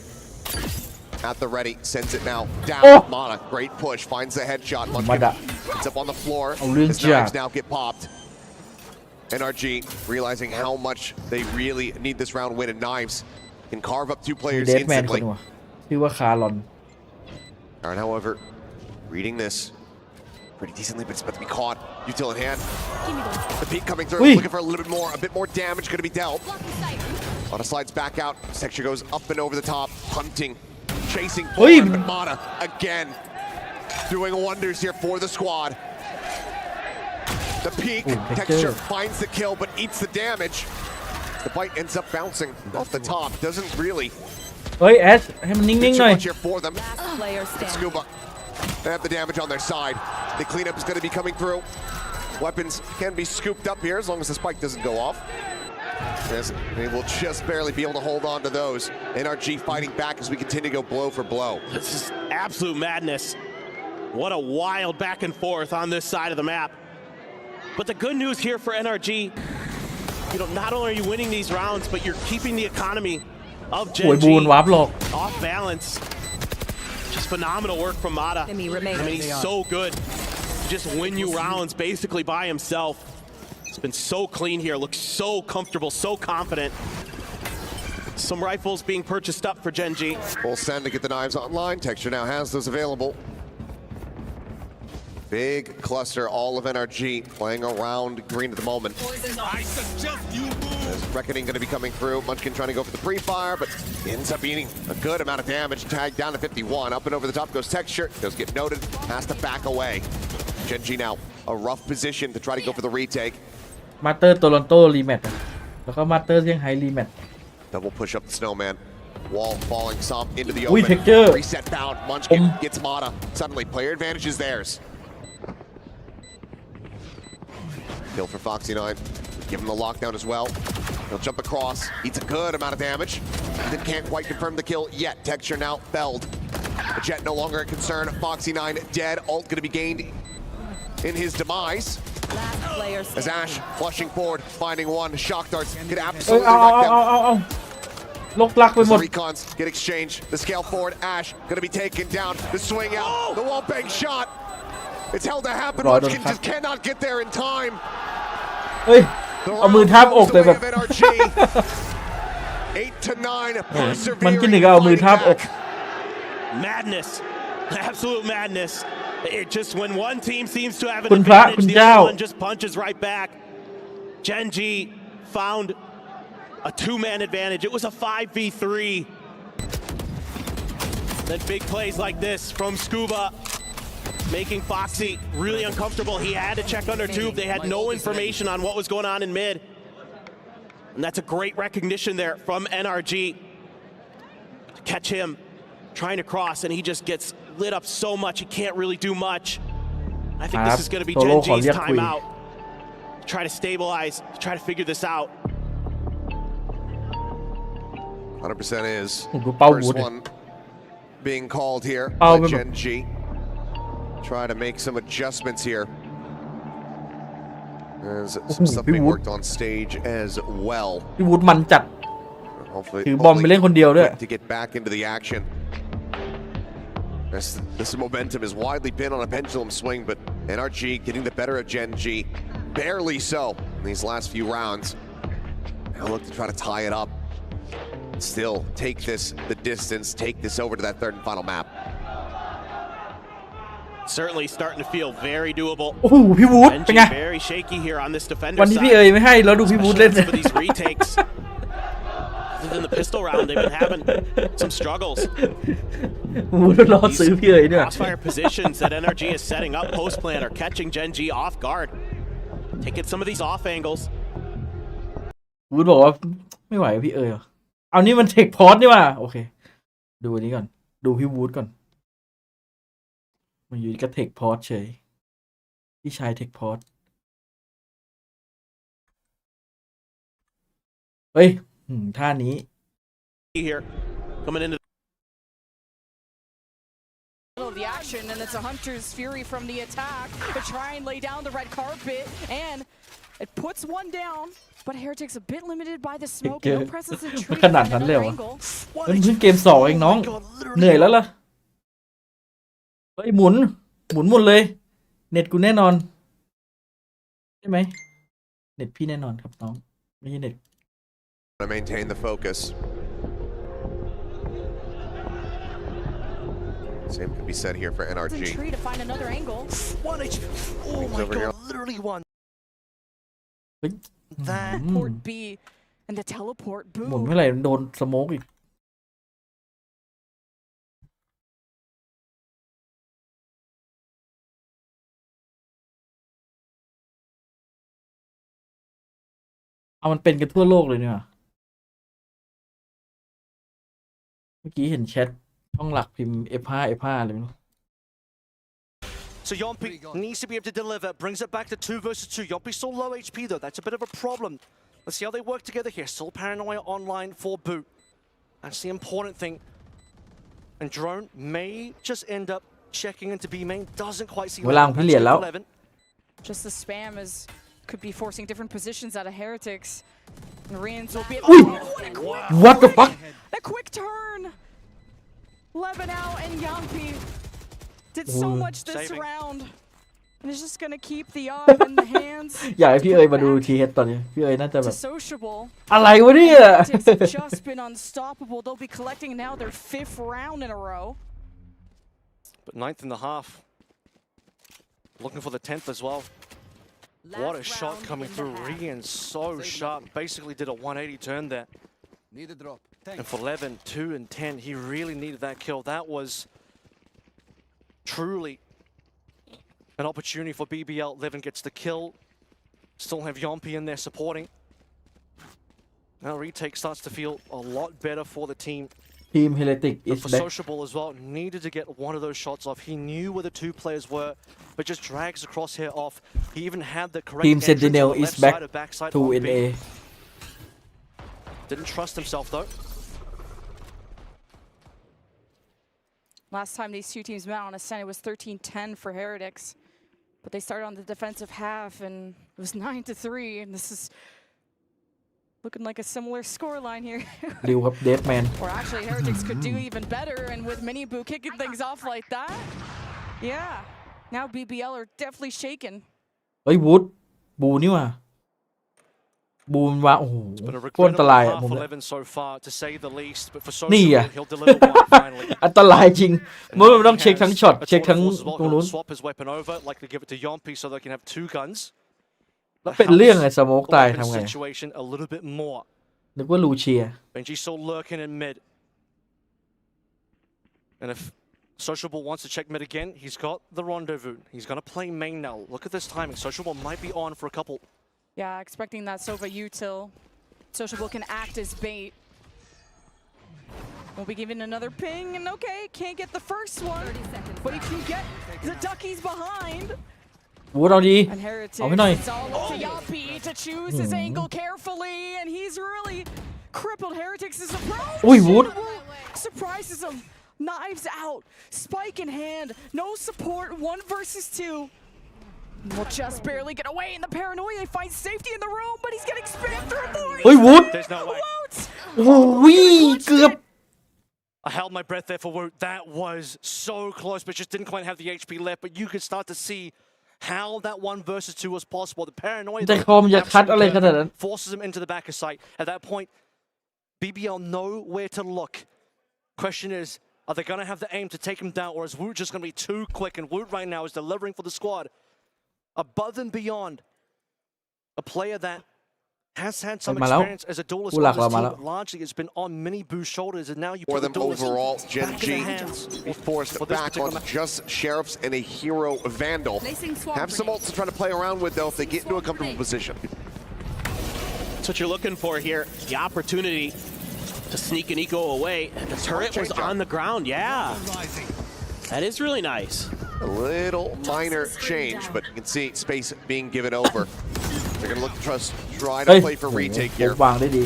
At the ready, sends it now down. Oh! Mana, great push, finds the headshot. Mada. It's up on the floor. Oh, real His knives job. now get popped. NRG realizing how much they really need this round win, and Knives can carve up two มี players เดดแมนคน instantly. หนึ่งว่ะชื่อว่าคาร์ลอน Alright, however, reading this pretty decently, but it's about to be caught. Util in hand. The peak coming through, Wee. looking for a little bit more, a bit more damage going to be dealt. Mana slides back out. Sector goes up and over the top, hunting, chasing forward, but Mana again doing wonders here for the squad. The peak, Texture finds the kill, but eats the damage. The bite ends up bouncing off the top. Doesn't really เฮ้ยแอชให้มันนิ่ do งๆ too หน่อย much here for them. Player standing. Scuba, they have the damage on their side. The cleanup is going to be coming through. Weapons can be scooped up here as long as the spike doesn't go off. Yes, they will just barely be able to hold on to those. NRG fighting back as we continue to go blow for blow. This is absolute madness. What a wild back and forth on this side of the map. But the good news here for NRG, not only are you winning these rounds, but you're keeping the economy of โวย Gen บูน G วาร์ปหลอก off balance. Just phenomenal work from Mata. I mean, he's so good. To just win you rounds basically by himself. It's been so clean here. Looks so comfortable, so confident. Some rifles being purchased up for Gen G. Full send to get the knives online. Texture now has those available. Big cluster, all of NRG playing around green at the moment. There's Reckoning going to be coming through. Munchkin trying to go for the pre-fire, but ends up eating a good amount of damage. Tagged down to 51. Up and over the top goes Texture. Does get noted. Has to back away. Gen G now a rough position to try to go for the retake. มาสเตอร์โตลอนโตรีแมตช์แล้วก็มาสเตอร์เซี่ยงไฮ้รีแมตช์ Double push up the snowman. Wall falling some into the Ui, open. thiệt chứ. Reset bound. Munchkin gets Mata. Suddenly, player advantage is theirs. Kill for Foxy 9. Give him the lockdown as well. He'll jump across. Eats a good amount of damage. Then can't quite confirm the kill yet. Texture now felled. The Jet no longer a concern. Foxy 9 dead. Ult going to be gained in his demise. As Ash flushing forward, finding one. Shock darts could absolutely wreck them. ลกลักไปหมด The recons get exchanged. The scale forward. Ash going to be taken down. The swing out. The wall bang shot. It's held to happen. Munchkin just cannot get there in time. เฮ้ยเอามือทาบอกเลยแบบ 8 to 9. มันกินหนึ่งเอามือทาบอก Madness. Absolute madness. It just when one team seems to have an คุณพระ advantage, คุณ the เจ้า other one just punches right back. Genji found a two-man advantage. It was a 5v3. Then big plays like this from Scuba, making Foxy really uncomfortable. He had to check under tube. They had no information on what was going on in mid. And that's a great recognition there from NRG. To catch him trying to cross, and he just gets lit up so much, he can't really do much. I think this is going to be Genji's timeout. Try to stabilize, try to figure this out. 100% is. First one being called here by Genji. Try to make some adjustments here. There's some stuff being worked on stage as well. พี่วูดมันจัด Hopefully ถือบอมไปเล่นคนเดียวด้วย to get back into the action. This momentum has widely been on a pendulum swing, but NRG getting the better of Genji, barely so in these last few rounds. Now look to try to tie it up. Still take this the distance, take this over to that third and final map. Certainly starting to feel very doable. โอ้โหพี่วูดเป็นไง Very shaky here on this defender วันนี้ side. พี่เอ๋ยไม่ให้แล้วดูพี่วูดเล่น Some of these retakes. Other than the pistol round, they've been having some struggles. วูดรอซื้อพี่เอ๋ยเนี่ย Crossfire positions that NRG is setting up post plan are catching Genji off guard. Taking some of these off angles. วูดบอกว่าไม่ไหวพี่เอ๋ยเอานี่มันเทคพอร์ตนี่ว่ะโอเคดูอันนี้ก่อนดูพี่วูดก่อนมาอยู่ก็เทคพอร์ตเฉยพี่ชายเทคพอร์ตเฮ้ยท่านี้ Here, coming into of the action, and it's a Hunter's Fury from the attack to try and lay down the red carpet, and it puts one down. But Heretic's a bit limited by the smoke. No presence in tree. ขนาดนั้นเลยเหรอเพิ่งเกม2เองน้องเหนื่อยแล้วล่ะเฮ้ยหมุนหมดเลยเน็ตกูแน่นอนใช่ไหมเน็ตพี่แน่นอนครับน้องไม่ใช่เน็ต To maintain the focus. Same can be said here for NRG. Tree to find another angle. One H. Oh my god, literally one. That port B and the teleport หมุน boom. เมื่อไหร่โดนสโมกอีกเอามันเป็นกันทั่วโลกเลยเนี่ยเมื่อกี้เห็นแชทช่องหลักพิมพ์ F5 เลยไม่รู้ So Yompi needs to be able to deliver, brings it back to 2 versus 2. Yompi's still low HP though, that's a bit of a problem. Let's see how they work together here. Still paranoia online for Boot. That's the important thing. And Drone may just end up checking into B main, doesn't quite see that. Just the spam is could be forcing different positions out of Heretics. And Rians will be What the fuck? A quick turn! Levin out and Yampi did so much this round. And it's just gonna keep the up in the hands. อยากให้พี่เอ๋ยมาดูทีเฮดตอนนี้พี่เอ๋ยน่าจะแบบ Sociable. อะไรวะเนี่ย Heretics have just been unstoppable. They'll be collecting now their 5th round in a row. But 9th in the half. Looking for the 10th as well. What a shot coming through. Rian so sharp. Basically did a 180 turn there. Need a drop. And for Levin, 2 and 10, he really needed that kill. That was truly an opportunity for BBL. Levin gets the kill. Still have Yompi in there supporting. Now retake starts to feel a lot better for the team. ทีม Heretic But is for back Sociable as well, needed to get one of those shots off. He knew where the two players were, but just drags the crosshair off. He even had the correct Team entrance on Sentinel the is left back side of backside to on B. NA Didn't trust himself though. Last time these two teams met on Ascent, it was 13-10 for Heretics. But they started on the defensive half, and it was 9-3, and this is looking like a similar scoreline here. ริวครับ Deadman Or actually, Heretics could do even better, and with Mini Boo kicking things off like that, yeah. Now BBL are definitely shaken. เฮ้ยวูดบูนี่ว่ะบูมวะโอ้โห But a โคตรอันตราย regrettable อ่ะมุม half เนี้ย 11 so far, to say the least. But for นี่อ่ะ Sociable, he'll deliver one finally. อันตรายจริงมันต้องเช็คทั้งช็อตเช็คทั้งตรงนู้น Swap his weapon over, likely give it to Yompi so they can have two guns. แล้วเป็นเรื่องไงสโมกตายทำไง Situation a little bit more. นึกว่าลูเชีย Benji still lurking in mid. And if Sociable wants to check mid again, he's got the rendezvous. He's going to play main now. Look at this timing. Sociable might be on for a couple. Yeah, expecting that Sova util. Sociable can act as bait. We'll be given another ping, and okay, can't get the first one, but he can get the duckies behind. วูดเอาดี And Heretics, เอาให้หน่อย it's all up to Yapi to choose his angle carefully, and he's really crippled Heretics' approach. อุ้ยวูด Surprises him. Knives out, spike in hand, no support, 1 versus 2. Will just barely get away in the paranoia. They find safety in the room, but he's getting spammed through the door. เฮ้ยวูด There's no way. โอ้ยเกือบ I held my breath there for Woot. That was so close, but just didn't quite have the HP left. But you could start to see how that 1 versus 2 was possible. The paranoia แต่คอมอย่าคัดอะไรขนาดนั้น forces him into the back of sight. At that point, BBL know where to look. Question is, are they going to have the aim to take him down, or is Woot just going to be too quick? And Woot right now is delivering for the squad. Above and beyond, a player that has had some experience as a duelist on this team, but largely it's been on Mini Boo's shoulders, and now you For put the them duelist overall, Gen back G in their hands. be forced back on just Sheriffs and a Hero Vandal. Have some ults to try to play around with, though, if they get into a comfortable position. That's what you're looking for here. The opportunity to sneak an eco away. The turret was on the ground, yeah. That is really nice. A little minor change, but you can see space being given over. They're going to look to try to play for retake here. วางได้ดี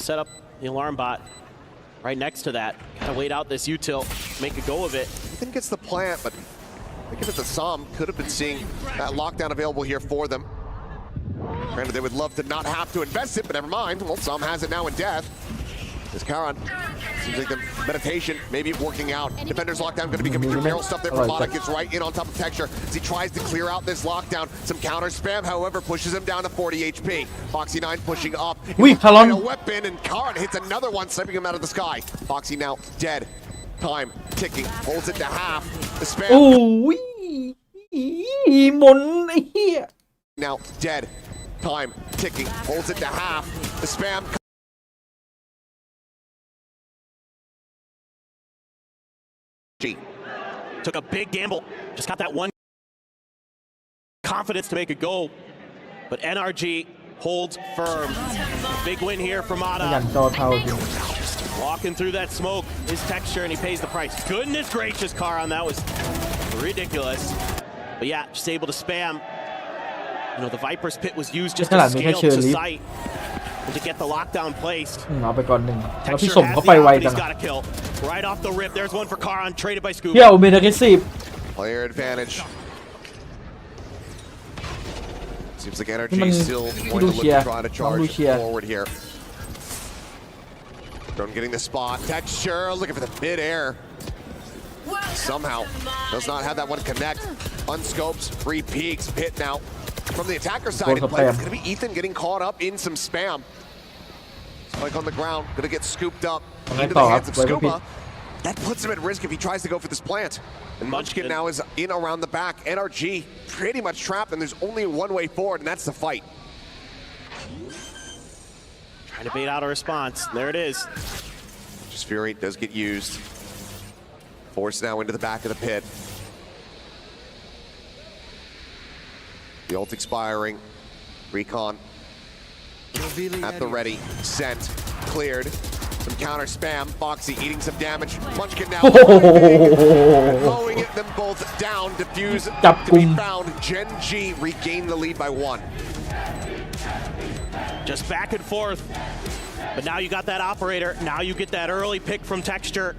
Set up the alarm bot right next to that. Gotta wait out this util, make a go of it. Ethan gets the plant, but looking at the Som, could have been seeing that lockdown available here for them. Granted, they would love to not have to invest it, but never mind. Well, Som has it now in death. This Karan seems like the meditation maybe working out. Defender's lockdown going to be coming through. Barrel stuff there for Lada, gets right in on top of Texture as he tries to clear out this lockdown. Some counter spam, however, pushes him down to 40 HP. Foxy 9 pushing up. Karan. A weapon, and Karan hits another one, sniping him out of the sky. Foxy now dead. Time ticking, holds it to half. The spam. โอ้ยหมุนไอ้เหี้ย Now dead. Time ticking, holds it to half. The spam. Took a big gamble. Just got that one confidence to make a go. But NRG holds firm. Big win here for ข Mata. ยันจอเทาจริง Walking through that smoke, his texture, and he pays the price. Goodness gracious, Karan, that was ridiculous. But yeah, just able to spam. You know, the Viper's Pit was used just to scale to sight and to get the lockdown placed. เอาไปก่อนหนึ่งแล้วพี่สมเขาไปไวจัง He's got a kill. Right off the rip, there's one for Karan, traded by Scoop. เที่ยวเมนเกซีฟ Player advantage. Seems like energy still going to look to try to charge forward here. Drone getting the spot. Texture looking for the mid-air. Somehow does not have that one connect. Unscopes, free peeks, Pit now. From the attacker side, it's going to be Ethan getting caught up in some spam. Spike on the ground, going to get scooped up into the hands of Scuba. That puts him at risk if he tries to go for this plant. And Munchkin now is in around the back. NRG pretty much trapped, and there's only one way forward, and that's the fight. Trying to bait out a response. There it is. Just Fury does get used. Forced now into the back of the pit. The ult expiring. Recon at the ready, sent, cleared. Some counter spam. Foxy eating some damage. Munchkin now mowing them both down. Defuse to be found. Gen G regained the lead by 1. Just back and forth. But now you got that operator. Now you get that early pick from Texture.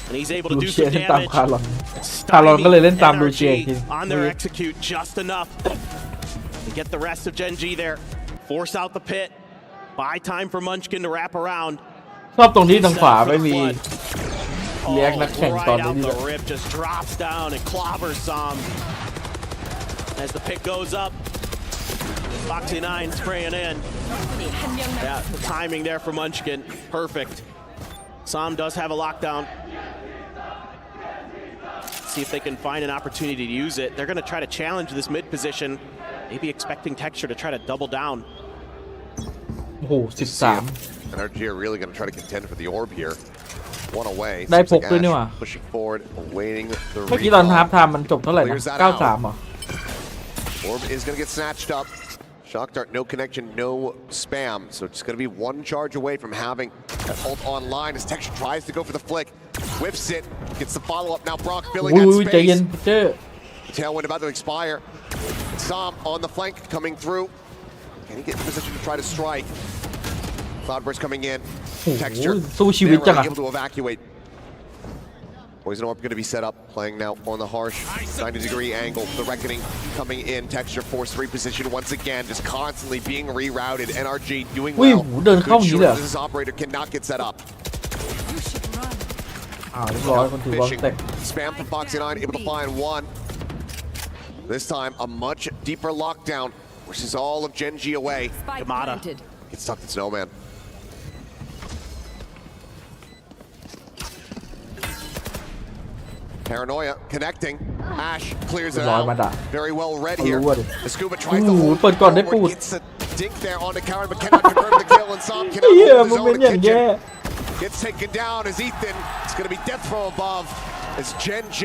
And he's able to do some damage. คาร์ลอนก็เลยเล่นตามดูเชีย on their execute just enough to get the rest of Gen G there. Force out the pit. Buy time for Munchkin to wrap around. ชอบตรงที่ทางขวาไม่มีเลี้ยงนักแข่งตอน Right นี้ out ด้วย the rip, just drops down and clobbers some. As the pick goes up, Foxy 9 spraying in. Yeah, the timing there for Munchkin, perfect. Som does have a lockdown. See if they can find an opportunity to use it. They're going to try to challenge this mid position, maybe expecting Texture to try to double down. โอ้โห13 NRG are really going to try to contend for the orb here. One away. ได้พกด้วยนี่หว่า Pushing forward, awaiting the เมื่อกี้ตอนฮาล์ฟไทม์มันจบเท่าไหร่นะ93เหรอ Orb is going to get snatched up. Shock Dart, no connection, no spam. So it's going to be one charge away from having that ult online as Texture tries to go for the flick. Whiffs it, gets the follow-up. Now Brock filling that ใจเย็น space. เจ้อ Tailwind about to expire. Som on the flank coming through. Can he get in position to try to strike? Cloudburst coming in. Texture สู้ชีวิตจังอะ able to evacuate. Poison Orb going to be set up, playing now on the harsh 90-degree angle. The Reckoning coming in. Texture force 3 position once again, just constantly being rerouted. NRG doing อุ้ย well. เดินเข้าอย่างนี้เลย This operator cannot get set up. เรียบร้อยคนถือว่าเต็ก Spam from Foxy 9, able to find 1. This time, a much deeper lockdown, which is all of Gen G away. Kamada gets stuck in Snowman. Paranoia connecting. Ash clears it out. Very well read here. The Scuba tries to hold forward, gets a dink there on the Karen, but cannot confirm the kill, and Som cannot hold his own kitchen. Gets taken down as Ethan. It's going to be death from above as Gen G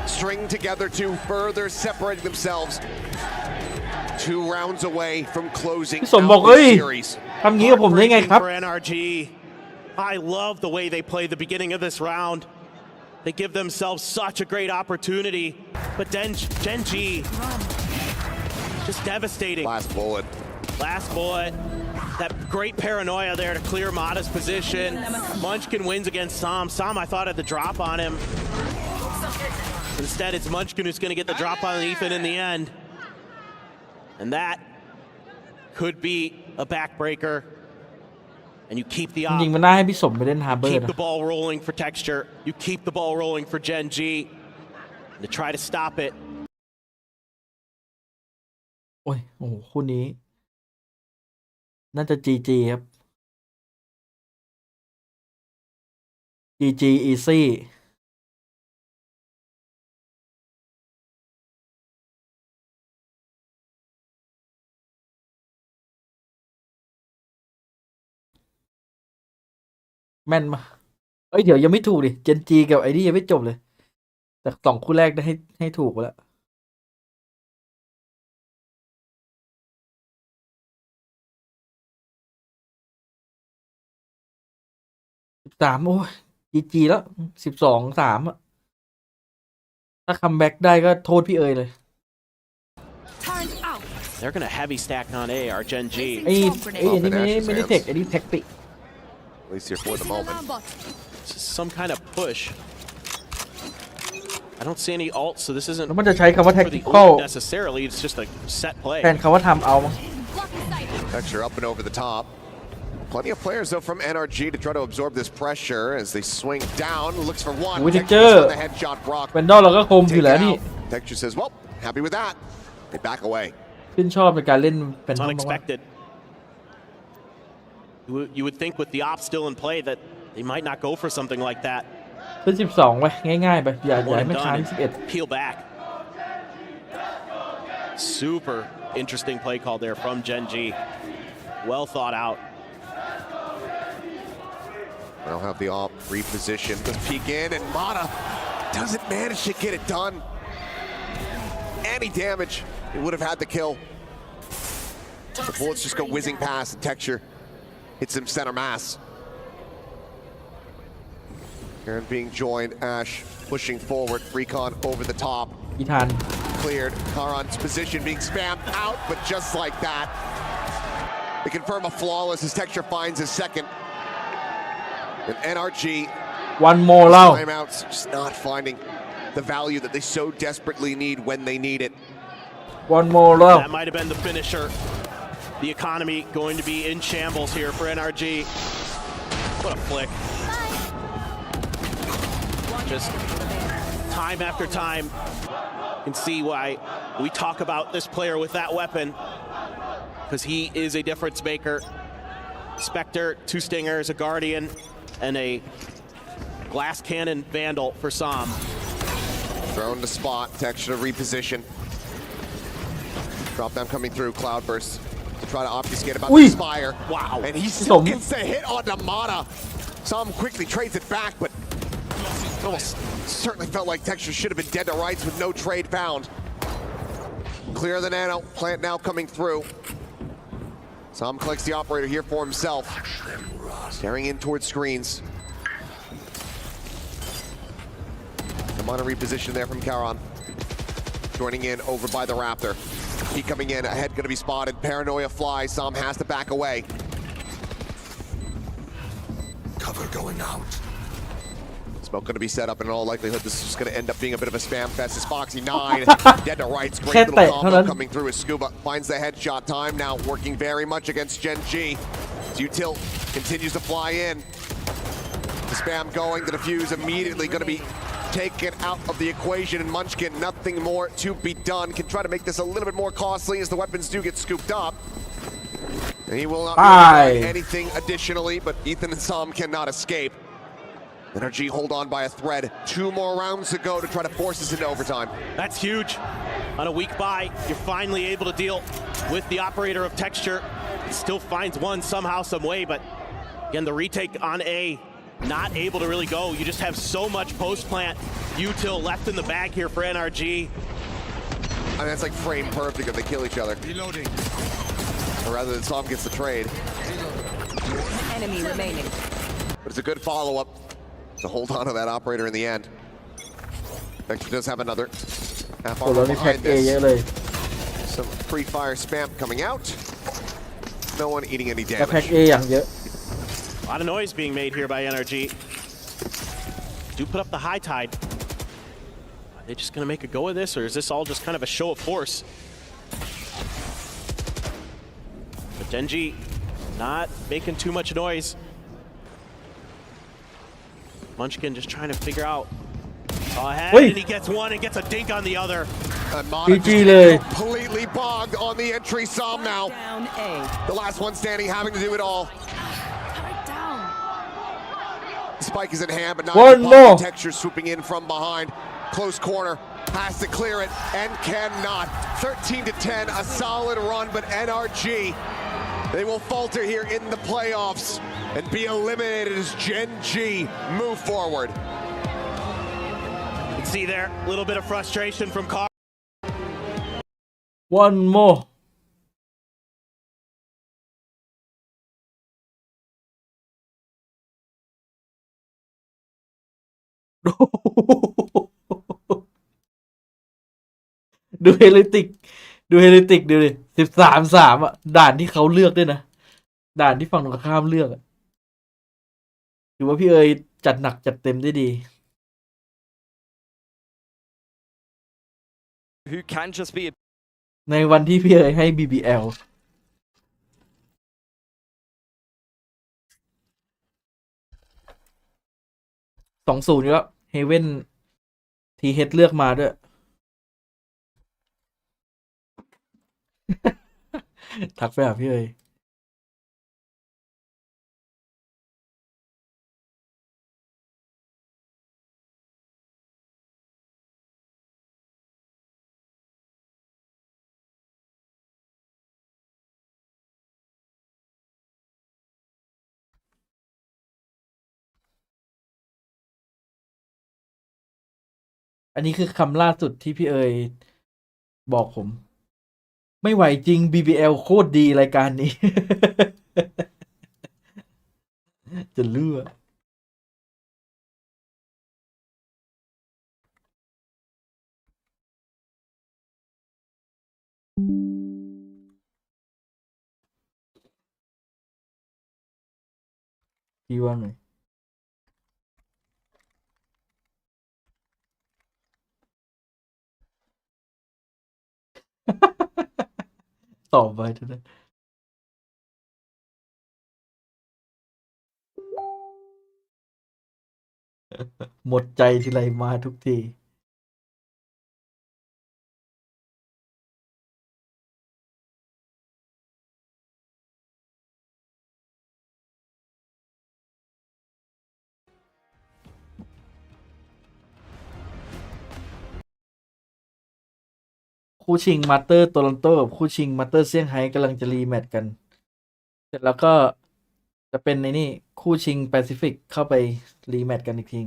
string together to further separating themselves. 2 rounds away from closing out the series. ทำงี้กับผมได้ไงครับ For NRG. I love the way they played the beginning of this round. They give themselves such a great opportunity, but Gen G just devastating. Last bullet. That great paranoia there to clear Mata's position. Munchkin wins against Som. Som, I thought, had the drop on him. Instead, it's Munchkin who's going to get the drop on Ethan in the end. And that could be a backbreaker. And you keep the จริงๆมันน่าให้พี่สมไปเล่นฮาร์เบอร์ keep นะ the ball rolling for Texture. You keep the ball rolling for Gen G to try to stop it. โอ้ยโอ้โหคู่นี้น่าจะ GG ครับ GG easy แม่นมาเอ้ยเดี๋ยวยังไม่ถูกดิเจนจีกับไอ้นี่ยังไม่จบเลยแต่2คู่แรกได้ให้ถูกไปแล้ว13โอ้ย GG แล้ว12-3อ่ะถ้าคัมแบ็กได้ก็โทษพี่เอ๋ยเลย They're gonna heavy stack on A, our Gen G. ไอ้นี่ไม่ได้เทคไอ้นี่แท็กติก At least here for the moment. Some kind of push. I don't see any ult, so this isn't แล้วมันจะใช้คำว่า for the tactical ult necessarily. It's just a set play. แทนคำว่าทำเอา Texture up and over the top. Plenty of players though from NRG to try to absorb this pressure as they swing down. Looks for one. Texture on the headshot. Brock. เป็นดอลเราก็คมอยู่แล้วนี่ Texture says, "Well, happy with that." They back away. ขึ้นชอบในการเล่นเป็น It's unexpected. You would think with the op still in play that they might not go for something like that. เป็น12ไว้ง่ายๆไปอย่าให้ไม่ค้าง11 Peel back. Super interesting play call there from Gen G. Well thought out. They'll have the op reposition. Let's peek in, and Mata doesn't manage to get it done. Any damage, he would have had the kill. The bullets just go whizzing past, and Texture hits him center mass. Aaron being joined, Ash pushing forward, Recon over the top. อีทัน Cleared, Karan's position being spammed out, but just like that, they confirm a flawless as Texture finds his second. And NRG, one more แล้ว timeouts, just not finding the value that they so desperately need when they need it. one more แล้ว That might have been the finisher. The economy going to be in shambles here for NRG. What a flick. Just time after time, you can see why we talk about this player with that weapon, because he is a difference maker. Spectre, 2 stingers, a guardian, and a glass cannon vandal for Sam. Thrown to spot, Texture to reposition. Drop down coming through, Cloudburst to try to obfuscate about the Spire. Wow. And he still gets the hit on Namada. Sam quickly trades it back, but it almost certainly felt like Texture should have been dead to rights with no trade found. Clear the nano, plant now coming through. Sam collects the operator here for himself. Staring in towards screens. Namada reposition there from Karan. Joining in over by the Raptor. He coming in, ahead gonna be spotted. Paranoia flies, Sam has to back away. Cover going out. Smoke gonna be set up, and in all likelihood, this is just gonna end up being a bit of a spam fest. It's Foxy 9, dead to rights, great little combo coming through as Scuba finds the headshot time, now working very much against Gen G. Util continues to fly in. The spam going, the defuse immediately gonna be taken out of the equation, and Munchkin, nothing more to be done. Can try to make this a little bit more costly as the weapons do get scooped up. And he will not really anything additionally, but Ethan and Sam cannot escape. NRG hold on by a thread. 2 more rounds to go to try to force us into overtime. That's huge. On a weak bye, you're finally able to deal with the operator of Texture. Still finds one somehow, some way, but again, the retake on A, not able to really go. You just have so much post-plant util left in the bag here for NRG. I mean, that's like frame perfect if they kill each other. Reloading. Or rather than Sam gets the trade. Enemy remaining. But it's a good follow-up to hold on to that operator in the end. Texture does have another half armor behind this. Some pre-fire spam coming out. No one eating any damage. A lot of noise being made here by NRG. Do put up the high tide. Are they just going to make a go of this, or is this all just kind of a show of force? But Genji not making too much noise. Munchkin just trying to figure out. Oh, ahead, and he gets one and gets a dink on the other. And completely bogged on the entry. Sam now. Down A. The last one standing, having to do it all. Spike is in hand, but not one more. Texture swooping in from behind. Close corner, has to clear it, and cannot. 13-10, a solid run, but NRG, they will falter here in the playoffs and be eliminated as Gen G move forward. You can see there, a little bit of frustration from Carr. one more ดูเฮลิติกดูดิ13-3อ่ะด่านที่เขาเลือกด้วยนะด่านที่ฝั่งตรงข้ามเลือกอ่ะถือว่าพี่เอ๋ยจัดหนักจัดเต็มได้ดี Who can just be ในวันที่พี่เอ๋ยให้ BBL 2-0แล้วเฮเว่นทีเฮดเลือกมาด้วย ทักไปหาพี่เอ๋ยอันนี้คือคำล่าสุดที่พี่เอ๋ยบอกผม ไม่ไหวจริง BBL โคตรดีรายการนี้ จะเลือกพี่ว่าไง ตอบไปเถอะนะหมดใจทีไรมาทุกที คู่ชิงมาสเตอร์โตลอนโตกับคู่ชิงมาสเตอร์เซี่ยงไฮ้กำลังจะรีแมตช์กัน เสร็จแล้วก็จะเป็นในนี่คู่ชิงแปซิฟิกเข้าไปรีแมตช์กันอีกที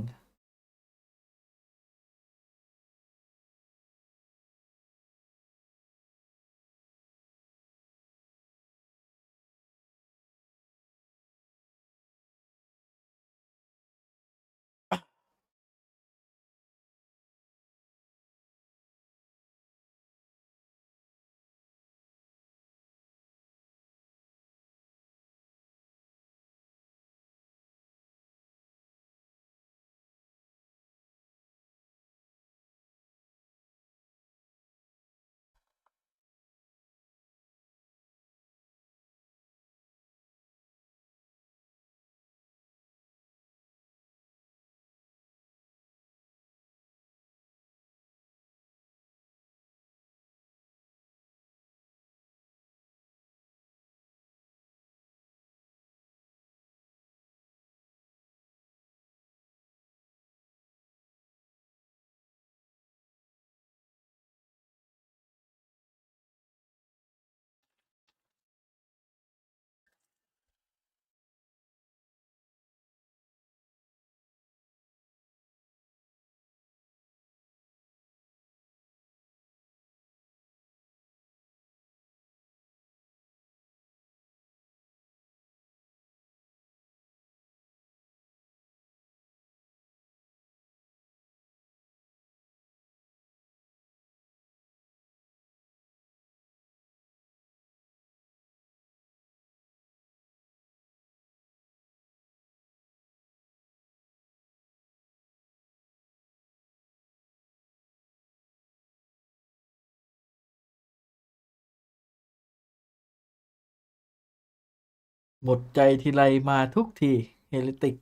หมดใจทีไรมาทุกทีเฮลิติก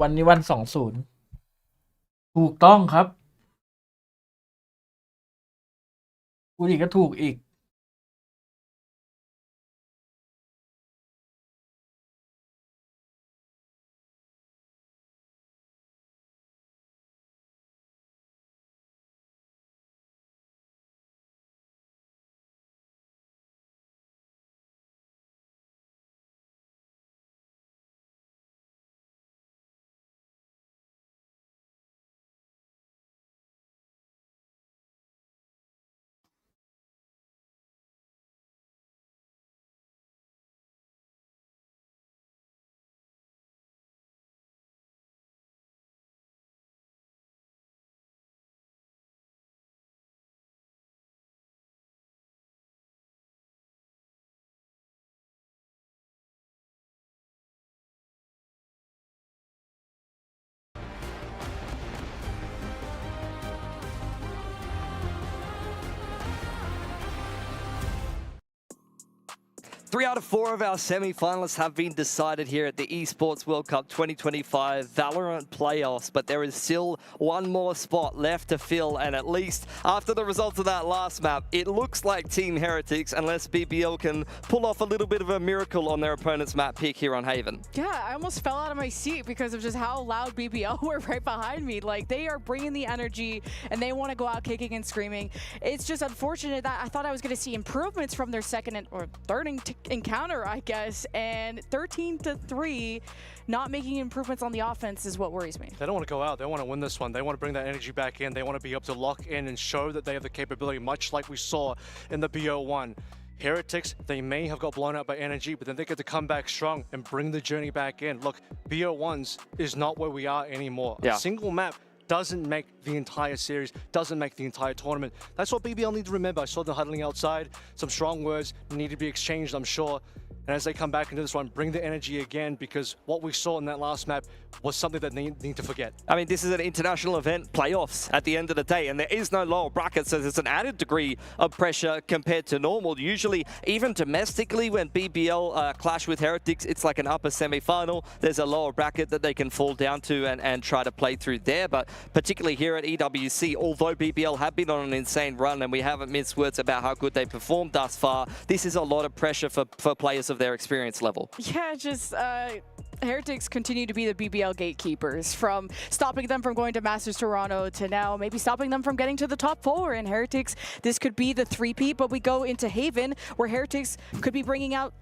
วันนี้วัน20ถูกต้องครับพูดอีกก็ถูกอีกThree out of 4 of our semi-finalists have been decided here at the Esports World Cup 2025 Valorant playoffs, but there is still one more spot left to fill, and at least after the results of that last map, it looks like Team Heretics, unless BBL can pull off a little bit of a miracle on their opponent's map pick here on Haven. Yeah, I almost fell out of my seat because of just how loud BBL were right behind me. Like, they are bringing the energy, and they want to go out kicking and screaming. It's just unfortunate that I thought I was going to see improvements from their second or third encounter, I guess, and 13-3, not making improvements on the offense is what worries me. They don't want to go out. They want to win this one. They want to bring that energy back in. They want to be able to lock in and show that they have the capability, much like we saw in the BO1. Heretics, they may have got blown out by energy, but then they get to come back strong and bring the journey back in. Look, BO1s is not where we are anymore. Yeah. A single map doesn't make the entire series, doesn't make the entire tournament. That's what BBL need to remember. I saw them huddling outside. Some strong words need to be exchanged, I'm sure. And as they come back into this one, bring the energy again, because what we saw in that last map was something that they need to forget. I mean, this is an international event, playoffs at the end of the day, and there is no lower bracket, so there's an added degree of pressure compared to normal. Usually, even domestically, when BBL clash with Heretics, it's like an upper semi-final. There's a lower bracket that they can fall down to and try to play through there, but particularly here at EWC, although BBL have been on an insane run, and we haven't minced words about how good they performed thus far, this is a lot of pressure for players of their experience level. Yeah, just Heretics continue to be the BBL gatekeepers, from stopping them from going to Masters Toronto to now maybe stopping them from getting to the top 4. And Heretics, this could be the 3-peat, but we go into Haven, where Heretics could be bringing out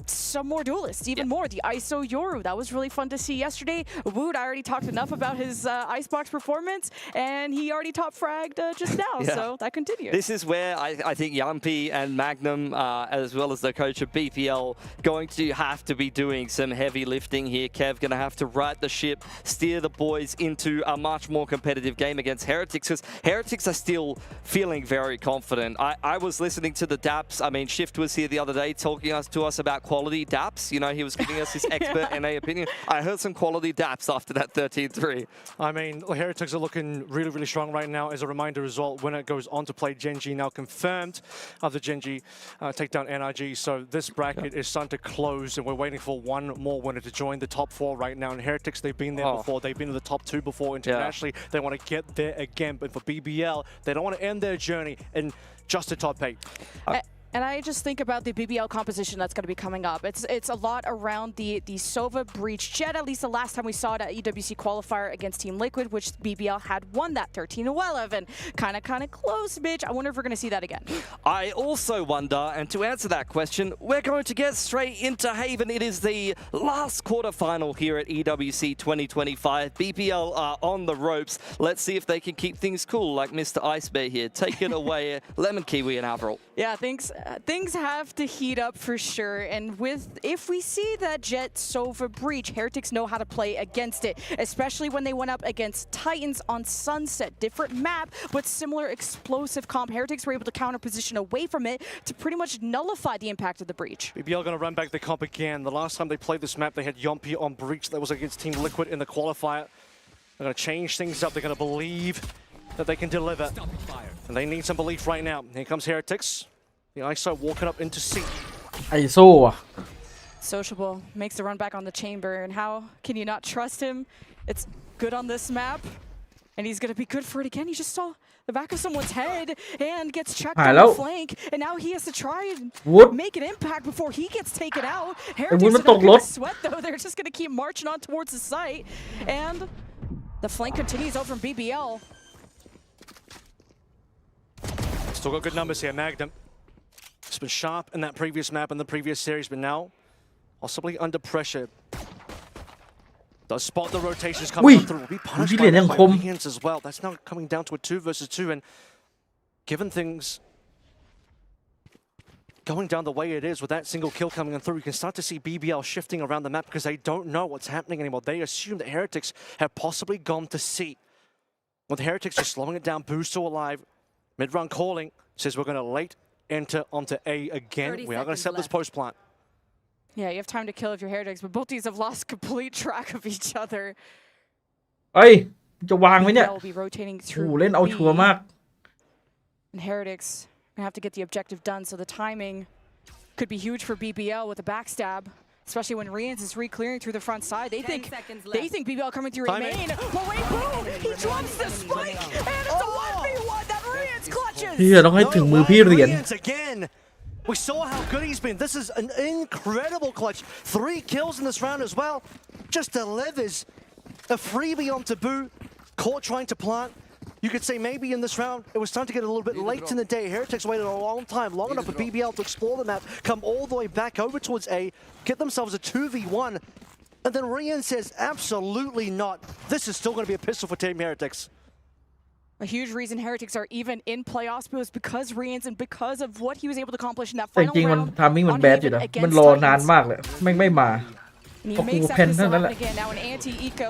some more duelists, even more. The ISO Yoru, that was really fun to see yesterday. Wood, I already talked enough about his Icebox performance, and he already top fragged just now, so that continues. This is where I think Yampi and Magnum, as well as the coach of BPL, going to have to be doing some heavy lifting here. Kev going to have to right the ship, steer the boys into a much more competitive game against Heretics, because Heretics are still feeling very confident. I was listening to the DAPs. I mean, Shift was here the other day talking to us about quality DAPs. You know, he was giving us his expert NA opinion. I heard some quality DAPs after that 13-3. I mean, Heretics are looking really, really strong right now. As a reminder as well, winner goes on to play Genji, now confirmed after Genji take down NRG. So this bracket is starting to close, and we're waiting for one more winner to join the top 4 right now. And Heretics, they've been there before. They've been in the top 2 before internationally. They want to get there again. But for BBL, they don't want to end their journey in just the top 8. And I just think about the BBL composition that's going to be coming up. It's a lot around the Sova Breach Jet, at least the last time we saw it at EWC qualifier against Team Liquid, which BBL had won that 13-11. Kind of close, Mitch. I wonder if we're going to see that again. I also wonder, and to answer that question, we're going to get straight into Haven. It is the last quarterfinal here at EWC 2025. BBL are on the ropes. Let's see if they can keep things cool, like Mr. Ice Bear here. Take it away, Lemon Kiwi and Avril. Yeah, things have to heat up for sure, and if we see that Jet Sova Breach, Heretics know how to play against it, especially when they went up against Titans on Sunset. Different map, but similar explosive comp. Heretics were able to counter position away from it to pretty much nullify the impact of the Breach. BBL going to run back the comp again. The last time they played this map, they had Yompi on Breach. That was against Team Liquid in the qualifier. They're going to change things up. They're going to believe that they can deliver. And they need some belief right now. Here comes Heretics. The ISO walking up into C. ISO Sociable makes the run back on the chamber, and how can you not trust him? It's good on this map, and he's gonna be good for it again. He just saw the back of someone's head and gets checked on the flank, and now he has to try and make an impact before he gets taken out. Heretics are gonna sweat though. They're just gonna keep marching on towards the site, and the flank continues out from BBL. Still got good numbers here, Magnum. It's been sharp in that previous map and the previous series, but now possibly under pressure. Does spot the rotations coming through. Will be punished by that by Weekends as well. That's now coming down to a 2 versus 2, and given things going down the way it is with that single kill coming through, you can start to see BBL shifting around the map because they don't know what's happening anymore. They assume that Heretics have possibly gone to C. With Heretics just slowing it down, Boost still alive. Mid-run calling, says we're going to late enter onto A again. We are going to set this post plant. Yeah, you have time to kill if you're Heretics, but both these have lost complete track of each other. เอ้ยจะวางไหมเนี่ย will be rotating โอ้ through เล่นเอาชัวร์มาก and Heretics gonna have to get the objective done, so the timing could be huge for BBL with a backstab, especially when Rians is re-clearing through the front side. They think BBL coming through a main. Well, wait, boom! He drops the spike, and it's a 1v1 that Rians clutches. พี่ต้องให้ถึงมือพี่เหรียญ We saw how good he's been. This is an incredible clutch. 3 kills in this round as well. Just delivers a freebie onto Boo. Caught trying to plant. You could say maybe in this round, it was time to get a little bit late in the day. Heretics waited a long time, long enough for BBL to explore the map, come all the way back over towards A, get themselves a 2v1. And then Rian says, absolutely not. This is still going to be a pistol for Team Heretics. A huge reason Heretics are even in playoffs was because Rians and because of what he was able to accomplish in that แต่ final จริงมัน round ทำมิ่งมันแบดอยู่นะ มันรอนานมากเลยไม่มา And he เพราะกู makes that เพนเท่า pistol นั้นแหละ happen again. Now an anti-eco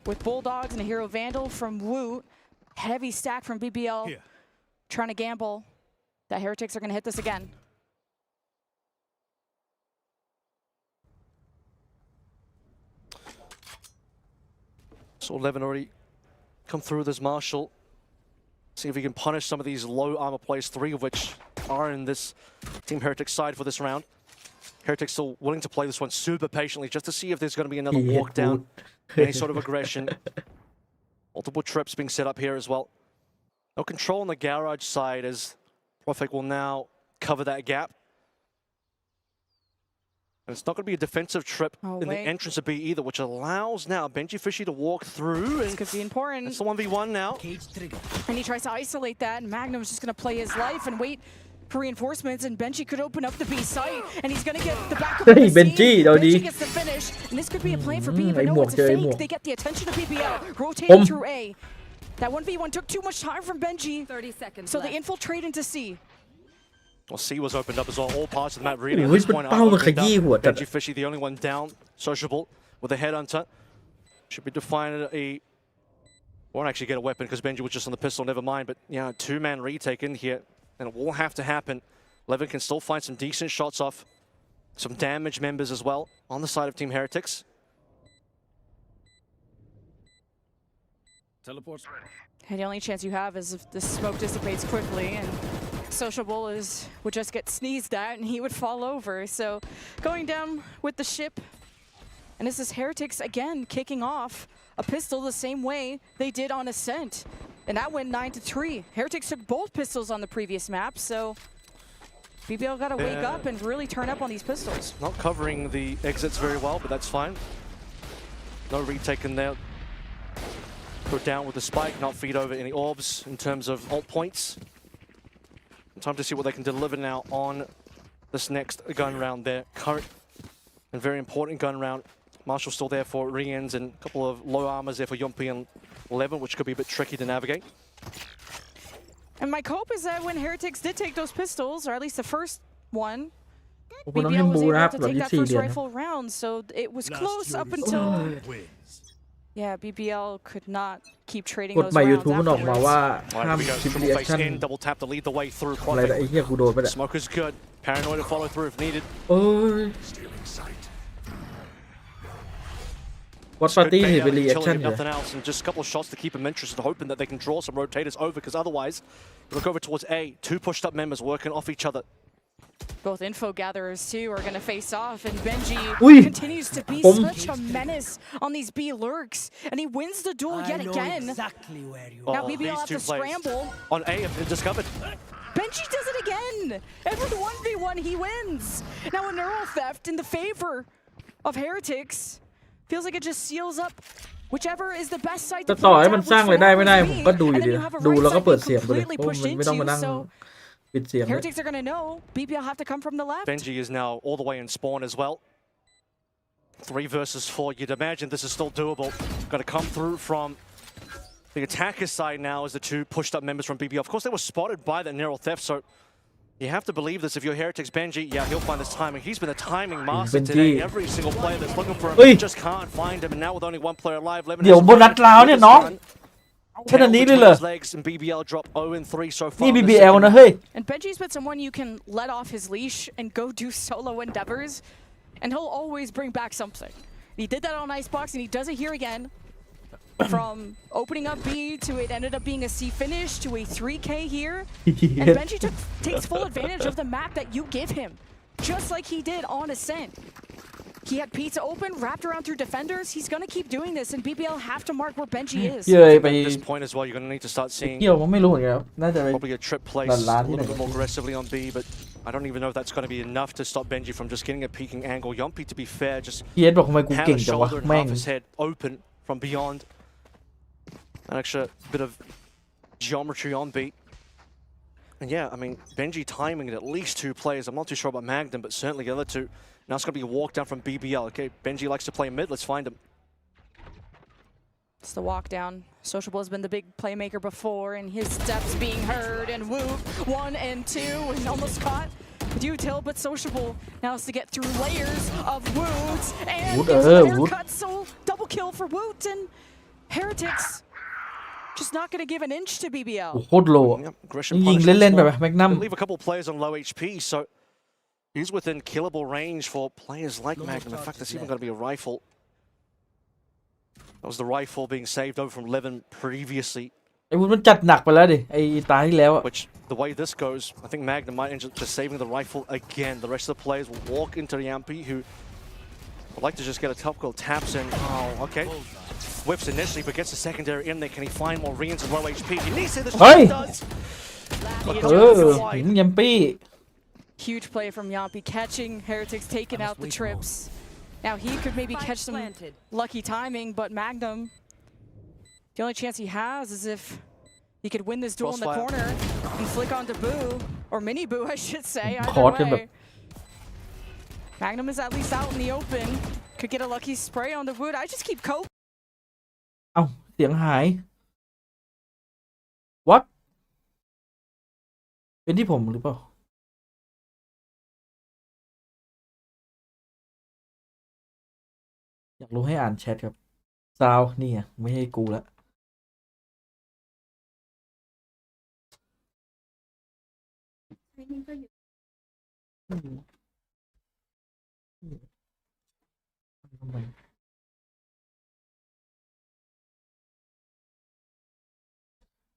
with Bulldogs and a Hero Vandal from Wu. Heavy stack from BBL. Trying to gamble that Heretics are going to hit this again. So 11 already come through with his Marshall. See if he can punish some of these low armor plays, 3 of which are in this Team Heretics side for this round. Heretics still willing to play this one super patiently just to see if there's going to be another walk down, any sort of aggression. Multiple trips being set up here as well. No control on the garage side as Profik will now cover that gap. And it's not going to be a defensive trip in the entrance of B either, which allows now Benji Fishy to walk through. This could be important. It's the 1v1 now. And he tries to isolate that, and Magnum's just going to play his life and wait for reinforcements, and Benji could open up the B site, and he's going to get the back of the Benji gets the finish, and this could be a play for B, but no, it's a fake. They get the attention of BBL, rotating through A. That 1v1 took too much time from Benji, 30 seconds so they infiltrate into C. Well, C was opened up as well. All parts of the map really at this point are Benji Fishy, the only one down. Sociable with a headhunter. Should be defined a... Won't actually get a weapon because Benji was just on the pistol, never mind. But yeah, 2-man retake in here, and it will have to happen. Levin can still find some decent shots off. Some damage members as well on the side of Team Heretics. Teleport's ready. And the only chance you have is if the smoke dissipates quickly, and Sociable would just get sneezed at and he would fall over. So going down with the ship, and this is Heretics again kicking off a pistol the same way they did on Ascent. And that went 9-3. Heretics took both pistols on the previous map, so BBL got to wake up and really turn up on these pistols. Not covering the exits very well, but that's fine. No retake in there. Put down with the spike, not feed over any orbs in terms of ult points. Time to see what they can deliver now on this next gun round there. Current and very important gun round. Marshall still there for Rians and a couple of low armors there for Yompi and Levin, which could be a bit tricky to navigate. And my hope is that when Heretics did take those pistols, or at least the first one, BBL was able to take that first rifle round, so it was close up until... Yeah, BBL could not keep trading those rounds afterwards. Double tap to lead the way through. Smoker's good. Paranoid to follow through if needed. Watchparty เป็น reaction nothing else, and just a couple of shots to keep them interested, hoping that they can draw some rotators over, because otherwise, look over towards A. 2 pushed up members working off each other. Both info gatherers too are going to face off, and Benji continues to be such a menace on these B lurks, and he wins the duel yet again. Exactly where you Now BBL will have to scramble. On A have been discovered. Benji does it again. Every 1v1 he wins. Now a neural theft in the favor of Heretics. Feels like it just seals up whichever is the best side จะ to ต่อ play ให้ out, มัน which สร้างรายได้ไม่ได้ Fnatic ผม will ก็ be. ดูอยู่ And ดี then you นะ have a ดู right แล้วก็ side เปิด being เสียงไปเลย completely เพราะ pushed มันไม่ต้องมา into, นั่ง so ปิดเสียงเลย Heretics are going to know BBL have to come from the left. Benji is now all the way in spawn as well. 3 versus 4. You'd imagine this is still doable. Got to come through from the attacker side now as the two pushed up members from BBL. Of course, they were spotted by that neural theft, so you have to believe this. If you're Heretics Benji, yeah, he'll find this timing. He's been a timing master today. Every single player that's looking for him just can't find him. And now with only one player alive, เดี๋ยวโบนัสลาวเนี่ยน้องแค่นี้เลยเหรอ and BBL drop 0-3 so far. นี่ BBL นะเฮ้ย And Benji's been someone you can let off his leash and go do solo endeavors, and he'll always bring back something. He did that on Icebox, and he does it here again. From opening up B to it ended up being a C finish to a 3K here. And Benji takes full advantage of the map that you give him, just like he did on Ascent. He had pizza open, wrapped around through defenders. He's going to keep doing this, and BBL have to mark where Benji is. เย้ไป At this point as well, you're going to need to start seeing เกี่ยวผมไม่รู้เหมือนกันครับน่าจะไป probably a trip place a little bit more aggressively on B, but I don't even know if that's going to be enough to stop Benji from just getting a peeking angle. Yompi, to be fair, just เฮียบอกทำไมกู had เก่ง a จังวะ shoulder and แม่ง half his head open from beyond. An extra bit of geometry on B. And yeah, I mean, Benji timing at least 2 players. I'm not too sure about Magnum, but certainly the other 2. Now it's going to be a walk down from BBL. Okay, Benji likes to play mid. Let's find him. It's the walk down. Sociable has been the big playmaker before, and his steps being heard. And Woo, 1 and 2, and almost caught with Util, but Sociable now has to get through layers of Woot. And gives him an haircut, so double kill for Woot, and Heretics just not going to give an inch to BBL. โคตรโล ยิงเล่นๆแบบแมกนัม Leave a couple of players on low HP, so he's within killable range for players like Magnum. In fact, there's even going to be a rifle. That was the rifle being saved over from Levin previously. ไอ้วุ้นมันจัดหนักไปแล้วดิไอ้ตาที่แล้ว Which, the way this goes, I think Magnum might end up just saving the rifle again. The rest of the players will walk into Yampi, who would like to just get a topical taps in. Oh, okay. Whips initially, but gets a secondary in there. Can he find more Reans and low HP? You need to say this does. ยัมปี้ Huge play from Yampi, catching Heretics, taking out the trips. Now he could maybe catch some lucky timing, but Magnum, the only chance he has is if he could win this duel in the corner and flick onto Boo, or Mini Boo, I should say. Either way. Magnum is at least out in the open. Could get a lucky spray on the wood. I just keep cope. เอ้าเสียงหาย What เป็นที่ผมหรือเปล่าอยากรู้ให้อ่านแชทครับซาวนี่อ่ะไม่ให้กูละ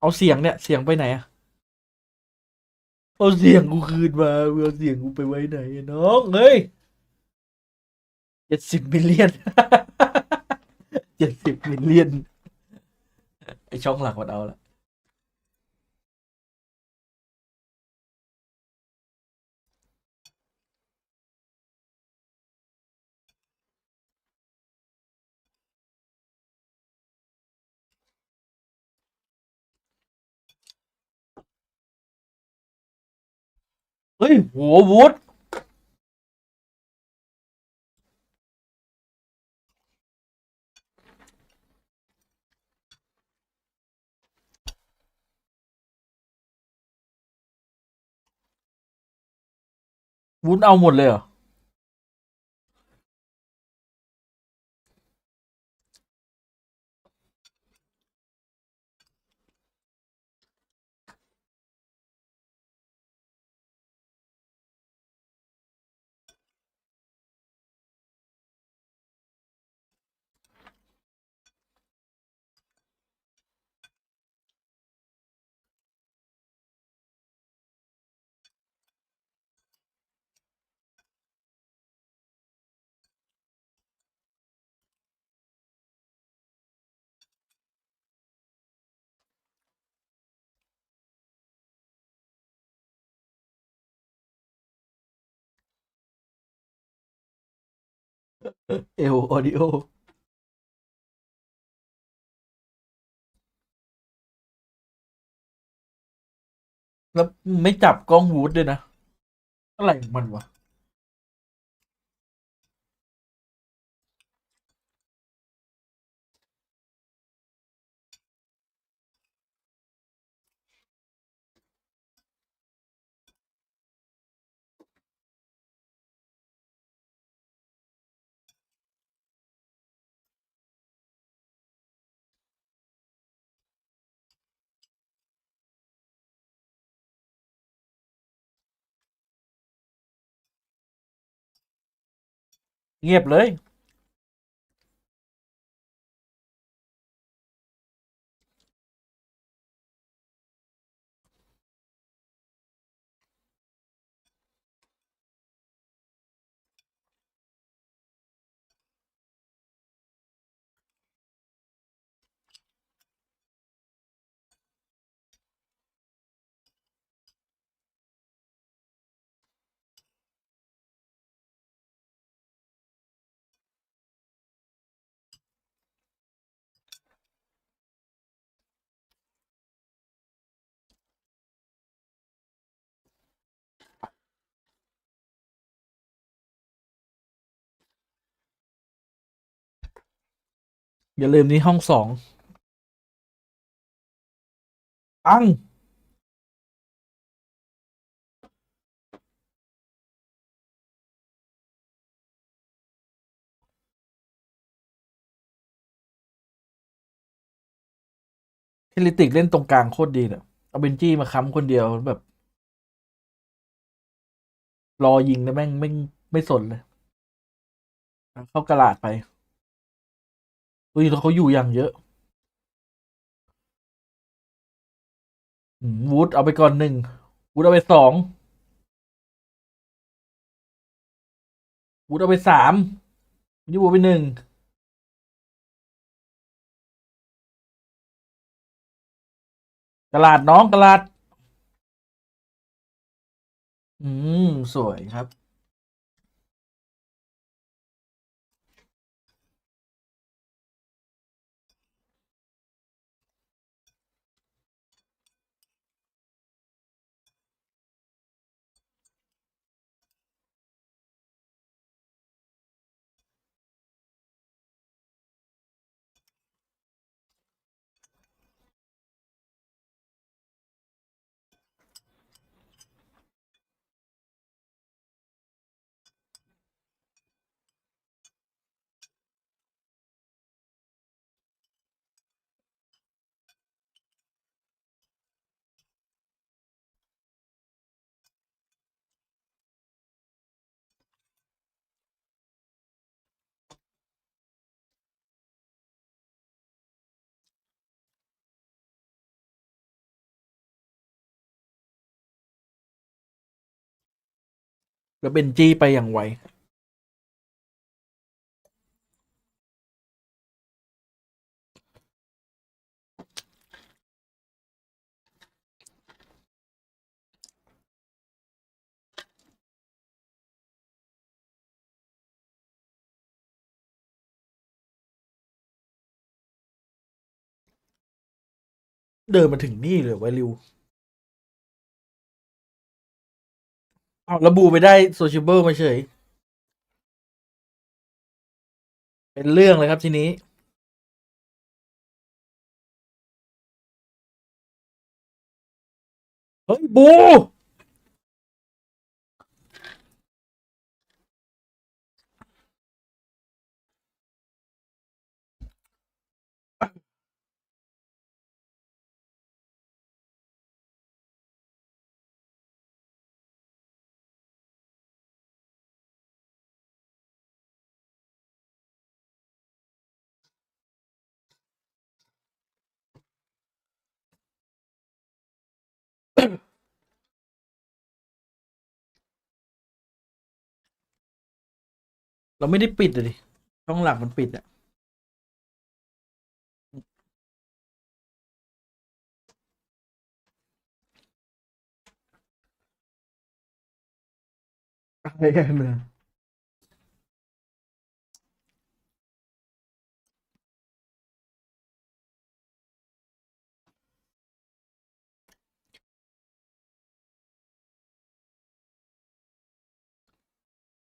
เอาเสียงเนี่ยเสียงไปไหนอะเอาเสียงกูคืนมาเอาเสียงกูไปไว้ไหนน้องเฮ้ย70 มิลเลียน 70 มิลเลียนไอช่องหลักมันเอาละเฮ้ยหัววูดวูดเอาหมดเลยเหรอ เอลออดิโอแล้วไม่จับกล้องวูดด้วยนะอะไรของมันวะเงียบเลยอย่าลืมนี่ห้อง2ปังเฮลิติกเล่นตรงกลางโคตรดีเลยเอาเบนจี้มาค้ำคนเดียวแบบรอยิงนะแม่งไม่สนเลยเข้ากระลาดไปอุ้ยแล้วเขาอยู่อย่างเยอะวูดเอาไปก่อน1วูดเอาไป2วูดเอาไป3ยูวูดไป1กระลาดน้องกระลาดสวยครับแล้วเบนจี้ไปอย่างไวเดินมาถึงนี่เลยไวริวเอาแล้วบูไปได้โซชิเบิลมาเฉยเป็นเรื่องเลยครับทีนี้เฮ้ยบูเราไม่ได้ปิดเลยดิช่องหลักมันปิดอะอะไรกันเนี่ย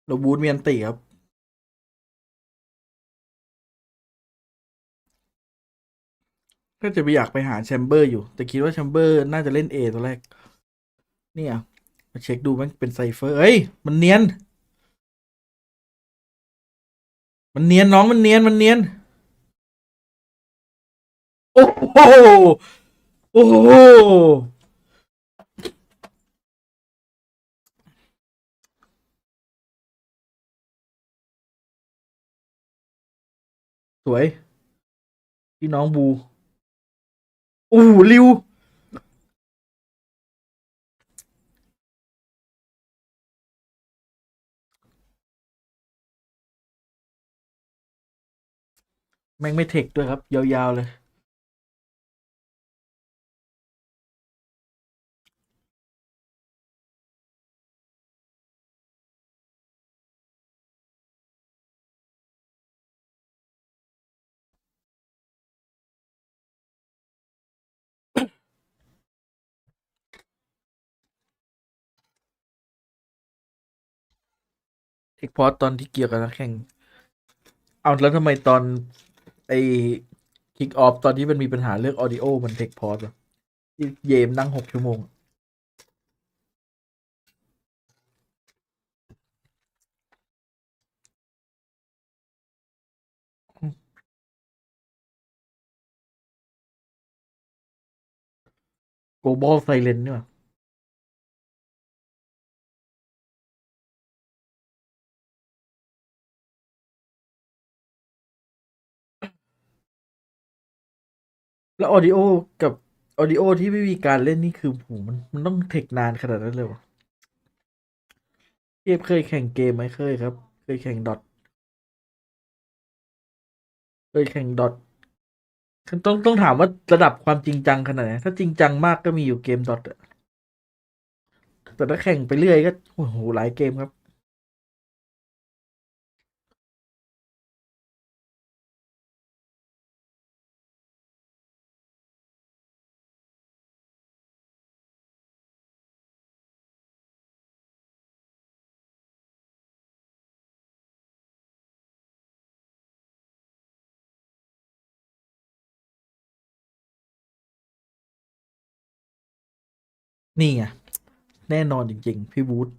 เราบูทมีอันติครับ ก็จะไปอยากไปหาแชมเบอร์อยู่ แต่คิดว่าแชมเบอร์น่าจะเล่นเอตัวแรก เนี่ยมาเช็คดูมันเป็นไซเฟอร์ เอ้ย มันเนียน มันเนียนน้องมันเนียน มันเนียน โอ้โห โอ้โห สวย พี่น้องบู โอ้โหริว แม่งไม่เทคด้วยครับ ยาวๆเลย เทคพอร์ตตอนที่เกี่ยวกับนักแข่ง เอาแล้วทำไมตอนไอ้คิกออฟตอนที่มันมีปัญหาเรื่องออดิโอมันเทคพอร์ตวะที่เยมนั่ง6 ชั่วโมงโกลบอลไซเลนเนี่ย แล้วออดิโอกับออดิโอที่ไม่มีการเล่นนี่คือโหมันต้องเทคนานขนาดนั้นเลยวะเอฟเคยแข่งเกมไหมเคยครับ เคยแข่งดอทเคยแข่งดอทต้องถามว่าระดับความจริงจังขนาดไหนถ้าจริงจังมากก็มีอยู่เกมดอทอะแต่ถ้าแข่งไปเรื่อยก็โอ้โหหลายเกมครับ นี่ไงแน่นอนจริงๆ พี่บูธ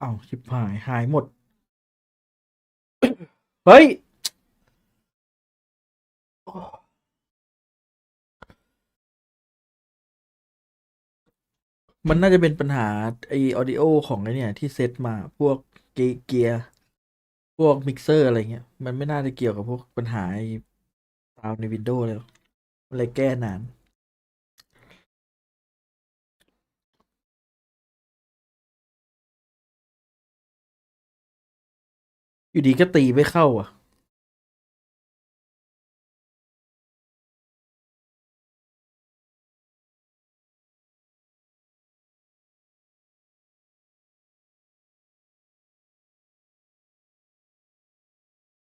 อ้าวชิบหายหมด เฮ้ย มันน่าจะเป็นปัญหาไอออดิโอของไอเนี่ยที่เซตมาพวกเกียร์พวกมิกเซอร์อะไรเงี้ย มันไม่น่าจะเกี่ยวกับพวกปัญหาไอซาวในวินโดว์เลยหรอกมันเลยแก้นาน อยู่ดีก็ตีไม่เข้าอ่ะ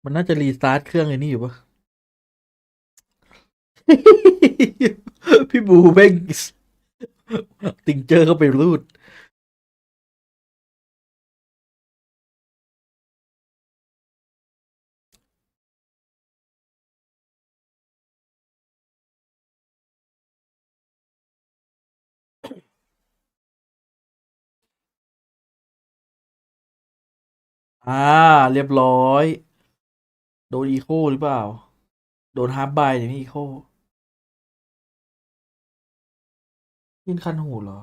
มันน่าจะรีสตาร์ทเครื่องไอ้นี่อยู่ปะ พี่บูแม่งติงเจอเข้าไปรูด เรียบร้อย โดนอีโคหรือเปล่า โดนฮาร์ปไบอย่างนี้อีโคยินคันหูเหรอ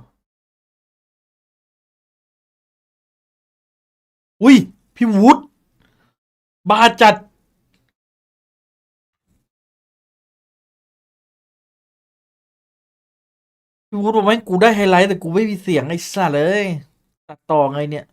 อุ้ย พี่วูดบาจัด พี่วูดบอกว่ากูได้ไฮไลท์แต่กูไม่มีเสียงไอ้สัสเลย ตัดต่อไงเนี่ย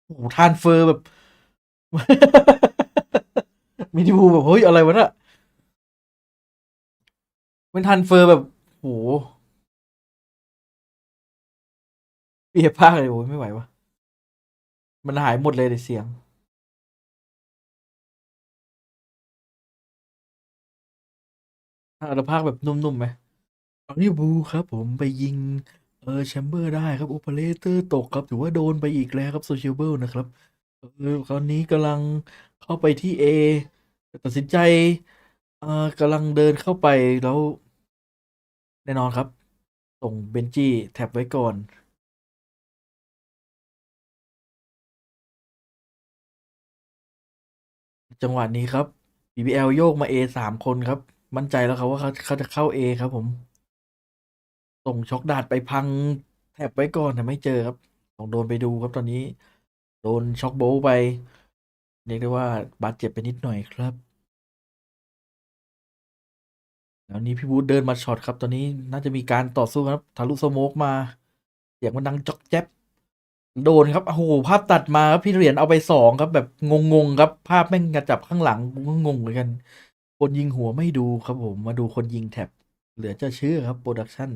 โอ้โหทรานสเฟอร์แบบ มินิบูแบบ เฮ้ย อะไรวะน่ะเป็นทรานสเฟอร์แบบโห เอภาคเลยโอ้ยไม่ไหววะมันหายหมดเลยในเสียงเราภาคแบบนุ่มๆไหมตอนนี้บูครับผมไปยิงแชมเบอร์ได้ครับโอเปอเรเตอร์ตกครับถือว่าโดนไปอีกแล้วครับโซเชียลเบิลนะครับตอนนี้กำลังเข้าไปที่ A ตัดสินใจกำลังเดินเข้าไปแล้วแน่นอนครับส่งเบนจี้แท็บไว้ก่อนจังหวะนี้ครับ BBL โยกมา A 3 คนครับมั่นใจแล้วครับว่าเขาจะเข้า A ครับผมส่งช็อกดาดไปพังแท็บไว้ก่อนแต่ไม่เจอครับต้องโดนไปดูครับตอนนี้โดนช็อกโบว์ไปเรียกได้ว่าบาดเจ็บไปนิดหน่อยครับแล้วนี้พี่บูธเดินมาช็อตครับตอนนี้น่าจะมีการต่อสู้ครับทะลุสโมกมาเสียงมันดังจ๊อกแจ๊บโดนครับโอ้โหภาพตัดมาครับพี่เหรียญเอาไป2ครับแบบงงๆครับภาพแม่งกระจับข้างหลังก็งงเหมือนกันคนยิงหัวไม่ดูครับผมมาดูคนยิงแท็บเหลือจะเชื่อครับโปรดักชั่น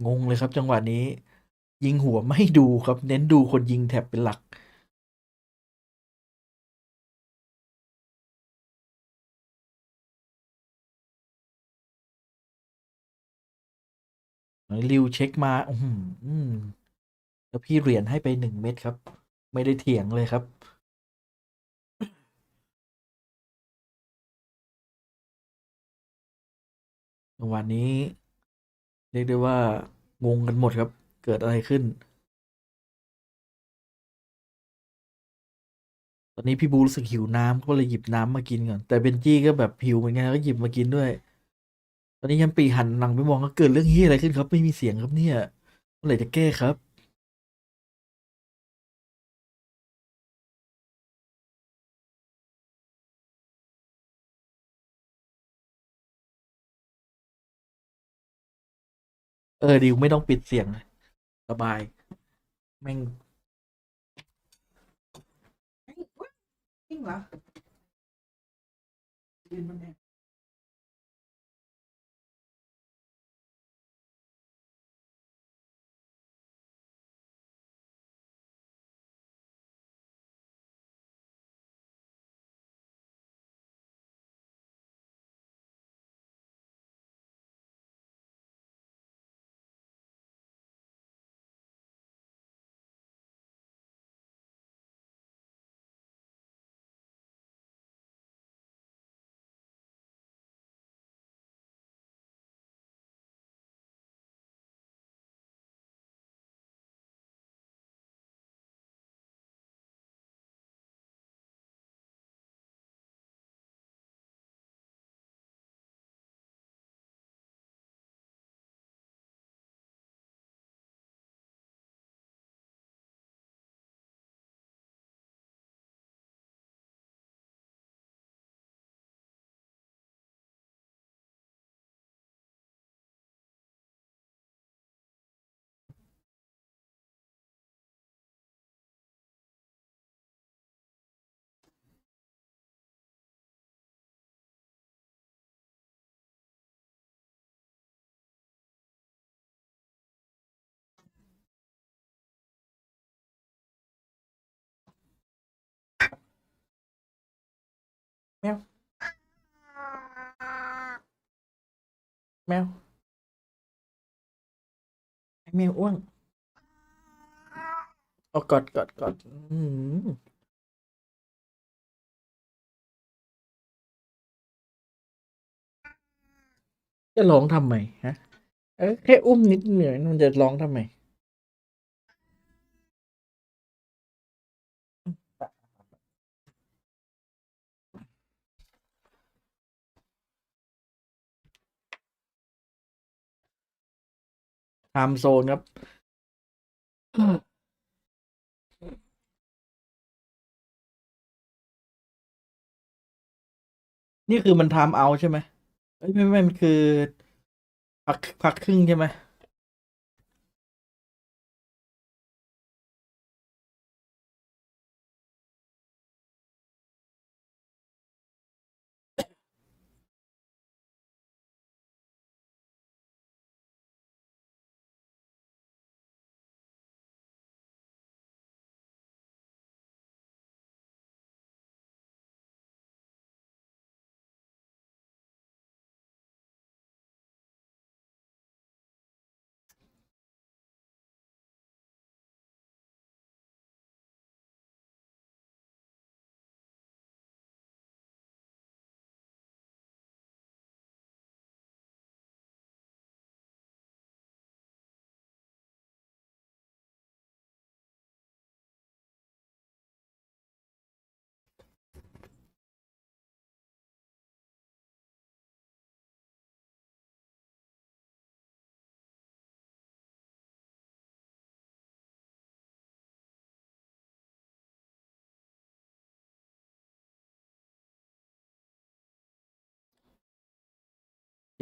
งงเลยครับจังหวะนี้ยิงหัวไม่ดูครับเน้นดูคนยิงแท็บเป็นหลักริวเช็คมาแล้วพี่เหรียญให้ไป1 เม็ดครับไม่ได้เถียงเลยครับจังหวะนี้เรียกได้ว่างงกันหมดครับเกิดอะไรขึ้นตอนนี้พี่บูรู้สึกหิวน้ำก็เลยหยิบน้ำมากินก่อนแต่เบนจี้ก็แบบหิวเหมือนกันก็หยิบมากินด้วยตอนนี้ยันปีหันหลังไปมองก็เกิดเรื่องเฮียอะไรขึ้นครับไม่มีเสียงครับเนี่ยเมื่อไหร่จะแก้ครับดิวไม่ต้องปิดเสียงเลยสบายแม่งจริงเหรอแมวแมวไอ้แมวอ้วนเอากอดจะร้องทำไมฮะแค่อุ้มนิดเหนื่อยมันจะร้องทำไมไทม์โซนครับนี่คือมันไทม์เอาใช่ไหมไม่มันคือพักครึ่งใช่ไหม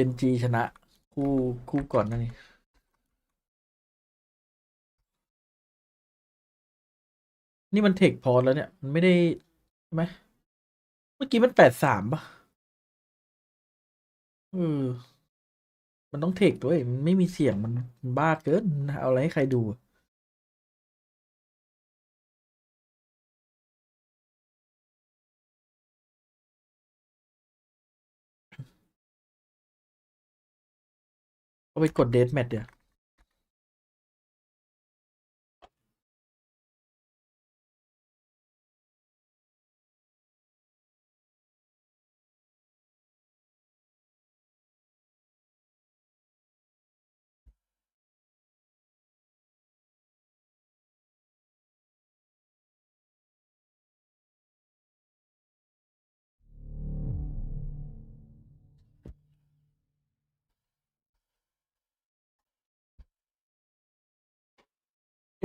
เป็นจีชนะคู่ก่อนนั่นนี่นี่มันเทคพอแล้วเนี่ยมันไม่ได้ใช่ไหมเมื่อกี้มัน83ป่ะมันต้องเทคด้วยมันไม่มีเสียงมันบ้าเกินเอาอะไรให้ใครดูเอาไปกดเดทแมทเดี๋ยว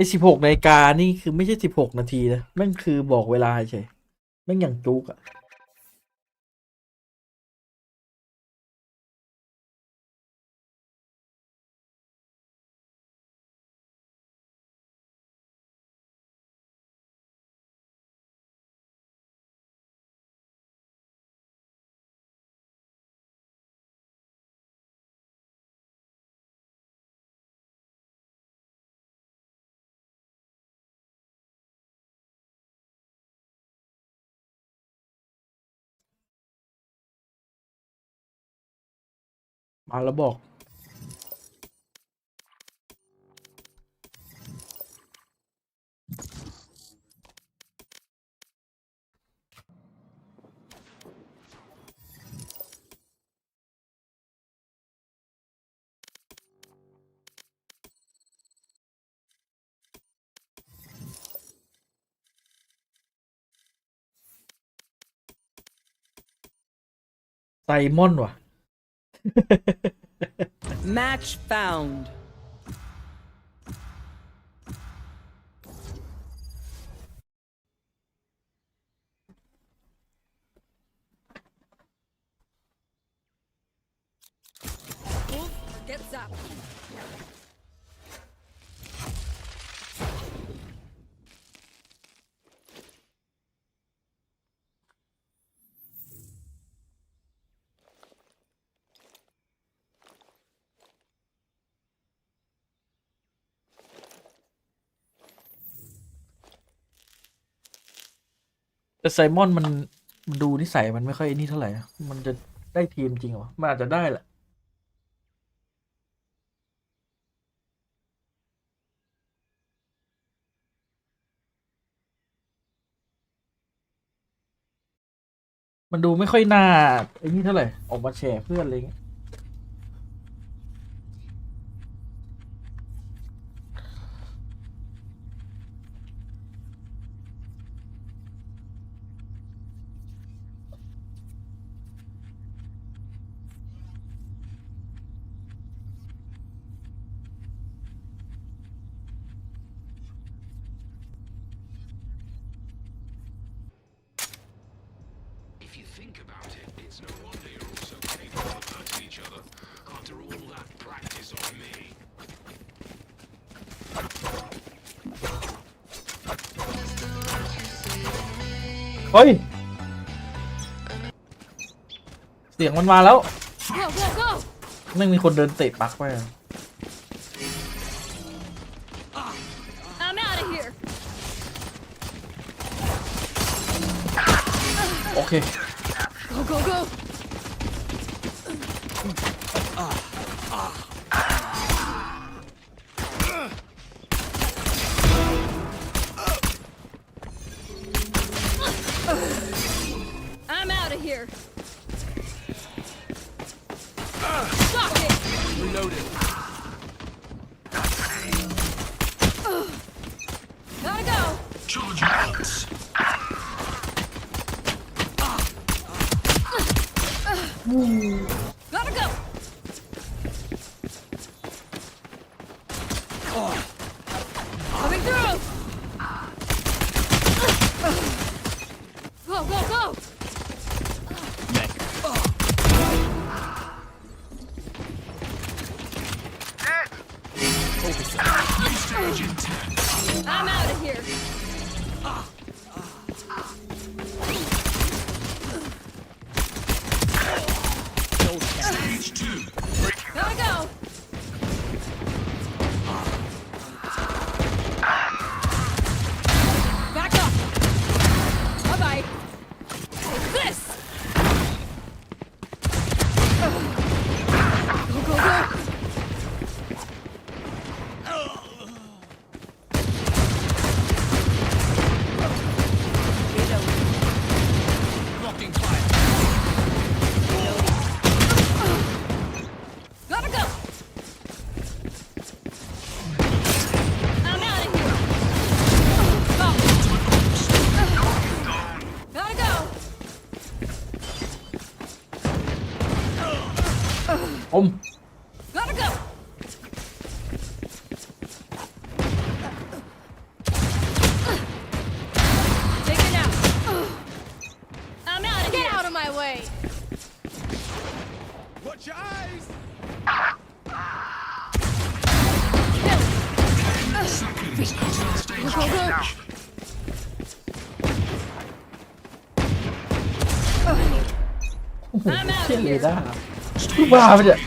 ไอ้16 นาฬิกานี่คือไม่ใช่16 นาทีนะแม่งคือบอกเวลาเฉยแม่งอย่างจุกอะมาแล้วบอกไซมอนว่ะ Match found. Get zapped.แต่ไซมอนมันดูนิสัยมันไม่ค่อยนี่เท่าไหร่นะมันจะได้ทีมจริงเหรอมันอาจจะได้แหละมันดูไม่ค่อยน่าไอ้นี่เท่าไหร่ออกมาแชร์เพื่อนอะไรเงี้ยเฮ้ยเสียงมันมาแล้ว Go, go, go! ไม่มีคนเดินเตะปักไปอะ I'm out of here. โอเค Go, go, go! I'm out of here. Stop it! Reloaded. Gotta go. Charge once. Gotta go. Coming through. Go, go, go. อม Gotta go. Take it out. I'm out of here. Get out of my way. Watch your eyes. Go, go, go. โอ้โหเชี่ยเลยด้ากูบ้าไปเนี่ย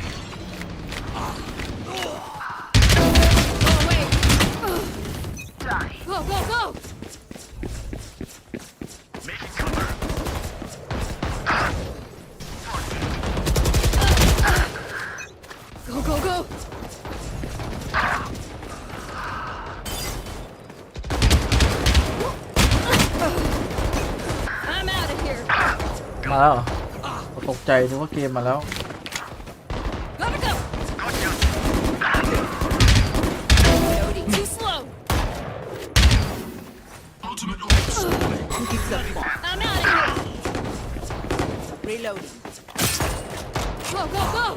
Go, go, go. Go, go, go. I'm out of here. มาแล้วเหรอตกใจนึกว่าเกมมาแล้ว Gotta go. Too slow. I'm out of here. Reloading. Go, go, go.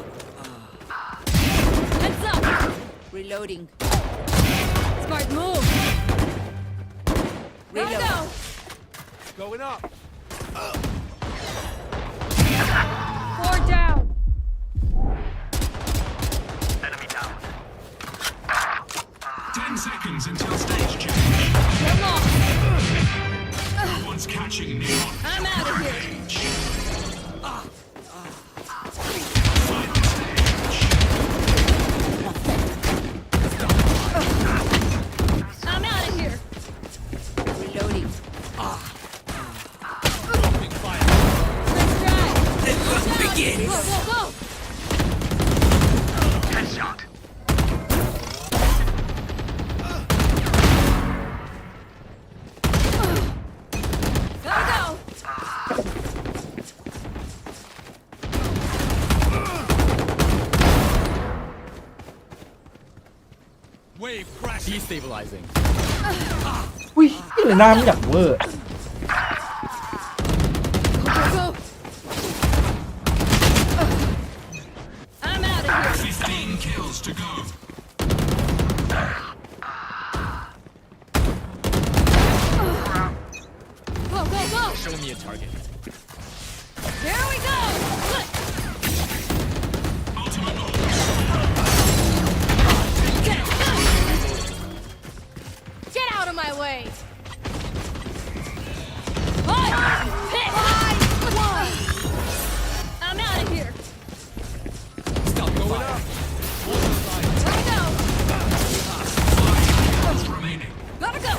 Heads up. Reloading. Smart move. Gotta go. Going up. 4 down. Enemy down. 10 seconds until stage change. Come on. No one's catching me on. I'm out of here. Final stage. I'm out of here. Reloading. Begin. Go, go, go. Headshot. Gotta go. Wave crash. Destabilizing. อุ้ยเลยหน้ามันอยากเวอร์ Go, go, go. I'm out of here. 15 kills to go. Go, go, go. Show me a target. Here we go. Good. Ultimate ult. Get out of my way. Hit. I'm out of here. Stop going up. Gotta go. Remaining. Gotta go.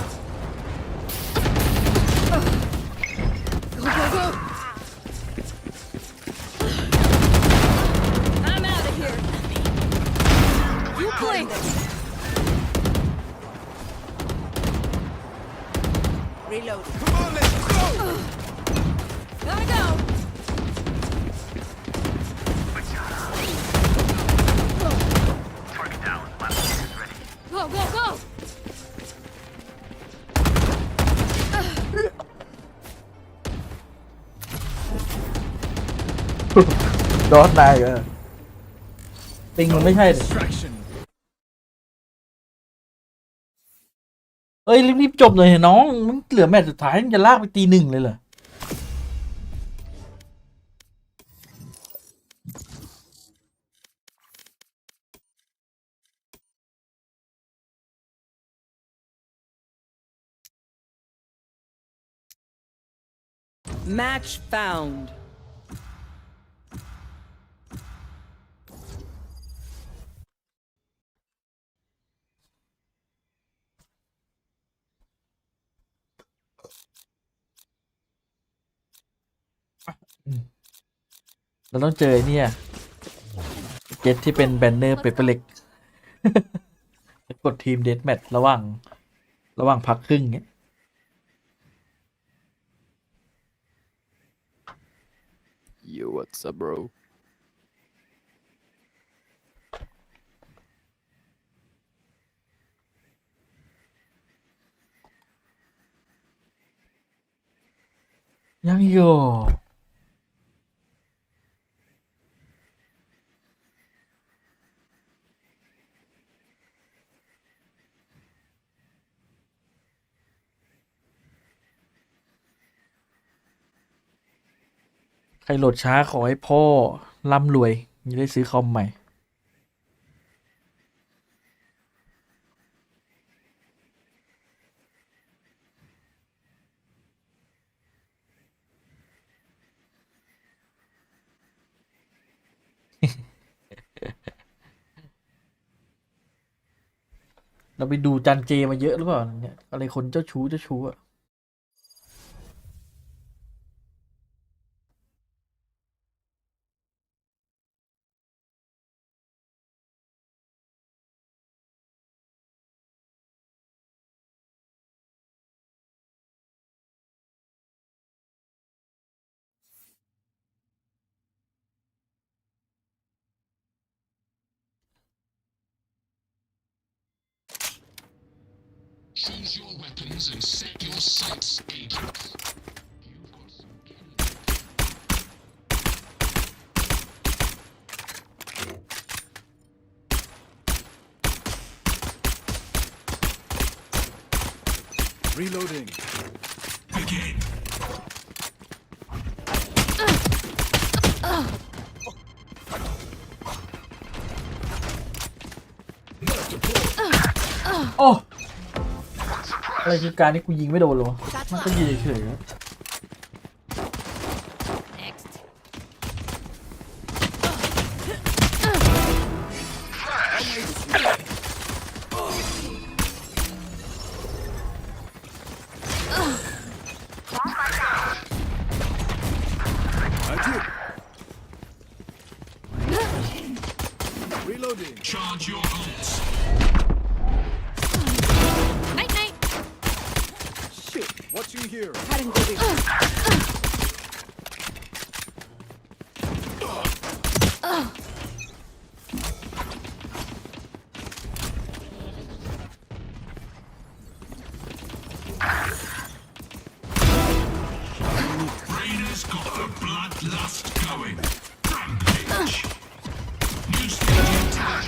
Go, go, go. I'm out of here. You play. Reload. Come on, let's go. Gotta go. Target down. My ult is ready. Go, go, go. ดอทนายเหรอปิงมันไม่ใช่เลย Distraction. เอ้ยรีบๆจบเลยน้องมันเหลือแมตช์สุดท้ายมันจะลากไปตี 1เลยเหรอ Match found. เราต้องเจอเนี่ยเกตที่เป็นแบนเนอร์เปเปอร์เล็ก กดทีมเดธแมทระหว่างพักครึ่งเงี้ย Yo, what's up, bro? ยังอยู่ ใครโหลดช้าขอให้พ่อร่ำรวยจะได้ซื้อคอมใหม่ เราไปดูจันเจมาเยอะหรือเปล่าเนี่ยอะไรคนเจ้าชู้อะ Choose your weapons and set your sights, agents. Reloading. Begin. Oh! อะไรคือการที่กูยิงไม่โดนหรอมันก็ยิงเฉยๆนะ Reloading. Charge your ults. Night night. Shit, watching here. Rainer's got the bloodlust going. Rampage. New stage attack.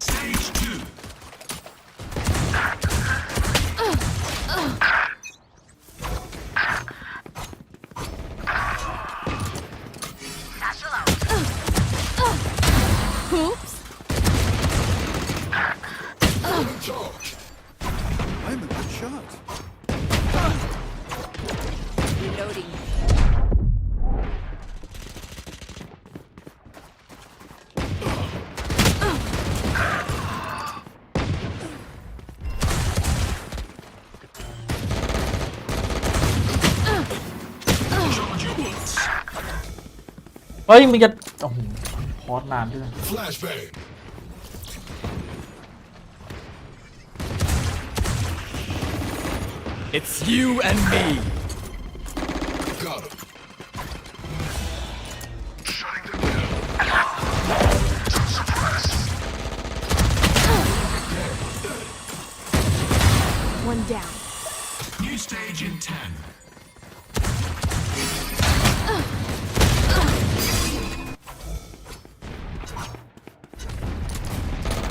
Stage 2. Oops. I'm a good shot. Reloading. Charge your ults. เฮ้ยมึงจะโอ้โหพอดนานด้วย Flashbang. It's you and me. Got him. One down. New stage in 10.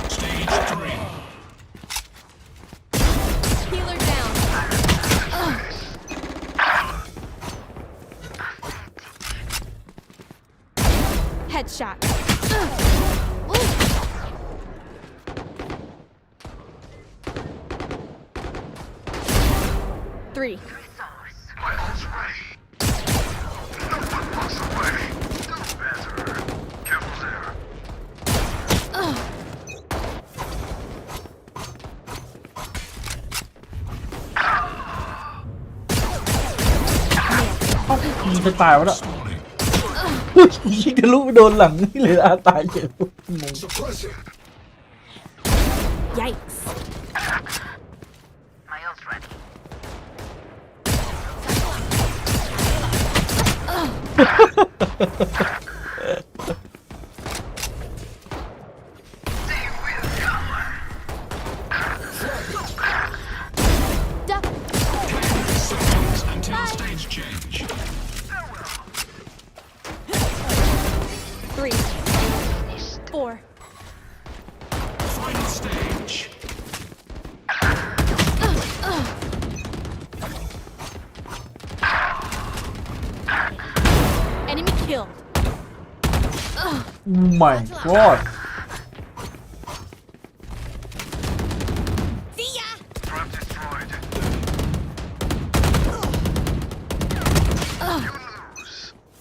Stage 3. Healer down. Headshot. Three. Ơ, ยิงจะตายวะเนี่ยยิงทะลุไปโดนหลังนี่เลยตายเฉยงง Yikes. Duck. Until stage change. 3. 4. Final stage. my god See ya.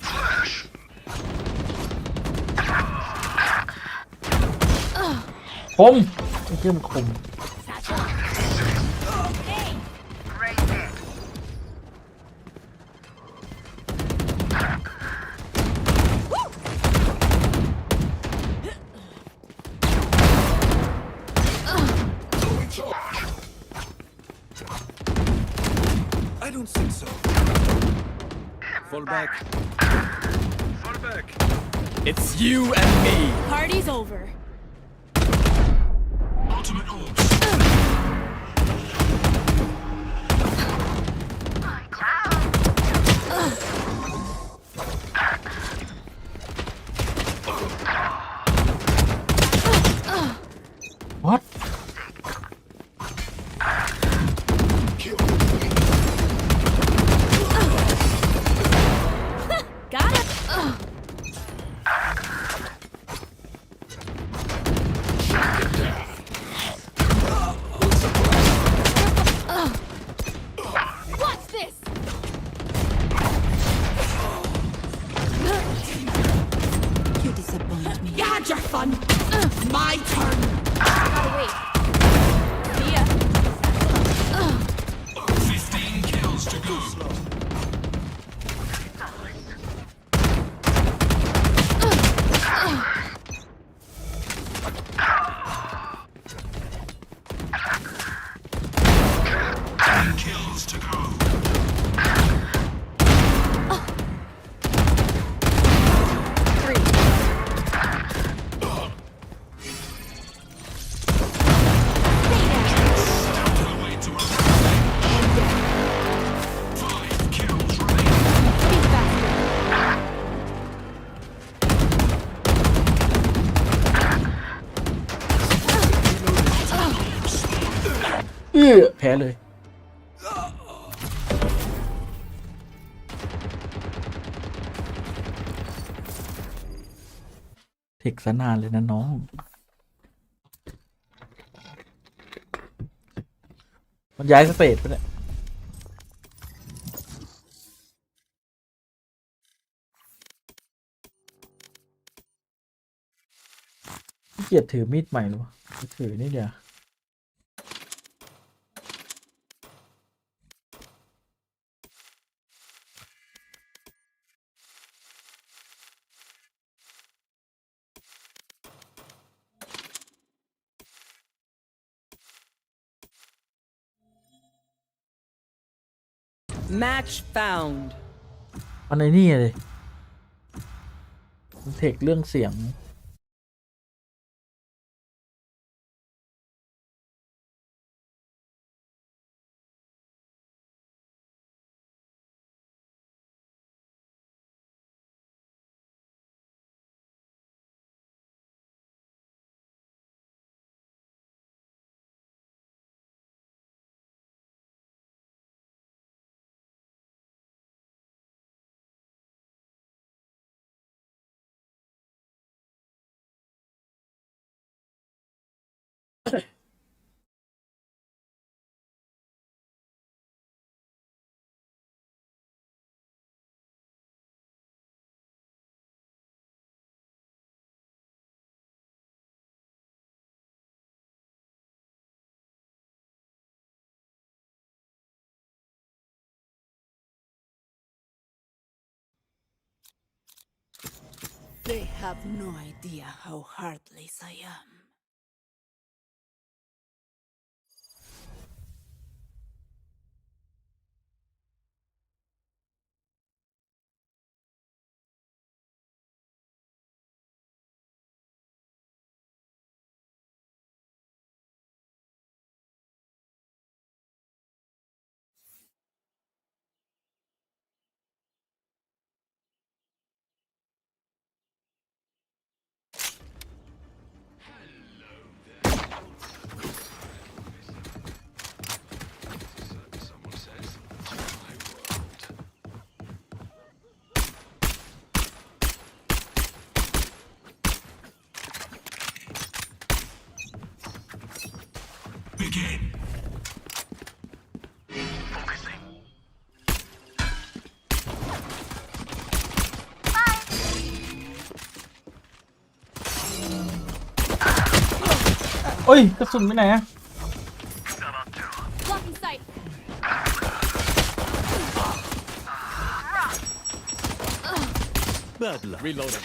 Flash. คมไอ้เจ้ามันคม I don't think so. Fall back. Fall back. It's you and me. Party's over. Ultimate orbs. what Got it. What's this? You disappoint me. You had your fun. My turn. Gotta wait. See ya. 15 kills to go. Kills to go. Away to a 5 kills remaining.แพ้เลย เทคซะนานเลยนะน้อง มันย้ายสเตจไปเนี่ยขี้เกียจถือมีดใหม่หรอวะถือนี่เดียว Match found. มันในนี่เลยมันเทคเรื่องเสียง They have no idea how heartless I am. โอ้ยกระสุนไปไหนอะ Blocking sight. Bad luck. Reloading.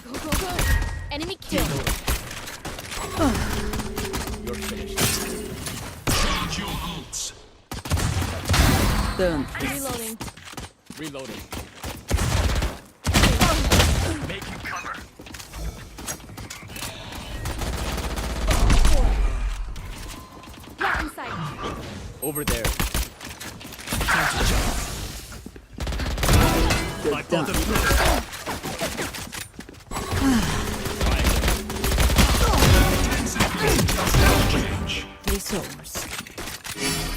Go, go, go. Enemy kill. You're finished. Charge your ults. Reloading. Reloading. Making cover. Blocking sight. Over there. I bought them through. Resource.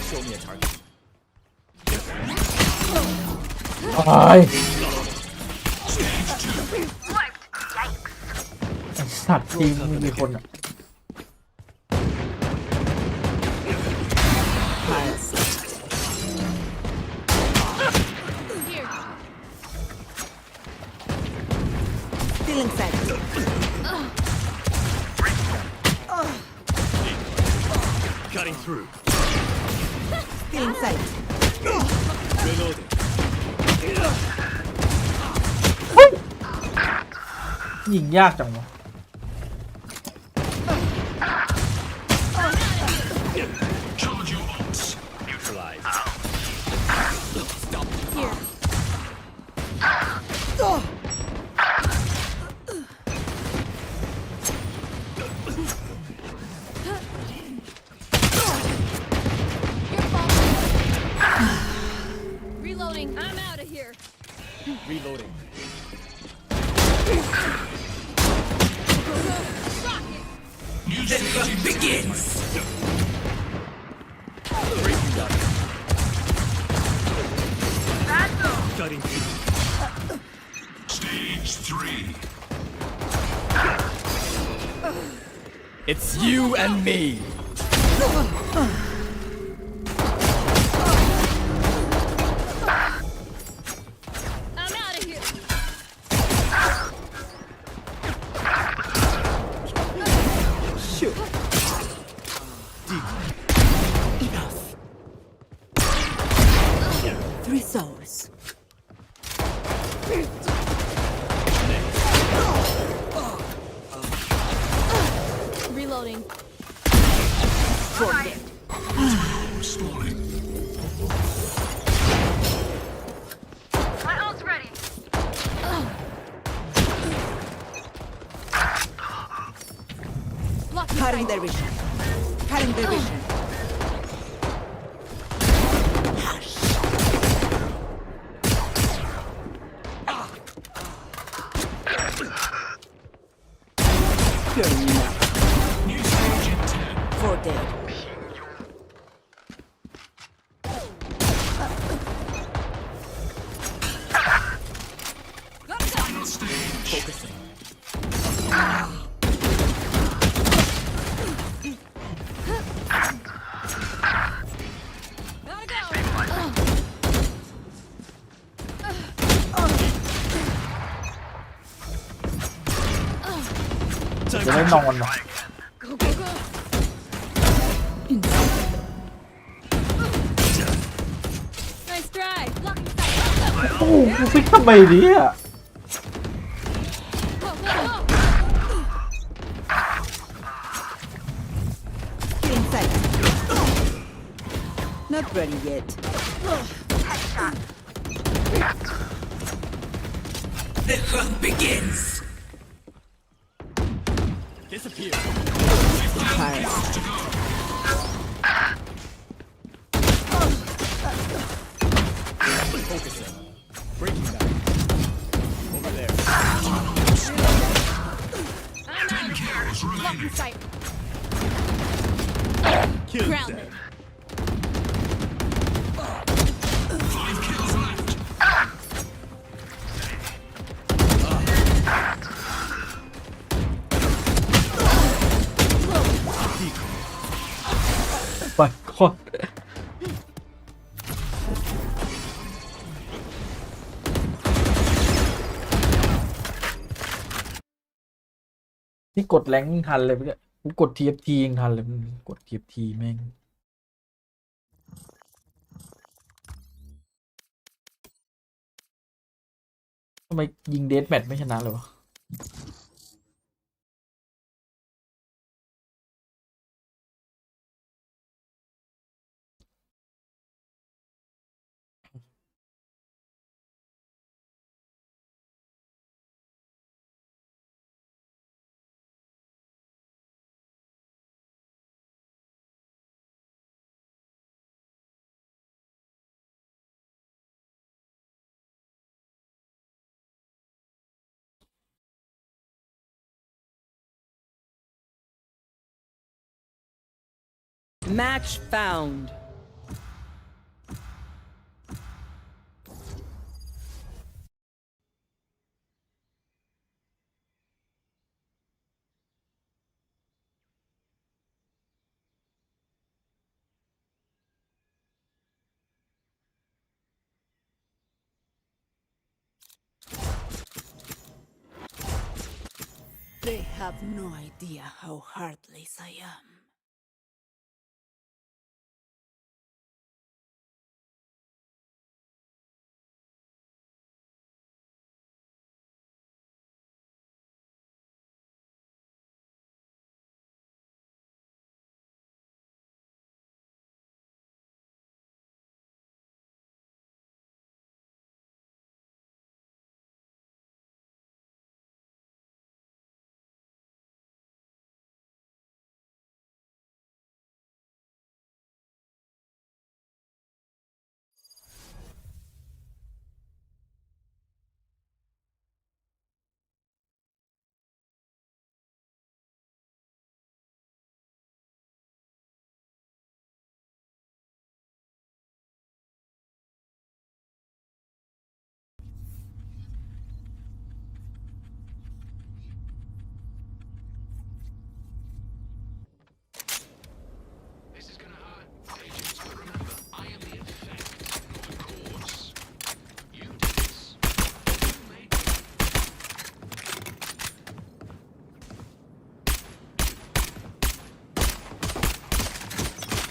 Show me a target. ตายไอ้สัตว์ทีมมึงมีคนอ่ะ Here. Stealing sight. Cutting through. Stealing sight. Reloading. ยิงยากจังวะ Charge your ults. Neutralize. Here. Your fault. Reloading. I'm out of here. Reloading. New stage begins. Breaking down. Cutting through. Stage 3. It's you and me. I'm out of here. Shoot. Enough. 3 souls. Reloading. Stalling. My ult's ready. Blocking Cutting sight. their vision. Cutting their vision. Hush. You're enough. New stage in 10. 4 dead. Final stage. Focusing. Gotta go. จะได้นอนว่ะ Go, go, go. Nice try. Blocking sight. โอ้โหกูฟิกทำไมเนี่ย Go, go, go. Stealing sight. Not ready yet. The hunt begins. Disappear. Tired. Focusing. Breaking down. Over there. I'm out of here. Blocking sight. Kill Grounded. them. 5 kills left. ไปก่อน นี่กดแรงยิ่งทันเลยเนี่ยกูกด TFT ยังทันเลยกด TFT แม่งทำไมยิงเดธแมทไม่ชนะเลยวะMatch found. They have no idea how heartless I am.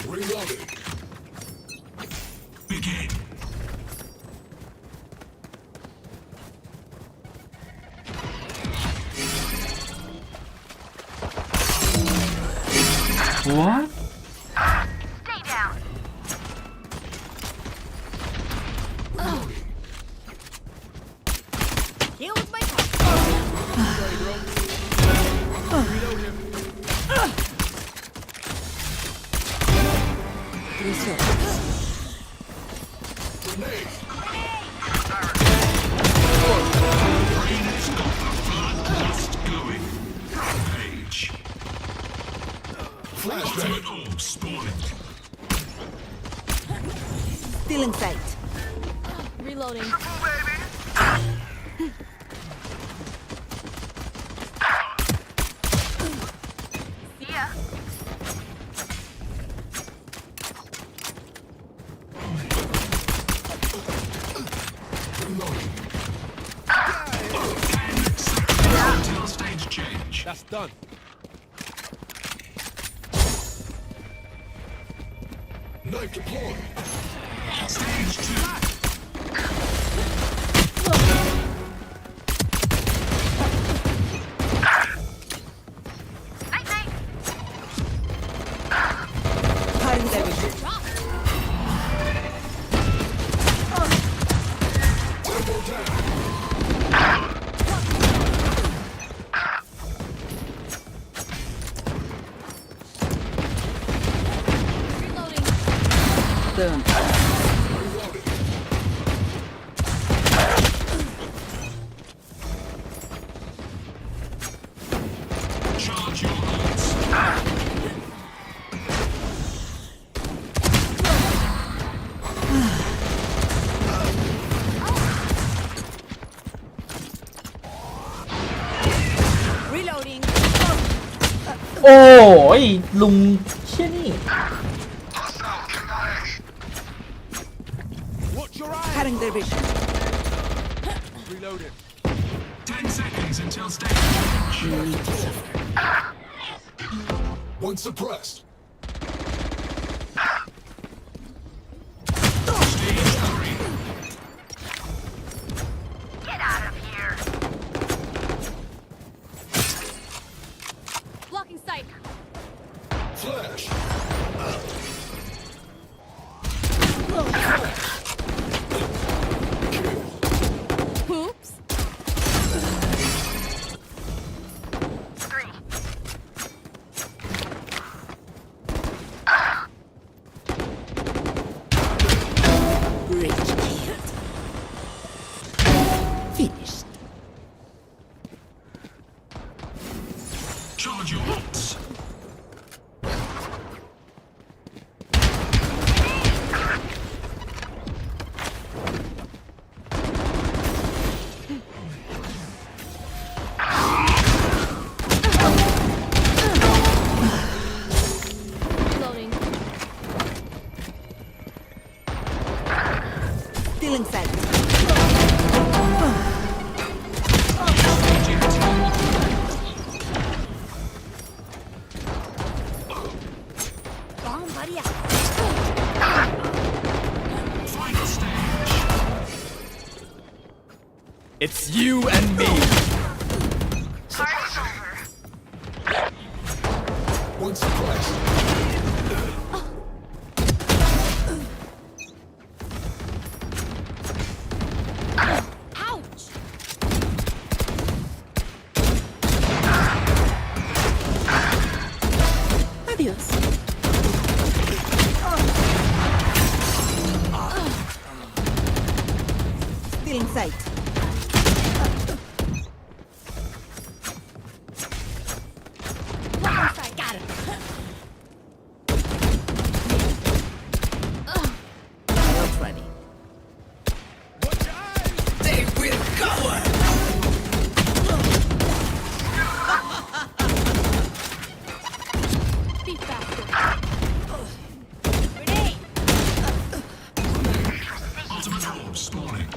Reloading. Begin. What? Stay down. Killed my Flashbang orb spawning. Still in sight. Reloading. See ya. Until stage change. That's done. Knife deployed. Stage 2. Done. Charge your ults. Reloading. โอ้ยลุงเชี่ยนี่ Watch your eyes. Cutting their vision. Reloading. 10 seconds until stage. One suppressed. Stage 3. Get out of here. Blocking sight. Flash. Oops. 3. Bridge killed. Finished. Charge your ults. Reloading. Stealing sight. Bomb buddy out. Final stage. It's you and me. Party's over. One suppressed. Ouch. Adios. Stealing sight. Blocking sight. Got it. Not ready. They will cover. Be faster. Grenade. Ultimate orb spawning.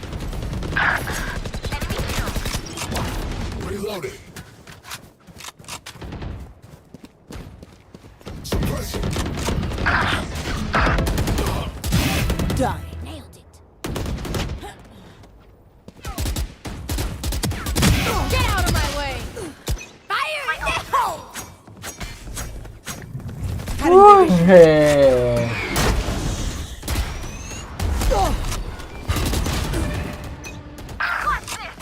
Enemy killed. Reloading. Suppressing. Die. Nailed it. Get out of my way. Fire in the hole. โอ้ยเฮ้ Watch this.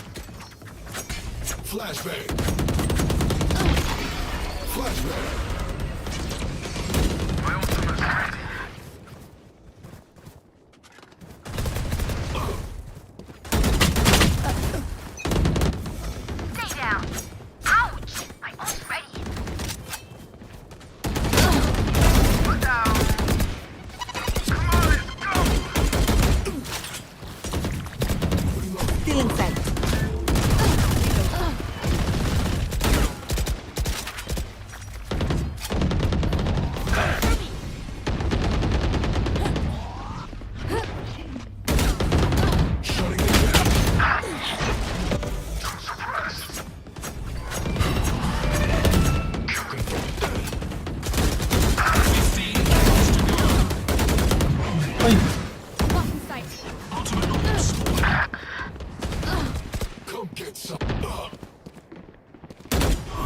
Flashbang. Flashbang. Stay down. Ouch. My ult's ready. Down. Come on, let's go. Stealing sight. Shutting it down. Blocking sight. Ultimate orb spawning. Come get some.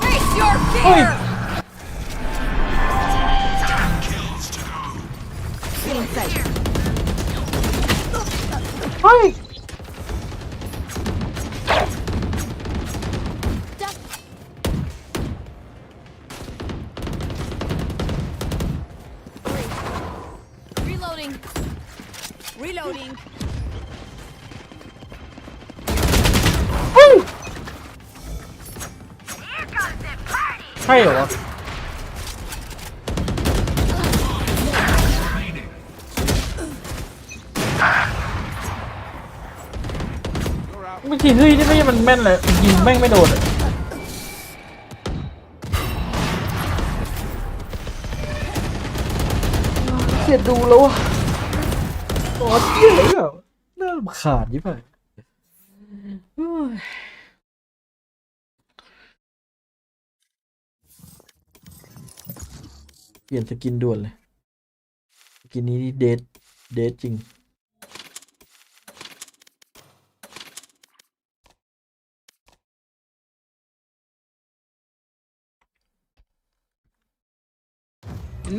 Face your fear. 10 kills to go. Stealing sight. เฮ้ย Duck. Reloading. Reloading. เฮ้ย Here comes the party. ใช่เหรอวะ Remaining. เมื่อกี้เฮ้ยนี่ไม่ใช่มันแม่นเลยยิงแม่งไม่โดนอะเกลียดดูแล้วอ่ะโอ้เกลียดเลยแบบน่ารำคาญยิ่งไป เปลี่ยนสกินด่วนเลยสกินนี้นี่เดทจริง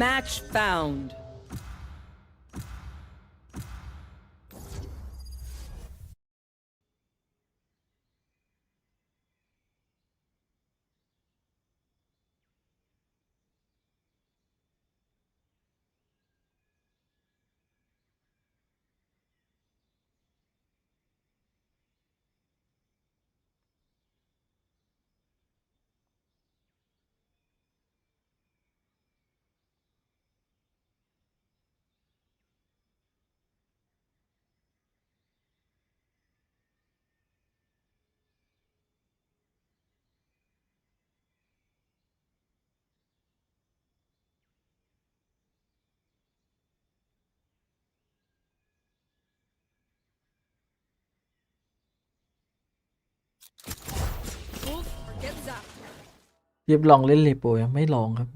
Match found. เรียบลองเล่นเลโปยังไม่ลองครับ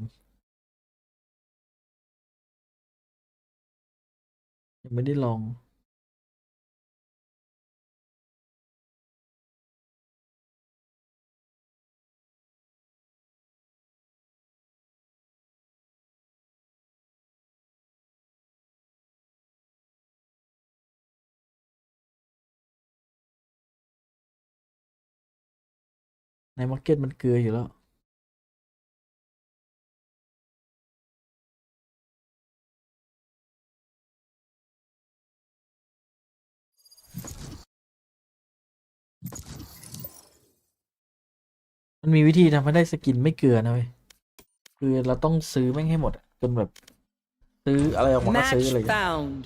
ยังไม่ได้ลองในมาร์เก็ตมันเกลืออยู่แล้วมันมีวิธีทำให้ได้สกินไม่เกลือนะเว้ยคือเราต้องซื้อแม่งให้หมดจนแบบซื้ออะไรออกมาก็ซื้อ Match อะไรอย่างเงี้ย found.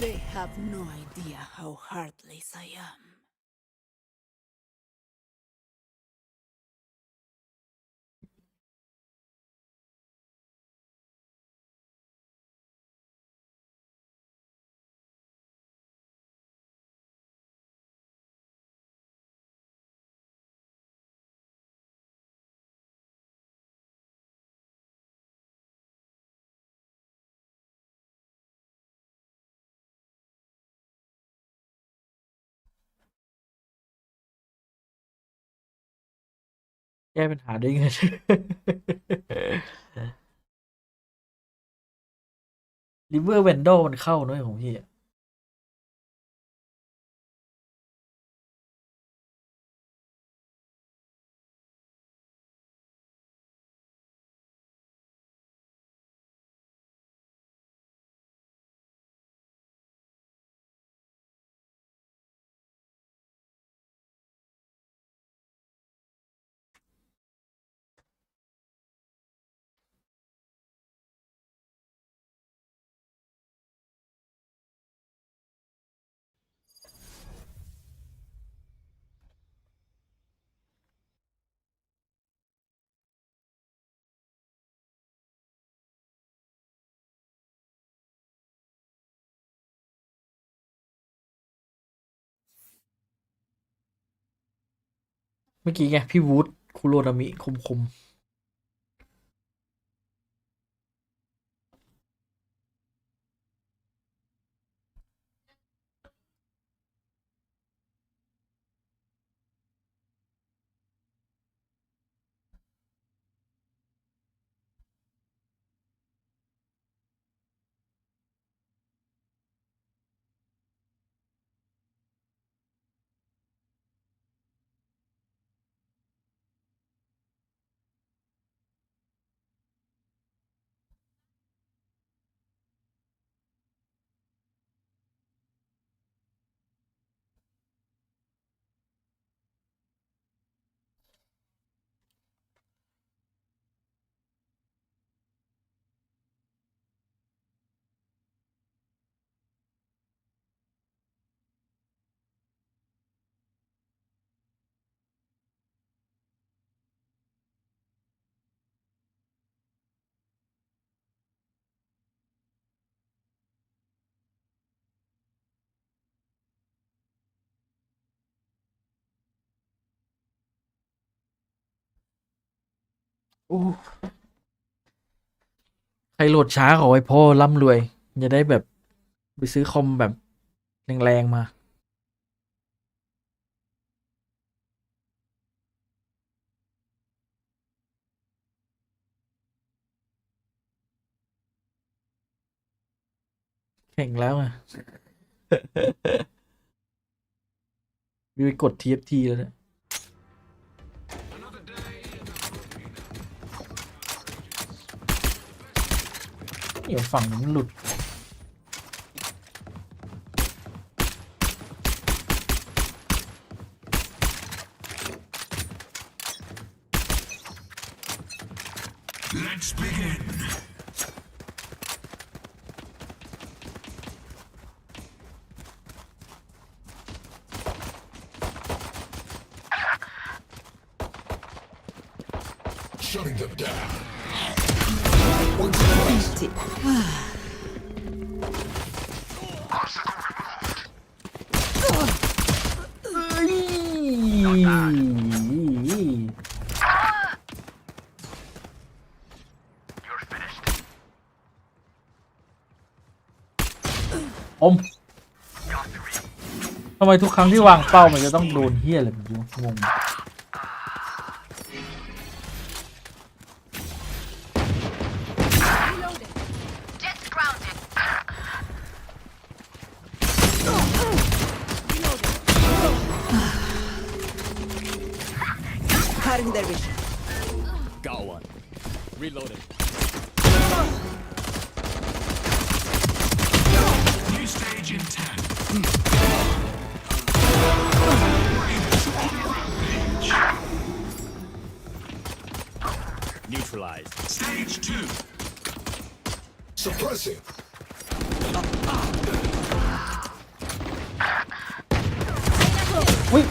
They have no idea how heartless I am.แก้ปัญหาด้วยเงิน ริเวอร์เวนโดมันเข้าเนอะของพี่อะเมื่อกี้ไงพี่วูดคุโรนามิคม โอ้ใครโหลดช้าขอไว้พ่อร่ำรวยจะได้แบบไปซื้อคอมแบบแรงๆมาแข่งแล้วอ่ะ มีไปกด TFT แล้วเนี่ยเดี๋ยวฝั่งนั้นหลุดShutting them down. ทำไมทุกครั้งที่วางเป้ามันจะต้องโดนเหี้ยอะไรแบบนี้งงGot one. Reloaded. New stage in 10. Neutralized. Stage 2. Suppressing. อุ๊ย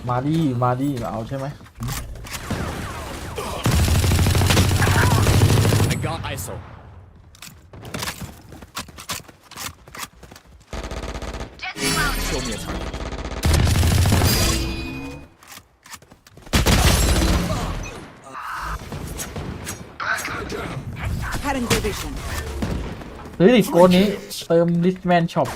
มาดิเอาใช่ไหม I got ISO. Show me a target. Current division. ซื้อดิโกนี้เติม Richman Shop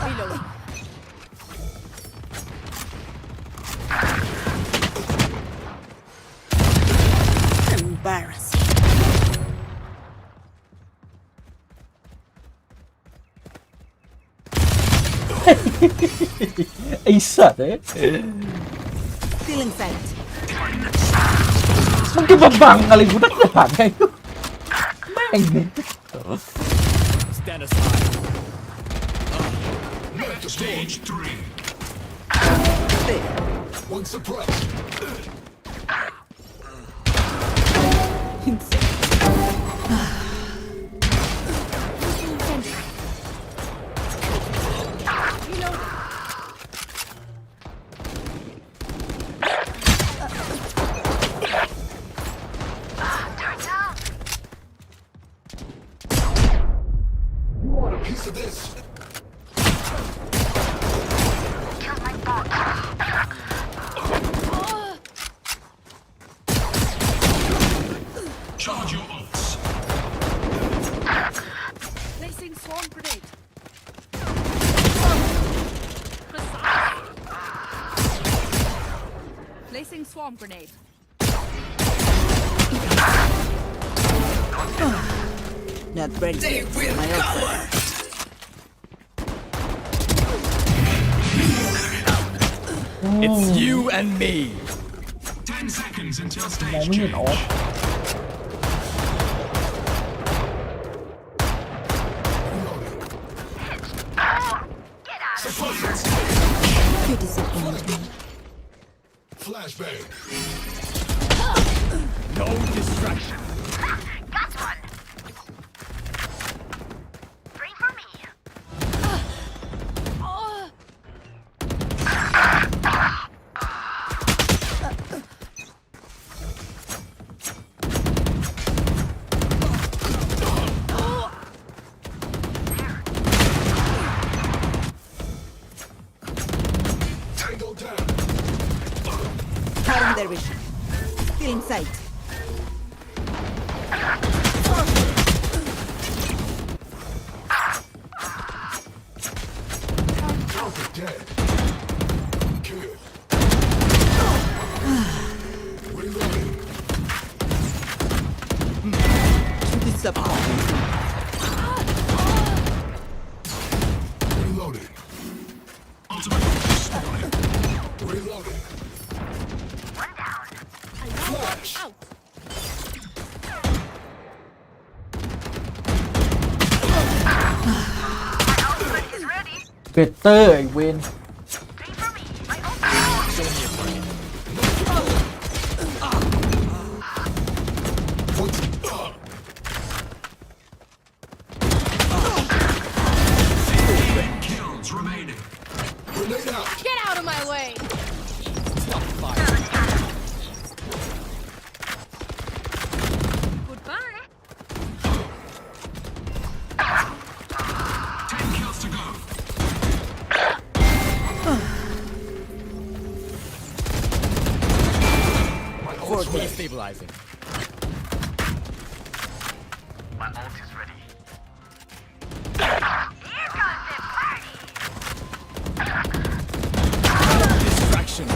Reloading. Embarrassing. ไอ้สัตว์เอ้ย Feeling sight. มึงจะมาบังอะไรกูตั้งแต่ไงแม่ง Stand aside. Stage 3. One suppressed. You want a piece of this? Charge your ults. Placing swarm grenade. Placing swarm grenade. Not ready. My ult. It's you and me. 10 seconds until มอง stage ไม่เห็น 2. ออก You disappoint me. Flashbang. No distraction. Got one. Three for me. their vision. Still in sight. Dead. Good. Reloading. Ultimate destroyed. Reloading. One down. Flash. Out. better ไอ้เวน Kills remaining. Get out of my way. Goodbye. 10 kills to go. Forward destabilizing. My ult is ready. Distraction.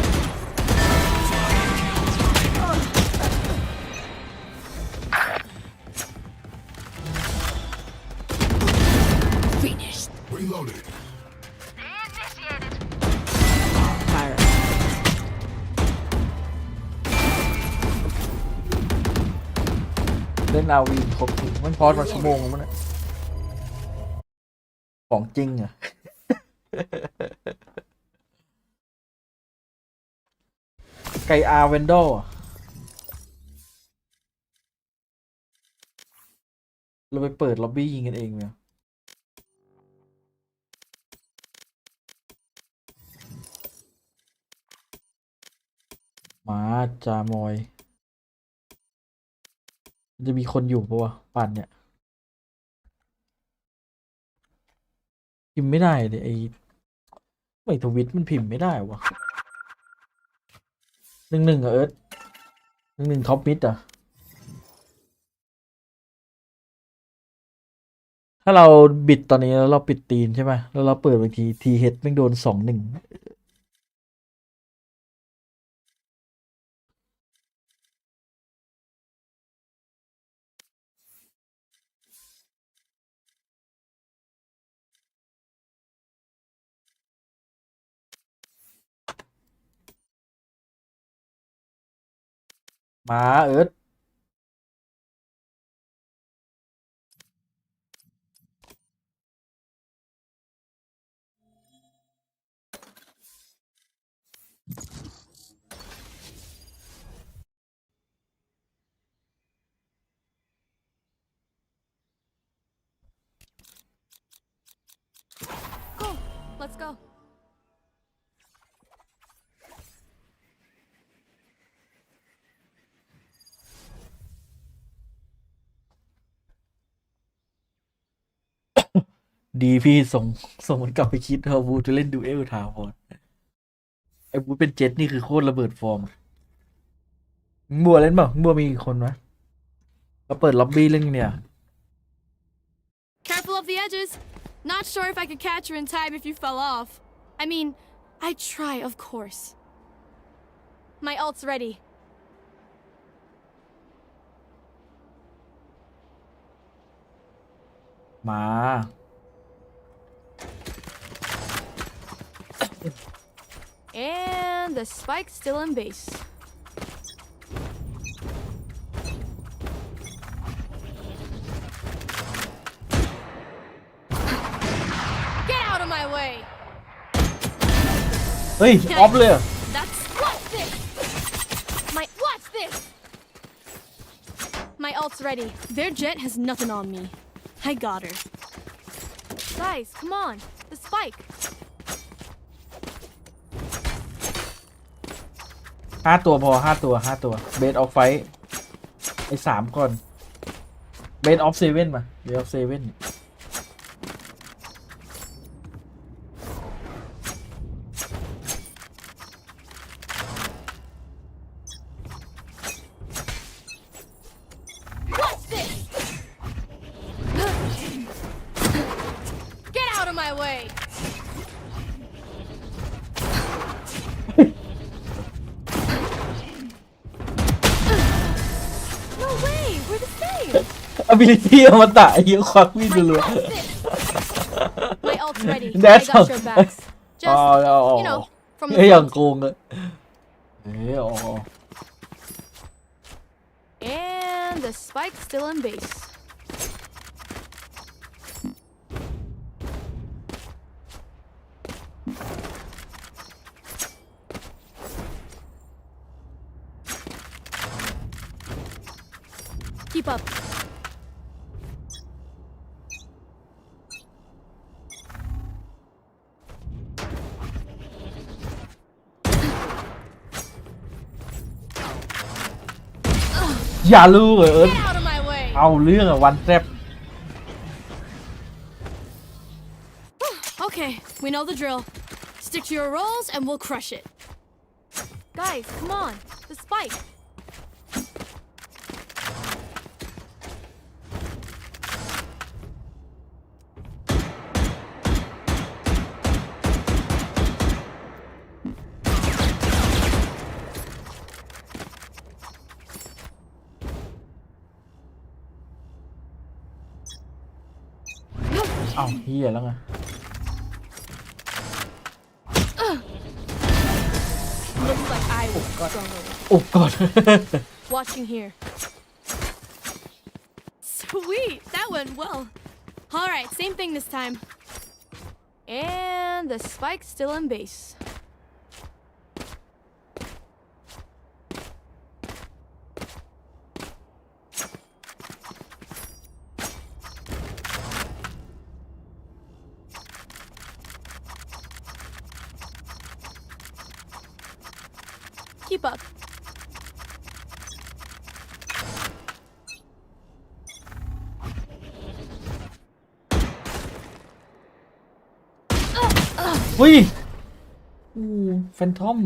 Finished. Reloading. Fire. เล่นอาวีครบถึงมันพอมาชั่วโมงแล้วมันยของจริงอ่ะ ไก่อาเวนโดเราไปเปิดล็อบบี้ยิงกันเองเนี่ยมาจามอยมันจะมีคนอยู่ปะวะปั่นเนี่ยพิมพ์ไม่ได้เลยไอ้ไม่ทวิตมันพิมพ์ไม่ได้วะ11อะเอิร์ธ11ท็อปมิดอะถ้าเราบิดตอนนี้แล้วเราปิดตีนใช่ไหมแล้วเราเปิดบางทีทีเฮดแม่งโดน2-1มาเอิร์ธGo. Let's go.ดีพี่ส่งมันกลับไปคิดเธอบูจะเล่นดูเอลทาวน์ไอ้บูเป็นเจ็ตนี่คือโคตรระเบิดฟอร์มบัวเล่นเปล่าบัวมีกี่คนวะก็เปิดล็อบบี้เล่นเนี่ย Careful of the edges. Not sure if I could catch you in time if you fell off. I mean, I'd try, of course. My ult's ready. Ma. And the spike's still in base. Get out of my way! Hey, offเลย That's what's this? What's this? My ult's ready. Their jet has nothing on me. I got her. Guys, come on. The spike. 5 ตัวพอ5 ตัวเบสออฟไฟไอ้3ก่อนเบสออฟเซเว่นมาเบสออฟเซเว่น ability อมตะไอ้เหี้ยควักมีดรัว My ult's ready. I That's got your backs. Just, you know, from เอ้ย the อย่าง front. โกงอะเอ้ยอ๋อ And the spike's still in base. Keep up. Ugh. อย่าลูกเอิร์ธ Get out of my way. เอาเรื่องอะวันแซบ Okay, we know the drill. Stick to your roles and we'll crush it. Guys, come on. The spike. Nope. เอ้าเฮียแล้วไง Looks like I was stronger. โอ้กอด Watching here. Sweet, that went well. All right, same thing this time. And the spike's still in base. Keep up. Uh, อุ้ยแฟนทอม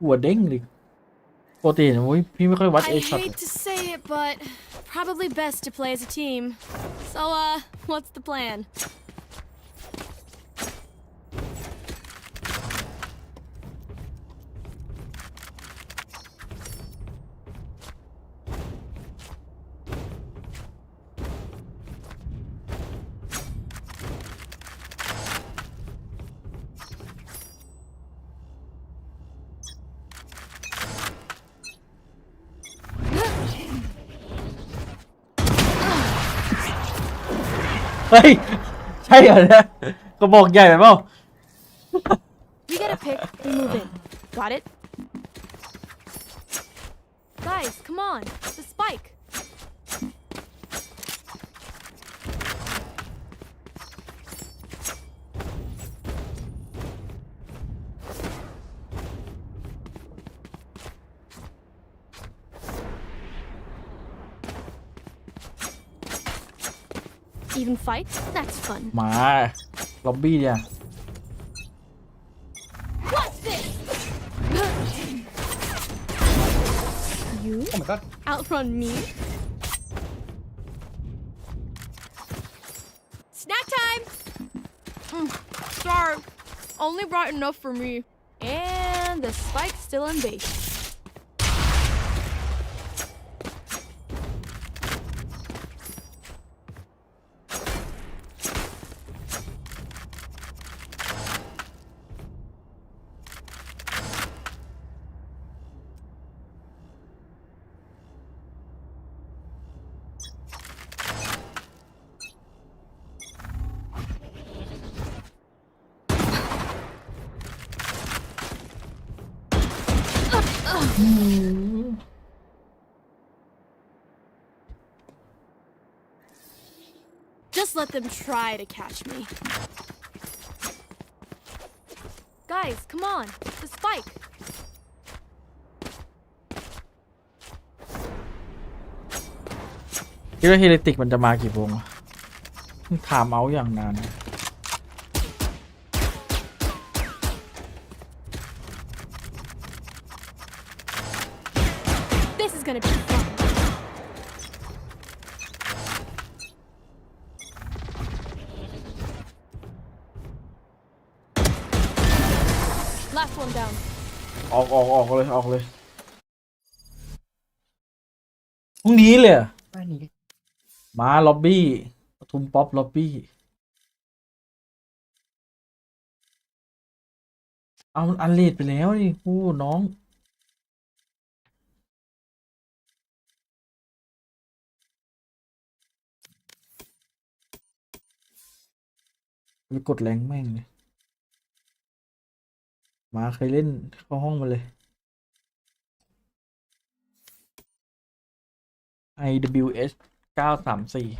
หัวเด้งเลยปกตินะเว้ยพี่ไม่ค่อยวัด I เอช็อต hate to say it, but probably best to play as a team. So, what's the plan? Uh, เฮ้ย ใช่เหรอเนี่ยกระบอกใหญ่ไปเปล่า We get a pick, we move in. Got it? Guys, come on. The spike. Even fight? That's fun. มาล็อบบี้เนี่ย What's this? You outrun me? Snack time! Sorry, only brought enough for me. And the spike's still in base. Just let them try to catch me. Guys, come on. The spike. คิดว่าเฮลิติกมันจะมากี่วงวะถามเอาอย่างนาน This is gonna be fun. Last one down. ออกเลยพรุ่งนี้เลยเหรอ มาล็อบบี้ปทุมป๊อปล็อบบี้เอามันอันเลดไปแล้วนี่โอ้น้องไปกดแรงแม่งเลยมาใครเล่นเข้าห้องมาเลย EWC 934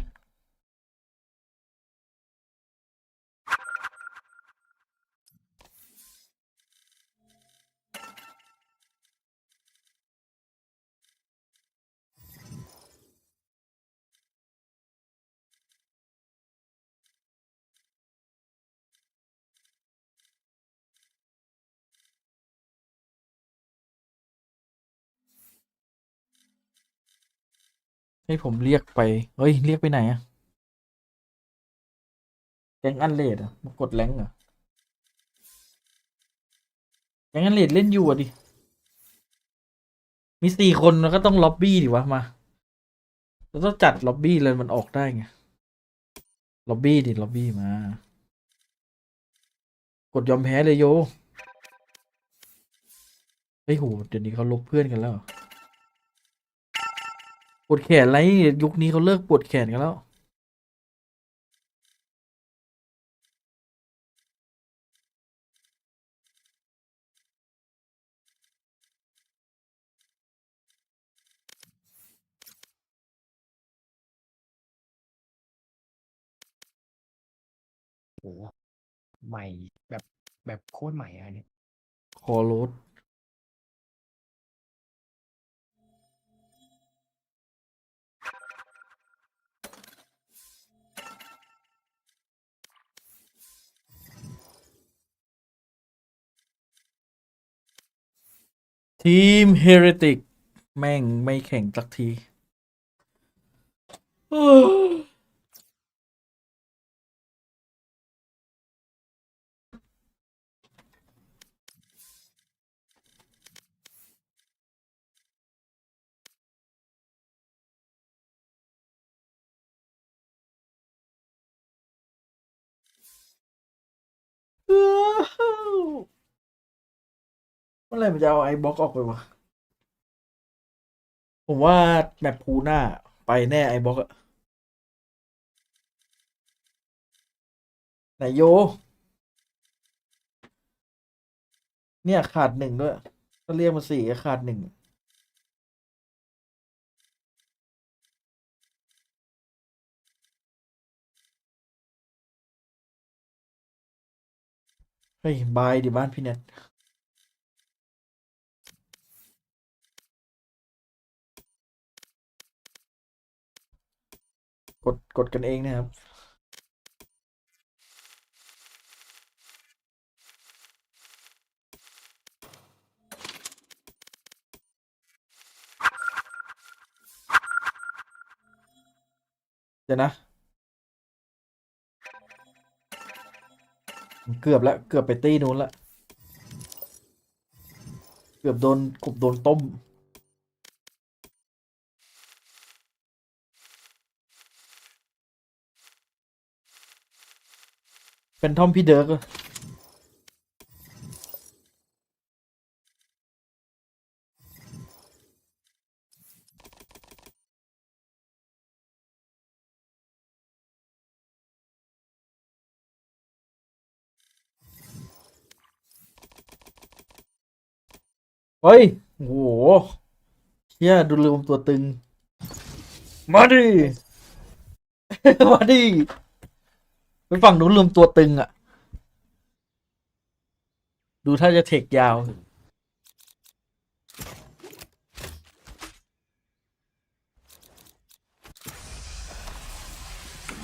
ให้ผมเรียกไปเฮ้ยเรียกไปไหนอะแก๊งอันเลดอะมากดแรงเหรอแก๊งอันเลดเล่นอยู่อะดิมี4 คนแล้วก็ต้องล็อบบี้ดิวะมาเราต้องจัดล็อบบี้เลยมันออกได้ไงล็อบบี้ดิล็อบบี้มากดยอมแพ้เลยโยเฮ้ยโหเดี๋ยวนี้เขาลบเพื่อนกันแล้วเหรอปวดแขนอะไรยุคนี้เขาเลิกปวดแขนกันแล้วโอ้ใหม่แบบโคตรใหม่อันนี้ คอโรดทีมเฮเรติกแม่งไม่แข่งสักทีเมื่อไหร่มันจะเอาไอ้บล็อกออกไปวะผมว่าแมปพูหน้าไปแน่ไอ้บล็อกอะไหนโยเนี่ยขาด1ด้วยก็เรียกมา4ขาด1เฮ้ยบายดิบ้านพี่เน็ตกดกันเองนะครับเดี๋ยวนะเกือบแล้วเกือบไปตีนู้นละเกือบโดนกบโดนต้มเป็นทอมพี่เดิร์กอะเฮ้ยโอ้โหเชี่ยดูลืมตัวตึงมาดิ มาดิไปฝั่งนู้นลืมตัวตึงอ่ะดูถ้าจะเทคยาว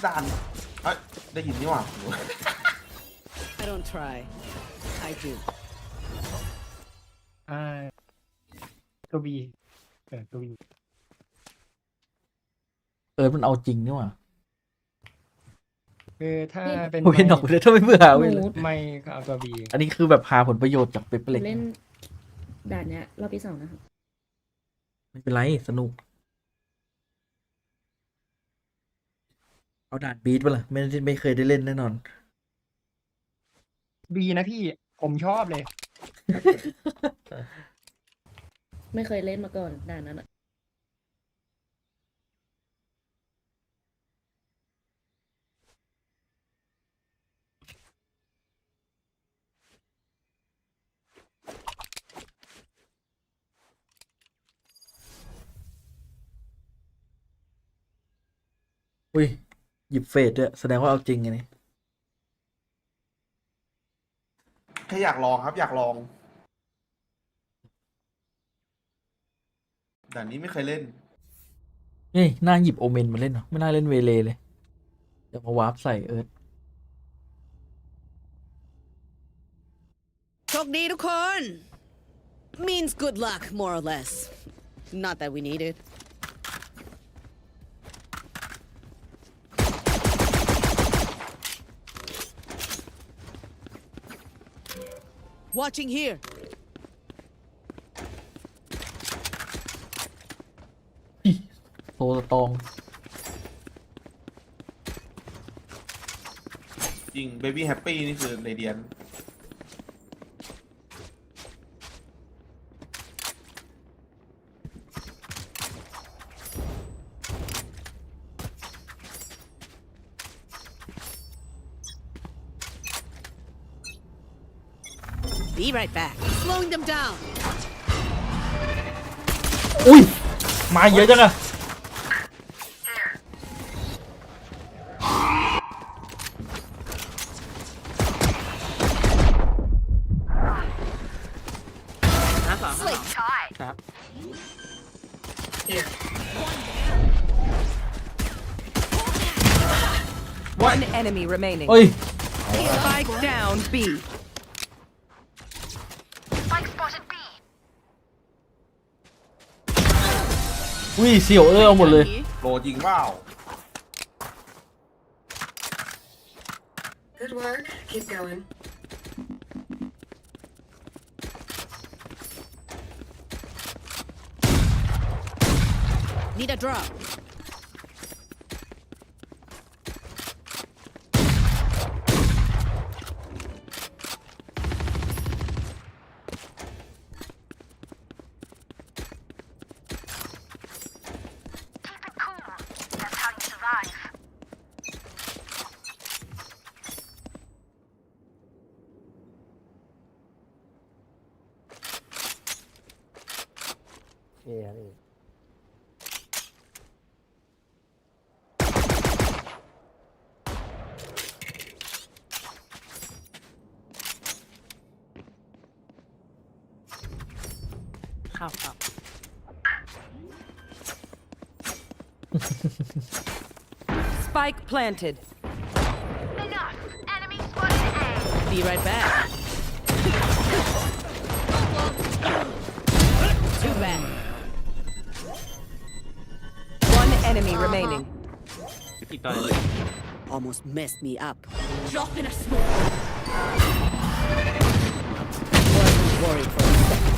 ด่านเอ้ยได้ยินนี่หว่า I don't try. I do. ตัวบีตัวบี มันเอาจริงนี่หว่า คือถ้าเป็น ผมเห็นหนอกเลยถ้าไม่เบื่อเว้ย ไม่ก็เอาตัวบี อันนี้คือแบบหาผลประโยชน์จากเปเปอร์เล็ก เล่นด่านเนี้ยรอบที่2นะครับ ไม่เป็นไรสนุก เอาด่านบีทป่ะล่ะไม่เคยได้เล่นแน่นอน บีนะพี่ผมชอบเลย ไม่เคยเล่นมาก่อนด่านนั้นอะ อุ้ยหยิบเฟดด้วยแสดงว่าเอาจริงไงนี่ แค่อยากลองครับอยากลองด่านนี้ไม่เคยเล่น เฮ้ยน่าหยิบโอเมนมาเล่นเหรอไม่น่าเล่นเวเลเลยเดี๋ยวมาวาร์ปใส่เอิร์ธ โชคดีทุกคน means good luck more or less not that we need it watching here โซตอง จริง Baby Happy นี่คือเรเดียน be right back slowing them down อุ้ยมาเยอะจังอะ ครับ One enemy remaining เฮ้ย Spike down Bอุ้ยเสี่ยวเอาหมดเลย โลจริงเปล่า Good work. Keep going. need a dropครับ Spike planted enough enemy spotted A be right back too bad One enemy remaining almost messed me up drop in a smoke wasn't worried for a second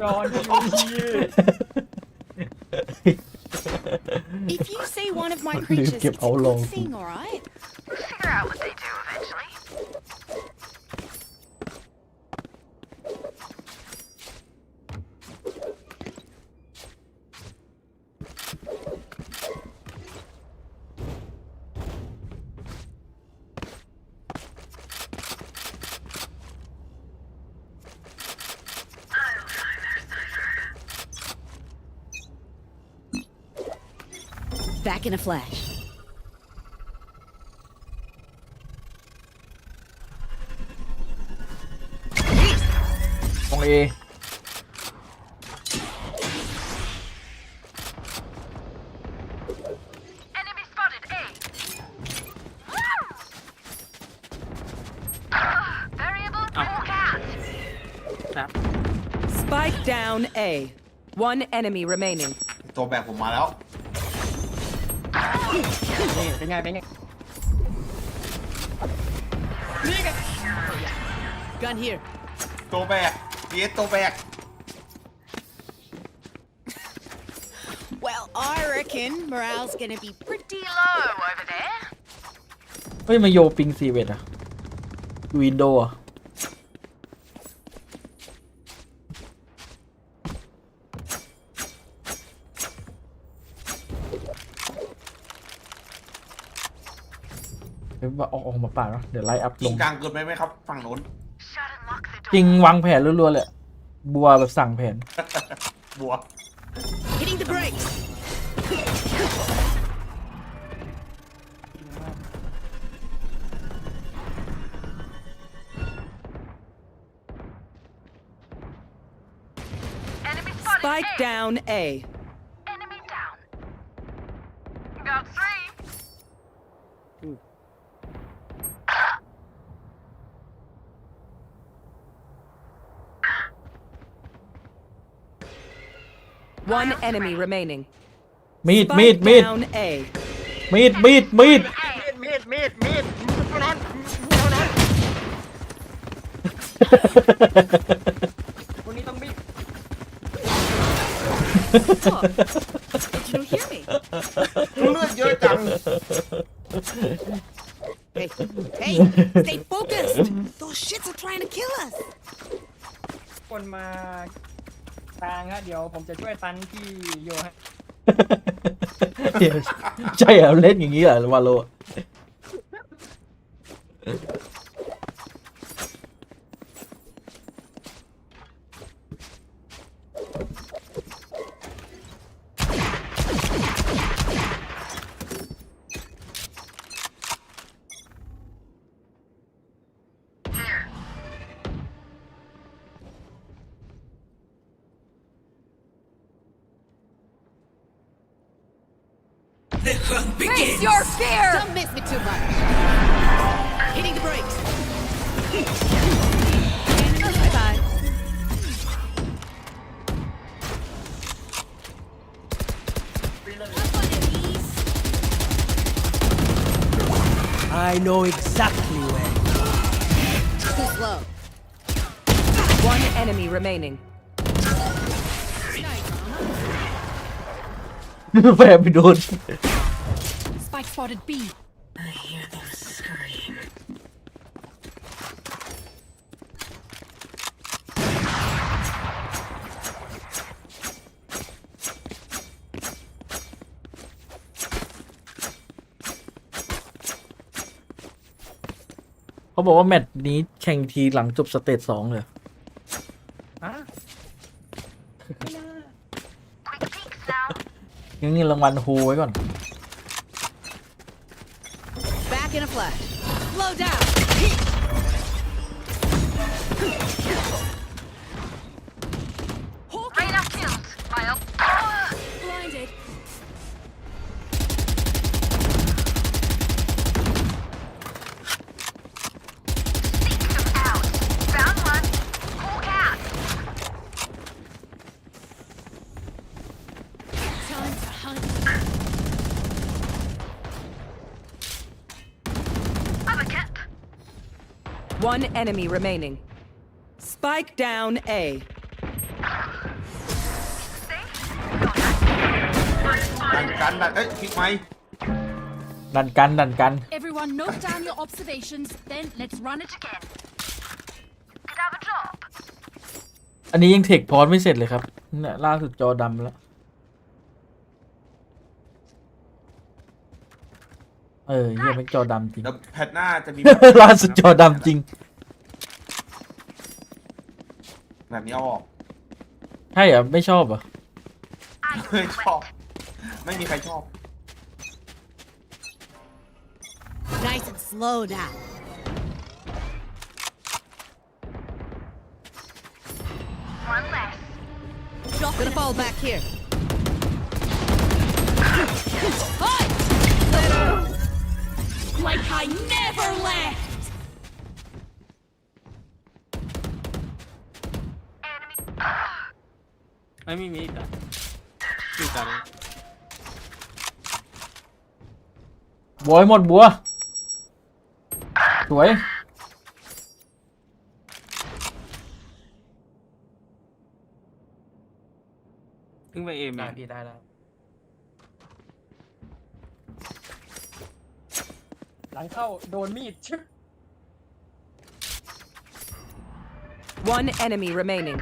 ร้อนพี่ If you see one of my creatures, it's a good thing, alright? We'll figure out what they do eventually. back in a flash ตรงเอ Enemy spotted A. Variable forecast. Spike down A One enemy remaining ตัวแบกผมมาแล้ว นี่เป็นไงเป็นไง gun here ตัวแบกเยสตัวแบก well I reckon morale's gonna be pretty pretty low over there. เฮ้ยมาโยปิง4 เวทอะวินโดว์อะเดี๋ยวออกมาป่าเนาะเดี๋ยวไล่อัพล ยิง ง กลางเกินไปไหมครับฝั่งโน้น จริงวางแผนรัวๆเลยบัวแบบสั่งแผน บัว Hitting the brakes. Spike down A. Enemy down. Got 3. One enemy remaining. มีด Spike down A. มีด มีดเท่านั้นคนนี้ต้องมีด Did you hear me? เลือดเยอะจัง Hey, hey, stay focused. Those shits are trying to kill us. คนมากลางฮะเดี๋ยวผมจะช่วยตันที่โยให้ เดี๋ยวใช่เหรอเล่นอย่างนี้เหรอวาโล Face your fear. Don't miss me too much. Hitting the brakes. Bye bye. I know exactly where. Too slow. One enemy remaining. แฝงไปโดน Spike spotted B. I hear them scream. เขาบอกว่าแมตช์นี้แข่งทีหลังจบสเตจ2เลย ยังนี่รางวัลโฮไว้ก่อน Back in a flash. Slow down. Radar killed. Blinded. Out. Found one. Hawk out. Time to hunt. Uppercut. One enemy remaining. Spike down A. ดันกันดันคลิกไหม ดันกัน Everyone note down your observations, then let's run it again. Could have a drop. อันนี้ยังเทคพอร์ตไม่เสร็จเลยครับเนี่ยล่าสุดจอดำแล้ว เหี้ยเป็นจอดำจริง แล้วแพทหน้าจะมี ล่าสุดจอดำจริง แบบนี้เอาออก ใช่เหรอไม่ชอบเหรอ ไม่ชอบ ไม่มีใครชอบ Nice and slow now. One less. Gonna fall back here. Like I never left. ไม่มีมีดอ่ะมีดอะไร บัวให้หมดบัว สวย เพิ่งไปเอมได้พี่ได้แล้ว หลังเข้าโดนมีดชึบ One enemy remaining.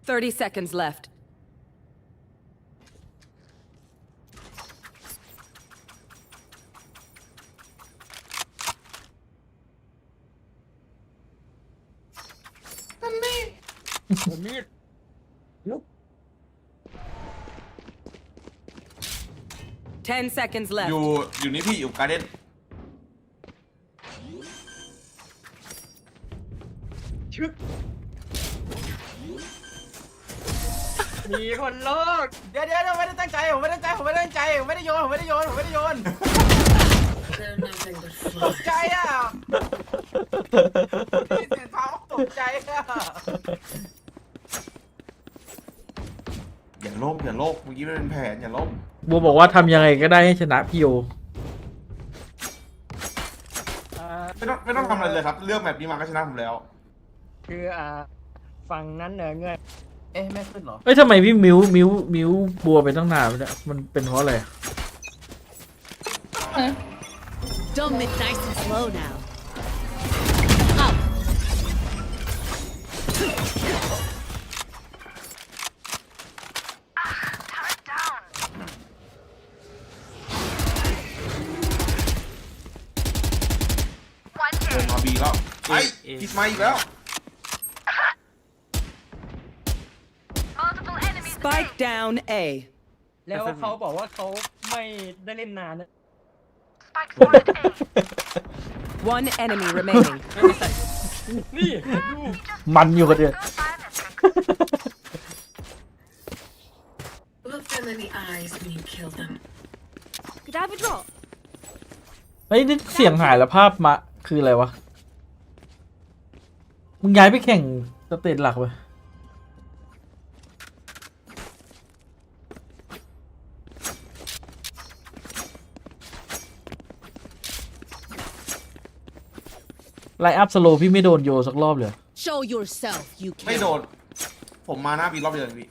Thirty seconds left. Ten seconds left. อยู่นี่พี่อยู่การ์เด้น มีคนโลกเดี๋ยวไม่ได้ตั้งใจผมไม่ได้โยนผมไม่ได้โยนตกใจอ่ะพี่เสียงเท้าตกใจอ่ะ อย่าโลภเมื่อกี้มันเป็นแผนอย่าโลภ บัวบอกว่าทำยังไงก็ได้ให้ชนะพี่โย ไม่ต้องทำอะไรเลยครับเลือกแบบนี้มาก็ชนะผมแล้ว คือฝั่งนั้นเหนือเงินไม่ขึ้นหรอ เอ้ยทำไมพี่มิวบัวไปตั้งนานเนี่ยมันเป็นเพราะอะไร Don't mid nice and slow now. Up. โดนมาบีแล้วไอ้คิดมาอีกแล้ว Spike down A. แล้วเขาบอกว่าเขาไม่ได้เล่นนานนะ One enemy remaining. นี่ มันอยู่กันเนี่ย Look them in the eyes when you kill them. Could I have a drop? เฮ้ยนี่เสียงหายแล้วภาพมาคืออะไรวะมึงย้ายไปแข่งสเตจหลักไปไลน์อัพสโลพี่ไม่โดนโยสักรอบเลย Show yourself, you ไม่ can. โดนผมมาหน้าบีรอบเดียวพี่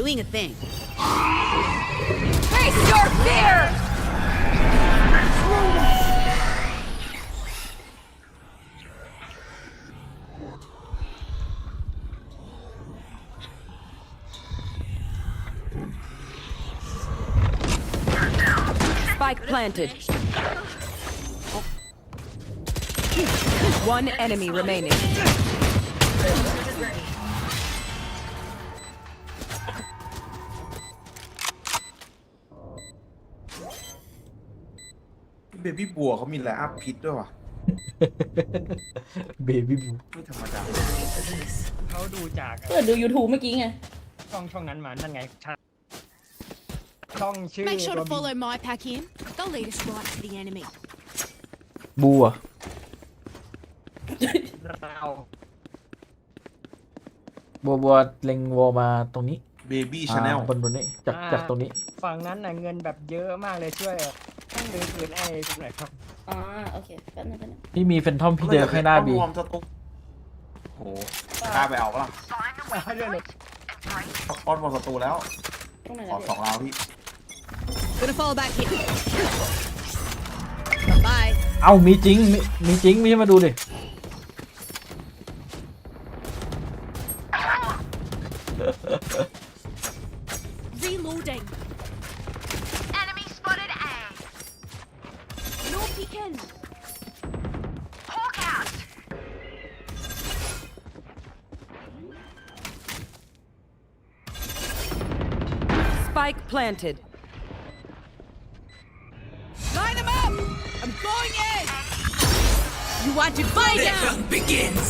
Doing a thing. Face your fear! Spike planted. One enemy remaining. เบบี้บัวเขามีไลน์อัพพิษด้วยว่ะ เบบี้บู ไม่ธรรมดา เขาดูจาก เปิดดู YouTube เมื่อกี้ไง ช่องนั้นมานั่นไงช่องชื่อ Make sure to follow my pack in. They'll lead us right to the enemy. บูอะ เรา บัวเล็งวอลมาตรงนี้ เบบี้ชาแนล บนนี้จากตรงนี้ ฝั่งนั้นน่ะเงินแบบเยอะมากเลยช่วยต้องดื้อคืนไอ้ตรงไหนครับ อ๋อ โอเคแป๊บนึง พี่มีเฟนทอมพี่เดินให้หน้าบี รวมสตุ๊กโหกล้าไปเอาปะล่ะ เรื่องเลย ป้อนบอลสตูแล้ว ตรงไหน ขอ นะ 2 ราวพี่ Gonna fall back here. Bye. เอ้ามีจริงมีจริงไม่ใช่มาดูดิ Reloading. Enemy spotted A. No peeking. Hawk out. Spike planted. Line them up. I'm going in. You want to fight now? begins.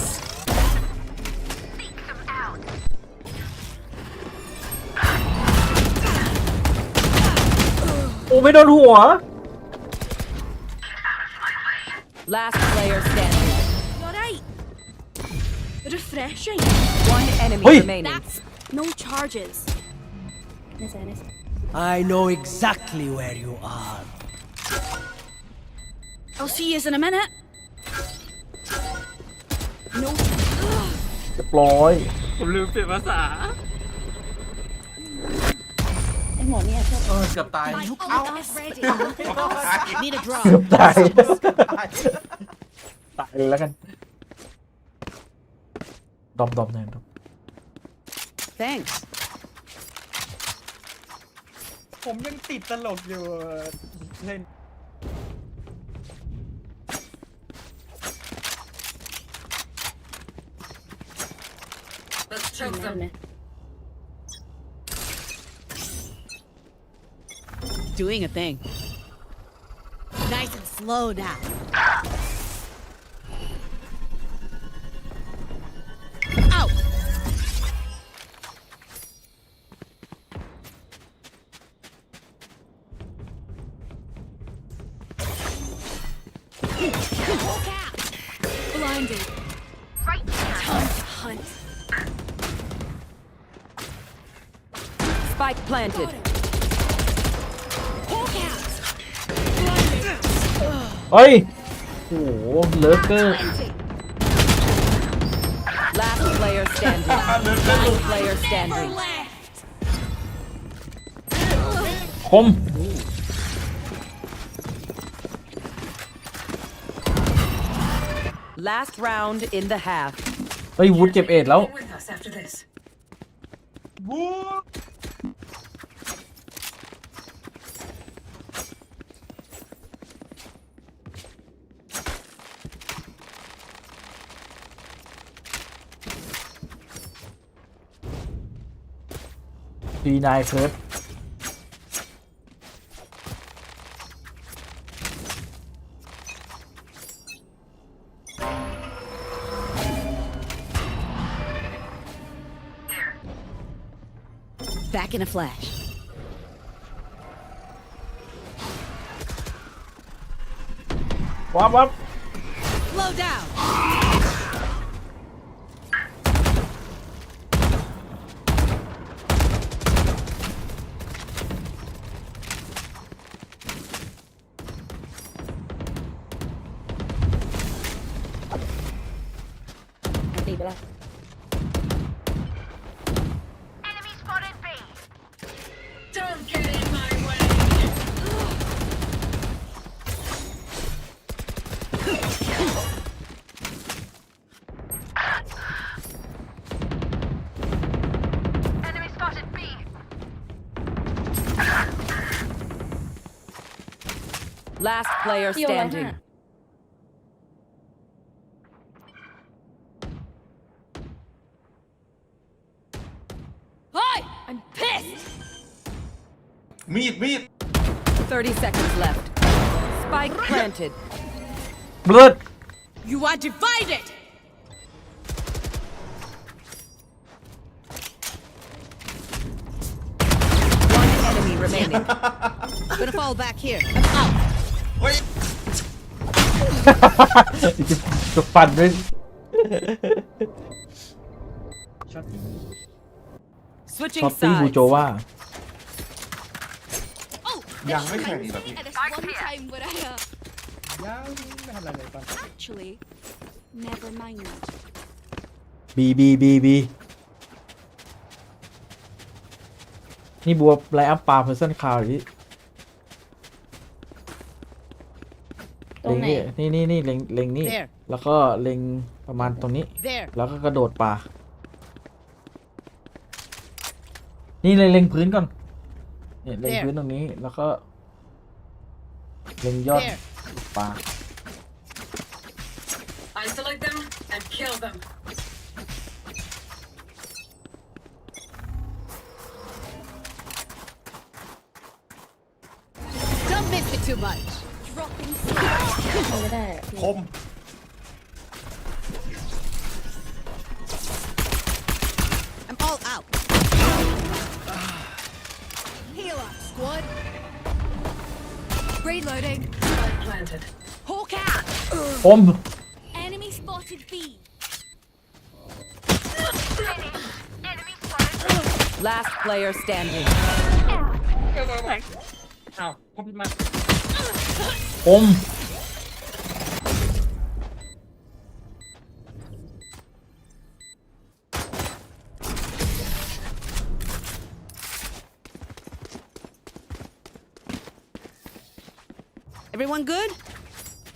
Seek some อ้ไม่โดนหัว Last player standing. You're right. Refreshing. One enemy remaining. That's no charges. I know exactly where you are. I'll see you in a minute. No. เรียบร้อย ผมลืมเปลี่ยนภาษา ไอหมอเนี่ยชอบ เกือบตาย My ult is ready. Need a drop. เกือบตาย ตายเลยแล้วกันดรอปแน่น Thanks. ผมยังติดตลกอยู่เล่น Let's choke them. Doing a thing. Nice and slow now. Out. Blinded. Right there. Time to hunt. Spike planted. Hawk out. เฮ้ยโอ้โหเลิกเกอร์ Last player standing. Last player standing. Left. คม Last round in the half. เฮ้ยวุฒเก็บเอ็ดแล้ว With us after this. พีนายเคิร์ด Back in a flash. วับวับ Slow down. ตีไปละ Don't get in my way. Enemy spotted B. Last player เที่ยวละ standing. ห้า Hi! I'm pissed! มีด 30 seconds left. Spike planted. เบิร์ด You are divided. One enemy remaining. Gonna fall back here. I'm out. จะปั่นด้วย Switching ช็อตตี้บูโจ sides. ว่า Oh, ยังไม่แข่งอีกเหรอพี่ at this one time where I ยังไม่ทำอะไรเลยตอน actually never mind. บีนี่บัวไลอัพปลาเพอร์เซนคาวหรือ ตรงไหน นี่เล็งนี่ There แล้วก็เล็งประมาณตรงนี้ There. แล้วก็กระโดดปลานี่เลยเล็งพื้นก่อนเนี่ยเล็ง There พื้นตรงนี้แล้วก็เล็งยอด There. ปลา Isolate them and kill them. Don't miss it too much. Dropping ไม่ได้อะพี่ คม I'm all out. Heal up, squad. Reloading. Planted. Hawk out. ผม Enemy spotted B. Last player standing. อ้าวคบมา ผม Everyone good?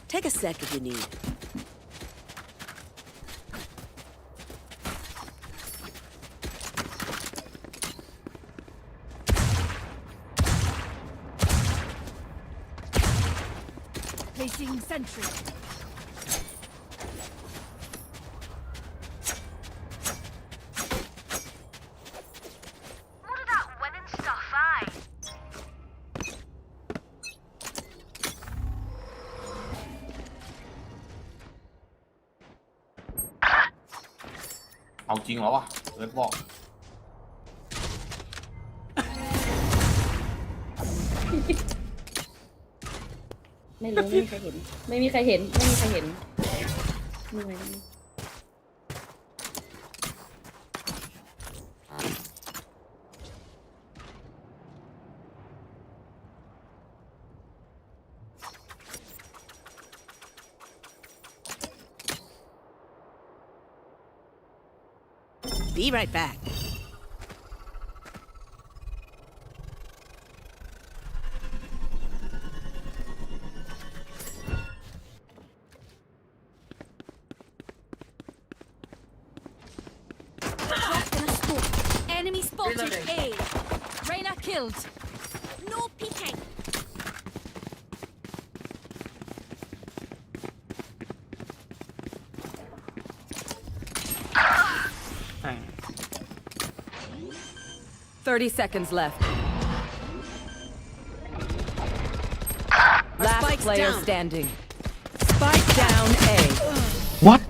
Take a sec if you need. Placing sentry. What about winning stuff, aye? เอาจริงเหรอวะเอิร์ธบอก ไม่รู้ไม่มีใครเห็น ไม่มีใครเห็น ไม่มีใครเห็นนี่ไง Be right back. Enemy spotted A. Reyna killed. No peeking. Dang. 30 seconds left. Last spike's player down. standing. Spike down A. what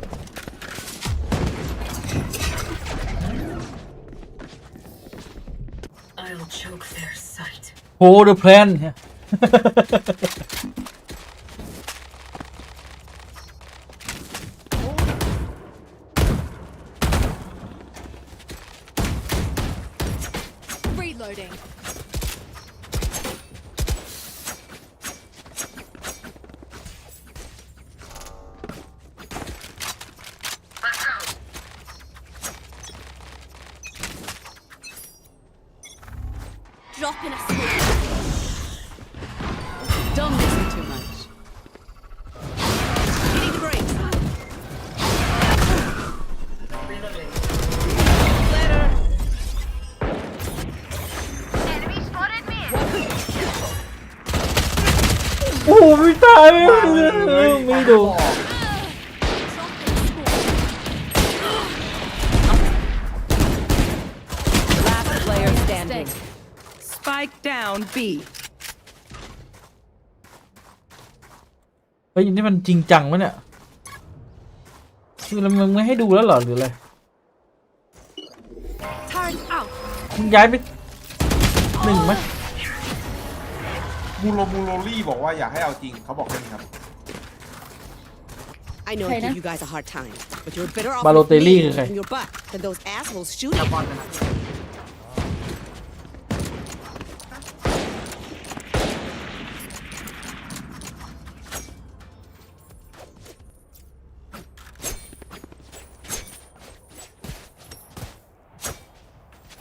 I'll choke their sight. hold the plan Reloading. Dropping a smoke. Don't listen too much. Hitting the brakes. Letter. Enemy spotted me. โอ้โหไม่ตายไม่ดู Last player standing. Spike down B. เฮ้ยนี่มันจริงจังวะเนี่ยคือมึงไม่ให้ดูแล้วเหรอหรืออะไร Turn out. มึงย้ายไปหนึ่งไหม มูโรลี่บอกว่าอยากให้เอาจริงเขาบอกแค่นี้ครับ I know I China? give you guys a hard time, but you're better off Balotelli with me คือใคร in your butt than those assholes shooting.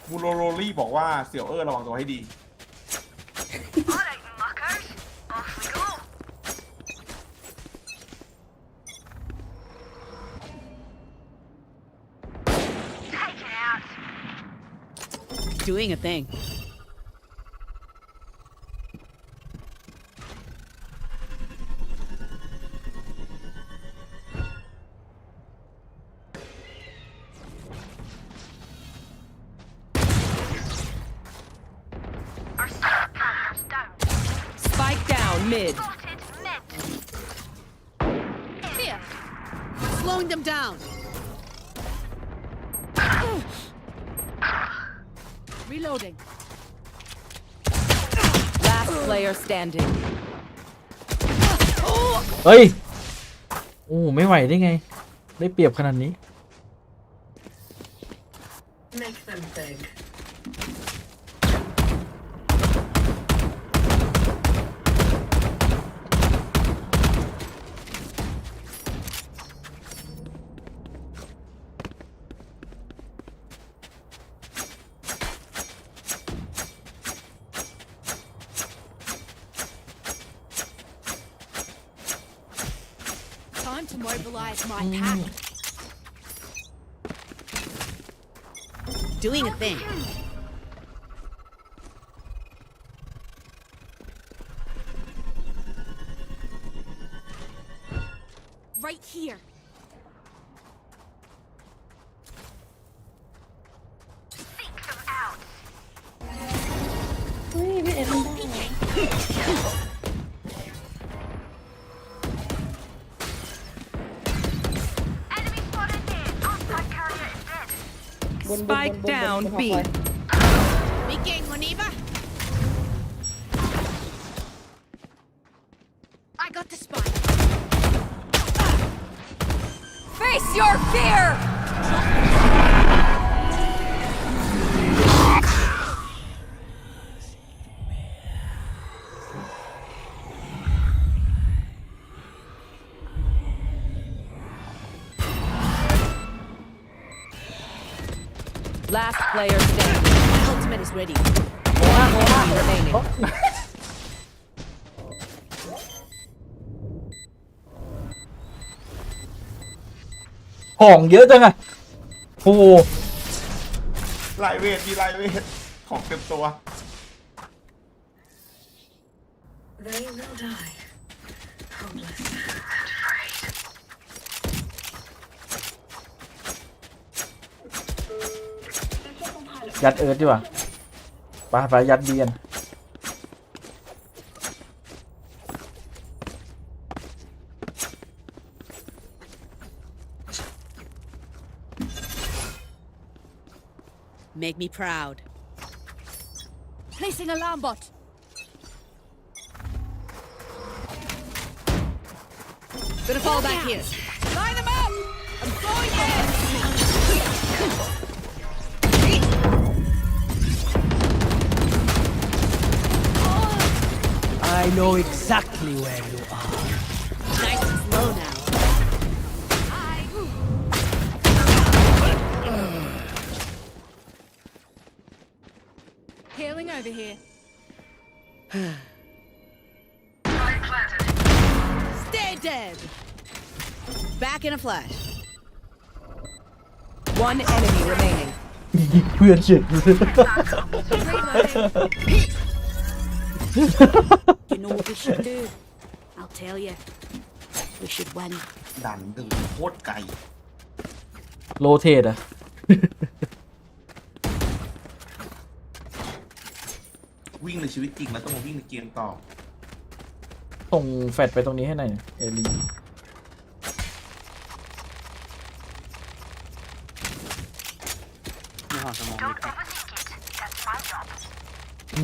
มูโรลี่บอกว่าเสี่ยวระวังตัวให้ดี Alright, muckers. Off we go. Take it out. Doing a thing. Our stop camera's down. Spike down mid. Spotted mid. Here. Slowing them down. Reloading. Last player standing. เฮ้ยโอ้ไม่ไหวได้ไงได้เปรียบขนาดนี้ Make them big. Time to mobilize my pack. Doing a thing. Right here. Seek them out. เฮ้ยพี่เอ็มมันได้ Enemy spotted here. Outside carrier is dead. บน Spike down B. มีเก่งกว่านี้ปะ I got the spike. Face your fear. Last player standing. My ultimate is ready. One enemy remaining. ของเยอะจังอะโอ้โห ไลเวทมีไลเวทของเต็มตัว They will die. Homeless. ยัดเอิร์ธดีกว่าไปยัดเบียน Make me proud. Placing alarm bot. Gonna fall back here. Line them up. I'm going in. I know exactly where you are. Nice and slow now. Healing over here. Stay dead. Back in a flash. One enemy remaining. เพื่อนเฉย You know what we should do? I'll tell you. We should win. ดันดึงโคตรไกล โรเทตอะ วิ่งในชีวิตจริงแล้วต้องมาวิ่งในเกมต่อ ส่งแฟดไปตรงนี้ให้หน่อยเอลี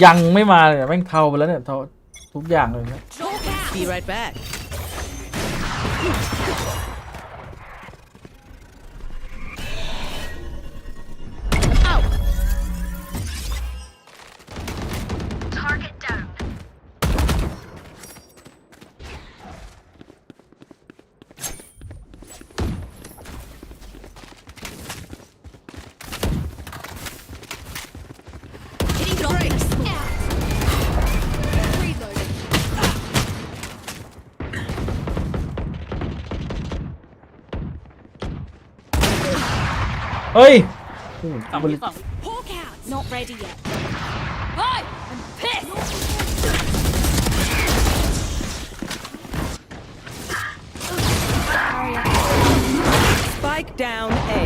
ยังไม่มาเลยแม่งเทาไปแล้วเนี่ยเทาทุกอย่างเลยนะ Be right back. Out. Target down. Hitting the brakes. Reloading. เฮ้ย Hawk out. Not ready yet. Hi. I'm pissed. Spike down A.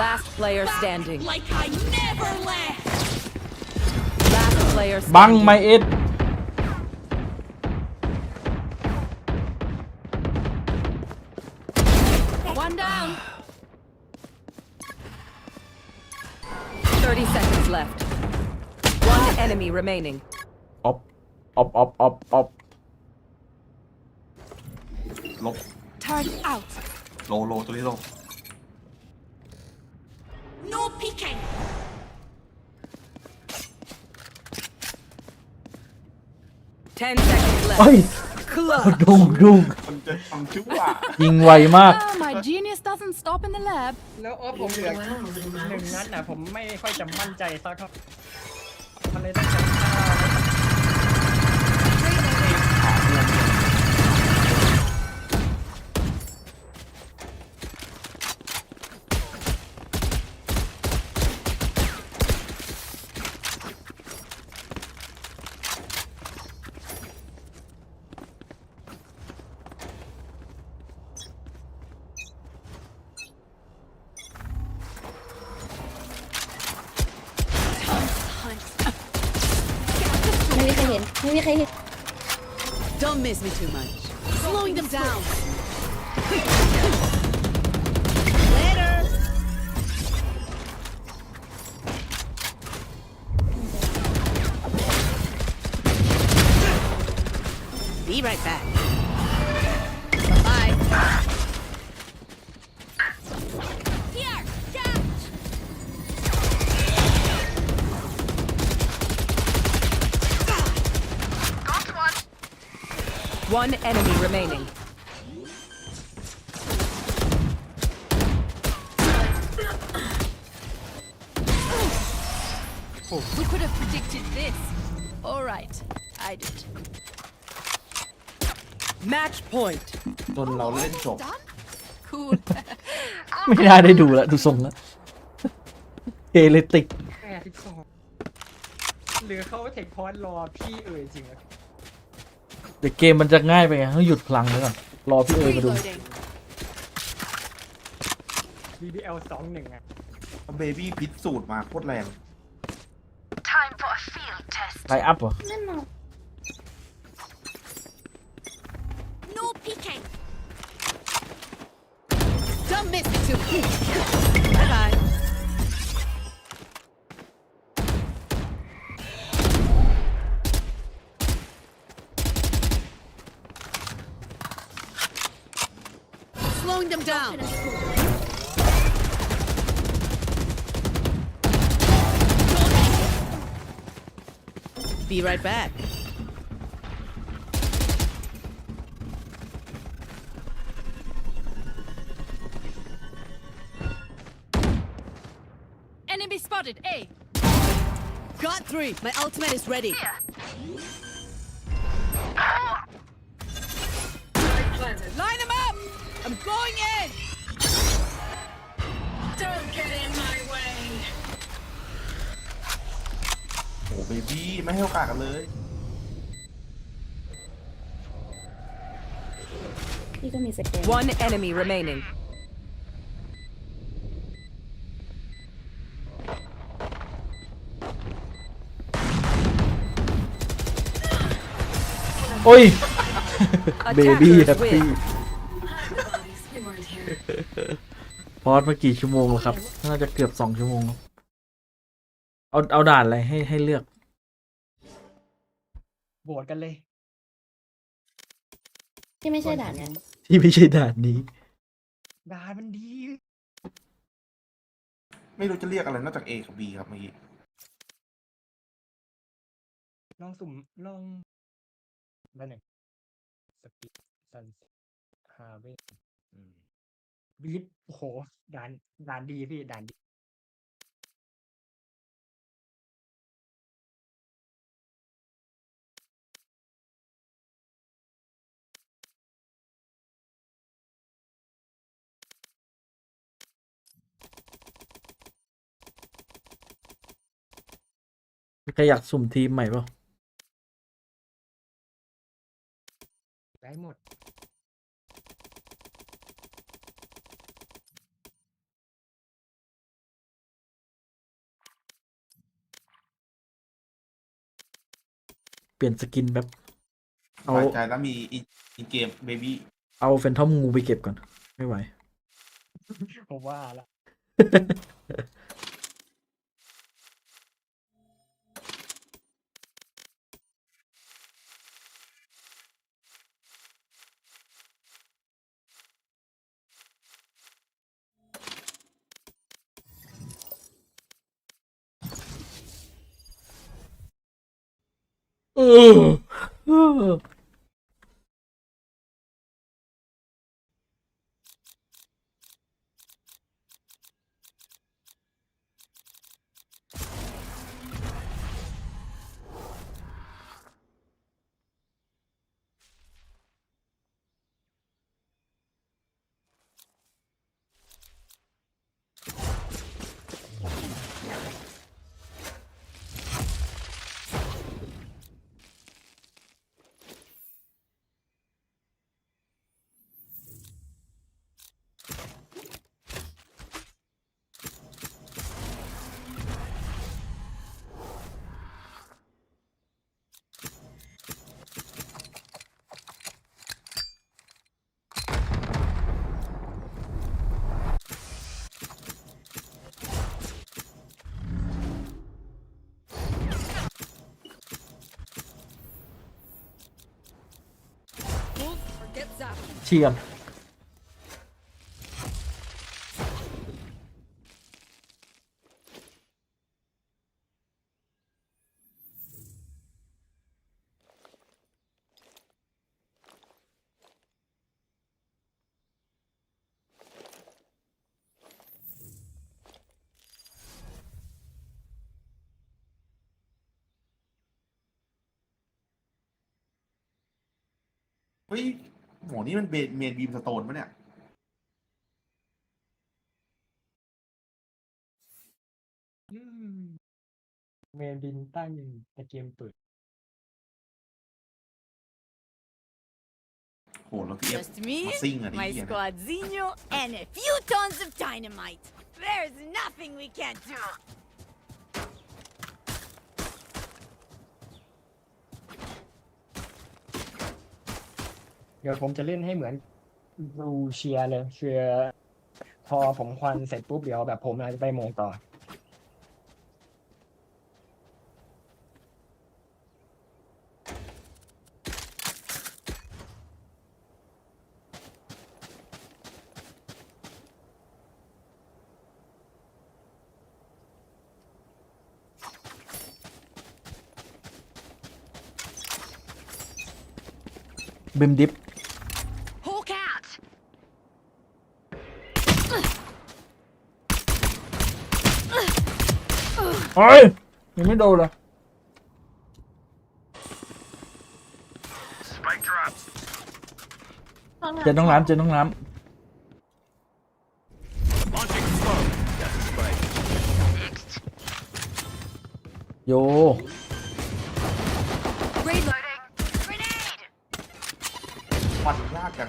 Last player standing. Like I never left. Last player บัง standing. ไมเอ็ด One down. 30 seconds left. One enemy remaining. ออฟ ลบ Turn out. โลตัวนี้โล No peeking. 10 seconds เฮ้ย left. ดุง มันจะทำชั่ว ยิงไวมาก Ah, my genius doesn't stop in the lab. แล้วผมเหลือ1 นัดนะผมไม่ค่อยจะมั่นใจสักเท่ามันเลยต้องจับไม่มีใครเห็น ไม่มีใครเห็น Don't miss me too much. Slowing them down. Later. Be right back. Bye. Here, catch. One enemy remaining. We could have predicted this. All right, I did. Match point. จนเราเล่นจบ Done? Cool. ไม่น่าได้ดูแล้วดูทรงแล้วเอเลติก 82หรือเขาเทคพอยต์รอพี่จริงเหรอ เดี๋ยวเกมมันจะง่ายไปไงต้องหยุดพลังไว้ก่อนรอพี่เอ๋มาดู Reloading. BBL 2-1อ่ะ เบบี้พิษสูตรมาโคตรแรง Time for a field test. ไลน์อัพเหรอ นั่นน่ะ No peeking. Don't miss me too much. Bye bye. Slowing them down. Be right back. Enemy spotted. A. Got 3. My ultimate is ready. Line them up. I'm going in. Don't get in my way. โอ้เบบี้ไม่ให้โอกาสกันเลย พี่ก็มีสแกน One enemy remaining. โอ้ย เบบี้แฮปปี้พอดมากี่ชั่วโมงแล้วครับ น่าจะเกือบ2 ชั่วโมงแล้วเอาด่านอะไรให้เลือก โหวตกันเลย ที่ไม่ใช่ด่านนั้น ที่ไม่ใช่ด่านนี้ ด่านมันดี ไม่รู้จะเรียกอะไรนอกจาก A กับ B ครับเมื่อกี้ ลองสุ่มลองได้หนึ่งสปีดซันฮาเวบีทโอ้โหด่านดีพี่ด่านดี ใครอยากสุ่มทีมใหม่เปล่า ได้หมด เปลี่ยนสกินแบบ เอา สบายใจแล้วมีอีเกมเบบี้ เอาแฟนทอมงูไปเก็บก่อน ไม่ไหว ผมว่าละ เชียมเฮ้ยหมอนี่มันเมนบีมสโตนปะเนี่ย เมนบินตั้งแต่เกมเปิด โหแล้วพี่เอฟ Just me, มาซิ่งอะดิ my squadzinho, and a few tons of dynamite. There's nothing we can't do. เดี๋ยวผมจะเล่นให้เหมือนรูเชียเลยเชียร์พอผมควันเสร็จปุ๊บเดี๋ยวแบบผมอาจจะไปโมงต่อ บิมดิฟ Hawk out. เฮ้ยยังไม่โดนเลยเจอน้องน้ำเจอน้องน้ำโย ควันยากจัง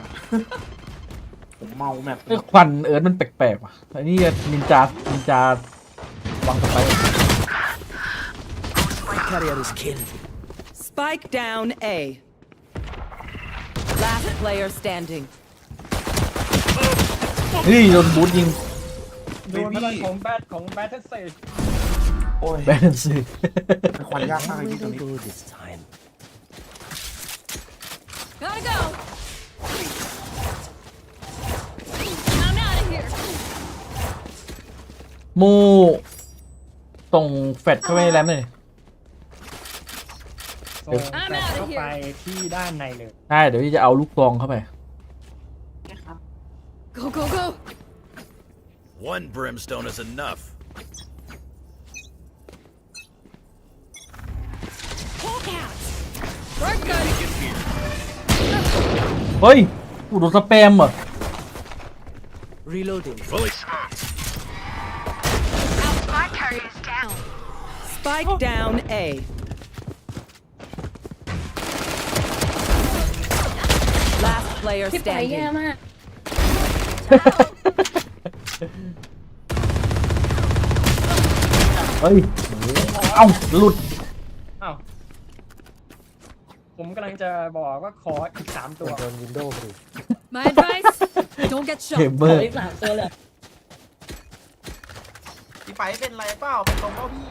ผมเมาแมป ไอ้ควันเอิร์ธมันแปลกๆว่ะไอ้นี่นินจาวางต่อไป Carrier is killed. Spike down A. Last player standing. นี่โดนบูทยิง โดนพลังของแบทเทสเซจ โอ้ย แบนสิ ควันยากมากเลยพี่ตรงนี้ This time. Gotta go. I'm out of here. มูส่งแฟดเข้าไปแล้วเลย ส่งแฟลชเข้าไปที่ด้านในเลย ใช่เดี๋ยวพี่จะเอาลูกกรองเข้าไป Go, go, go. One brimstone is enough. Hawk out. Dark gun. เฮ้ยกูโดนสแปมเหรอ Reloading. Fully. Spike carrier is down. Spike down A. Last player พี่ไปแย่ standing. มาก เฮ้ยเอ้าหลุด อ้าวผมกำลังจะบอกว่าขออีก3 ตัว โดนวินโดว์ไปดิ My advice: don't get เก shot. มเมอ ขอ ร์ อีก3 ตัวเลย พี่ไปเป็นไรเปล่าเป็นลมเปล่าพี่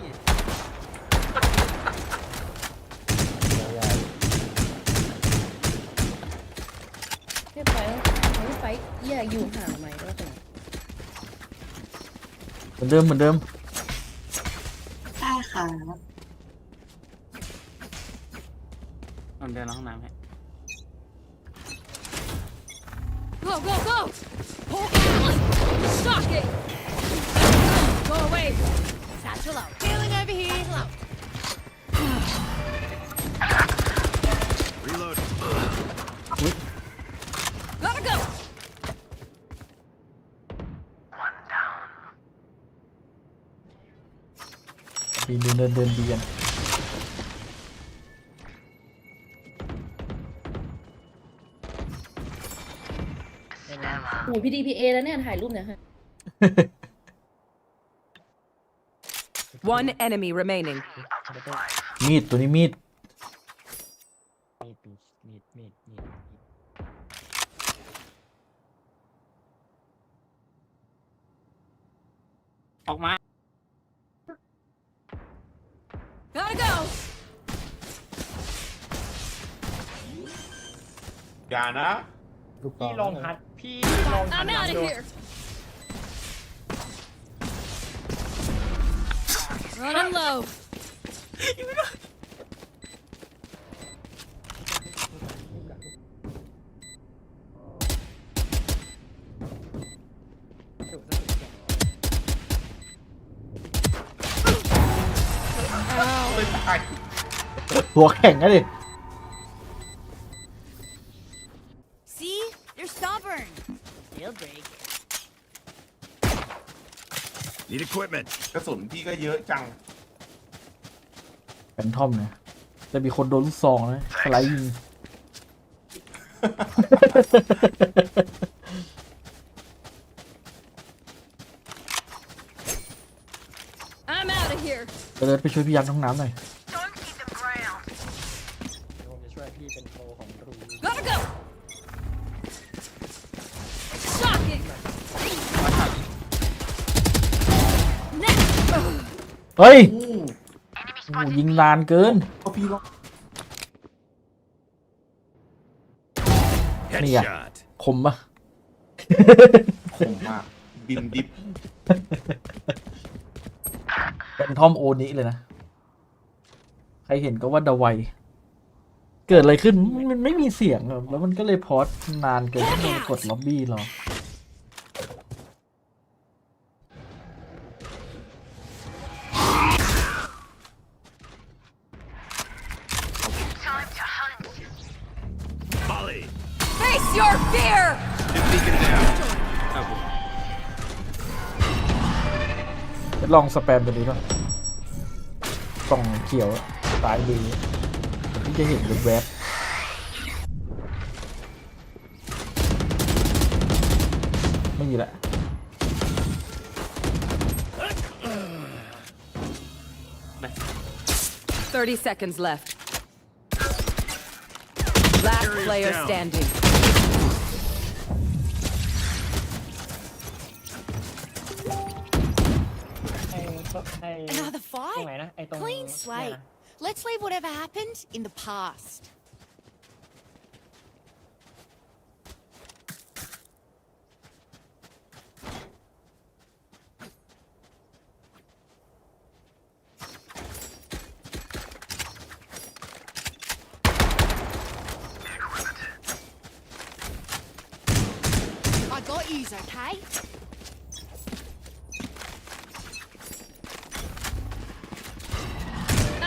พี่ไปอย่าอยู่ห่างไหมก็ได้ เหมือนเดิมเหมือนเดิม ได้ค่ะ คนเดินห้องน้ำให้ Go, go, go! Pull out! Shocking! Go away! Satchel out. Feeling over here. Satchel out. Reload. Gotta go! ปีนเดินดีกัน โอ้พี่ดีพีเอแล้วเนี่ยถ่ายรูปเนี่ยฮะ One enemy remaining. มีดตัวนี้มีด มีดออกมา Gotta go! อย่านะ พี่ลองหัดพี่ลองหัด I'm out of ดู here! Running low. หัวแข็งนะดิ See? They're stubborn. They'll break. Need equipment. กระสุนพี่ก็เยอะจัง เป็นทอมเนี่ยจะมีคนโดนลูกซองนะสไลด์ยิง I'm out of here. เดินไปช่วยพี่ยันห้องน้ำหน่อย ผมจะช่วยพี่เป็นโปรของรู Gotta go! Shocking! เฮ้ยยิงนานเกิน ก็พี่ลอง นี่อะ Headshot. คมปะ ขมมาก บินดิฟ เป็นทอมโอนี้เลยนะ ใครเห็นก็ว่าดาวัยเกิดอะไรขึ้นมันไม่มีเสียงอะแล้วมันก็เลยพอสนานเกินที่จะกดล็อบบี้หรอ Molly. Face your fear! Beacon down. ลองสแปมตัวนี้ป่ะกล่องเขียวตายดีที่จะเห็นแวบๆไม่มีแหละ 30 seconds left. Last player down. standing. Another ตรง fight? ไหนนะไอตรง Clean เนี่ย slate. นะ Let's leave whatever happened in the past. I got yous, okay?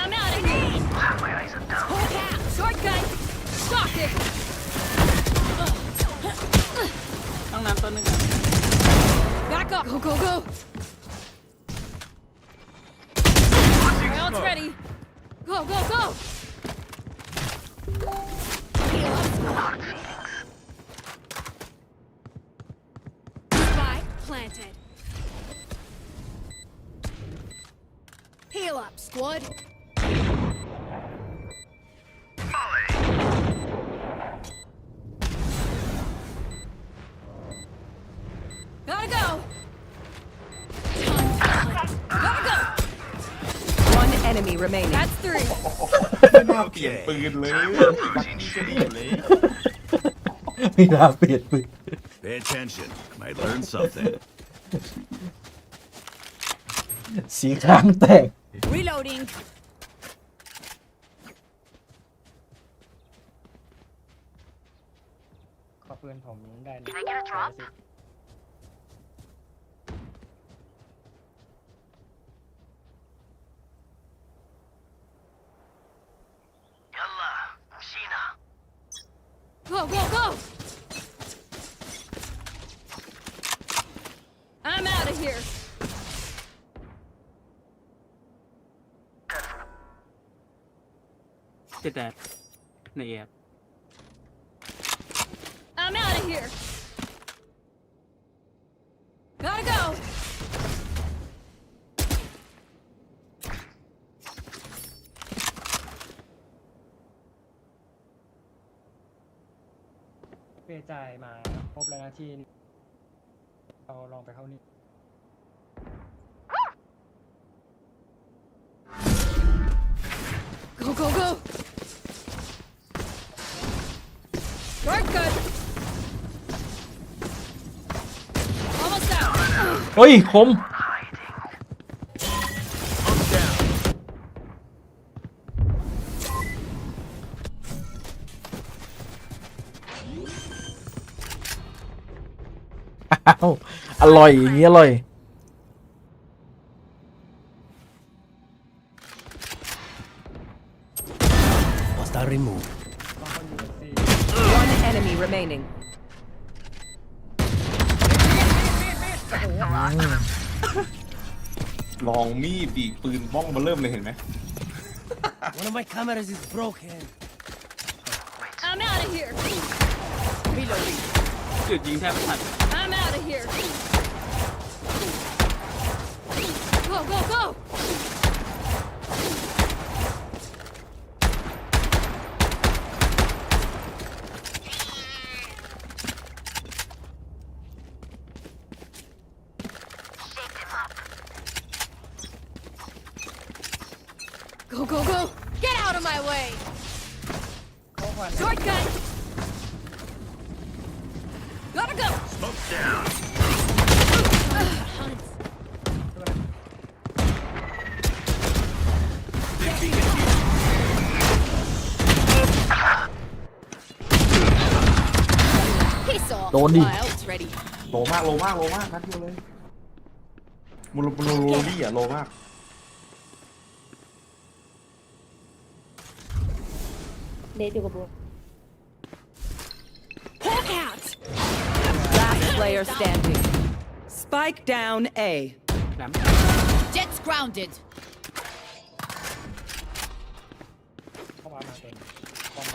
I'm out of here! Hold out! Short gun! Shocking! ห้องน้ำตัวหนึง Back up! Go, go, go! My ult's ready! Go, go, go! Spike planted. Heal up, squad. Gotta go. Gotta go. One enemy remaining. That's 3. ไม่น่าเปลี่ยนปืนเลยบักกี้ก็ดีอยู่เลย ไม่น่าเปลี่ยนปืน Pay attention. Might learn something. สีข้างแตก Reloading. ปืนผมได้นะ Go, go, go! I'm out of here. Did that. Not yet. I'm out of here. Gotta go. เปจ่ายมาครบแล้วนะที่เราลองไปเข้านี่ Go, go, go! Guard good. Almost out. เฮ้ยคมอ้าวอร่อยอย่างนี้อร่อย Hostile remove. One enemy remaining. ลองมีดปีกปืนบ้องมาเริ่มเลยเห็นไหม One of my cameras is broken. I'm out of here. Reloading. จุดยิงแทบไม่ทัน I'm out of here. Go, go, go! Go, go, go! Get out of my way! Shortcut! Gotta go! Smoke down. He's all โดนดิ files ready. โลมากโลมากโลมากนัดเดียวเลยมูลโลลี่อ่ะโลมาก เดทอยู่กับโบ Hawk out! Last player standing. Spike down A. Jets grounded. เข้ามาเต็มบอม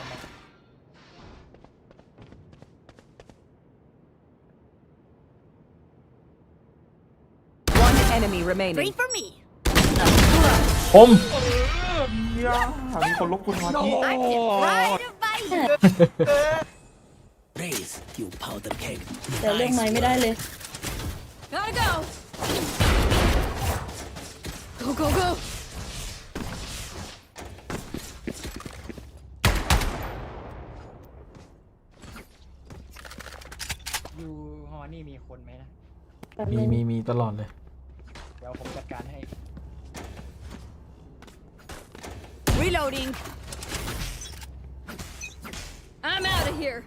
One enemy remaining. Three for me. คม มีคนลบคุณมาที่ I'm right by you. Praise, you powder keg. แต่เรื่องไม้ไม่ได้เลย Gotta go! Go, go, go! อยู่ฮอนี่มีคนไหมนะ มีตลอดเลย เดี๋ยวผมจัดการให้ Reloading. I'm out of here.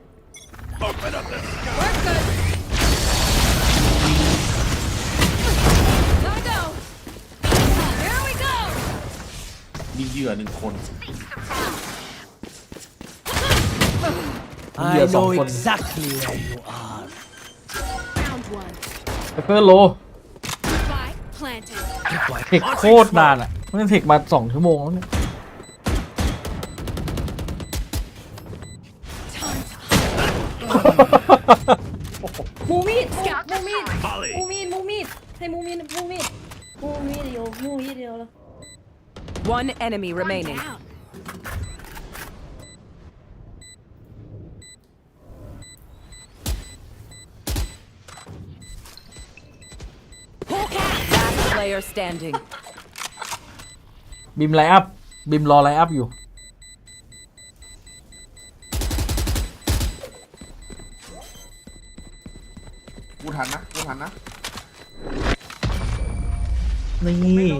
Open up the sky. We're good. Gotta go. Here we go. มีเหยื่อหนึ่งคน I know exactly where you are. Round one. เปอร์โล Spike planted. เทคโคตรนานอ่ะมันเทคมา2 ชั่วโมงแล้วเนี่ย มูมีดให้มูมีดเดียวแล้ว One enemy remaining. Down. Last player standing. บิมไลอัพบิมรอไลอัพอยู่ กูทันนะ นี่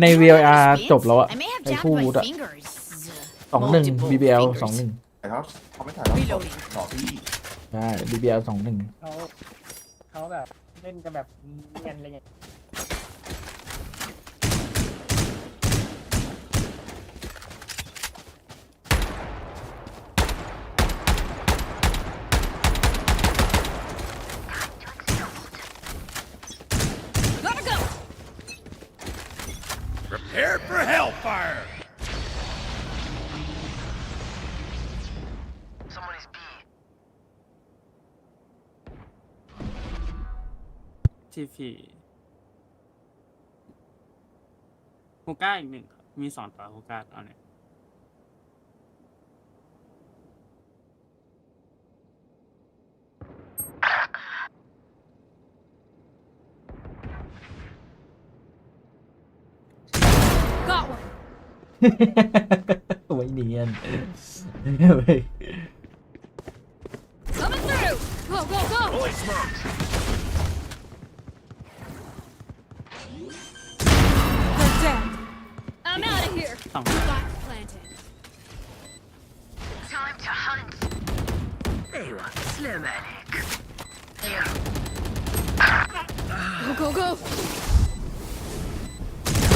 ใน VLR จบแล้วอะ I may have ไอ้ jammed คู่ my อะ fingers. 2-1 BBL 2-1แต่เขาไม่ถ่ายแล้วต่อพี่ใช่ BBL 2-1เขาแบบเล่นกันแบบเนียนอะไรเงี้ย Prepare for hellfire. Somebody's B ทีพีฮูก้าอีก1ครับมี2ตัวฮูก้าเอาเนี่ย Got one. ไว้เนียน Coming through. Go, go, go. Holy smokes. They're dead. I'm out of here. Spot planted. Time to hunt. ايوه سلام عليك. Go, go, go.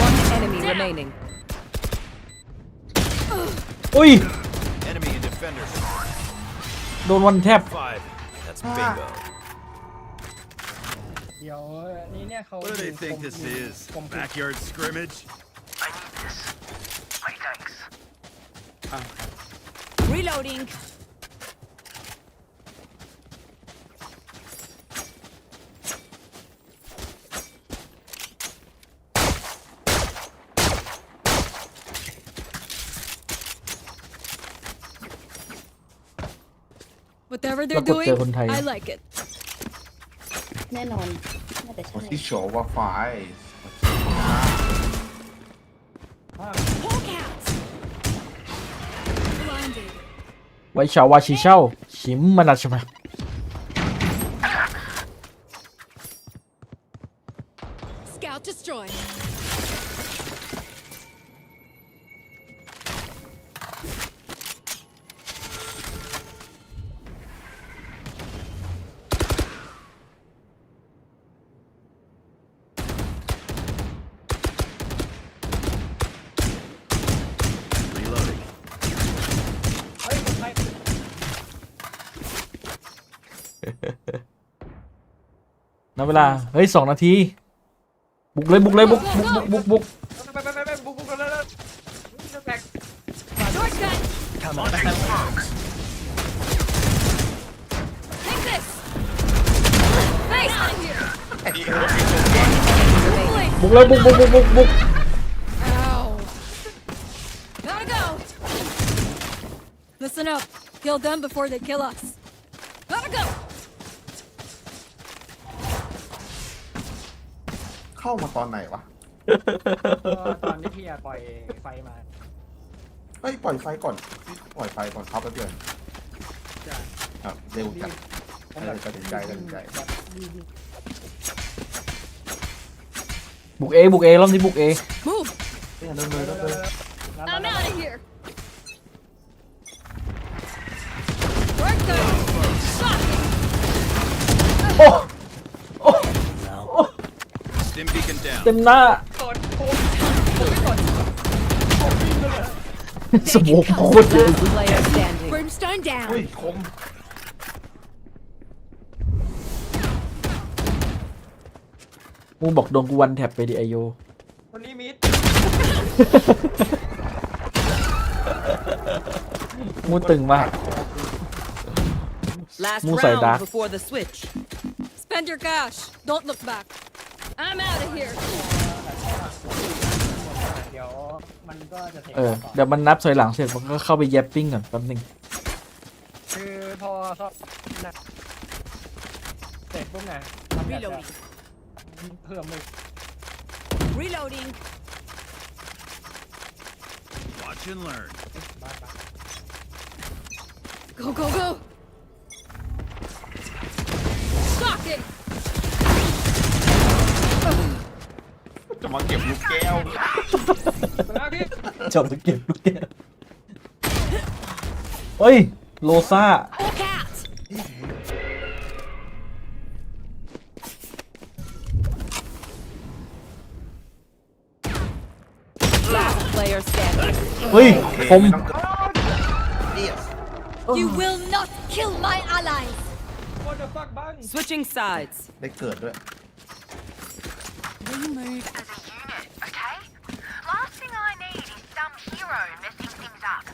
One enemy remaining. อุ้ย Enemy and defender. โดนวันแทบ 5. That's bingo. เดี๋ยวนี้เนี่ยเขา What do they think this is? Backyard scrimmage? I need this. My thanks. Reloading. Whatever แล้ว they're กดเจอ doing, คนไทย I like it. แน่นอนน่าจะ โอ้ ใช่ ที่โชว์ว่าไฟ Hawk out. Blinded. ไว้ชาวาชิเช่าชิมมันอะใช่ไหม Scout destroyed. Reloading. เฮ้ยคนไทย นับเวลา เฮ้ย2 นาที บุกเลยบุกเลยบุกบุก ไปบุกกันเลยแตก Shortcut. Come on. Smokes. Take this. Face out of here. บุกเลยบุก Ow. Gotta go. Listen up. Kill them before they kill us. Gotta go. เข้ามาตอนไหนวะ ตอนที่พี่ปล่อยไฟมา เฮ้ยปล่อยไฟก่อนปล่อยไฟก่อนเข้าไปเพื่อนครับเร็วจัดตัดสินใจ บุกเอรอบนี้บุกเอ Move. เนี่ยเริ่มเลย I'm out of here. Work good. Shocking. โอ้ Stim beacon down. เต็มหน้าสมองโคตรเยอะ Last player standing. Brimstone down. อุ้ยคม มูบอกโดนกูวันแท็บไปดิไอโย คนนี้มิด มูตึงมาก Last Mu sai round dark. before the switch. Spend your cash. Don't look back. I'm out of here. เดี๋ยวมันก็จะเทค เดี๋ยวมันนับถอยหลังเสร็จมันก็เข้าไปแยปปิ้งก่อนแป๊บนึง คือพอชอบนะเสร็จปุ๊บนะมันจะเพิ่มเลย Reloading. Watch and learn. Go, go, go. Shocking. จะมาเก็บลูกแก้ว แล้วพี่ จบไปเก็บลูกแก้ว เฮ้ยโลซ่า Last player standing. เฮ้ยผม You will not kill my allies. What the fuck บ้าง Switching sides. ได้เกิดด้วย We move as a unit, okay? Last thing I need is some hero messing things up.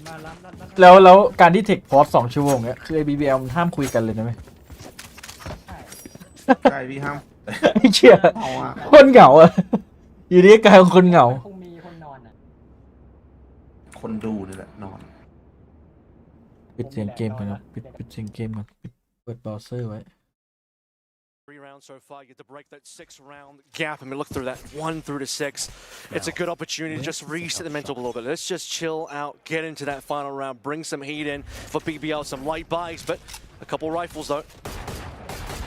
มาล้ำล้ำ แล้วการที่เทคพอส2 ชั่วโมงเนี่ยคือไอ้ BBL มันห้ามคุยกันเลยนะเว้ย ใช่พี่ห้าม ไอ้เชี่ยคนเหงาอะอยู่ดีกลายเป็นคนเหงา คงมีคนนอนอ่ะ คนดูนี่แหละนอน ปิดเสียงเกมก่อนนะปิดเสียงเกมก่อนเปิดเบราว์เซอร์ไว้ 3 rounds so far. You get to break that 6-round gap. I mean, look through that 1 through to 6. It's a good opportunity to just reset the mental a little bit. Let's just chill out, get into that final round, bring some heat in for BBL, some light buys, but a couple rifles though.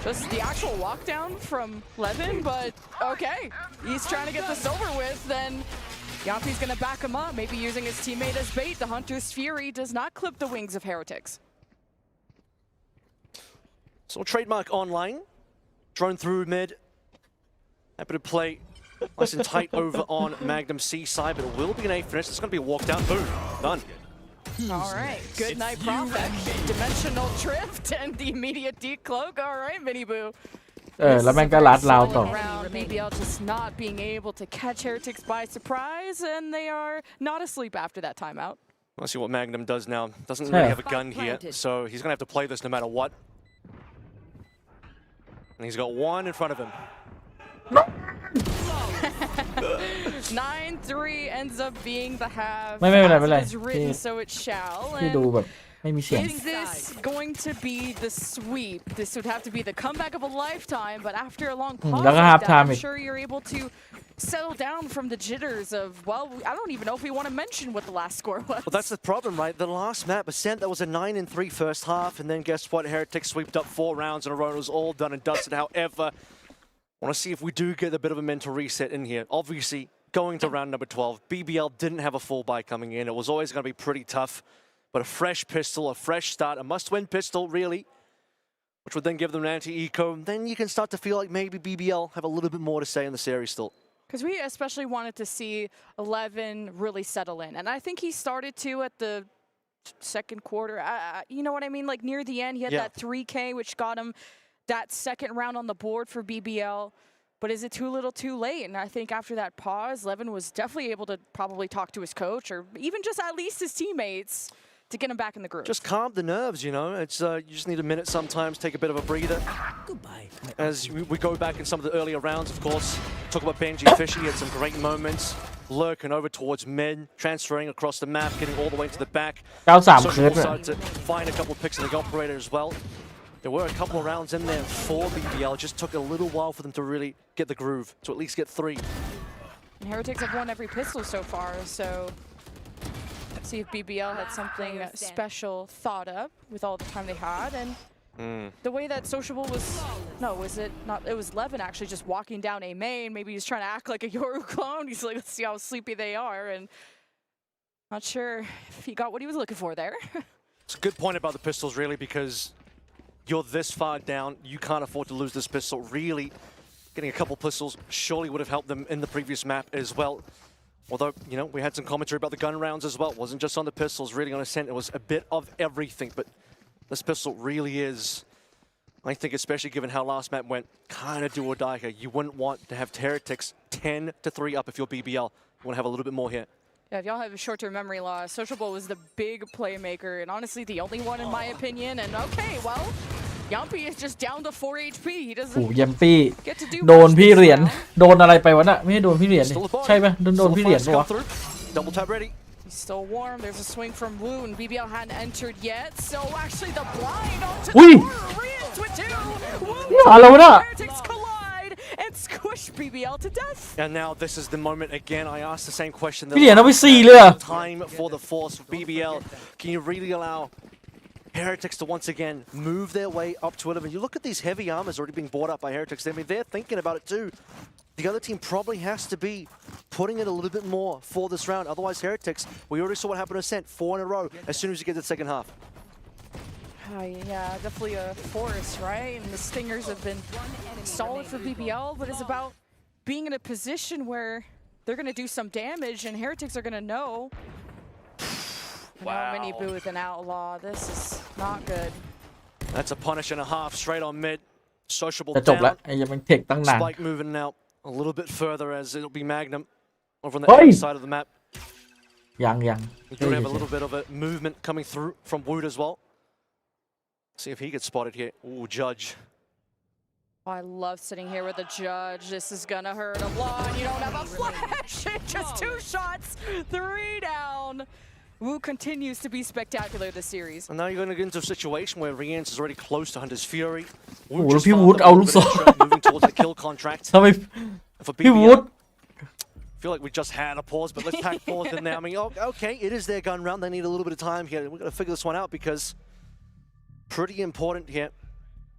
Just the actual walk down from Levin, but okay. He's trying to get this over with, then Yampi's gonna back him up, maybe using his teammate as bait. The Hunter's Fury does not clip the wings of Heretics. So trademark online. Drone through mid. Happy to play nice and tight over on Magnum C side, but it will be an A finish. It's going to be a walk down. Boom. Done. All right. Good night, Prophet. Dimensional drift and the immediate decloak. All right, Mini Boo. แล้วแม่งก็ลัดราวต่อ BBL just not being able to catch Heretics by surprise, and they are not asleep after that timeout. Let's see what Magnum does now. Doesn't really have a gun here, so he's going to have to play this no matter what. And he's got one in front of him. 9-3 ends up being the half. ไม่เป็นไร As it is written, so it shall. ที่ดูแบบไม่มีเสียง Is this going to be the sweep? This would have to be the comeback of a lifetime, but after a long pause, แล้วก็ half time I'm อีก sure you're able to settle down from the jitters of, well, I don't even know if we want to mention what the last score was. Well, that's the problem, right? The last map percent, that was a 9-3 first half, and then guess what? Heretics swept up 4 rounds in a row. It was all done and dusted. However, I want to see if we do get a bit of a mental reset in here. Obviously, going to round number 12, BBL didn't have a full buy coming in. It was always going to be pretty tough. But a fresh pistol, a fresh start, a must-win pistol, really, which would then give them an anti-eco. Then you can start to feel like maybe BBL have a little bit more to say in the series still. Because we especially wanted to see 11 really settle in. And I think he started to at the second quarter. You know what I mean? Like near the end, he had that 3K, which got him that second round on the board for BBL. But is it too little too late? And I think after that pause, Levin was definitely able to probably talk to his coach or even just at least his teammates to get him back in the groove. Just calm the nerves, you know. It's you just need a minute sometimes, take a bit of a breather. Goodbye. As we go back in some of the earlier rounds, of course, talk about Benji Fishy, he had some great moments. Lurking over towards mid, transferring across the map, getting all the way to the back. 93 คืน Started to find a couple of picks in the operator as well. There were a couple of rounds in there for BBL. It just took a little while for them to really get the groove, to at least get 3. And Heretics have won every pistol so far, so let's see if BBL had something special thought up with all the time they had. And the way that Sociable was, no, was it not? It was Levin actually just walking down A main. Maybe he's trying to act like a Yoru clone. He's like, let's see how sleepy they are. And not sure if he got what he was looking for there. It's a good point about the pistols, really, because you're this far down. You can't afford to lose this pistol. Really, getting a couple pistols surely would have helped them in the previous map as well. Although, you know, we had some commentary about the gun rounds as well. It wasn't just on the pistols, really on Ascent. It was a bit of everything. But this pistol really is, I think, especially given how last map went, kind of do or die here. You wouldn't want to have Heretics 10-3 up if you're BBL. You want to have a little bit more here. Yeah, if y'all have a short-term memory loss, Sociable was the big playmaker and honestly the only one in my opinion. And okay, well, Yampi is just down to 4 HP. He doesn't โอ้ยัมปี้ get to do โดนพี่เหรียญโดนอะไรไปวะน่ะไม่ใช่โดนพี่เหรียญนี่ใช่ไหมโดนพี่เหรียญปะวะ Double tap ready. He's still warm. There's a swing from Wu, and BBL hadn't entered yet. So actually, the blind onto the corner, re-ins with 2.อะไรวะน่ะ Heretics collide and squish BBL to death. And now this is the moment again. I asked the same question. พี่เหรียญเอาไป4เลยอะ Time for the force of BBL. Can you really allow Heretics to once again move their way up to 11. You look at these heavy armors already being bought up by Heretics. I mean, they're thinking about it too. The other team probably has to be putting it a little bit more for this round. Otherwise, Heretics, we already saw what happened to Ascent, 4 in a row as soon as you get to the second half. Yeah, definitely a force, right? And the Stingers have been solid for BBL, but it's about being in a position where they're going to do some damage and Heretics are going to know. Wow. Mini Boo with an outlaw. This is not good. That's a punish and a half straight on mid. Sociable จะจบแล้ว down. ไอ้ยังมันเทคตั้งนาน Spike moving out a little bit further as it'll be Magnum over on the other side of the map. ยัง We do have a little bit of a movement coming through from Wood as well. See if he gets spotted here. Ooh, Judge. Oh, I love sitting here with a Judge. This is gonna hurt a lot. You don't have a flash. Just 2 shots, 3 down. Wu continues to be spectacular this series. And now you're going to get into a situation where Rians is already close to Hunter's Fury. โอ้โหพี่วูดเอาลูกศร moving towards the kill contract. ทำไม For พี่วูด BBL, I feel like we just had a pause, but let's pack pause in there. I mean, okay, it is their gun round. They need a little bit of time here. We've got to figure this one out because pretty important here.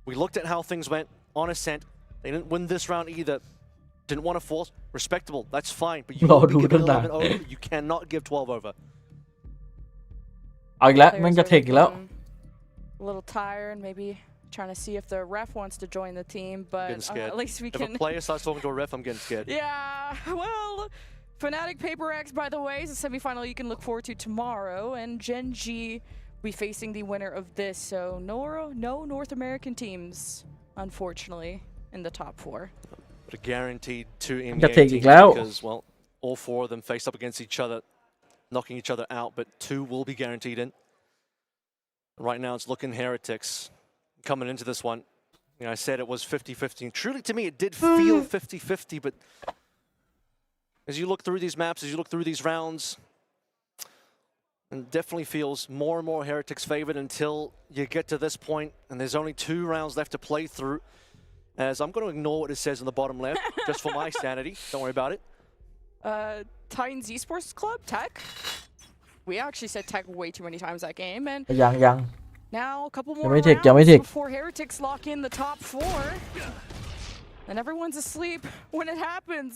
We looked at how things went on Ascent. They didn't win this round either. Didn't want to force. Respectable. That's fine. But you you cannot give 12 over. เอาอีกแล้วมันจะเทคอีกแล้ว A little tired, maybe trying to see if the ref wants to join the team, but at least we can. If a player starts talking to a ref, I'm getting scared. Yeah, well, Fnatic Paper X, by the way, is a semifinal you can look forward to tomorrow, and Gen G will be facing the winner of this. So no North American teams, unfortunately, in the top 4. But a guaranteed 2 inจะเทคอีกแล้ว because well, all 4 of them face up against each other, knocking each other out, but 2 will be guaranteed in. Right now, it's looking Heretics coming into this one. You know, I said it was 50-50. Truly, to me, it did feel 50-50, but as you look through these maps, as you look through these rounds, it definitely feels more and more Heretics favored until you get to this point, and there's only 2 rounds left to play through. As I'm going to ignore what it says in the bottom left, just for my sanity. Don't worry about it. Titans Esports Club, Tech. We actually said Tech way too many times that game, and ยัง now a couple more ยังไม่เทค before Heretics lock in the top 4. And everyone's asleep when it happens.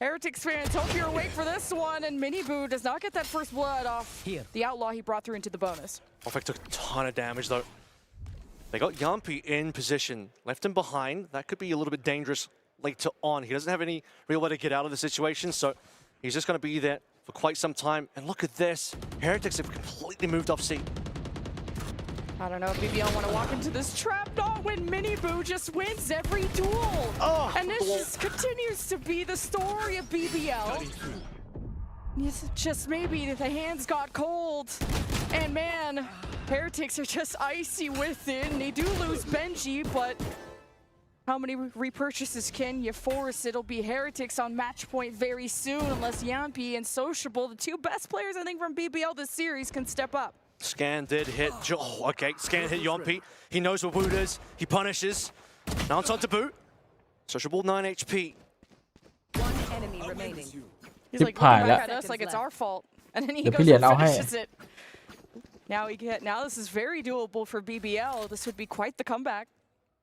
Heretics fans, hope you're awake for this one, and Mini Boo does not get that first blood off the outlaw he brought through into the bonus. Perfect took a ton of damage though. They got Yampi in position, left him behind. That could be a little bit dangerous later on. He doesn't have any real way to get out of the situation, so he's just going to be there for quite some time. And look at this. Heretics have completely moved off C. I don't know if BBL want to walk into this trap. Not when Mini Boo just wins every duel. And this just continues to be the story of BBL. It's just maybe the hands got cold. And man, Heretics are just icy within. They do lose Benji, but how many repurchases can you force? It'll be Heretics on match point very soon unless Yampi and Sociable, the 2 best players I think from BBL this series, can step up. Scan did hit. Oh, okay. Scan hit Yampi. He knows what Wood is. He punishes. Now it's on to boot. Sociable 9 HP. 1 enemy remaining. He's like looking back at us like it's our fault, and then he goes and finishes it. Now this is very doable for BBL. This would be quite the comeback.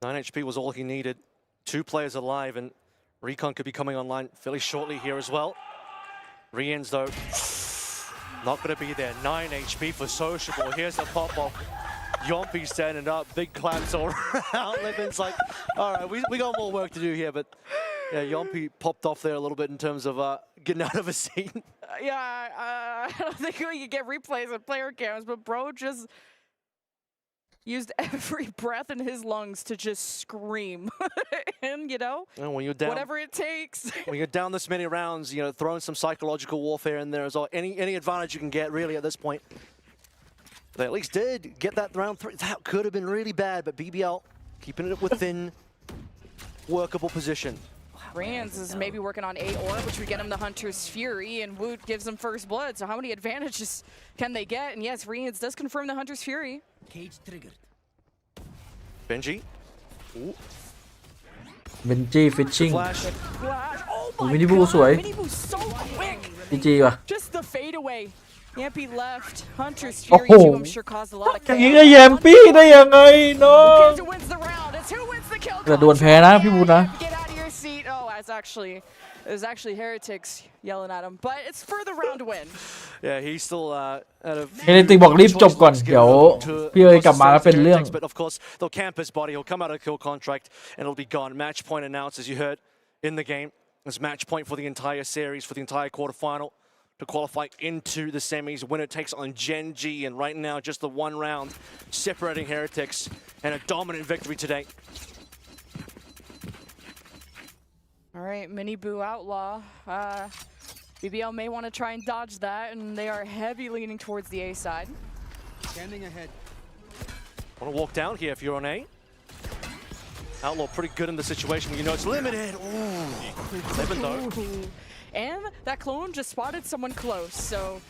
9 HP was all he needed. 2 players alive, and Recon could be coming online fairly shortly here as well. Rians, though, not going to be there. 9 HP for Sociable. Here's the pop-off. Yompi standing up. Big claps all around. Levin's like, all right, we got more work to do here, but yeah, Yompi popped off there a little bit in terms of getting out of a scene. I don't think we could get replays of player cams, but bro just used every breath in his lungs to just scream. And, you know, when you're down, whatever it takes. When you're down this many rounds, you know, throwing some psychological warfare in there as well. Any advantage you can get, really, at this point. They at least did get that round 3. That could have been really bad, but BBL keeping it within workable position. Rans is maybe working on A orb, which would get him the Hunter's Fury, and Woot gives him first blood. So how many advantages can they get? And yes, Rans does confirm the Hunter's Fury. Cage triggered. Benji. Ooh. Benji fishing. Flash. Oh my Mini Boo สวย Mini Boo so quick. GG ว่ะ Just the fade away. Yampy left. Hunter's โอ้ Fury โห too, I'm sure caused a lot of อย่างนี้ก็แยมปี้ได้ยังไงเนาะ Who wins the round? It's who wins the kill. แต่ดวลแพ้นะพี่บูนะ Get out of your seat. Oh, it was actually Heretics yelling at him, but it's for the round win. Yeah, he's still at a เฮเลติกบอกรีบจบก่อนเดี๋ยวพี่เอ๋ยกลับมาแล้วเป็นเรื่อง But of course, they'll camp his body. He'll come out of kill contract and it'll be gone. Match point announced, as you heard in the game. It's match point for the entire series, for the entire quarterfinal to qualify into the semis. Winner takes on Gen G, and right now just the one round separating Heretics and a dominant victory today. All right, Mini Boo Outlaw. BBL may want to try and dodge that, and they are heavy leaning towards the A side. Standing ahead. Want to walk down here if you're on A? Outlaw pretty good in the situation. You know it's limited. Ooh, 11 though. And that clone just spotted someone close, so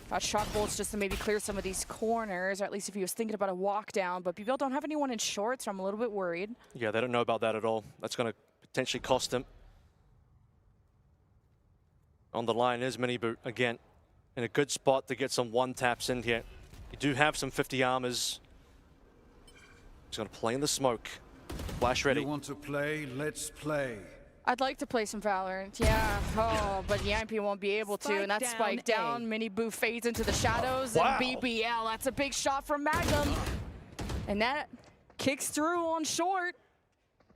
got shot bolts just to maybe clear some of these corners, or at least if he was thinking about a walk down. But BBL don't have anyone in short, so I'm a little bit worried. Yeah, they don't know about that at all. That's going to potentially cost him. On the line is Mini Boot again, in a good spot to get some one taps in here. You do have some 50 armors. He's going to play in the smoke. Flash ready. You want to play? Let's play. I'd like to play some Valorant, yeah. Oh, but Yampy won't be able to, and that's spike down. Mini Boo fades into the shadows, and BBL, that's a big shot from Magnum. And that kicks through on short.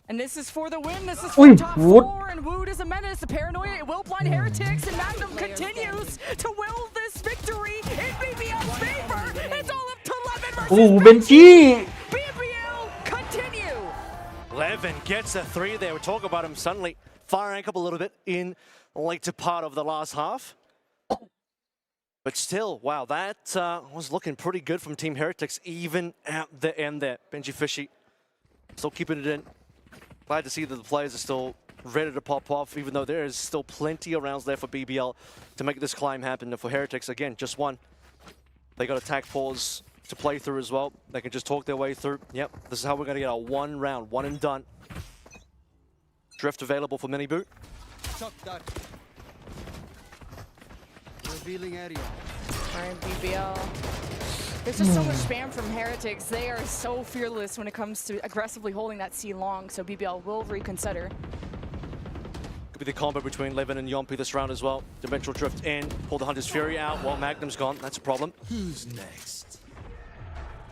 And this is for the win, this is for the top four, and Wood is a menace. The paranoia, it will blind Heretics, and Magnum continues to will this victory in BBL's favor. It's all up to Levin versus Benji. BBL continue. Levin gets a 3 there. We talk about him suddenly firing up a little bit in the later part of the last half. But still, wow, that was looking pretty good from Team Heretics, even at the end there. Benji Fishy still keeping it in. Glad to see that the players are still ready to pop off, even though there is still plenty of rounds there for BBL to make this climb happen. And for Heretics, again, just one. They got attack pause to play through as well. They can just talk their way through. Yep, this is how we're going to get our one round, one and done. Drift available for Mini Boot. Chuck that. Revealing area. All right, BBL. There's just so much spam from Heretics. They are so fearless when it comes to aggressively holding that C long, so BBL will reconsider. Could be the combo between Levin and Yompi this round as well. Dimensional Drift in, pull the Hunter's Fury out while Magnum's gone. That's a problem. Who's next?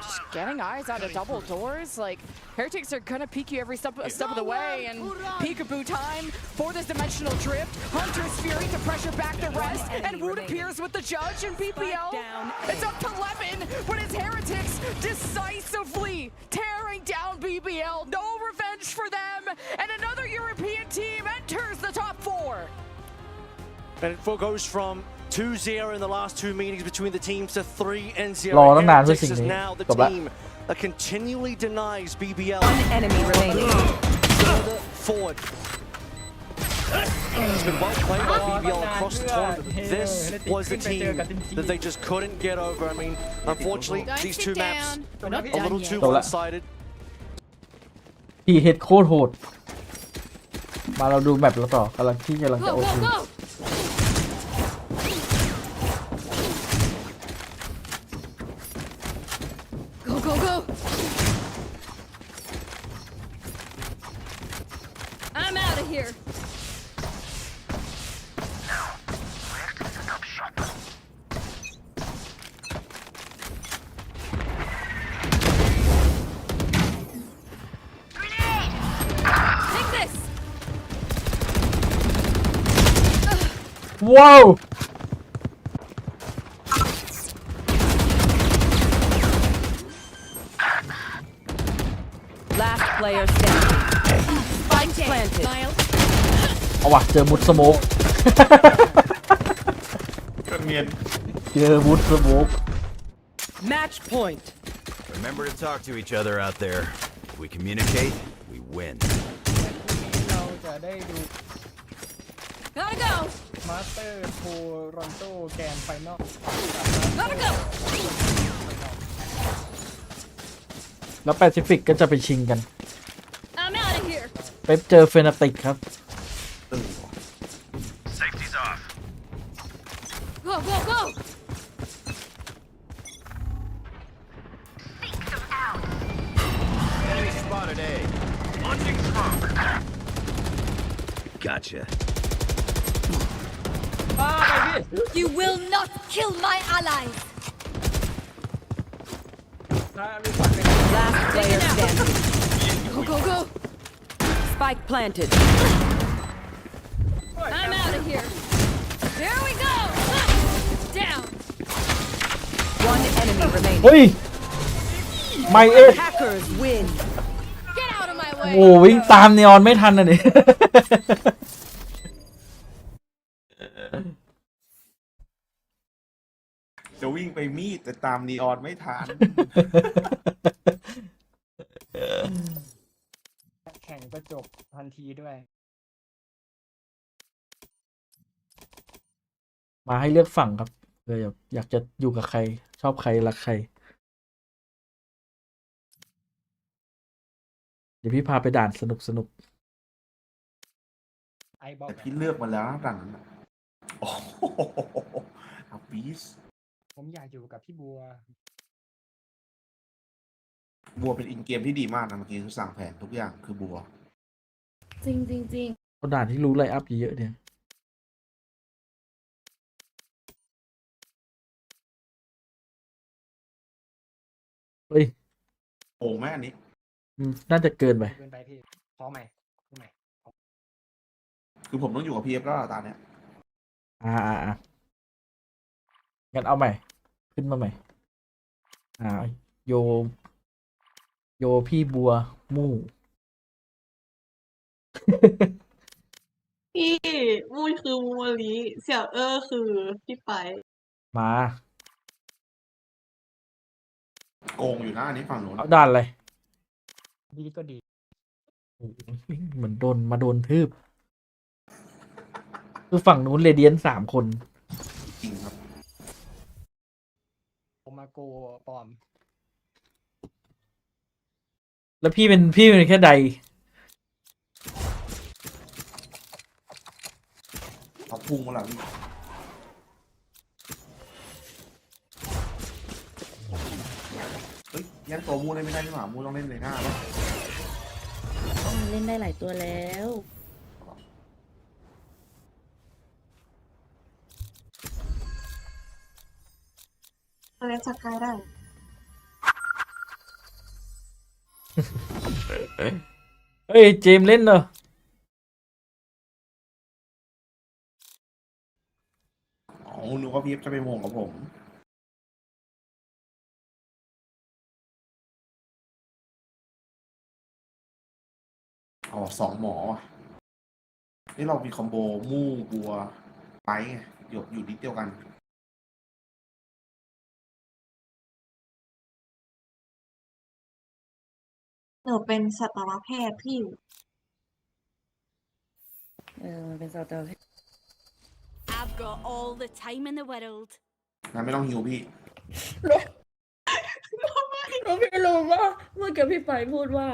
Just getting eyes out of double doors. Like, Heretics are gonna peek you every step of the way, and peekaboo time for this dimensional drift. Hunter's Fury to pressure back the rest, and Wood appears with the judge, and BBL, it's up to Levin, but it's Heretics decisively tearing down BBL. No revenge for them, and another European team enters the top four. And it goes from 2-0 in the last two meetings between the teams to 3-0. รอตั้งนานเพื่อ Heretics สิ่ง is นี้ now the จบละ team that continually denies BBL One enemy remaining. further forward. It's been well played by BBL across the tournament. This was the team that they just couldn't get over. I mean, unfortunately, these two maps a little too one-sided. พี่เฮดโคตรโหดมาเราดูแมปแล้วต่อกำลังจะโอเค Go, go, go! I'm out of here. Take this. Whoa! Last player standing. Spike planted. เอาว่ะเจอมุดสโมก เนียน เจอมุดสโมก Match point. Remember to talk to each other out there. If we communicate, we win. เราจะได้ดู Gotta go. มาสเตอร์โทรอนโตแกนไฟนอล Gotta go. แล้วแปซิฟิกก็จะไปชิงกัน I'm out of here. เป๊ปเจอเฟนาติกครับ Safety's off. go, go, go! Enemy spotted A. Launching smoke. Gotcha. You will not kill my allies! Last player standing. Go, go, go! Spike planted. I'm out of here. There we go! Down! One enemy remaining. เฮ้ยไม่เอ็ด Hackers win. Get out of my โอ้ way! วิ่งตามนีออนไม่ทันอ่ะนี่ จะวิ่งไปมีดแต่ตามนีออนไม่ทัน แข่งก็จบทันทีด้วย มาให้เลือกฝั่งครับเลยอยากจะอยู่กับใคร ชอบใครรักใคร เดี๋ยวพี่พาไปด่านสนุก ไอบอก แต่พี่เลือกมาแล้วนะดังนั้นน่ะโอ้โหอับบีส ผมอยากอยู่กับพี่บัว บัวเป็นอินเกมที่ดีมากนะเมื่อกี้คือสั่งแผนทุกอย่างคือบัว จริงจริงจริง ๆเอาด่านที่รู้ไลน์อัพเยอะๆเนี่ยเฮ้ย โอ่งแม่อันนี้ น่าจะเกินไป เกินไปพี่ขอใหม่ขอใหม่ คือผมต้องอยู่กับพีเอฟแล้วตาเนี้ย งั้นเอาใหม่ ขึ้นมาใหม่ โยพี่บัวมู่ พี่มูนคือมูมลิเสี่ยวคือพี่ไป มา โกงอยู่นะอันนี้ฝั่งนู้น เอาด่านอะไร ดีก็ดี โอ้โหเหมือนมาโดนทืบ คือฝั่งนู้นเรเดียน3 คน จริงครับ ผมมาโกปลอม แล้วพี่เป็นแค่ใด เขาพุ่งมาแล้วพี่เฮ้ยแย่งตัวมูเล่นไม่ได้นี่หว่ามูต้องเล่นในหน้าแล้ว เล่นได้หลายตัวแล้วเล่นสกายได้ เฮ้ย เจมส์เล่นเหรอ อ๋อนึกว่าพีเอฟจะไปโมงกับผมอ๋อ2 หมอว่ะนี่เรามีคอมโบมู่บัวไปไงอยู่นิดเดียวกัน หนูเป็นสัตวแพทย์พี่ มันเป็นซาวเตอร์ I've got all the time in the world. งั้นไม่ต้องฮิวพี่ เราไม่รู้ว่าเมื่อกี้พี่ไปพูดว่า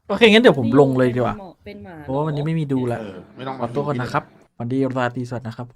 โอเค งั้นเดี๋ยวผมลงเลยดีกว่า เป็นหมา เพราะว่าวันนี้ไม่มีดูแล้ว ไม่ต้อง ขอตัวก่อนนะครับ วันดีราตรีสวัสดิ์นะครับ